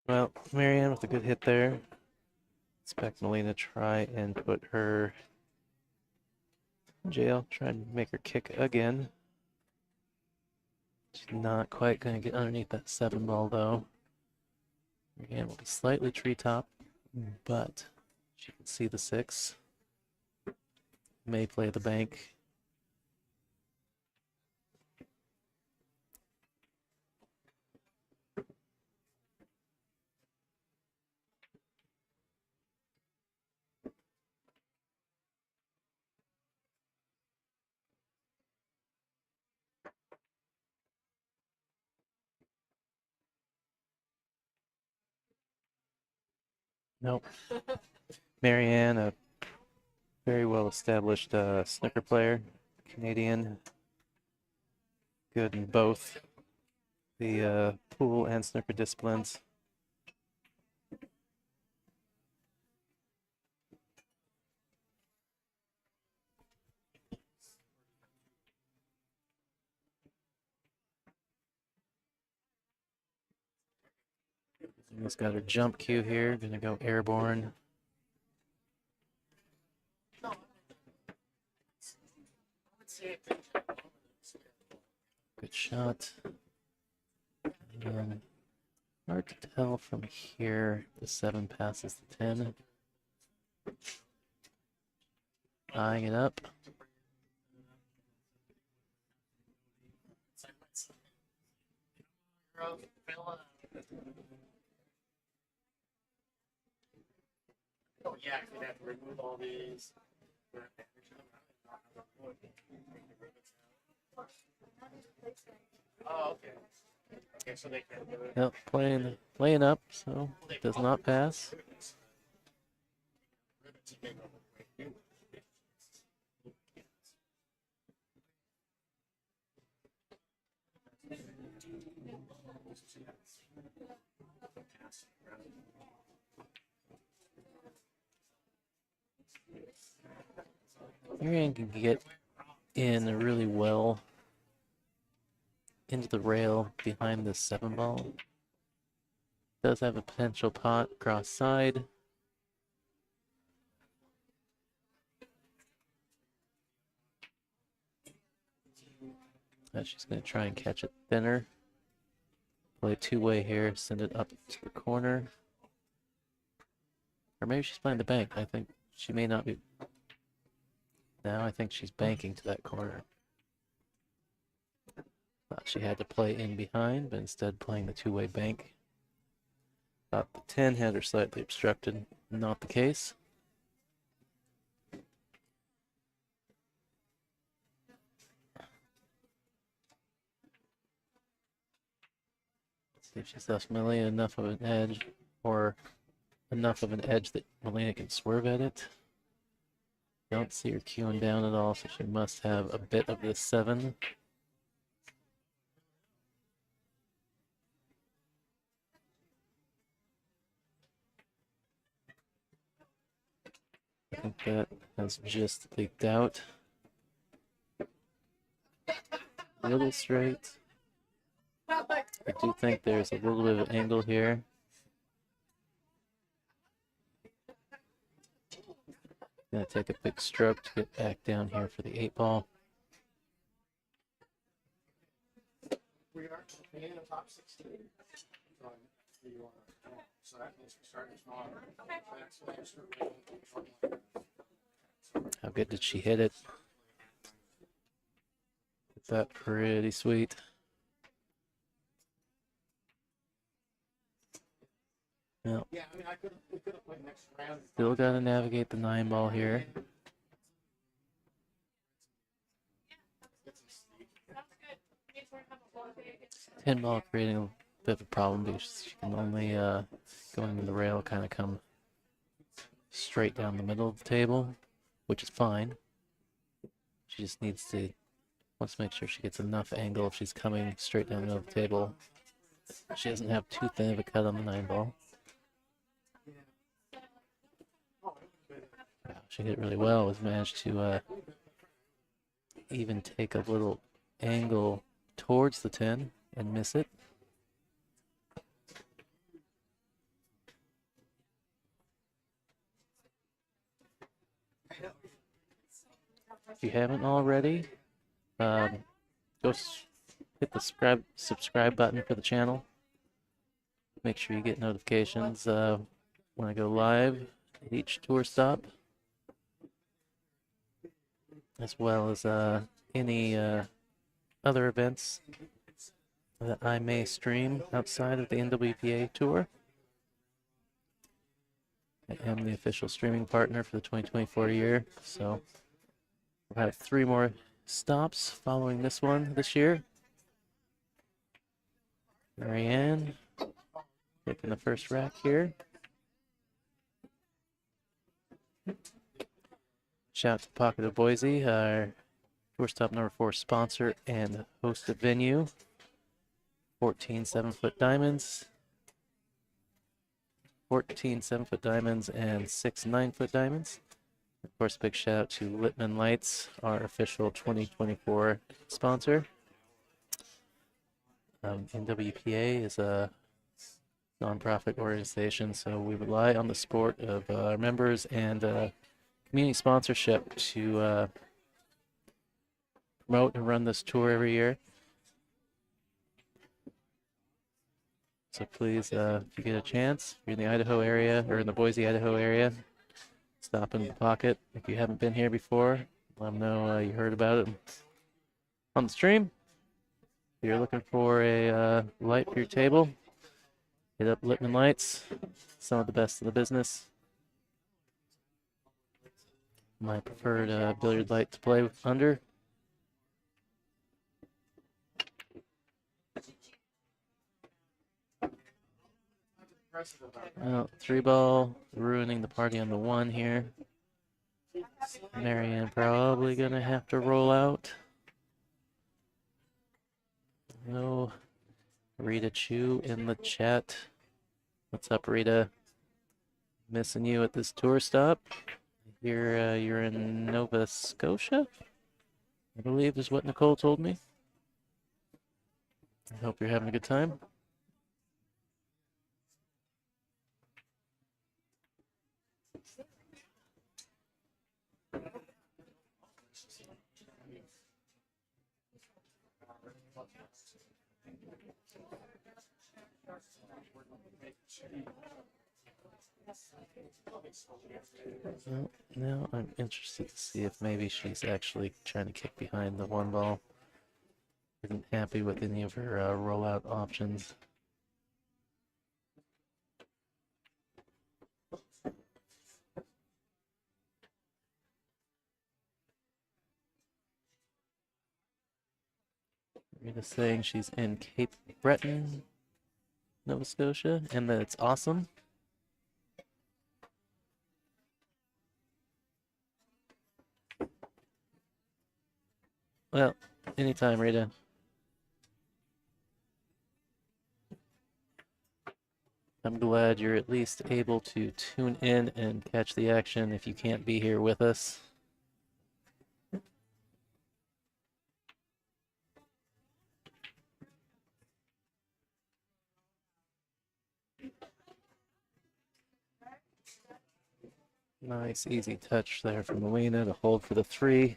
Well, Marianne with a good hit there. Expect Molina try and put her in jail. Try and make her kick again. She's not quite going to get underneath that 7 ball, though. Marianne will be slightly treetop, but she can see the 6. May play the bank. Nope. Marianne, a very well established snooker player, Canadian, good in both the pool and snooker disciplines. She's got her jump cue here, gonna go airborne. Good shot. And hard to tell from here. The 7 passes the 10. Eyeing it up. Oh yeah, we'd have to remove all these. Oh, okay. Okay, so they can't do it. Yep, laying up, so it does not pass. Marianne can get in really well into the rail behind the 7 ball. Does have a potential pot cross side. She's going to try and catch it thinner. Play 2-way here, send it up to the corner. Or maybe she's playing the bank. I think she may not be. Now I think she's banking to that corner. Thought she had to play in behind, but instead playing the two-way bank. Thought the 10 had her slightly obstructed. Not the case. Let's see if she's left Molina enough of an edge, or enough of an edge that Molina can swerve at it. Don't see her queuing down at all, so she must have a bit of this 7. I think that has just leaked out. A little straight. I do think there's a little bit of angle here. Gonna take a big stroke to get back down here for the 8-ball. We are in the top 16. So that means we're starting small. How good did she hit it? Hit that pretty sweet. Well, Yeah, I mean, we could have played next round. still got to navigate the 9-ball here. 10-ball creating a bit of a problem because she can only, going to the rail, kind of come straight down the middle of the table, which is fine. She just wants to make sure she gets enough angle if she's coming straight down the middle of the table. She doesn't have too thin of a cut on the 9-ball. Wow, she hit it really well. Was managed to even take a little angle towards the 10 and miss it. If you haven't already, go hit the subscribe button for the channel. Make sure you get notifications when I go live at each tour stop, as well as any other events that I may stream outside of the NWPA tour. I am the official streaming partner for the 2024 year, so we'll have 3 more stops following this one this year. Marianne taking the first rack here. Shout out to Pocket of Boise, our tour stop number 4 sponsor and hosted venue. 14 7-foot diamonds. 14 7-foot diamonds and 6 9-foot diamonds. Of course, big shout out to Littman Lights, our official 2024 sponsor. NWPA is a nonprofit organization, so we rely on the support of our members and community sponsorship to promote and run this tour every year. So please, if you get a chance, if you're in the Idaho area or in the Boise, Idaho area, stop in the Pocket. If you haven't been here before, let them know you heard about it on the stream. If you're looking for a light for your table, hit up Littman Lights. Some of the best in the business. My preferred billiard light to play under. Well, 3-ball ruining the party on the 1 here. Marianne probably gonna have to roll out. No, Rita Chu in the chat. What's up, Rita? Missing you at this tour stop. You're in Nova Scotia, I believe is what Nicole told me. I hope you're having a good time. Well, now I'm interested to see if maybe she's actually trying to kick behind the one ball. Isn't happy with any of her rollout options. Rita's saying she's in Cape Breton, Nova Scotia, and that it's awesome. Well, anytime, Rita. I'm glad you're at least able to tune in and catch the action if you can't be here with us. Nice, easy touch there from Molina to hold for the 3.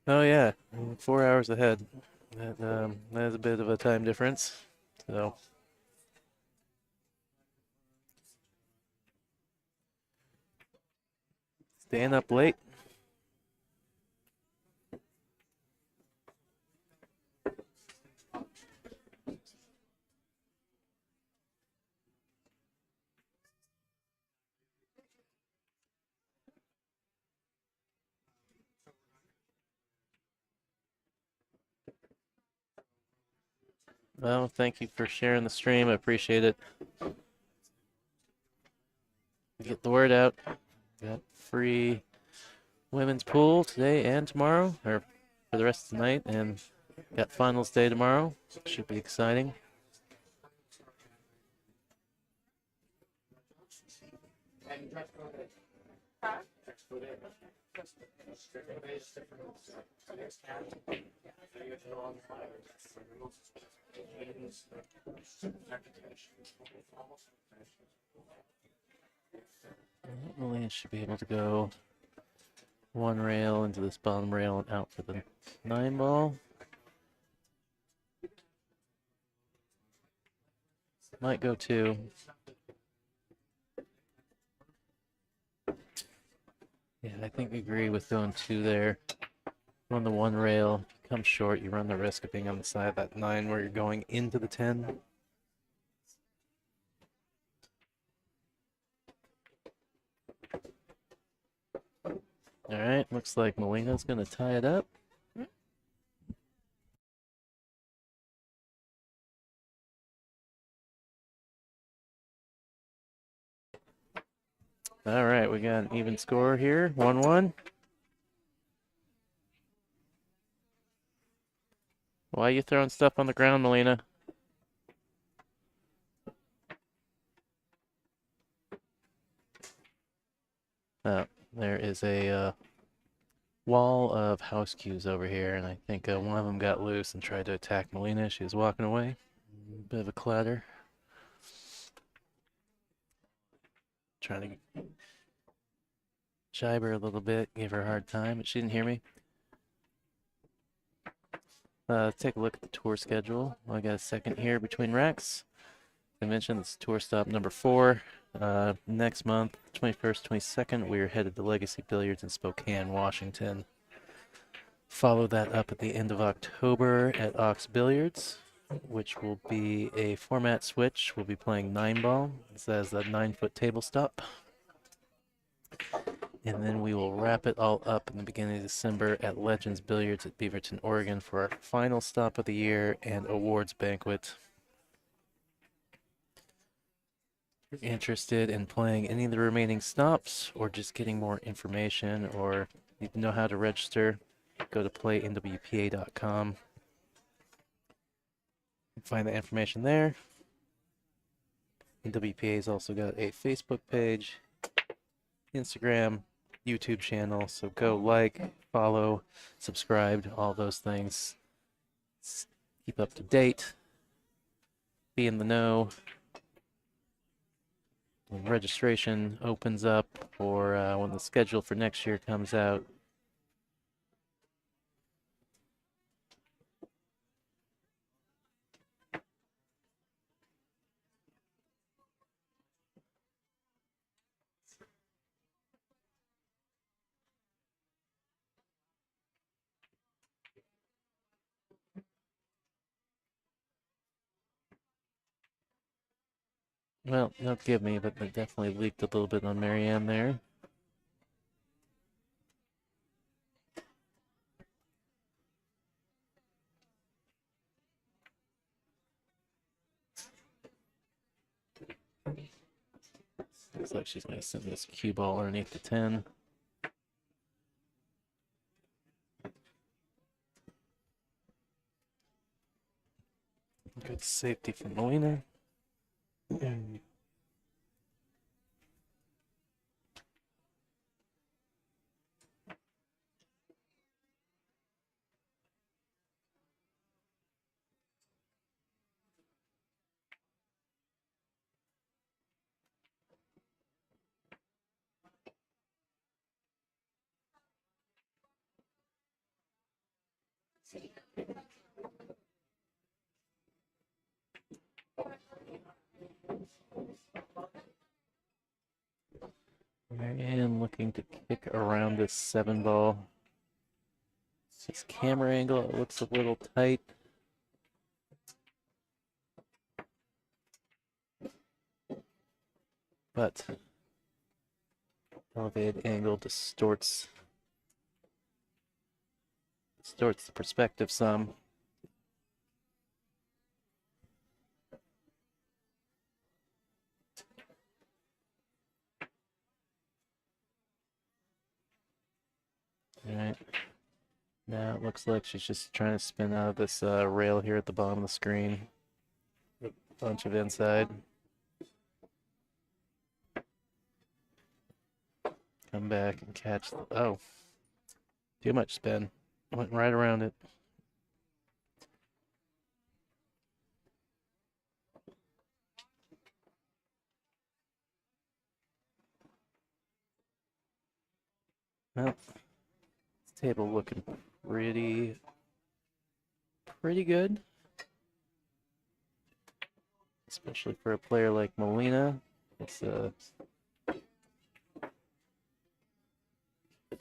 Oh yeah, 4 hours ahead. That is a bit of a time difference. So staying up late. Well, thank you for sharing the stream. I appreciate it. Get the word out. Got free women's pool today and tomorrow, or for the rest of the night, and got finals day tomorrow. Should be exciting. Molina should be able to go one rail into this bottom rail and out for the 9 ball. Might go 2. Yeah, I think I agree with going 2 there. On the 1 rail, if you come short, you run the risk of being on the side of that 9 where you're going into the 10. All right, looks like Molina's going to tie it up. All right, we got an even score here, 1-1. Why are you throwing stuff on the ground, Molina? Oh, there is a wall of house cues over here, and I think one of them got loose and tried to attack Molina. She was walking away. Bit of a clatter. Trying to jibe her a little bit, give her a hard time, but she didn't hear me. Take a look at the tour schedule. I got a second here between racks. I mentioned it's tour stop number 4. Next month, 21st, 22nd, we are headed to Legacy Billiards in Spokane, Washington. Follow that up at the end of October at Ox Billiards, which will be a format switch. We'll be playing 9 ball. This has a 9-foot table stop. And then we will wrap it all up in the beginning of December at Legends Billiards at Beaverton, Oregon for our final stop of the year and awards banquet. If you're interested in playing any of the remaining stops or just getting more information or need to know how to register, go to playnwpa.com. Find the information there. NWPA's also got a Facebook page, Instagram, YouTube channel, so go like, follow, subscribe, all those things. keep up to date, be in the know. When registration opens up, or when the schedule for next year comes out. Well, don't give me, but they definitely leaked a little bit on Marianne there. Looks like she's going to send this cue ball underneath the 10. Good safety from Molina. Marianne looking to kick around this 7 ball. This camera angle, it looks a little tight. But elevated angle distorts the perspective some. All right. Now it looks like she's just trying to spin out of this rail here at the bottom of the screen. A bunch of inside. Come back and catch the, oh, too much spin. Went right around it. Well, this table looking pretty good. Especially for a player like Molina. It's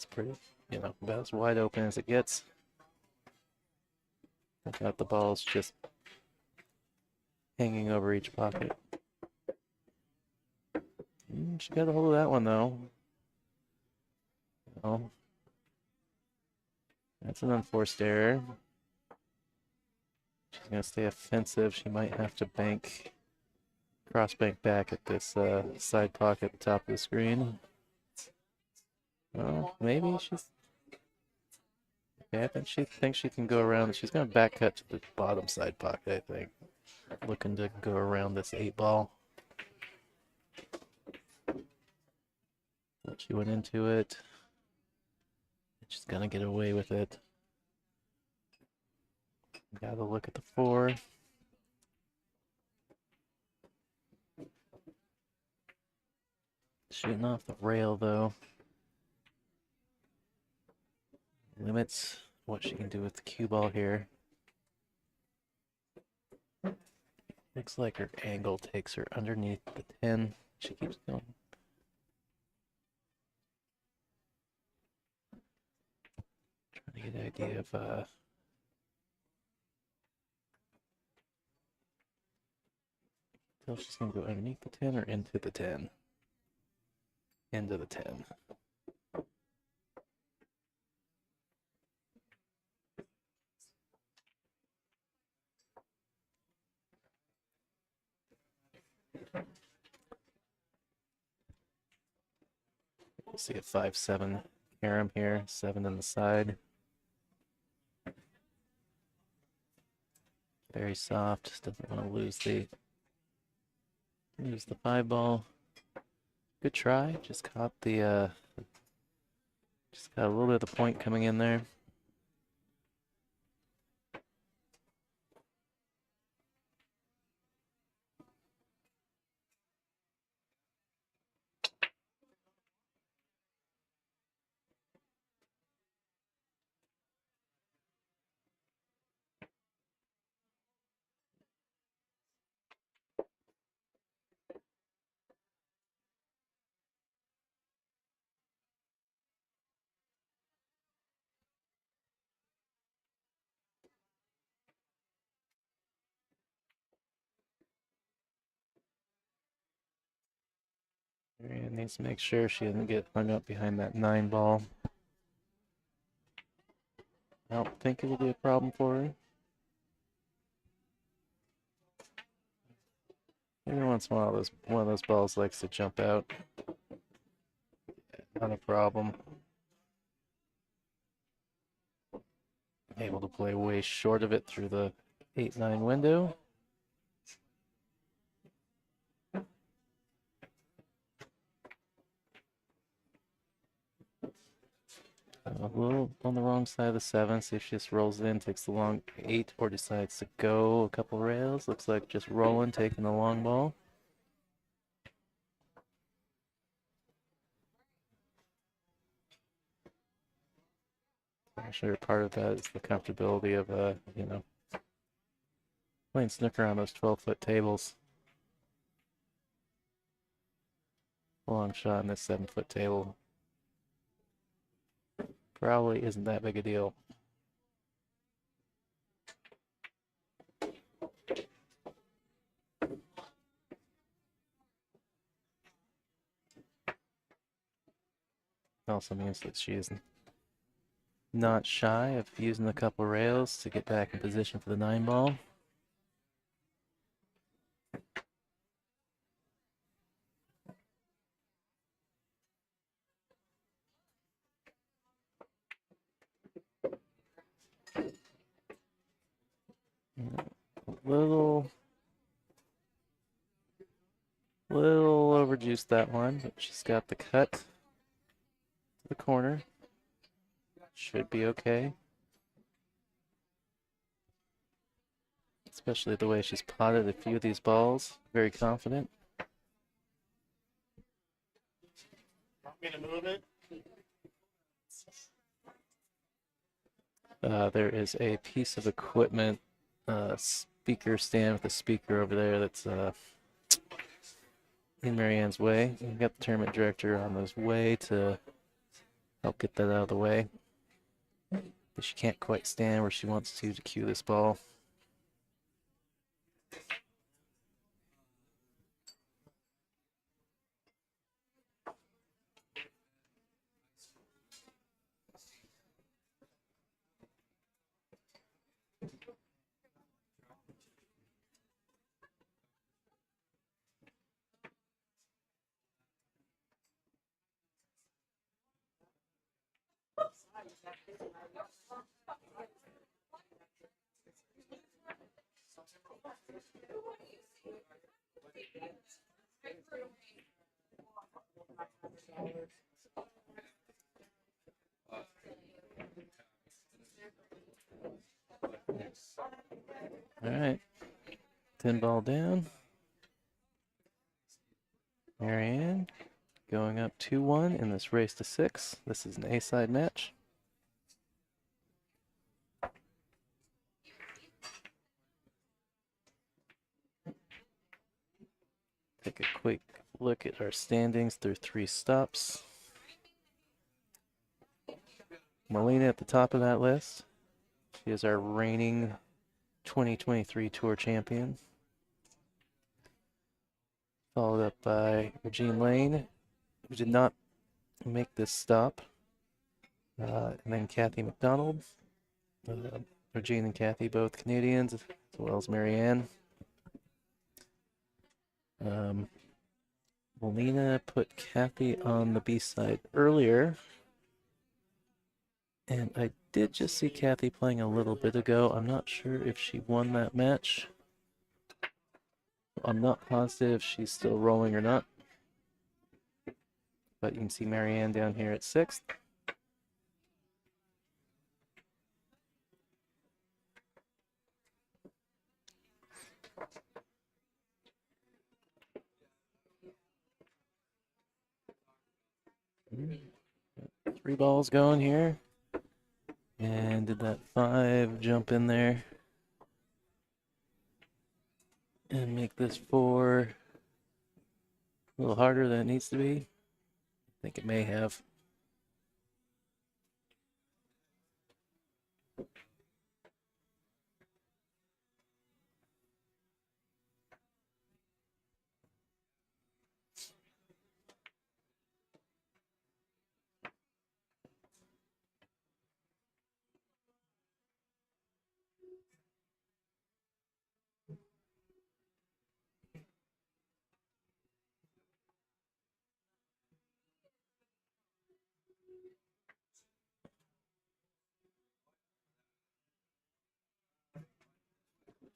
pretty, you know, about as wide open as it gets. I got the balls just hanging over each pocket. She got a hold of that one though. Oh, that's an unforced error. She's gonna stay offensive. She might have to cross bank back at this side pocket at the top of the screen. Well, maybe she's. Yeah, I think she thinks she can go around. She's gonna back cut to the bottom side pocket, I think. Looking to go around this 8 ball. She went into it. She's gonna get away with it. Gotta look at the 4. Shooting off the rail though. Limits what she can do with the cue ball here. Looks like her angle takes her underneath the 10. She keeps going. Trying to get an idea of tell if she's gonna go underneath the 10 or into the 10. Into the 10. We'll see a 5-7 carom here, 7 in the side. Very soft, just doesn't want to lose the 5 ball. Good try, just caught the just got a little bit of the point coming in there. Marianne needs to make sure she doesn't get hung up behind that 9 ball. I don't think it'll be a problem for her. Every once in a while, one of those balls likes to jump out. Not a problem. Able to play way short of it through the 8-9 window. A little on the wrong side of the 7. See if she just rolls it in, takes the long 8, or decides to go a couple rails. Looks like just rolling, taking the long ball. I'm sure part of that is the comfortability of, you know, playing snooker on those 12-foot tables. Long shot on this 7-foot table probably isn't that big a deal. Also means that she is not shy of using a couple rails to get back in position for the 9 ball. A little overjuiced that one, but she's got the cut to the corner. Should be okay. Especially the way she's potted a few of these balls. Very confident. Want me to move it? There is a piece of equipment, speaker stand with a speaker over there that's in Marianne's way. We've got the tournament director on his way to help get that out of the way. But she can't quite stand where she wants to cue this ball. All right, 10 ball down. Marianne going up 2-1 in this race to 6. This is an A-side match. Take a quick look at our standings through 3 stops. Molina at the top of that list. She is our reigning 2023 Tour champion. Followed up by Regine Lane, who did not make this stop. And then Kathy McDonald. Regine and Kathy, both Canadians, as well as Marianne. Molina put Kathy on the B side earlier. And I did just see Kathy playing a little bit ago. I'm not sure if she won that match. I'm not positive if she's still rolling or not. But you can see Marianne down here at 6th. Three balls going here. And did that 5 jump in there and make this 4 a little harder than it needs to be? I think it may have.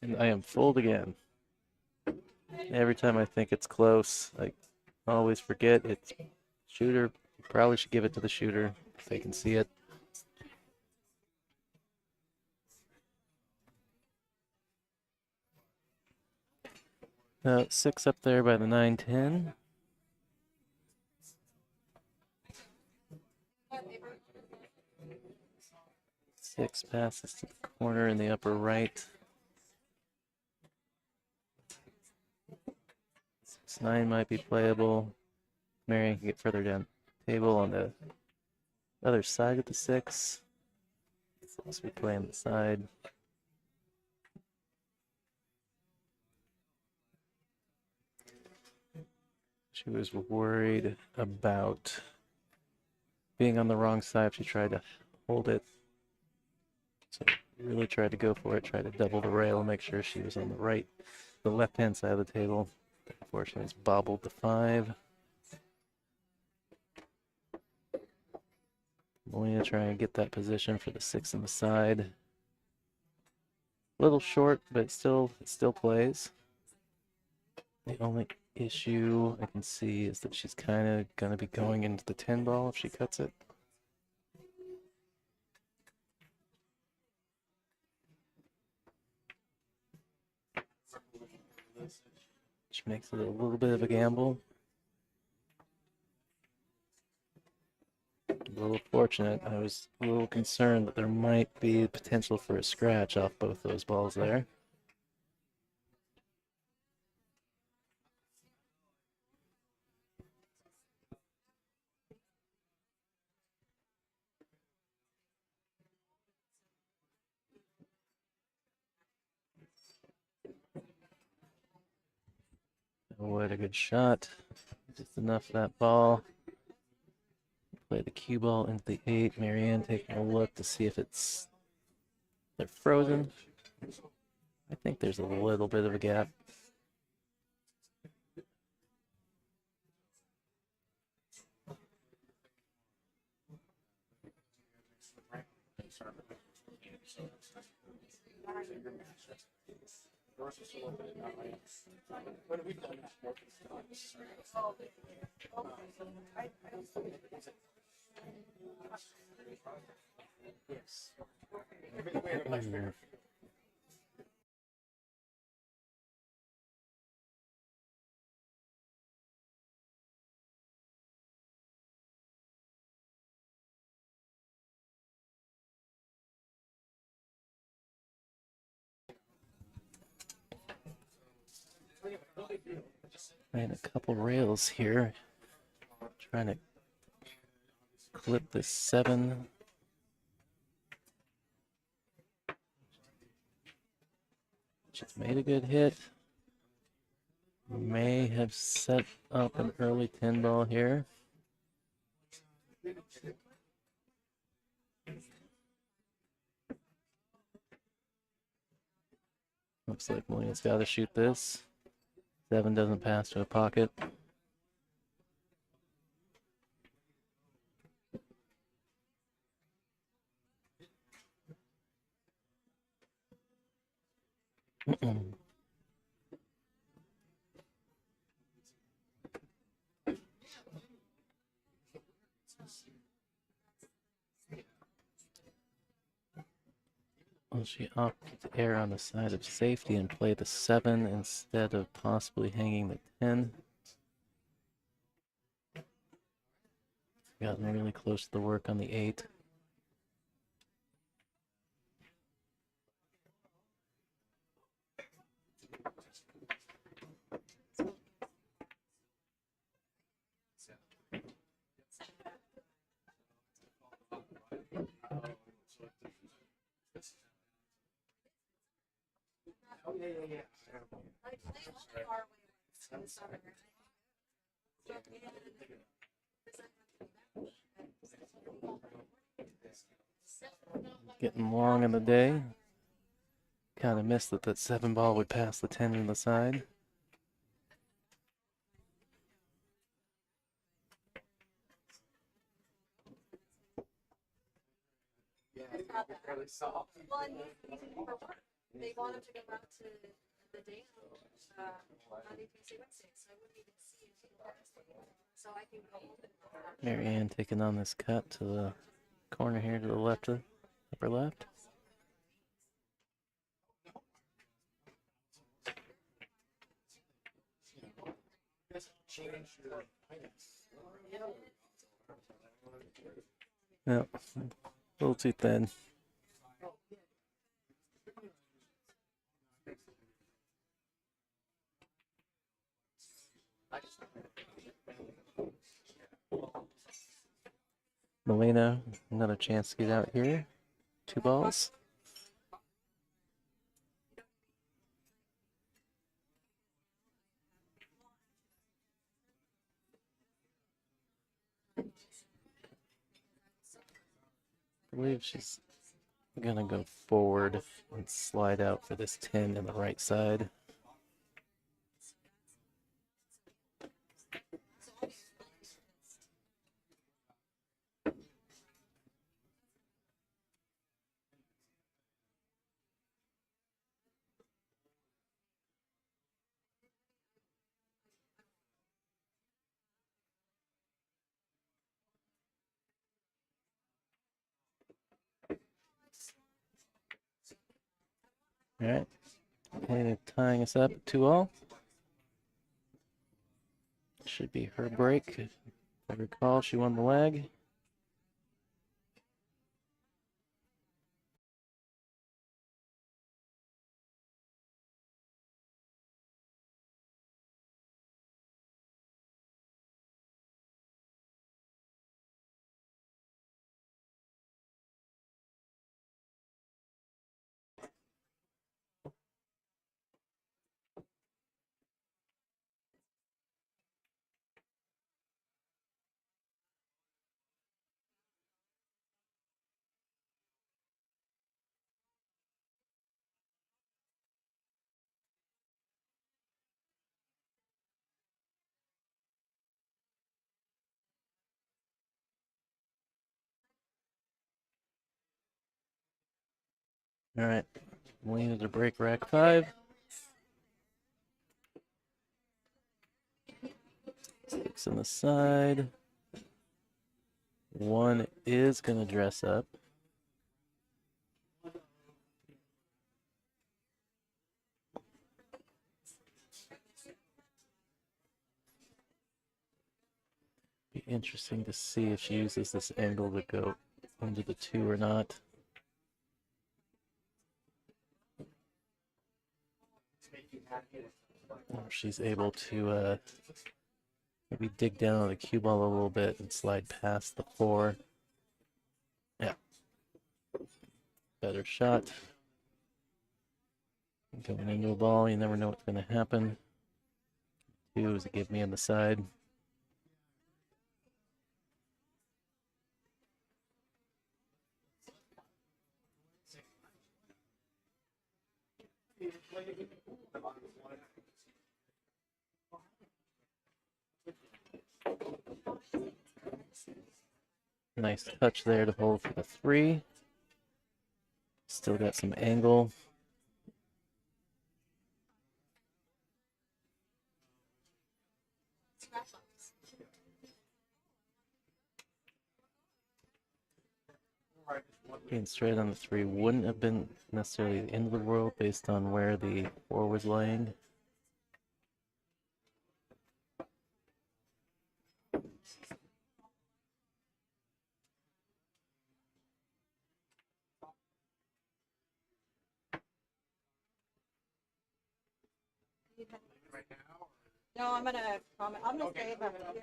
And I am fooled again. Every time I think it's close, I always forget it's shooter. Probably should give it to the shooter if they can see it. Six up there by the 9-10. Six passes to the corner in the upper right. 6-9 might be playable. Marion can get further down the table on the other side of the 6. So we play on the side. She was worried about being on the wrong side. She tried to hold it. So really tried to go for it, tried to double the rail, make sure she was on the left-hand side of the table. Unfortunately, it's bobbled the 5. Molina trying to get that position for the 6 on the side. A little short, but it still plays. The only issue I can see is that she's kind of going to be going into the 10 ball if she cuts it. Which makes it a little bit of a gamble. A little fortunate. I was a little concerned that there might be potential for a scratch off both those balls there. What a good shot. Just enough of that ball. Play the cue ball into the 8. Marianne taking a look to see if they're frozen. I think there's a little bit of a gap. And a couple rails here. Trying to clip this 7. She's made a good hit. May have set up an early 10 ball here. Looks like Molina's got to shoot this. 7 doesn't pass to a pocket. Well, she opted to err on the side of safety and play the 7 instead of possibly hanging the 10. Gotten really close to the work on the 8. Getting long in the day. Kind of missed that 7 ball would pass the 10 on the side. They want him to go out to the day Monday, Tuesday, Wednesday, so I wouldn't even see him until Thursday. So I can go open. Marianne taking on this cut to the corner here to the left of upper left. No, a little too thin. Molina, another chance to get out here. 2 balls. I believe she's gonna go forward and slide out for this 10 in the right side. All right, and tying us up at 2-all. Should be her break. If I recall, she won the leg. All right, Molina to break rack 5. 6 on the side. 1 is gonna dress up. Be interesting to see if she uses this angle to go into the 2 or not. Or if she's able to maybe dig down on the cue ball a little bit and slide past the 4. Yeah. Better shot. Going into a ball, you never know what's going to happen. 2 is to give me on the side. Nice touch there to hold for the 3. Still got some angle. Being straight on the 3 wouldn't have been necessarily the end of the world based on where the 4 was laying. No, I'm gonna comment. I'm gonna stay about here.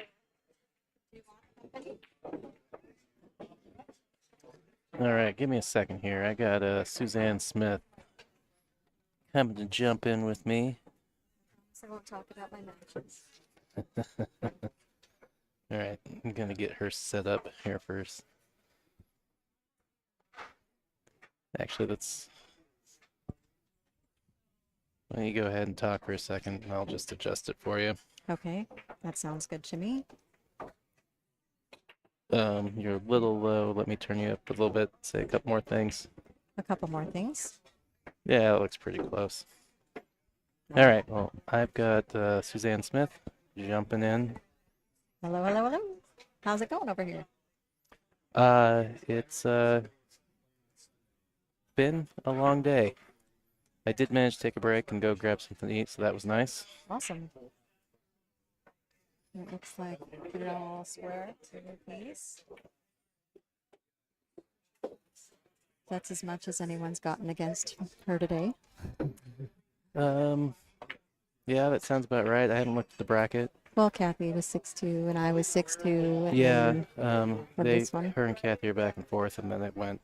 Do you want company? All right, give me a second here. I got Suzanne Smith having to jump in with me. So I won't talk about my matches. All right, I'm gonna get her set up here first. Actually, let's. Why don't you go ahead and talk for a second, and I'll just adjust it for you. Okay, that sounds good to me. You're a little low. Let me turn you up a little bit. Say a couple more things. A couple more things. Yeah, it looks pretty close. All right. Well, I've got Suzanne Smith jumping in. Hello, hello, hello. How's it going over here? It's been a long day. I did manage to take a break and go grab something to eat, so that was nice. Awesome. It looks like you're all square to the piece. That's as much as anyone's gotten against her today. Yeah, that sounds about right. I haven't looked at the bracket. Well, Kathy was 6'2", and I was 6'2", and Yeah, then for this one. her and Kathy are back and forth, and then it went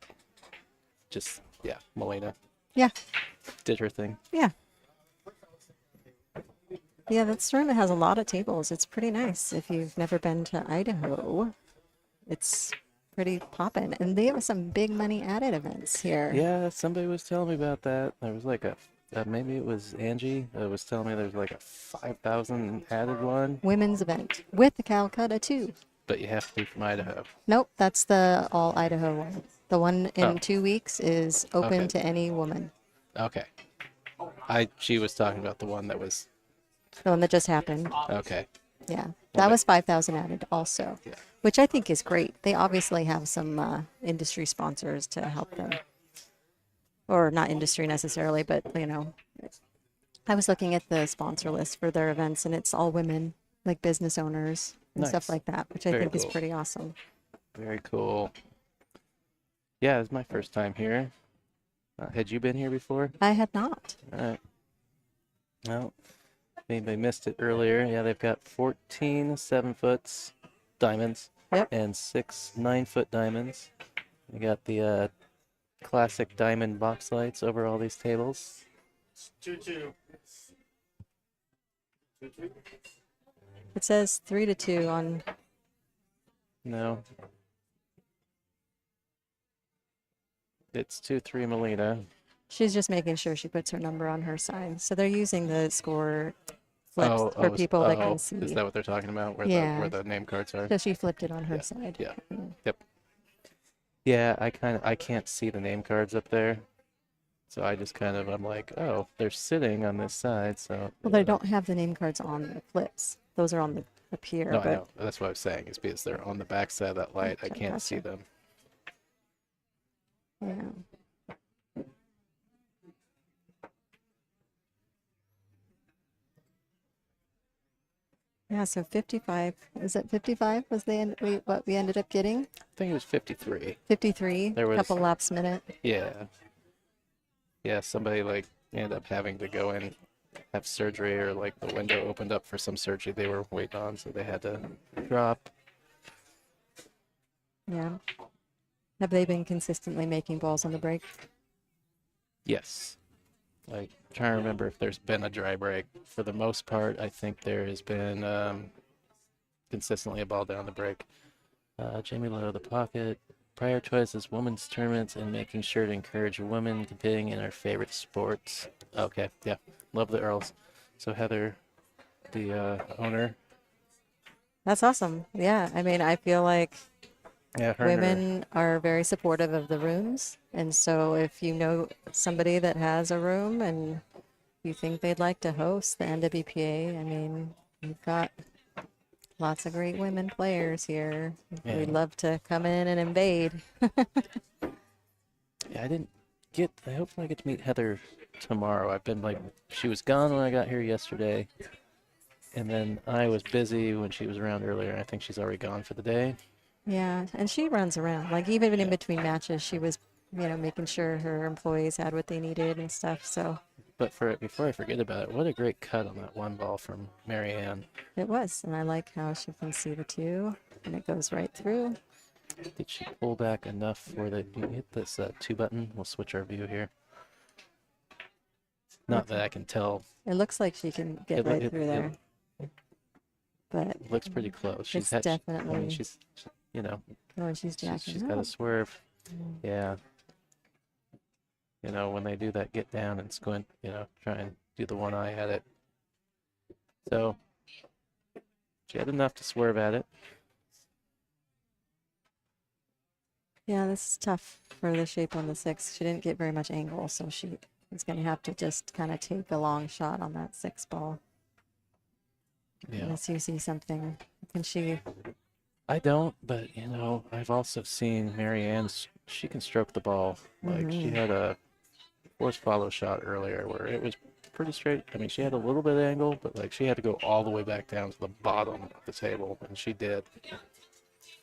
Molina Yeah, did her thing. yeah. Yeah, this tournament has a lot of tables. It's pretty nice. If you've never been to Idaho, it's pretty poppin'. And they have some big money added events here. Yeah, somebody was telling me about that. There was like maybe it was Angie that was telling me there's like a 5,000 added one, Women's event with the Calcutta too. but you have to be from Idaho. Nope, that's the all Idaho one. The one in Oh. 2 weeks is open Okay. to any woman. Okay. She was talking about the one that was The one that just happened. okay. Yeah, that was 5,000 added also, Yeah. which I think is great. They obviously have some industry sponsors to help them, or not industry necessarily, but I was looking at the sponsor list for their events, and it's all women, like business owners and stuff Nice. like that, which I Very think is cool. pretty awesome. Very cool. Yeah, it's my first time here. Had you been here before? I had not. All right. No. Anybody missed it earlier? Yeah, they've got 14 7-foot diamonds Yep. and 6 9-foot diamonds. We got the classic diamond box lights over all these tables. 2-2. 2-2. It says 3-2 on. No. It's 2-3 Molina. She's just making sure she puts her number on her side. So they're using the score flips for people that can see. Is that what they're talking about? Where Yeah. where the name cards are? So she flipped it on her Yeah, side. yeah. Mm. Yep. Yeah, I can't see the name cards up there. So I just I'm like, oh, they're sitting on this side, so Well, they don't have the name cards on the flips. Those are on the up here. No, I but know. That's what I was saying, is because they're on the back side of that light. I Okay, can't see gotcha. them. Yeah. Yeah, so 55. Is it 55 was what we ended up getting? I think it was 53. 53, There was- couple laps minute. Yeah. Yeah, somebody ended up having to go in, have surgery, or the window opened up for some surgery they were waiting on, so they had to drop. Yeah. Have they been consistently making balls on the break? Yes. Trying to remember if there's been a dry break. For the most part, I think there has been consistently a ball down the break. Jamie Lowe, the pocket. Prioritizes women's tournaments and making sure to encourage women competing in their favorite sports. Okay, yeah. Love the Earls. So Heather, the owner. That's awesome. Yeah, I mean, I feel like Yeah, her and her- women are very supportive of the rooms. And so if you know somebody that has a room and you think they'd like to host the NWPA, I mean, you've got lots of great women players here. Yeah. We'd love to come in and invade. Yeah, I hopefully I get to meet Heather tomorrow. I've been she was gone when I got here yesterday. And then I was busy when she was around earlier, and I think she's already gone for the day. Yeah, and she runs around. Like even in Yeah. between matches, she was, making sure her employees had what they needed and stuff. So But before I forget about it, what a great cut on that one ball from Marianne. it was, and I like how she can see the two, and it goes right through. Did she pull back enough for you hit this 2 button? We'll switch our view here. Not that I can tell. It looks like she can get It- right it- through it- there, but It looks pretty close. She's It's had, I definitely- mean, she's when she's jacking she's up. got a swerve. Mm. Yeah. When they do that get down and squint, try and do the one eye at it. So she had enough to swerve at it. Yeah, this is tough for the shape on the 6. She didn't get very much angle, so she is going to have to just kind of take a long shot on that 6 ball. Yeah. Unless you see something. Can she? I don't, but you know, I've also seen Marianne's. She can stroke the ball. Like she Mhm. had a forced follow shot earlier where it was pretty straight. I mean, she had a little bit of angle, but like she had to go all the way back down to the bottom of the table, and she did.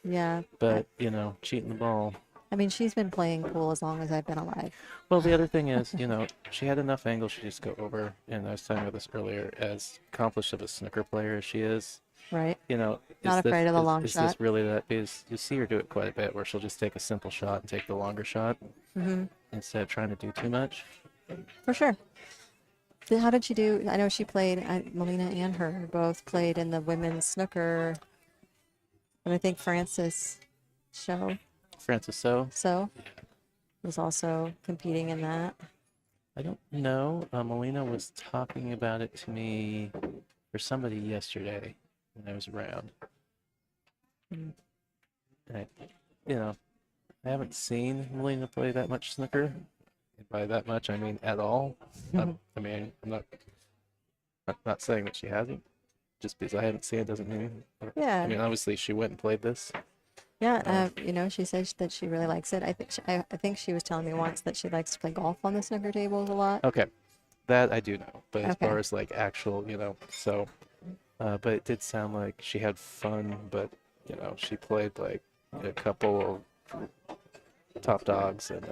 Yeah. But you know, cheating the ball. I mean, she's been playing pool as long as I've been alive. Well, the other thing is, you know, she had enough angle. She just go over. And I was telling you this earlier. As accomplished of a snooker player as she is, Right. you know, Not afraid of the long is shot. this really that? Because you see her do it quite a bit, where she'll just take a simple shot and take the longer shot Mm-hmm. instead of trying to do too much. For sure. How did she do? I know she played, Molina and her both played in the women's snooker, and I think Francis Francis So was also competing in that. I don't know. Molina was talking about it to me or somebody yesterday when I was around. Mm. And you know, I haven't seen Molina play that much snooker. And by that much, I mean at all. I mean, I'm not saying that she hasn't. Just because I haven't seen it doesn't mean. Yeah. I mean, obviously she went and played this. Yeah, you know, she says that she really likes it. I think she was telling me once that she likes to play golf on the snooker tables a lot. Okay, that I do know. But as Okay. far as like actual, you know, so, but it did sound like she had fun. But you know, she played like a couple of top dogs and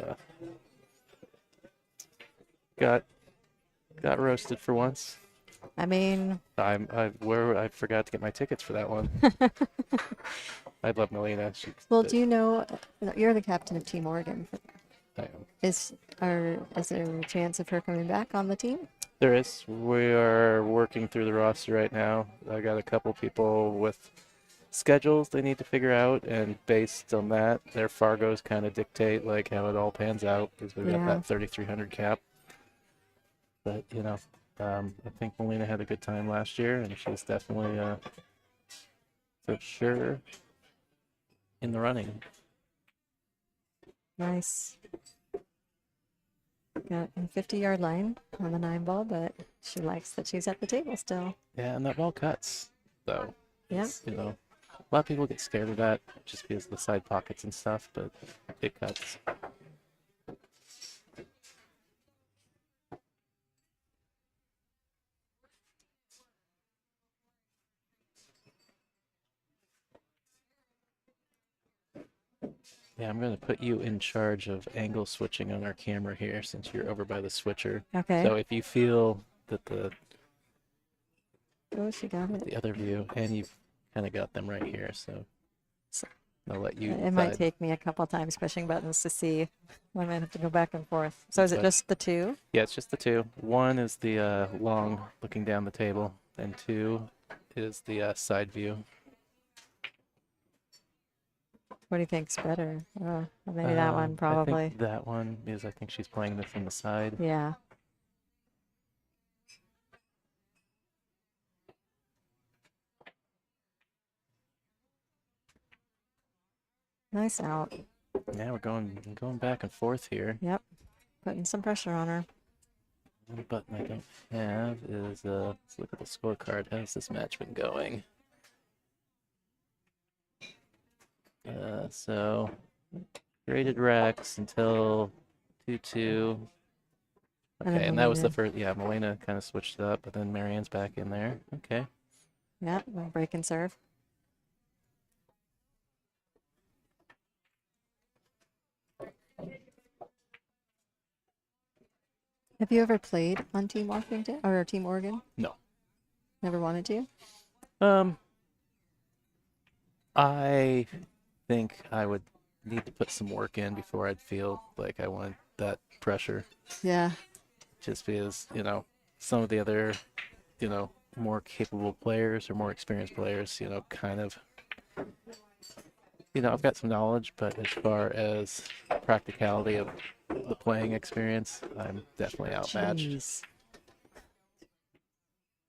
got roasted for once. I mean, I forgot to get my tickets for that one. I love Molina. well, do you know you're the captain of Team Oregon? I am. Is there a chance of her coming back on the team? There is. We are working through the roster right now. I got a couple people with schedules they need to figure out, and based on that, their Fargos kind of dictate like how it all pans out because we've got Yeah. that 3,300 cap. But you know, I think Molina had a good time last year, and she's definitely for sure in the running. Nice. Got a 50-yard line on the 9 ball, but she likes that she's at the table still. Yeah, and that ball cuts, though. Yeah. It's, you know, a lot of people get scared of that just because of the side pockets and stuff, but it cuts. Yeah, I'm going to put you in charge of angle switching on our camera here since you're over by the switcher. Okay. So if you feel that Oh, she got it. the other view, and you've kind of got them right here, so I'll let you It might decide. take me a couple times pushing buttons to see. I might have to go back and forth. So is it But- just the 2? Yeah, it's just the two. One is the long looking down the table, and 2 is the side view. What do you think's better? Oh, maybe that one I probably. think that one, because I think she's playing this from the side. Yeah. Nice out. Yeah, we're going back and forth here. Yep. Putting some pressure on her. One button I don't have is let's look at the scorecard. How's this match been going? So graded Rex until 2-2. And then Okay, and that was the Molina. first. Yeah, Molina kind of switched it up, but then Marianne's back in there. Okay. Yep. Break and serve. Have you ever played on Team Washington or Team Oregon? No. Never wanted to? I think I would need to put some work in before I'd feel like I wanted that pressure. Yeah. Just because, you know, some of the other, you know, more capable players or more experienced players, you know, kind of, you know, I've got some knowledge, but as far as practicality of the playing experience, I'm definitely outmatched. Jeez.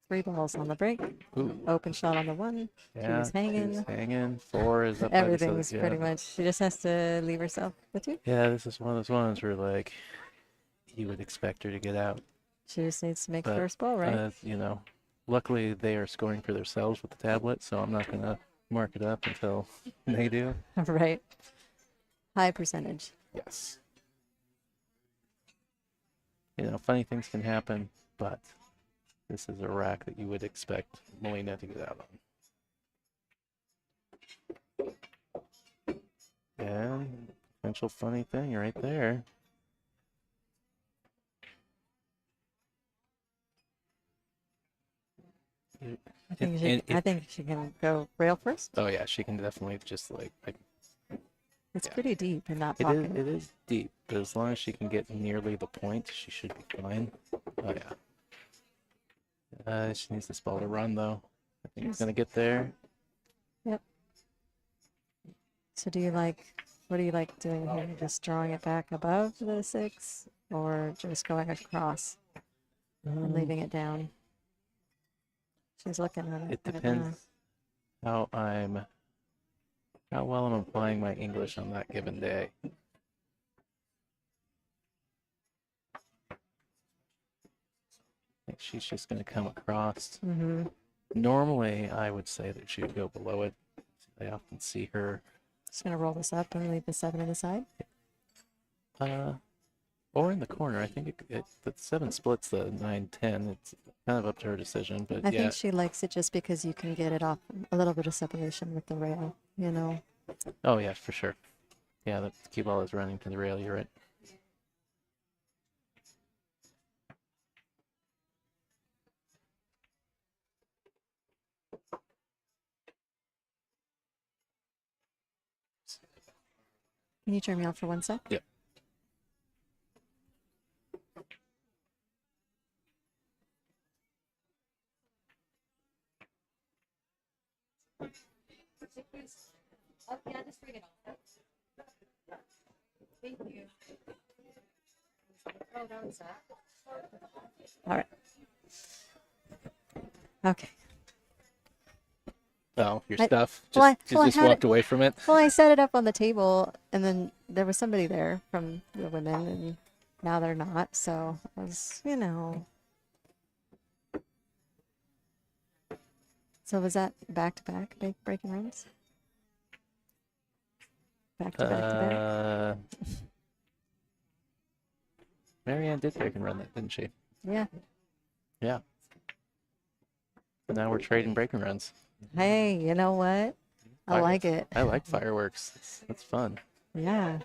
3 balls on the break. Ooh, Open shot on the 1. yeah, She's hanging. she's hanging. 4 is up by the side, Everything's yeah. pretty much. She just has to leave herself the 2. Yeah, this is one of those ones where like you would expect her to get out. She just needs to make But, first ball, right? Luckily they are scoring for themselves with the tablet, so I'm not going to mark it up until they do. Right. High percentage. Yes. Funny things can happen, but this is a rack that you would expect Molina to get out on. And potential funny thing right there. I think she can go rail first. Oh yeah, she can definitely just It's yeah. pretty deep in that It pocket. is deep, but as long as she can get nearly the point, she should be fine. Oh yeah. She needs this ball to run though. I think it's gonna get there. Yep. So what do you like doing here? Just drawing it back above the 6 or just going across and leaving it down? She's looking at it. It right depends how well I'm applying my English on that given day. I think she's just going to come across. Mm-hmm. Normally, I would say that she would go below it. I often see her. Just gonna roll this up and leave the 7 on the side. Or in the corner. I think the 7 splits the 9-10. It's kind of up to her decision, but I yeah. think she likes it just because you can get it off a little bit of separation with the rail, Oh yeah, for sure. Yeah, the cue ball is running to the rail. You're right. Can you turn me off for 1 sec? Yep. Oh, yeah, just bring it off. Thank you. Oh, that was that. All right. Okay. Oh, your I- stuff. well, I- Just, well, I just had walked it- away from it. Well, I set it up on the table, and then there was somebody there from the women, and now they're not. So I was, So was that back-to-back breaking runs? Back-to-back-to-back? Marianne did break and run that, didn't she? Yeah. Yeah. And now we're trading break and runs. Hey, you know what? I like it. I like fireworks. That's fun. Yeah.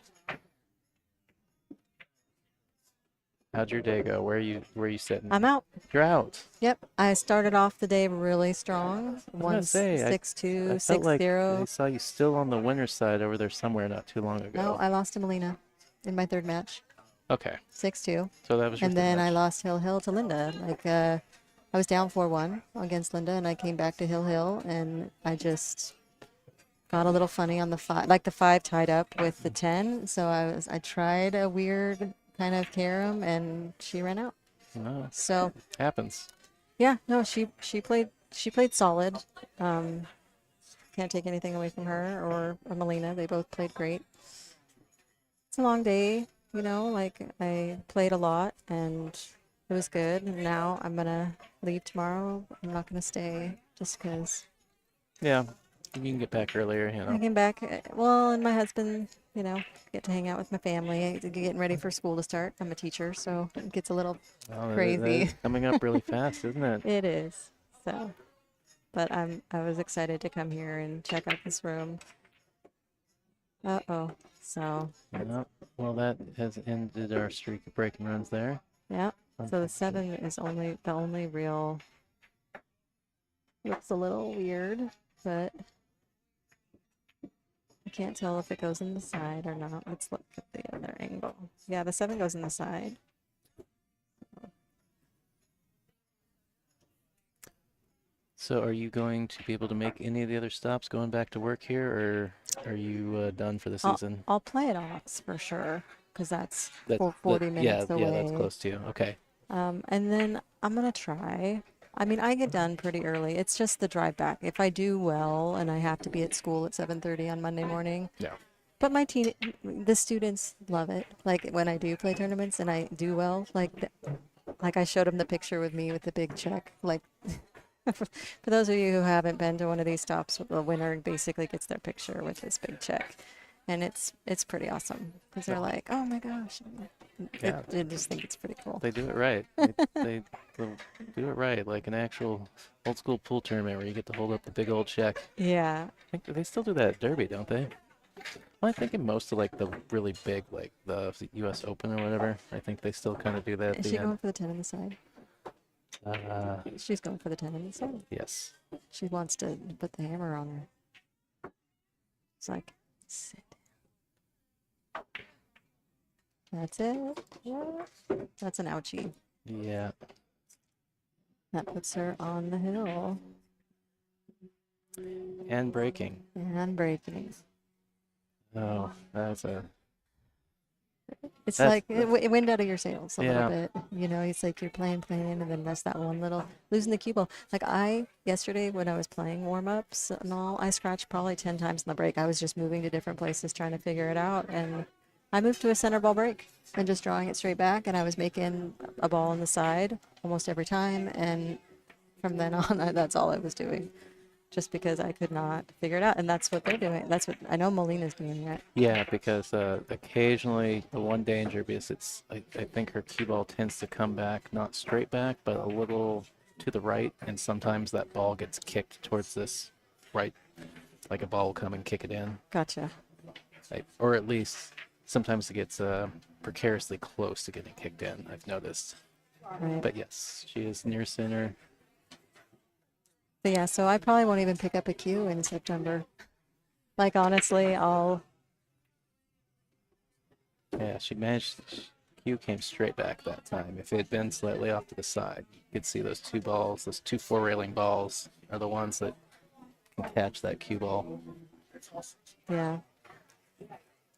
How'd your day go? Where are you sitting? I'm out. You're out. Yep. I started off the day really strong. I was gonna say, 1-6-2, I felt like 6-0. I saw you still on the winner's side over there somewhere not too long ago. No, I lost to Molina in my third match. Okay. 6-2. So that was your And third then I match. lost Hill Hill to Linda. I was down 4-1 against Linda, and I came back to Hill Hill, and I just got a little funny on the 5. Like the 5 tied up with the 10, so I tried a weird kind of carom, and she ran out. Oh, So happens. yeah, no, she played solid. Can't take anything away from her or Molina. They both played great. It's a long day, I played a lot and it was good. And now I'm gonna leave tomorrow. I'm not gonna stay just because Yeah. You can get back earlier, I came back. Well, and my husband, get to hang out with my family. Getting ready for school to start. I'm a teacher, so it gets a little Oh, that crazy. is coming up really fast, isn't it? It is. So, but I was excited to come here and check out this room. Uh-oh. So, Yeah. Well, that has ended our streak of breaking runs there. yeah. So the 7 is the only real. Looks a little weird, but I can't tell if it goes in the side or not. Let's look at the other angle. Yeah, the 7 goes in the side. So are you going to be able to make any of the other stops going back to work here, or are you done for the season? I'll play it off for sure, because that's That- for 40 minutes yeah, away. Yeah, that's close to you. Okay. And then I'm going to try. I mean, I get done pretty early. It's just the drive back. If I do well and I have to be at school at 7:30 on Monday morning, Yeah. But the students love it. Like when I do play tournaments and I do well, like I showed them the picture with me with the big check. Like for those of you who haven't been to one of these stops, the winner basically gets their picture with this big check, and it's pretty awesome because they're like, oh my gosh, Yeah. I just think it's pretty cool. They do it right. They do it right, like an actual old school pool tournament where you get to hold up the big old check. Yeah, I think they still do that at Derby, don't they? Well, I think in most of like the really big, like the U.S. Open or whatever, I think they still kind of do that at is the she end. going for the 10 on the side? She's going for the 10 on the side. Yes. She wants to put the hammer on her. It's like, sit down. That's it. Yeah. That's an ouchie. Yeah. That puts her on the hill And breaking. and breaking. Oh, that's a. It's That's like it went out of your sails a Yeah. little bit. You know, it's like you're playing, and then that's that one little losing the cue ball. Like yesterday when I was playing warm ups and all, I scratched probably 10 times in the break. I was just moving to different places trying to figure it out, and I moved to a center ball break and just drawing it straight back, and I was making a ball on the side almost every time, and from then on, that's all I was doing. Just because I could not figure it out, and that's what they're doing. That's what I know Molina's doing, right? Yeah, because occasionally the one danger is I think her cue ball tends to come back not straight back, but a little to the right, and sometimes that ball gets kicked towards this right, like a ball will come and kick it in, Gotcha. or at least sometimes it gets precariously close to getting kicked in. I've noticed, Right. but yes, she is near center. But yeah, so I probably won't even pick up a cue in September. Like honestly, Yeah, she managed. Cue came straight back that time. If it had been slightly off to the side, you could see those two balls, those two four-railing balls, are the ones that can catch that cue ball. yeah.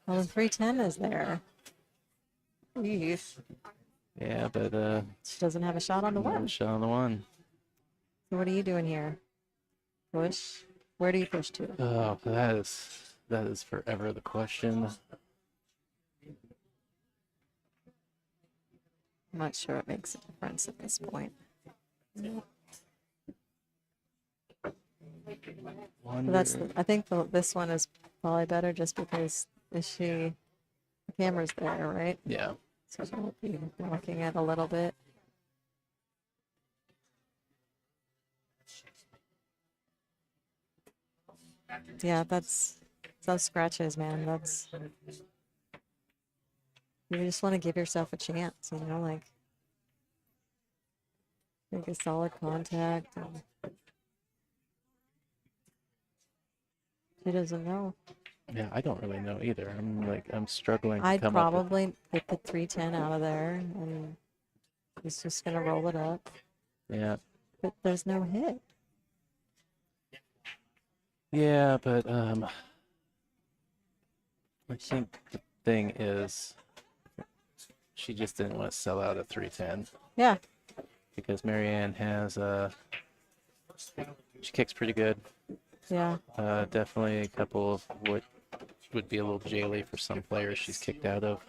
Well, the 310 is there. Eesh. Yeah, but She doesn't have a shot on the no one. shot on the one. So what are you doing here? Push? Where do you push to? Oh, that is forever the question. I'm not sure it makes a difference at this point. Wonder, I think this one is probably better just because the camera's there, right? yeah. So she'll be blocking it a little bit. Yeah, that's those scratches, man. You just want to give yourself a chance, like make a solid contact. And she doesn't know. Yeah, I don't really know either. I'm struggling to I'd come up with. probably get the 310 out of there, and he's just gonna roll it up. Yeah. But there's no hit. Yeah, but I think the thing is she just didn't want to sell out a 310 Yeah, because Marianne has she kicks pretty good. yeah. Definitely a couple of what would be a little jaily for some players she's kicked out of.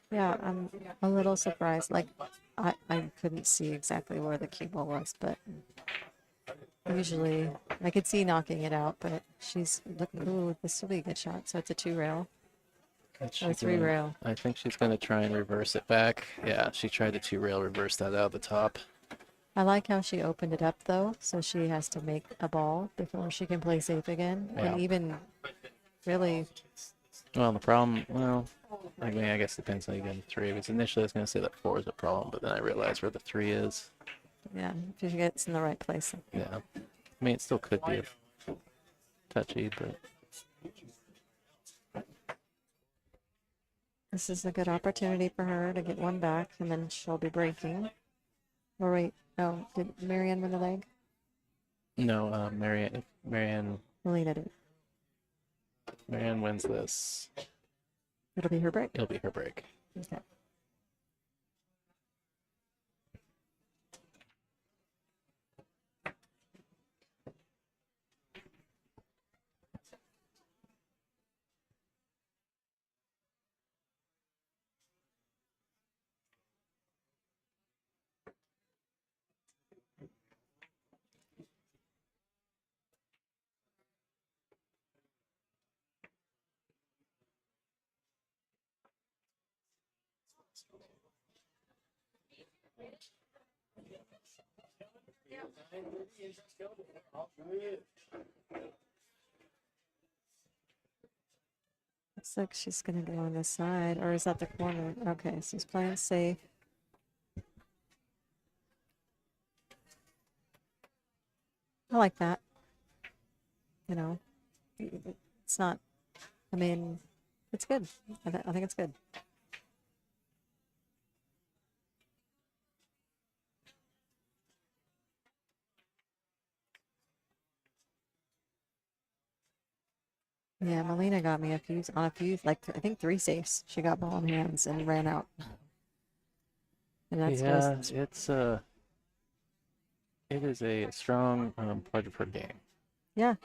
Yeah, I'm a little surprised. Like, I couldn't see exactly where the cue ball was, but usually I could see knocking it out. But she's looking. Ooh, this will be a good shot. So it's a 2-rail or 3-rail. I think she's gonna try and reverse it back. Yeah, she tried to 2-rail reverse that out of the top. I like how she opened it up though, so she has to make a ball before she can play safe again. Yeah. And even really, Well, the problem, I mean, I guess it depends on you get a 3. Because initially I was gonna say that 4 is a problem, but then I realized where the 3 is. yeah, if she gets in the right place. Yeah, I mean, it still could be touchy, but This is a good opportunity for her to get one back, and then she'll be breaking. Or wait, no, did Marianne win the leg? no, Marianne Molina did. wins this. It'll be her break. It'll be her break. Okay. Looks like she's gonna go on the side, or is that the corner? Okay, so she's playing safe. I like that. You know, it's not. I mean, it's good. I think it's good. Yeah, Molina got me on a few, like I think 3 safes. She got ball in hands and ran out. And that's Yeah, it is a strong part of her game. yeah.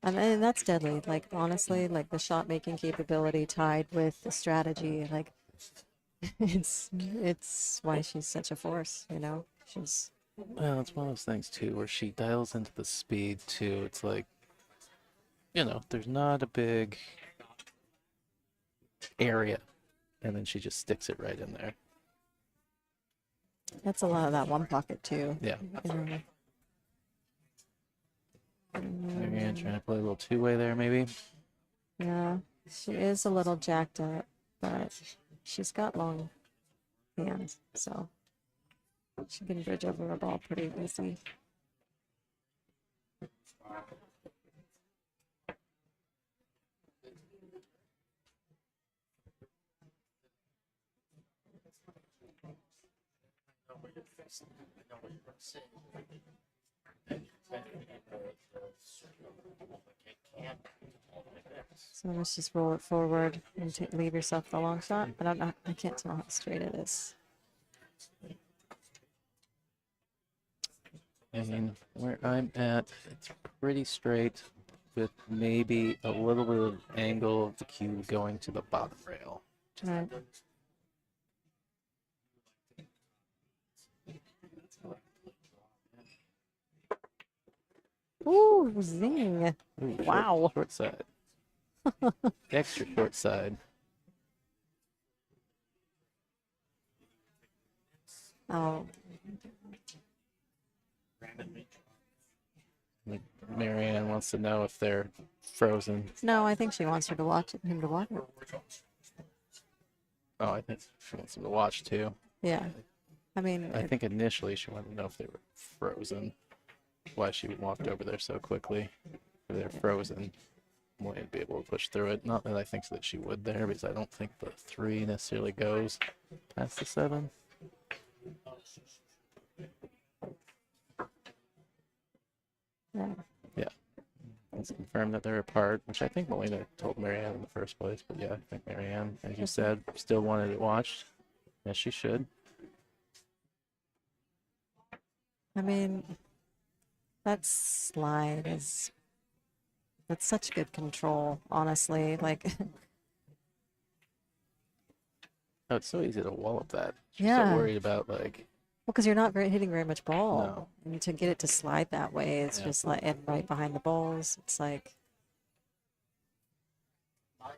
And that's deadly. Like honestly, like the shot making capability tied with the strategy, like it's why she's such a force, you know? She's Well, it's one of those things too where she dials into the speed too. It's like, there's not a big area, and then she just sticks it right in there. that's a lot of that one pocket too. Yeah. You know? Marianne trying to play a little two-way there, maybe. Yeah, she is a little jacked up, but she's got long hands, so she can bridge over a ball pretty easy. So let's just roll it forward and leave yourself the long shot. But I can't tell how straight it is. I mean, where I'm at, it's pretty straight with maybe a little bit of angle of the cue going to the bottom rail. Right. Ooh, zing. Ooh, Wow. Short side. Extra short side. Oh, Like, Marianne wants to know if they're frozen. no, I think she wants him to watch it. Oh, I think she wants them to watch too. Yeah. I mean, I think initially she wanted to know if they were frozen. Why she walked over there so quickly. If they're frozen, Molina would be able to push through it. Not that I think that she would there, because I don't think the 3 necessarily goes past the 7. yeah. Yeah. It's confirmed that they're apart, which I think Molina told Marianne in the first place. But yeah, I think Marianne, as you said, still wanted it watched. Yes, she should. I mean, that slide that's such good control, honestly. Like, Oh, it's so easy to wallop that. She's Yeah. so worried about, like, well, because you're not hitting very much ball. No. And to get it to slide that way, it's Yeah. just like, and right behind the balls, it's like, I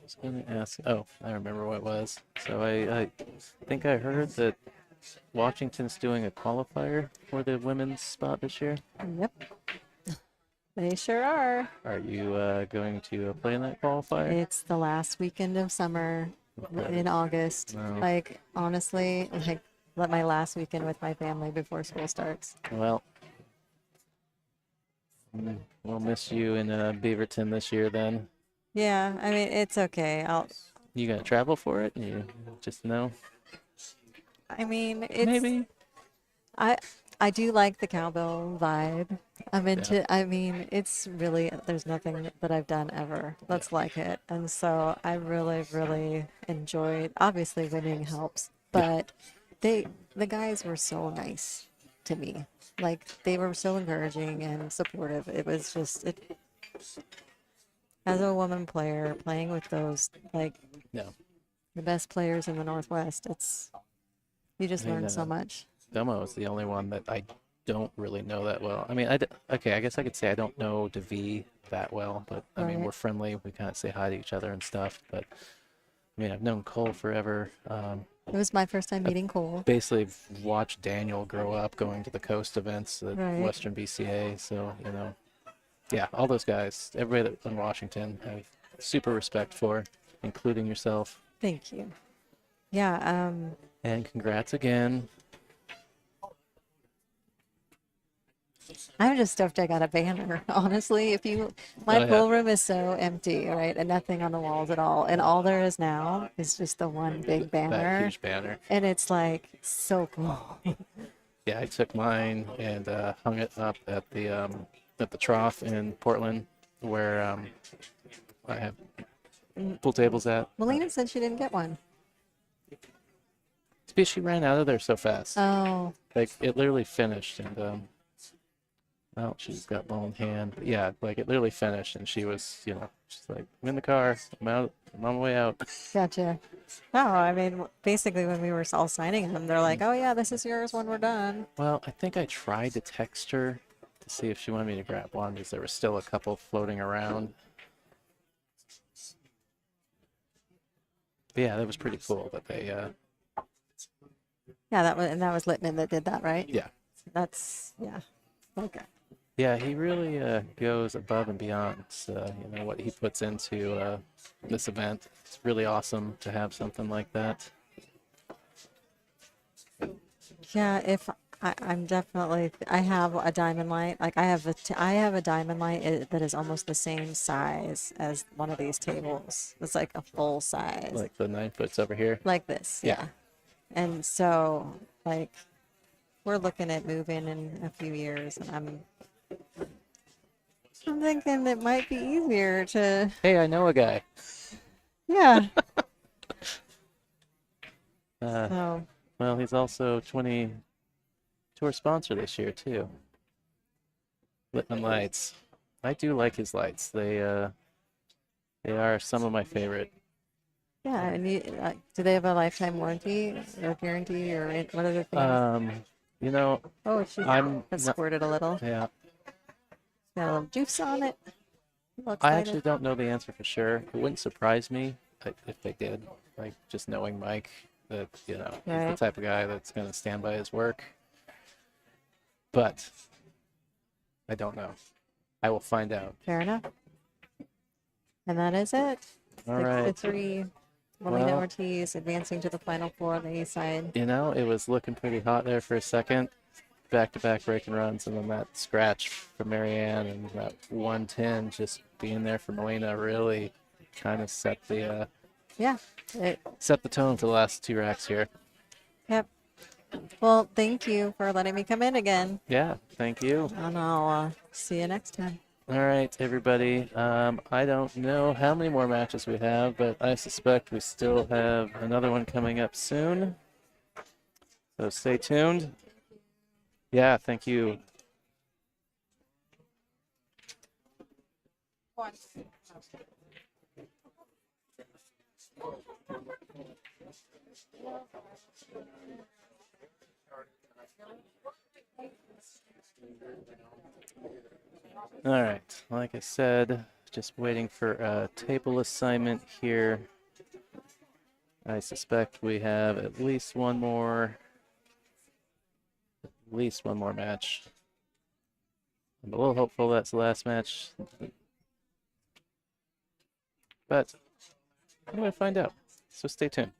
was going to ask. Oh, I remember what it was. So I think I heard that Washington's doing a qualifier for the women's spot this year. yep. They sure are. Are you going to play in that qualifier? It's the last weekend of summer in August. No. Like, honestly, like, let my last weekend with my family before school starts. Well, we'll miss you in Beaverton this year then. Yeah, I mean, it's okay. You gonna travel for it? You just know? I mean, it's, Maybe. I do like the cowbell vibe. I'm into, I mean, it's really, there's nothing that I've done ever that's like it. And so I really, really enjoyed, obviously winning helps, but the guys were so nice to me. Like, they were so encouraging and supportive. It was just, as a woman player, playing with those, like, No. the best players in the Northwest, you just I mean, learn so much. Domo is the only one that I don't really know that well. I mean, okay, I guess I could say I don't know DeV that well, but I mean, Right. we're friendly. We kind of say hi to each other and stuff. But I mean, I've known Cole forever. It was my first time I've meeting Cole. basically watched Daniel grow up going to the coast events at Right. Western BCA. So, yeah, all those guys, everybody that in Washington, I have super respect for, including yourself. Thank you. Yeah. And congrats again. I'm just stoked I got a banner. Honestly, my Oh, yeah. pool room is so empty, right, and nothing on the walls at all, and all there is now is just the one big That banner, huge banner. and it's like so cool. Yeah, I took mine and hung it up at the trough in Portland, where I have pool tables at. Molina said she didn't get one. It's because she ran out of there so fast. Oh, Like it literally finished, and well, she's got bone hand. But yeah, like it literally finished, and she was, she's like, I'm in the car. I'm out. I'm on my way out. gotcha. No, I mean, basically when we were all signing them, they're like, "Oh yeah, this is yours when we're done." Well, I think I tried to text her to see if she wanted me to grab one because there were still a couple floating around. But yeah, that was pretty cool that they. Yeah, that was Littman that did that, right? Yeah. Yeah. Okay. Yeah, he really goes above and beyond, what he puts into this event. It's really awesome to have something like that. Yeah, if I'm definitely, I have a diamond light. Like I have a diamond light that is almost the same size as one of these tables. It's like a full size, Like the 9 foot's over here. like this. Yeah. Yeah. And so, like, we're looking at moving in a few years, and I'm thinking it might be easier to, Hey, I know a guy. yeah. Uh, So, well, he's also 20 tour sponsor this year too. Littman lights. I do like his lights. They are some of my favorite. yeah. And do they have a lifetime warranty or guarantee or what other things? Oh, she I'm has not, squirted a little. yeah. Got a little juice on it. Looks I like actually it. don't know the answer for sure. It wouldn't surprise me if they did. Like just knowing Mike, that he's the Right. type of guy that's going to stand by his work. But I don't know. I will find out. Fair enough. And that is it. All 6-3. Molina Well- Ortiz advancing to the final four on the east side. It was looking pretty hot there for a second. Back-to-back breaking runs, and then that scratch for Marianne and that 110 just being there for Molina really kind of set the Yeah. tone for the last 2 racks here. Yep. Well, thank you for letting me come in again. Yeah, thank you. And I'll see you next time. All right, everybody. I don't know how many more matches we have, but I suspect we still have another one coming up soon. So stay tuned. Yeah, thank you. All right, like I said, just waiting for a table assignment here. I suspect we have at least one more match. I'm a little hopeful that's the last match, but I'm going to find out. So stay tuned.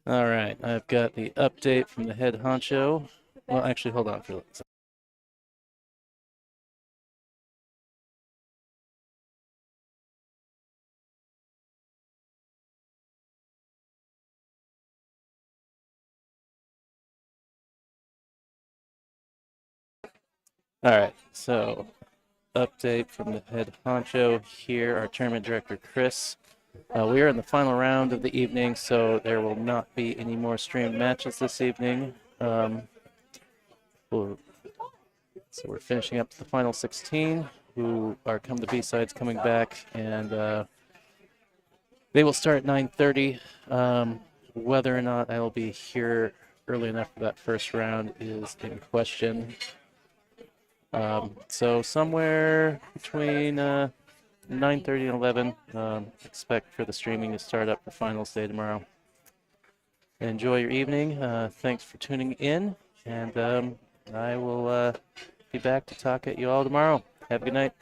All right, I've got the update from the head honcho. Well, actually, hold on for a second. All right, so update from the head honcho here, our tournament director, Chris. We are in the final round of the evening, so there will not be any more streamed matches this evening. So we're finishing up the final 16, who are come to B-sides coming back, and they will start at 9:30. Whether or not I will be here early enough for that first round is in question. So somewhere between 9:30 and 11, expect for the streaming to start up for finals day tomorrow. Enjoy your evening. Thanks for tuning in, and I will be back to talk at you all tomorrow. Have a good night.